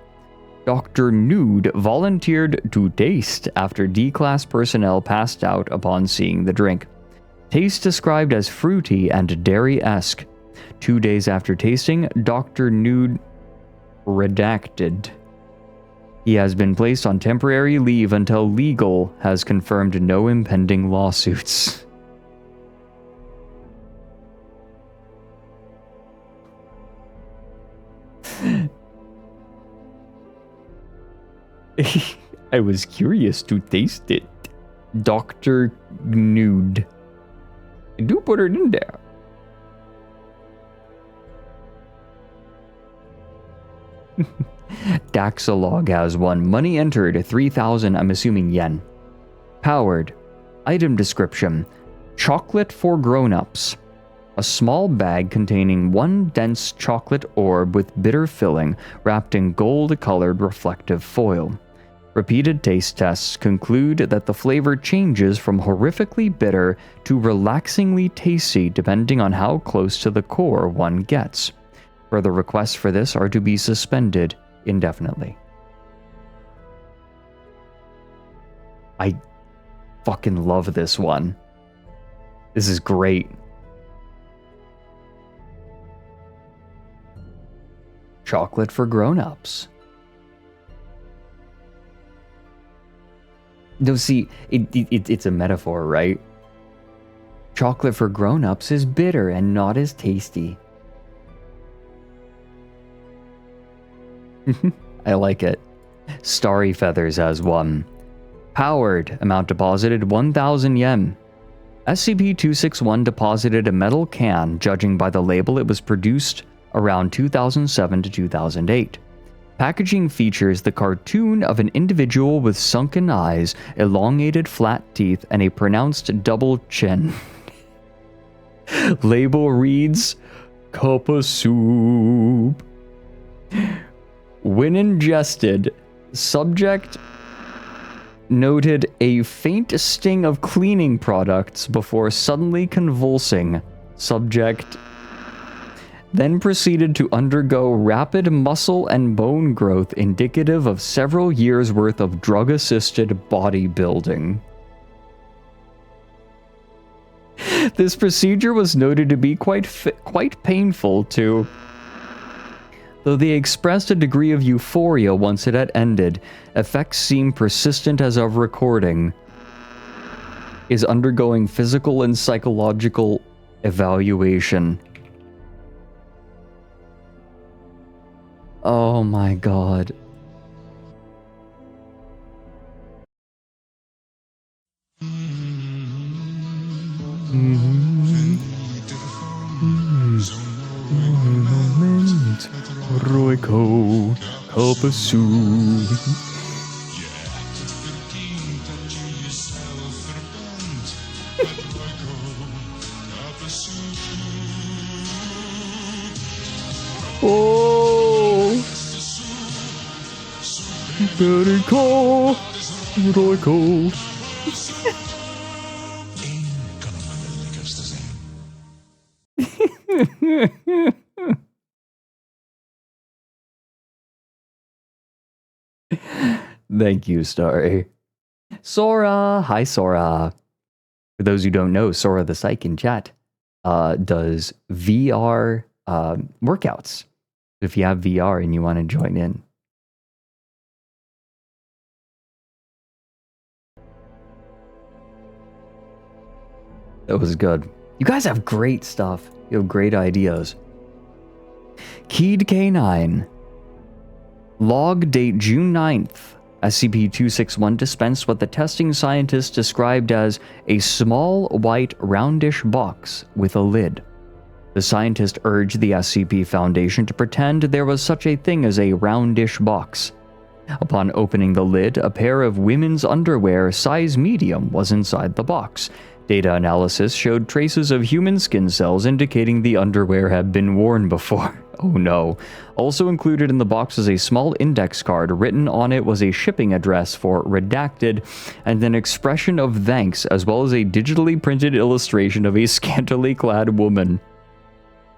Dr. Nude volunteered to taste after D-class personnel passed out upon seeing the drink. Taste described as fruity and dairy-esque. 2 days after tasting, Dr. Nude redacted. He has been placed on temporary leave until legal has confirmed no impending lawsuits. I was curious to taste it. Dr. Nude. Do put it in there. Daxalog has one. Money entered 3,000, I'm assuming yen. Powered. Item description. Chocolate for grown-ups. A small bag containing 1 dense chocolate orb with bitter filling wrapped in gold-colored reflective foil. Repeated taste tests conclude that the flavor changes from horrifically bitter to relaxingly tasty depending on how close to the core one gets. Further requests for this are to be suspended indefinitely. I fucking love this one. This is great. Chocolate for grown-ups. No, see, it's a metaphor, right? Chocolate for grown-ups is bitter and not as tasty. I like it. Starry Feathers has one. Powered. Amount deposited 1,000 yen. SCP-261 deposited a metal can. Judging by the label, it was produced around 2007 to 2008. Packaging features the cartoon of an individual with sunken eyes, elongated flat teeth, and a pronounced double chin. Label reads, "Cup of soup." When ingested, subject noted a faint sting of cleaning products before suddenly convulsing. Subject then proceeded to undergo rapid muscle and bone growth indicative of several years' worth of drug-assisted bodybuilding. This procedure was noted to be quite painful too. Though they expressed a degree of euphoria once it had ended, effects seemed persistent as of recording. Is undergoing physical and psychological evaluation. Oh my god. cup of soup. Oh, better call. What I called. Thank you, Starry. Sora! Hi, Sora. For those who don't know, Sora the Psych in chat does VR workouts. If you have VR and you want to join in. That was good. You guys have great stuff. You have great ideas. Keyed K9. Log date June 9th. SCP-261 dispensed what the testing scientists described as a small, white, roundish box with a lid. The scientist urged the SCP Foundation to pretend there was such a thing as a roundish box. Upon opening the lid, a pair of women's underwear size medium was inside the box. Data analysis showed traces of human skin cells indicating the underwear had been worn before. Oh no. Also included in the box is a small index card. Written on it was a shipping address for redacted and an expression of thanks, as well as a digitally printed illustration of a scantily clad woman.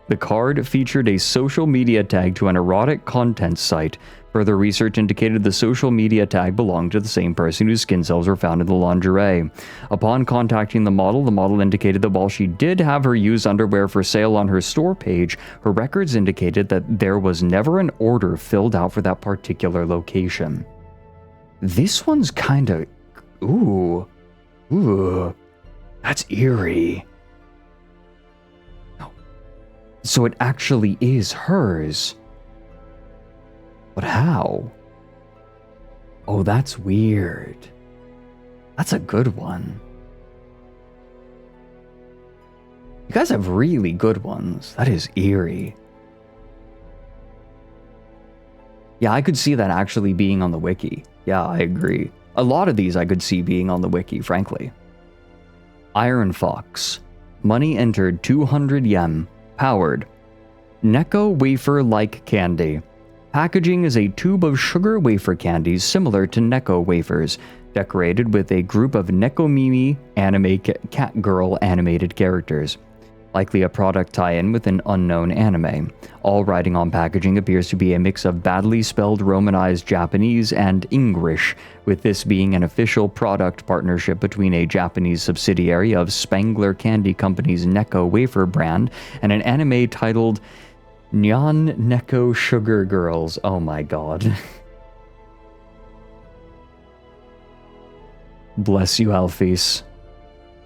The card featured a social media tag to an erotic content site. Further research indicated the social media tag belonged to the same person whose skin cells were found in the lingerie. Upon contacting the model indicated that while she did have her used underwear for sale on her store page, her records indicated that there was never an order filled out for that particular location. This one's kinda... Ooh. That's eerie. So it actually is hers. But how? Oh, that's weird. That's a good one. You guys have really good ones. That is eerie. Yeah, I could see that actually being on the wiki. Yeah, I agree. A lot of these I could see being on the wiki, frankly. Iron Fox. Money entered 200 yen. Powered. Necco wafer-like candy. Packaging is a tube of sugar wafer candies similar to Necco wafers, decorated with a group of Necco-mimi anime cat girl animated characters. Likely a product tie-in with an unknown anime. All writing on packaging appears to be a mix of badly spelled Romanized Japanese and English, with this being an official product partnership between a Japanese subsidiary of Spangler Candy Company's Necco wafer brand and an anime titled Nyan Necco Sugar Girls. Oh my god. Bless you, Alphys.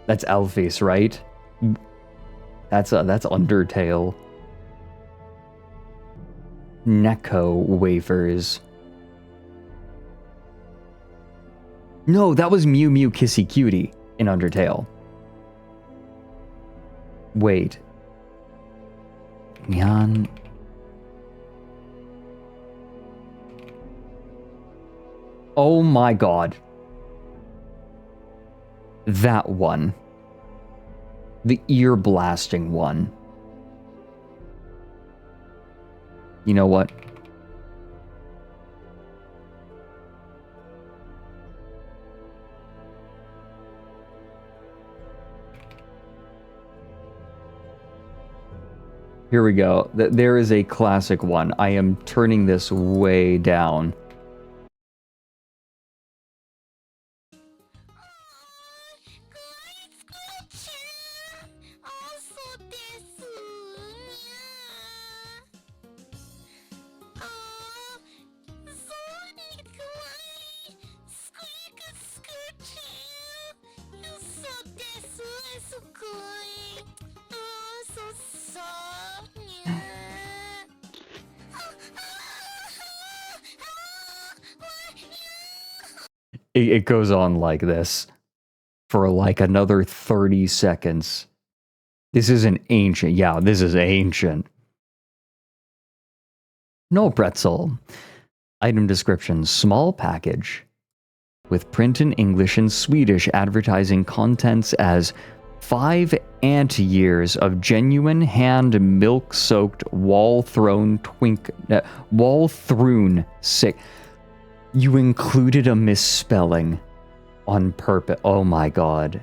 That's Alphys, right? That's Undertale. Necco wafers. No, that was Mew Mew Kissy Cutie in Undertale. Wait. Nyan. Oh my god. That one. The ear blasting one. You know what? Here we go. There is a classic one. I am turning this way down. It goes on like this for like another 30 seconds. This is an ancient. Yeah, this is ancient. No, Pretzel. Item description, small package with print in English and Swedish advertising contents as 5 ant years of genuine hand milk soaked wall-thrown sick. You included a misspelling on purpose. Oh my god.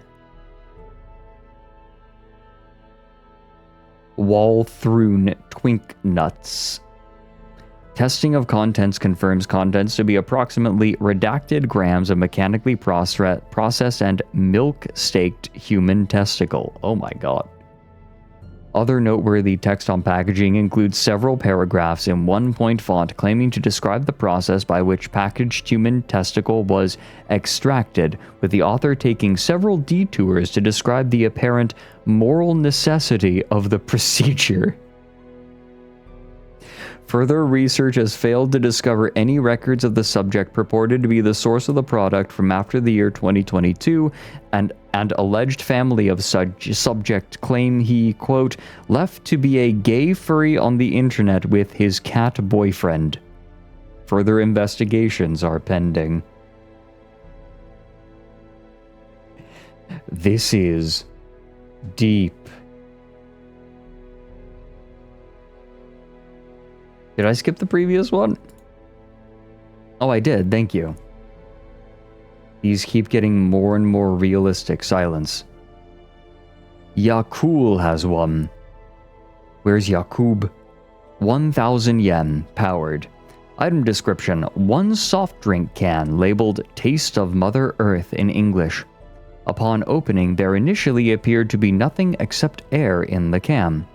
Wall-thrown twink nuts. Testing of contents confirms contents to be approximately redacted grams of mechanically processed and milk-staked human testicle. Oh my god. Other noteworthy text on packaging includes several paragraphs in 1-point font claiming to describe the process by which packaged human testicle was extracted, with the author taking several detours to describe the apparent moral necessity of the procedure. Further research has failed to discover any records of the subject purported to be the source of the product from after the year 2022, and alleged family of such subject claim he, quote, left to be a gay furry on the internet with his cat boyfriend. Further investigations are pending. This is deep. Did I skip the previous one? Oh, I did. Thank you. These keep getting more and more realistic. Silence. Yakul has one. Where's Yakub? 1,000 yen. Powered. Item description. One soft drink can labeled Taste of Mother Earth in English. Upon opening, there initially appeared to be nothing except air in the can.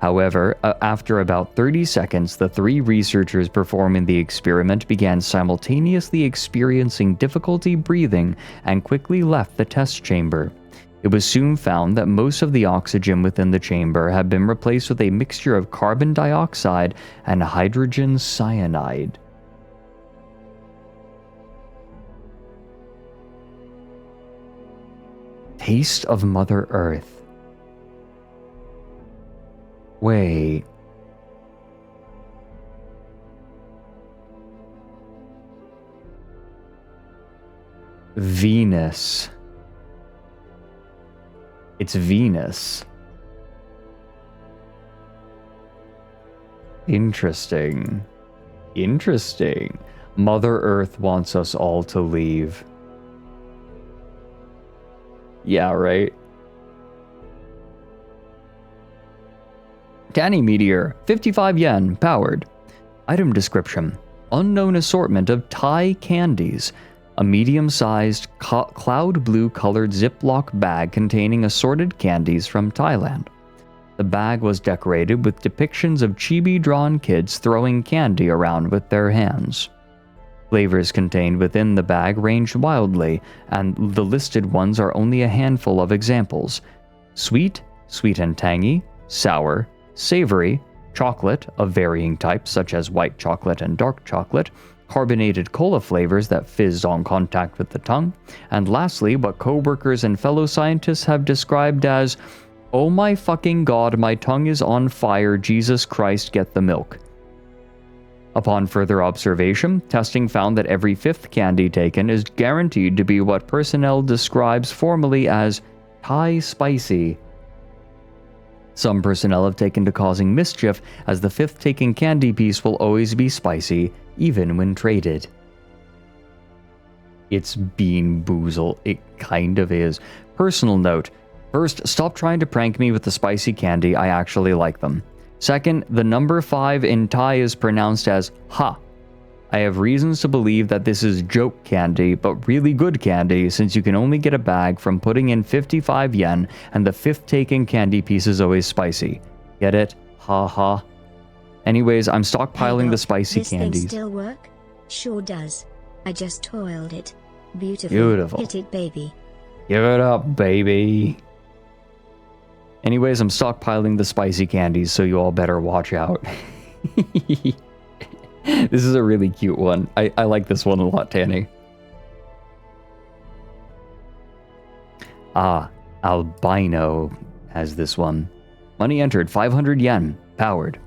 However, after about 30 seconds, the 3 researchers performing the experiment began simultaneously experiencing difficulty breathing and quickly left the test chamber. It was soon found that most of the oxygen within the chamber had been replaced with a mixture of carbon dioxide and hydrogen cyanide. Taste of Mother Earth. Wait. Venus. It's Venus. Interesting. Interesting. Mother Earth wants us all to leave. Yeah, right? Danny Meteor, 55 yen, powered. Item description. Unknown assortment of Thai candies. A medium-sized cloud blue colored Ziploc bag containing assorted candies from Thailand. The bag was decorated with depictions of chibi-drawn kids throwing candy around with their hands. Flavors contained within the bag ranged wildly, and the listed ones are only a handful of examples. Sweet, sweet and tangy, sour, savory, chocolate of varying types such as white chocolate and dark chocolate, carbonated cola flavors that fizz on contact with the tongue, and lastly, what co-workers and fellow scientists have described as, "Oh my fucking god, my tongue is on fire, Jesus Christ, get the milk." Upon further observation, testing found that every 5th candy taken is guaranteed to be what personnel describes formally as Thai spicy. Some personnel have taken to causing mischief, as the 5th taken candy piece will always be spicy, even when traded. It's Bean Boozle. It kind of is. Personal note. First, stop trying to prank me with the spicy candy. I actually like them. Second, the number 5 in Thai is pronounced as ha. I have reasons to believe that this is joke candy, but really good candy, since you can only get a bag from putting in 55 yen, and the 5th taken candy piece is always spicy. Get it? Ha ha. Anyways, I'm stockpiling the spicy candies. This thing still work? Sure does. I just toiled it. Beautiful. Beautiful. Hit it, baby. Give it up, baby. Anyways, I'm stockpiling the spicy candies, so you all better watch out. This is a really cute one. I like this one a lot, Tanny. Ah, Albino has this one. Money entered, 500 yen. Powered.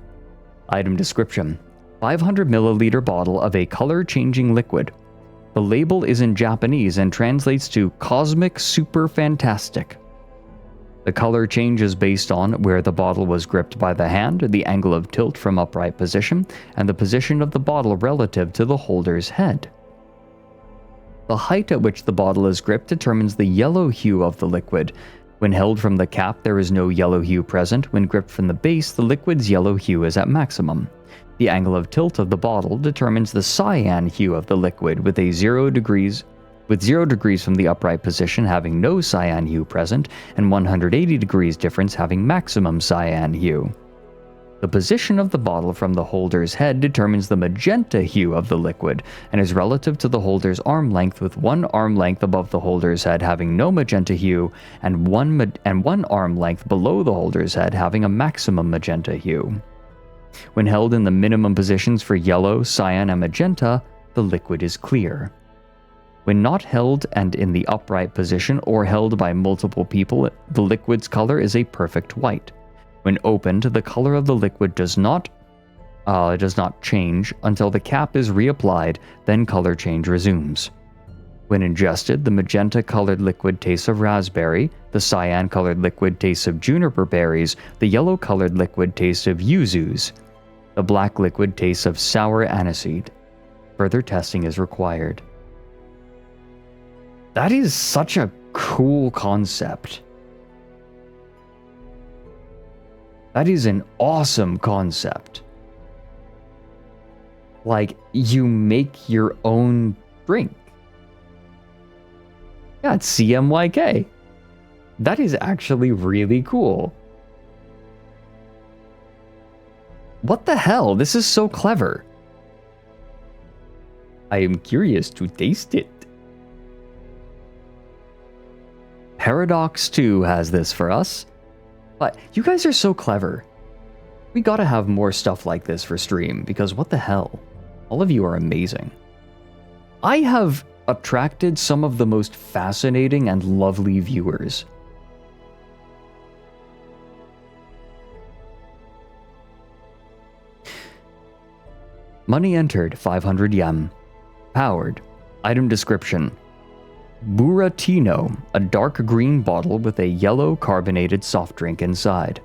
Item description. 500 milliliter bottle of a color-changing liquid. The label is in Japanese and translates to Cosmic Super Fantastic. The color changes based on where the bottle was gripped by the hand, the angle of tilt from upright position, and the position of the bottle relative to the holder's head. The height at which the bottle is gripped determines the yellow hue of the liquid. When held from the cap, there is no yellow hue present. When gripped from the base, the liquid's yellow hue is at maximum. The angle of tilt of the bottle determines the cyan hue of the liquid, with 0 degrees from the upright position having no cyan hue present, and 180 degrees difference having maximum cyan hue. The position of the bottle from the holder's head determines the magenta hue of the liquid, and is relative to the holder's arm length, with 1 arm length above the holder's head having no magenta hue, and 1 arm length below the holder's head having a maximum magenta hue. When held in the minimum positions for yellow, cyan, and magenta, the liquid is clear. When not held and in the upright position or held by multiple people, the liquid's color is a perfect white. When opened, the color of the liquid does not change until the cap is reapplied, then color change resumes. When ingested, the magenta-colored liquid tastes of raspberry, the cyan-colored liquid tastes of juniper berries, the yellow-colored liquid tastes of yuzus. The black liquid tastes of sour aniseed. Further testing is required. That is such a cool concept. That is an awesome concept. Like, you make your own drink. Yeah, it's CMYK. That is actually really cool. What the hell? This is so clever. I am curious to taste it. Paradox 2 has this for us. But you guys are so clever. We gotta have more stuff like this for stream, because what the hell? All of you are amazing. I have attracted some of the most fascinating and lovely viewers. Money entered, 500 yen. Powered. Item description. Buratino, a dark green bottle with a yellow carbonated soft drink inside.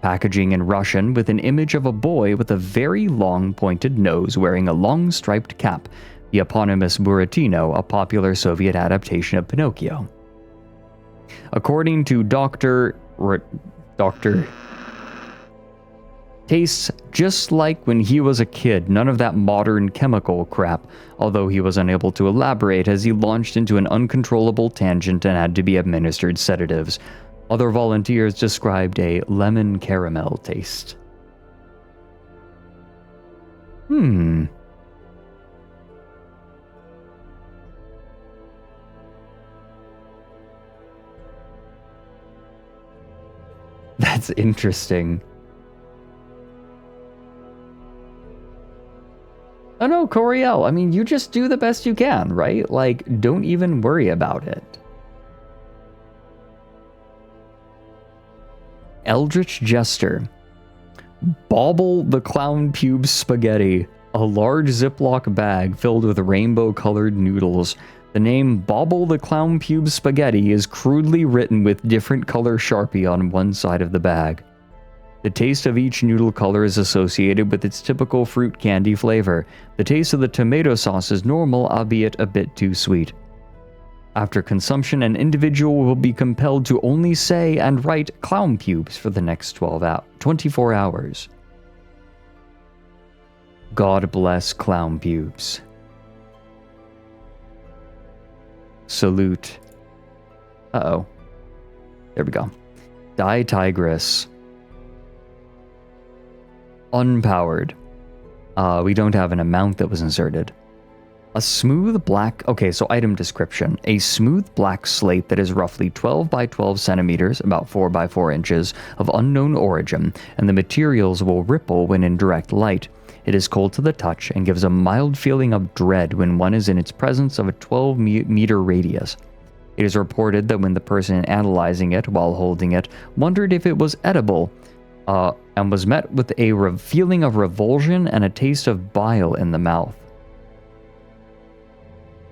Packaging in Russian with an image of a boy with a very long pointed nose wearing a long striped cap, the eponymous Buratino, a popular Soviet adaptation of Pinocchio. According to Dr. Tastes just like when he was a kid, none of that modern chemical crap, although he was unable to elaborate as he launched into an uncontrollable tangent and had to be administered sedatives. Other volunteers described a lemon caramel taste. That's interesting. Oh no, Coriel, I mean, you just do the best you can, right? Like, don't even worry about it. Eldritch Jester. Bauble the Clown Pubes Spaghetti. A large Ziploc bag filled with rainbow-colored noodles. The name Bauble the Clown Pubes Spaghetti is crudely written with different color Sharpie on one side of the bag. The taste of each noodle color is associated with its typical fruit candy flavor. The taste of the tomato sauce is normal, albeit a bit too sweet. After consumption, an individual will be compelled to only say and write clown pubes for the next 24 hours. God bless clown pubes. Salute. Uh-oh. There we go. Die Tigress. Unpowered. We don't have an amount that was inserted. A smooth black... Okay, so item description. A smooth black slate that is roughly 12 by 12 centimeters, about 4 by 4 inches, of unknown origin, and the materials will ripple when in direct light. It is cold to the touch and gives a mild feeling of dread when one is in its presence of a 12-meter radius. It is reported that when the person analyzing it while holding it wondered if it was edible, and was met with a feeling of revulsion and a taste of bile in the mouth.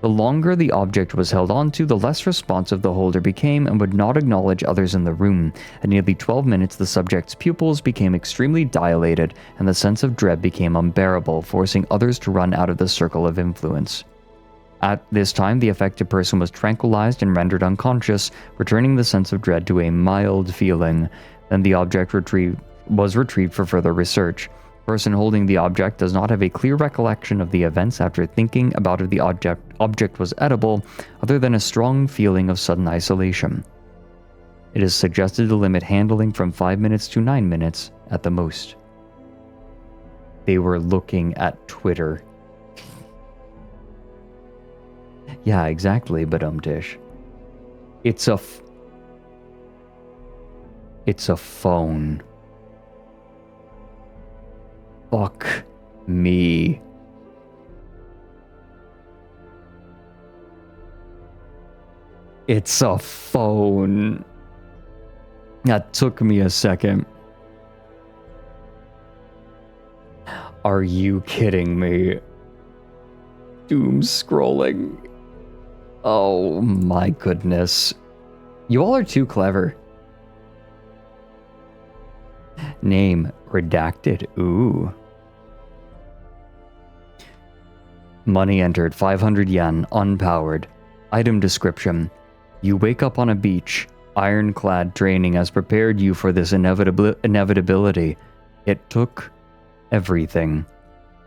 The longer the object was held onto, the less responsive the holder became and would not acknowledge others in the room. At nearly 12 minutes, the subject's pupils became extremely dilated, and the sense of dread became unbearable, forcing others to run out of the circle of influence. At this time, the affected person was tranquilized and rendered unconscious, returning the sense of dread to a mild feeling. Then the object was retrieved for further research. The person holding the object does not have a clear recollection of the events after thinking about if the object was edible, other than a strong feeling of sudden isolation. It is suggested to limit handling from 5 minutes to 9 minutes at the most. They were looking at Twitter. Yeah, exactly, Badumtish. It's a phone. Fuck me. It's a phone. That took me a second. Are you kidding me? Doom scrolling. Oh my goodness. You all are too clever. Name redacted. Ooh. Money entered 500 yen, unpowered. Item description. You wake up on a beach. Ironclad training has prepared you for this inevitability. It took everything.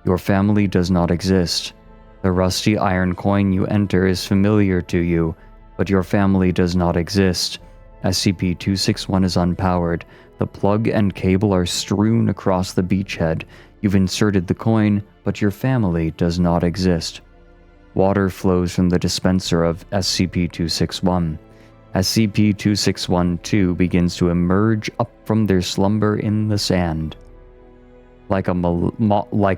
Your family does not exist. The rusty iron coin you enter is familiar to you, but your family does not exist. SCP-261 is unpowered. The plug and cable are strewn across the beachhead. You've inserted the coin, but your family does not exist. Water flows from the dispenser of SCP-261. SCP-261-2 begins to emerge up from their slumber in the sand. Like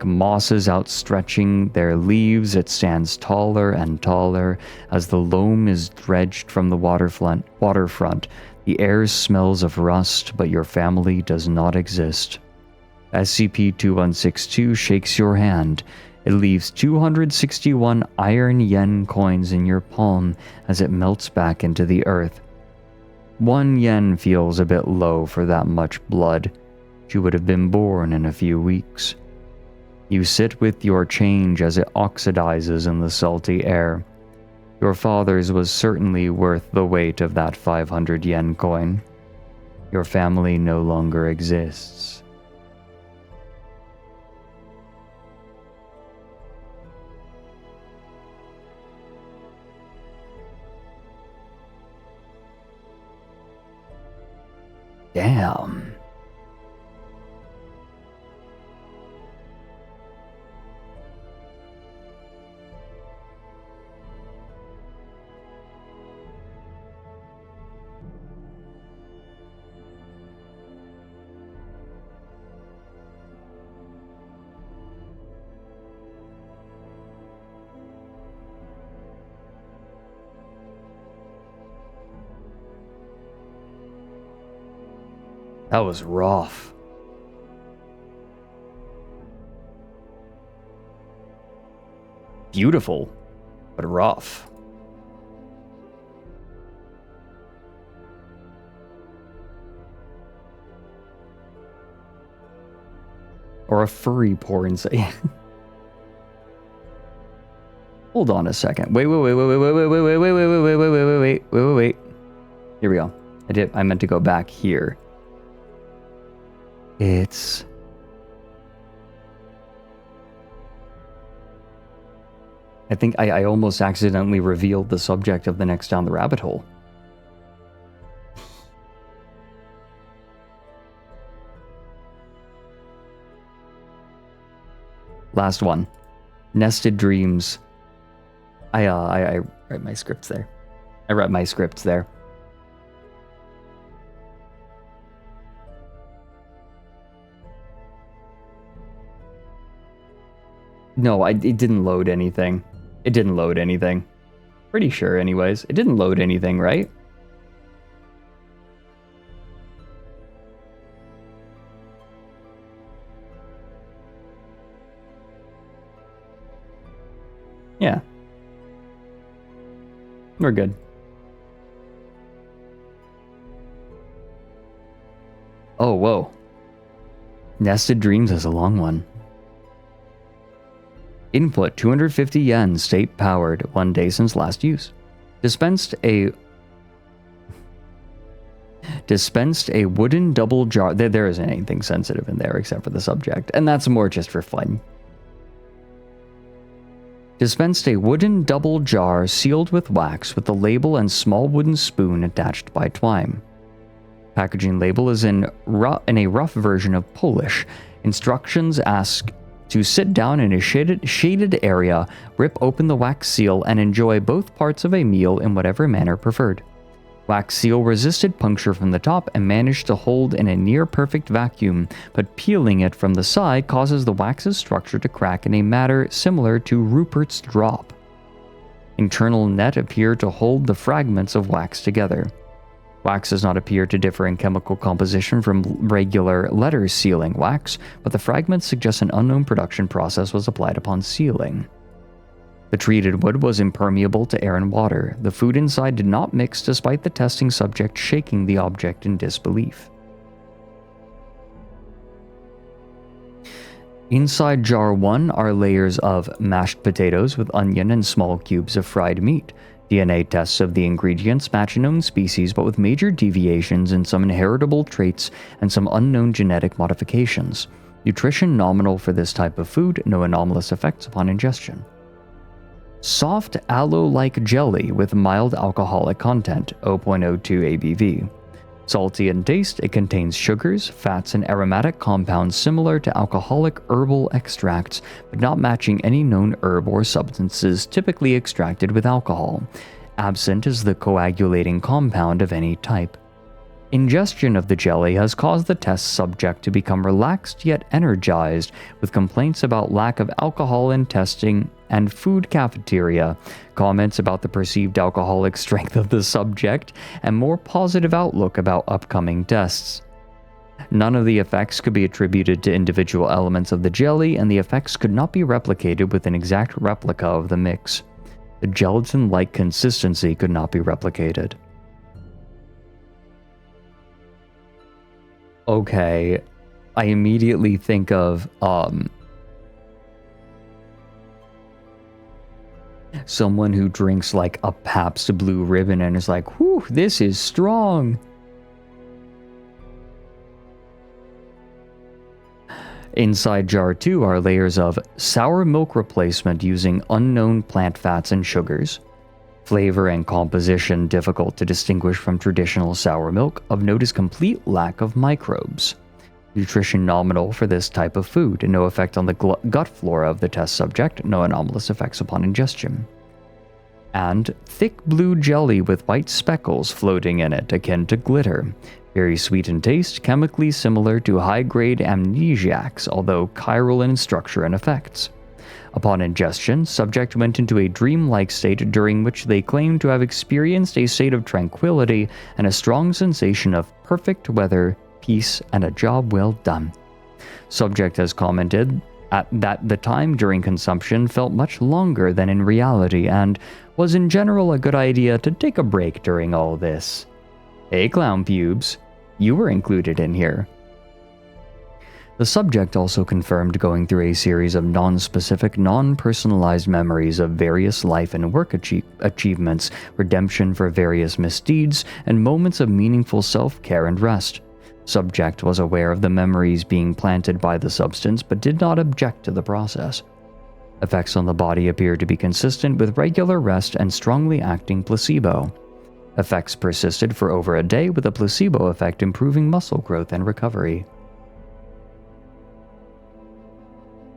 mosses outstretching their leaves, it stands taller and taller as the loam is dredged from the waterfront. The air smells of rust, but your family does not exist. SCP-2162 shakes your hand. It leaves 261 iron yen coins in your palm as it melts back into the earth. 1 yen feels a bit low for that much blood. You would have been born in a few weeks. You sit with your change as it oxidizes in the salty air. Your father's was certainly worth the weight of that 500 yen coin. Your family no longer exists. Damn. That was rough. Beautiful, but rough. Or a furry porn say. Hold on a second. Wait. Here we go. I meant to go back here. It's... I think I almost accidentally revealed the subject of the next Down the Rabbit Hole. Last one. Nested Dreams. I write my scripts there. I write my scripts there. No, it didn't load anything. It didn't load anything. Pretty sure, anyways. It didn't load anything, right? Yeah. We're good. Oh, whoa. Nested Dreams is a long one. Input 250 yen, state powered, 1 day since last use. Dispensed a wooden double jar. There isn't anything sensitive in there except for the subject, and that's more just for fun. Dispensed a wooden double jar sealed with wax with the label and small wooden spoon attached by twine. Packaging label is in a rough version of Polish. Instructions ask to sit down in a shaded area, rip open the wax seal, and enjoy both parts of a meal in whatever manner preferred. Wax seal resisted puncture from the top and managed to hold in a near-perfect vacuum, but peeling it from the side causes the wax's structure to crack in a manner similar to Rupert's drop. Internal net appear to hold the fragments of wax together. Wax does not appear to differ in chemical composition from regular letter sealing wax, but the fragments suggest an unknown production process was applied upon sealing. The treated wood was impermeable to air and water. The food inside did not mix despite the testing subject shaking the object in disbelief. Inside jar 1 are layers of mashed potatoes with onion and small cubes of fried meat. DNA tests of the ingredients match known species but with major deviations in some inheritable traits and some unknown genetic modifications. Nutrition nominal for this type of food, no anomalous effects upon ingestion. Soft aloe-like jelly with mild alcoholic content, 0.02 ABV. Salty in taste, it contains sugars, fats, and aromatic compounds similar to alcoholic herbal extracts, but not matching any known herb or substances typically extracted with alcohol. Absent is the coagulating compound of any type. Ingestion of the jelly has caused the test subject to become relaxed yet energized, with complaints about lack of alcohol in testing and food cafeteria, comments about the perceived alcoholic strength of the subject, and more positive outlook about upcoming tests. None of the effects could be attributed to individual elements of the jelly, and the effects could not be replicated with an exact replica of the mix. The gelatin-like consistency could not be replicated. Okay, I immediately think of, someone who drinks like a Pabst Blue Ribbon and is like, whew, this is strong. Inside jar 2 are layers of sour milk replacement using unknown plant fats and sugars. Flavor and composition difficult to distinguish from traditional sour milk. Of note is complete lack of microbes. Nutrition nominal for this type of food, and no effect on the gut flora of the test subject, no anomalous effects upon ingestion. And thick blue jelly with white speckles floating in it, akin to glitter. Very sweet in taste, chemically similar to high-grade amnesiacs, although chiral in structure and effects. Upon ingestion, subject went into a dreamlike state during which they claimed to have experienced a state of tranquility and a strong sensation of perfect weather, peace, and a job well done. Subject has commented that the time during consumption felt much longer than in reality and was in general a good idea to take a break during all this. Hey Clown Pubes, you were included in here. The subject also confirmed going through a series of non-specific, non-personalized memories of various life and work achievements, redemption for various misdeeds, and moments of meaningful self-care and rest. Subject was aware of the memories being planted by the substance, but did not object to the process. Effects on the body appear to be consistent with regular rest and strongly acting placebo. Effects persisted for over a day, with a placebo effect improving muscle growth and recovery.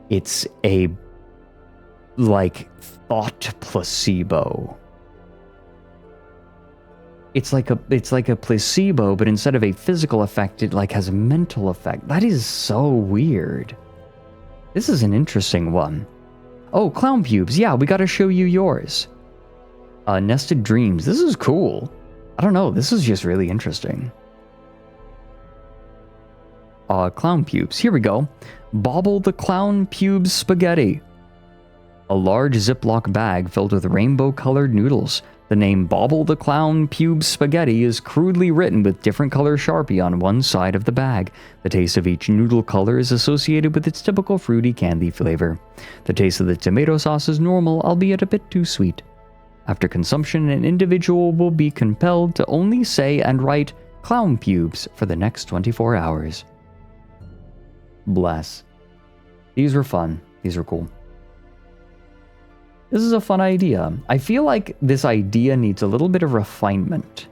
It's a, thought placebo. It's like a placebo, but instead of a physical effect, it has a mental effect. That is so weird. This is an interesting one. Oh, Clown Pubes, yeah, we gotta show you yours. Nested Dreams, this is cool. I don't know, this is just really interesting. Clown Pubes, here we go. Bobble the Clown Pubes Spaghetti. A large Ziploc bag filled with rainbow-colored noodles. The name Bobble the Clown Pube Spaghetti is crudely written with different color Sharpie on one side of the bag. The taste of each noodle color is associated with its typical fruity candy flavor. The taste of the tomato sauce is normal, albeit a bit too sweet. After consumption, an individual will be compelled to only say and write clown pubes for the next 24 hours. Bless. These were fun. These were cool. This is a fun idea. I feel like this idea needs a little bit of refinement.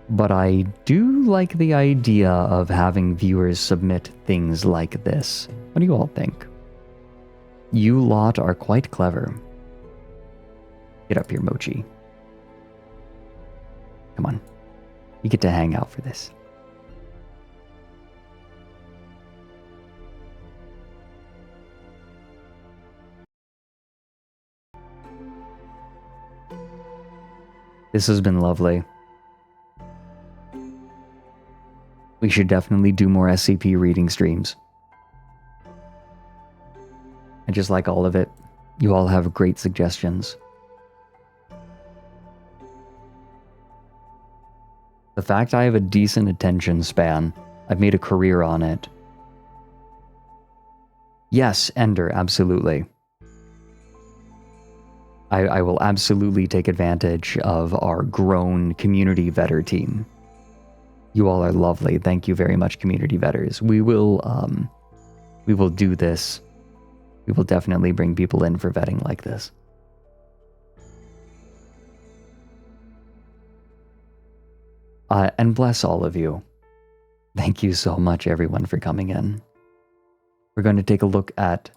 But I do like the idea of having viewers submit things like this. What do you all think? You lot are quite clever. Get up here, Mochi. Come on. You get to hang out for this. This has been lovely. We should definitely do more SCP reading streams. I just like all of it. You all have great suggestions. The fact I have a decent attention span, I've made a career on it. Yes, Ender, absolutely. I will absolutely take advantage of our grown community vetter team. You all are lovely. Thank you very much, community vetters. We will do this. We will definitely bring people in for vetting like this. And bless all of you. Thank you so much, everyone, for coming in. We're going to take a look at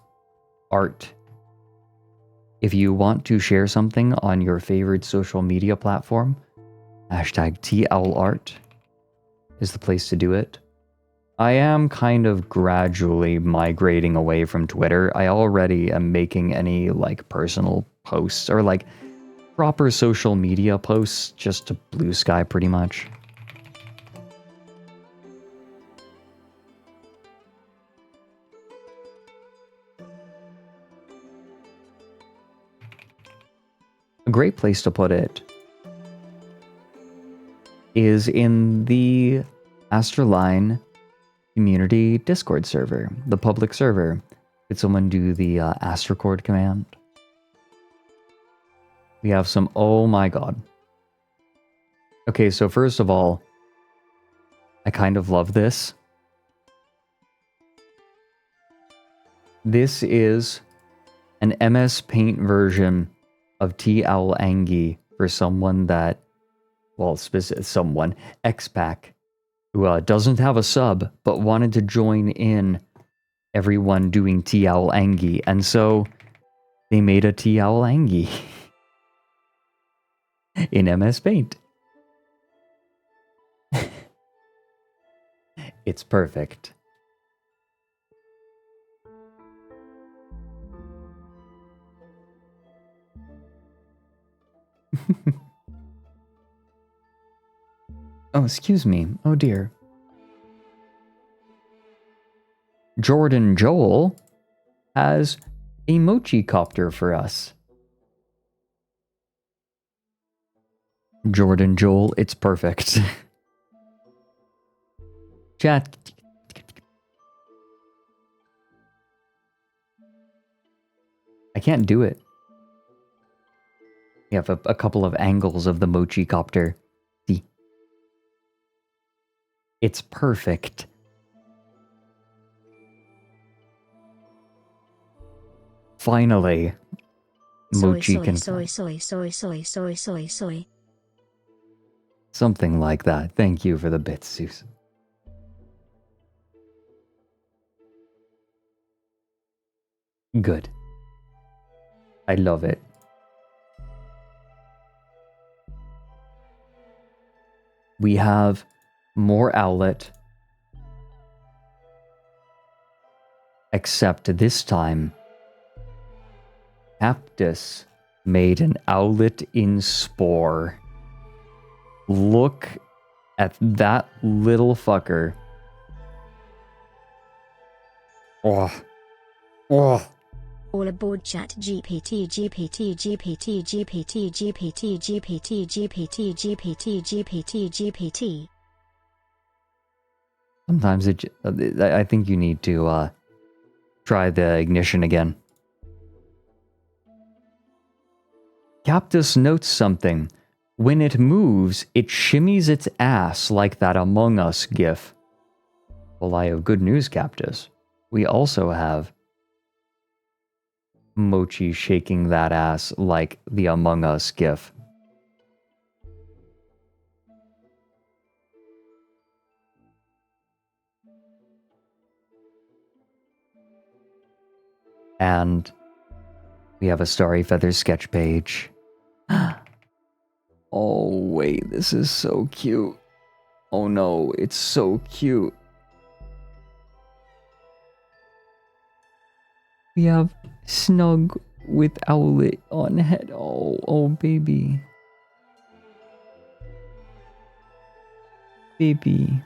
art. If you want to share something on your favorite social media platform, #TLArt is the place to do it. I am kind of gradually migrating away from Twitter. I already am making any personal posts or proper social media posts just to Blue Sky pretty much. A great place to put it is in the ASTRALINE community Discord server, the public server. Could someone do the ASTRACord command? We have some, oh my god. Okay, so first of all, I kind of love this. This is an MS Paint version of T-Owl Angie for someone that, well, someone, X-Pac, who doesn't have a sub, but wanted to join in everyone doing T-Owl Angie, and so they made a T-Owl Angie in MS Paint. It's perfect. Oh, excuse me. Oh dear. Jordan Joel has a mochi copter for us. Jordan Joel, it's perfect. Chat. I can't do it. We have a couple of angles of the mochi copter. See? It's perfect. Finally, mochi can... Soy. Something like that. Thank you for the bits, Zeus. Good. I love it. We have more Owlet. Except this time, Aptus made an Owlet in Spore. Look at that little fucker. Oh. Oh. All aboard chat GPT GPT GPT GPT GPT GPT GPT GPT GPT GPT. Sometimes I think you need to try the ignition again. Captus notes something. When it moves, it shimmies its ass like that Among Us gif. Well, I have good news, Captus. We also have Mochi shaking that ass like the Among Us gif. And we have a Starry Feathers sketch page. Oh, wait, this is so cute. Oh no, it's so cute. We have Snug with Owlet on head. Oh, baby. Baby.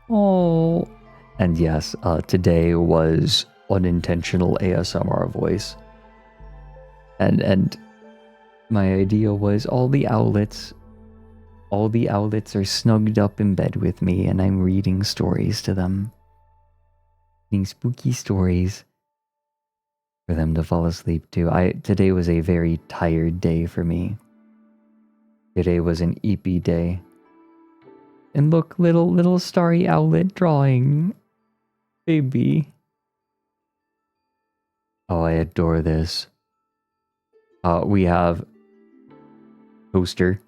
Oh. And yes, today was unintentional ASMR voice. And my idea was all the owlets are snugged up in bed with me and I'm reading stories to them. Reading spooky stories for them to fall asleep to. Today was a very tired day for me. Today was an EP day. And look, little starry owlet drawing. Baby. Oh, I adore this. We have Toaster.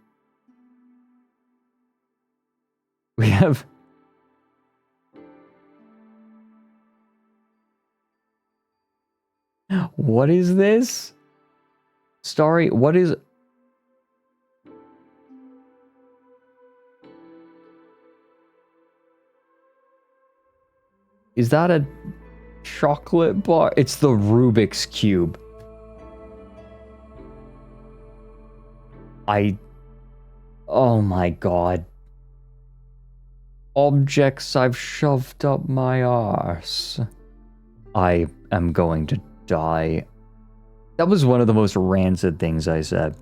We have what is this? Starry, what is... Is that a chocolate bar? It's the Rubik's Cube. Oh my god. Objects I've shoved up my arse. I am going to die. That was one of the most rancid things I said.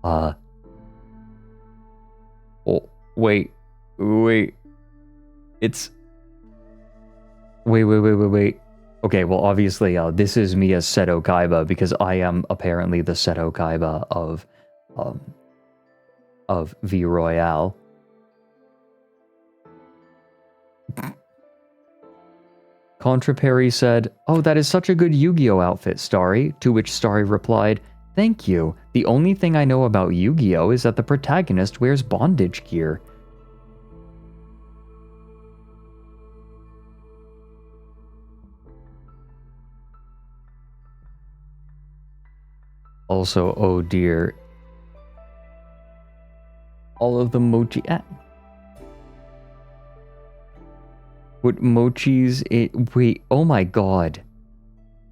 Oh, wait. It's... Wait. Okay, well, obviously, this is me as Seto Kaiba, because I am apparently the Seto Kaiba of V Royale. Contraperry said, "Oh, that is such a good Yu-Gi-Oh outfit, Starry," to which Starry replied, "Thank you. The only thing I know about Yu-Gi-Oh is that the protagonist wears bondage gear." Also, oh dear. All of the mochi... What mochis... Wait, oh my god.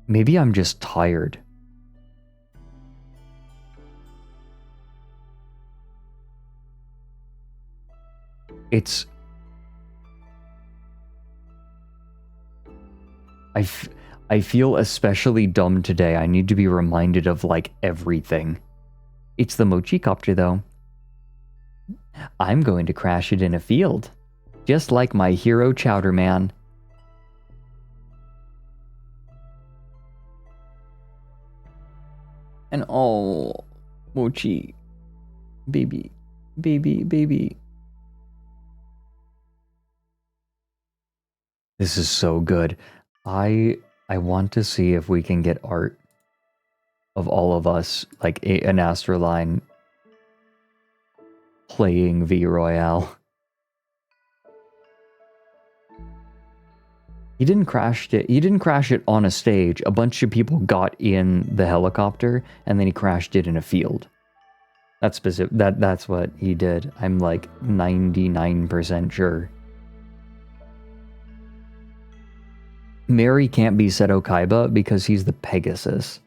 Maybe I'm just tired. It's... I feel especially dumb today. I need to be reminded of, like, everything. It's the mochi copter, though. I'm going to crash it in a field. Just like my hero Chowder Man. And oh, mochi. Baby. This is so good. I want to see if we can get art of all of us, like an ASTRALINE playing V Royale. He didn't crash it on a stage. A bunch of people got in the helicopter and then he crashed it in a field. That's specific. That's what he did. I'm like 99% sure. Mary can't be Seto Kaiba because he's the Pegasus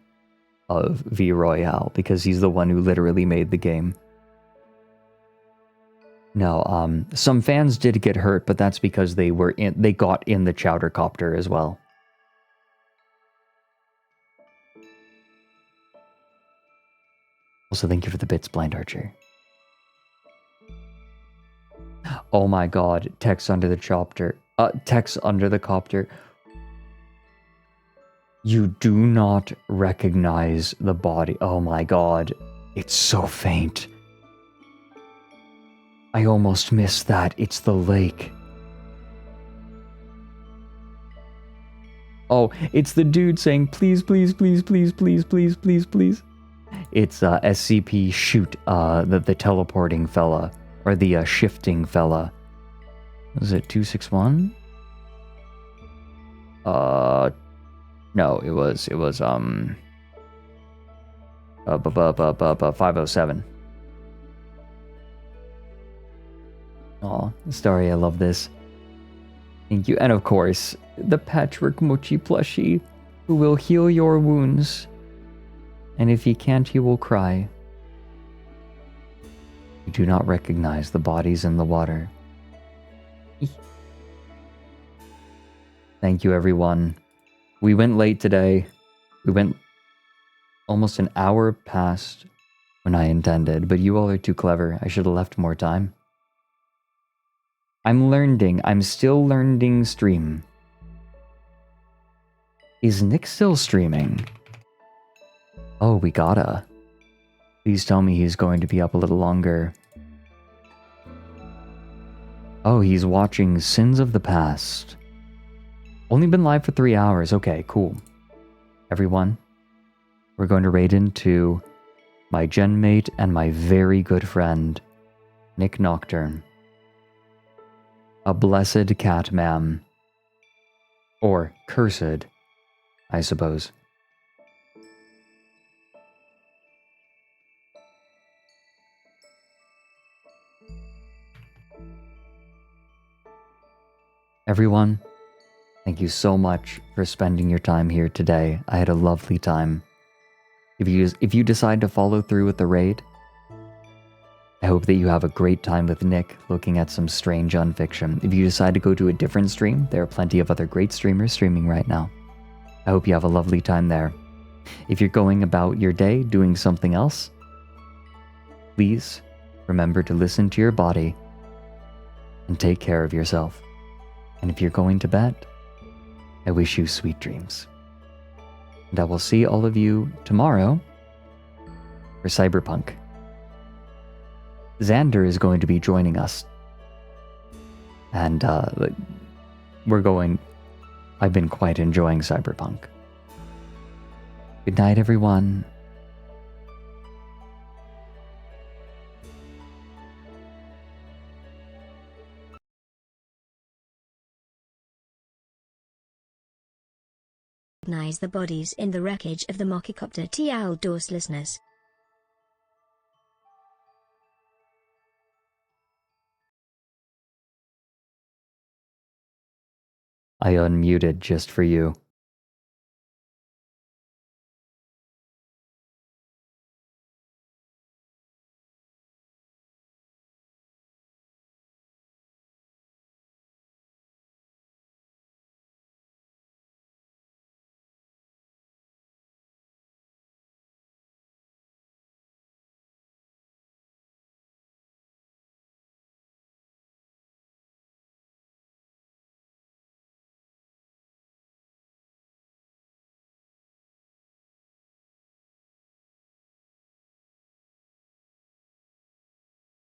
of V Royale, because he's the one who literally made the game. No, some fans did get hurt, but that's because they got in the chowder copter as well. Also, thank you for the bits, Blind Archer. Oh my god, text under the chopper. Text under the copter. You do not recognize the body. Oh my god, it's so faint. I almost missed that. It's the lake. Oh, it's the dude saying, please, please, please, please, please, please, please, please. It's SCP shoot, the teleporting fella, or the shifting fella. Was it 261? No, it was 507. Aw, Starry, I love this. Thank you. And of course, the Patchwork Mochi plushie, who will heal your wounds. And if he can't, he will cry. You do not recognize the bodies in the water. Thank you, everyone. We went late today. We went almost an hour past when I intended, but you all are too clever. I should have left more time. I'm learning. I'm still learning stream. Is Nick still streaming? Oh, we gotta. Please tell me he's going to be up a little longer. Oh, he's watching Sins of the Past. Only been live for 3 hours. Okay, cool. Everyone, we're going to raid into my genmate and my very good friend, Nick Nocturne. A blessed cat, ma'am. Or cursed, I suppose. Everyone, thank you so much for spending your time here today. I had a lovely time. If you decide to follow through with the raid, I hope that you have a great time with Nick looking at some strange unfiction. If you decide to go to a different stream, there are plenty of other great streamers streaming right now. I hope you have a lovely time there. If you're going about your day doing something else, please remember to listen to your body and take care of yourself. And if you're going to bed, I wish you sweet dreams. And I will see all of you tomorrow for Cyberpunk. Xander is going to be joining us. And I've been quite enjoying Cyberpunk. Good night, everyone. Recognize the bodies in the wreckage of the Mochicopter TL Doors listeners. I unmuted just for you.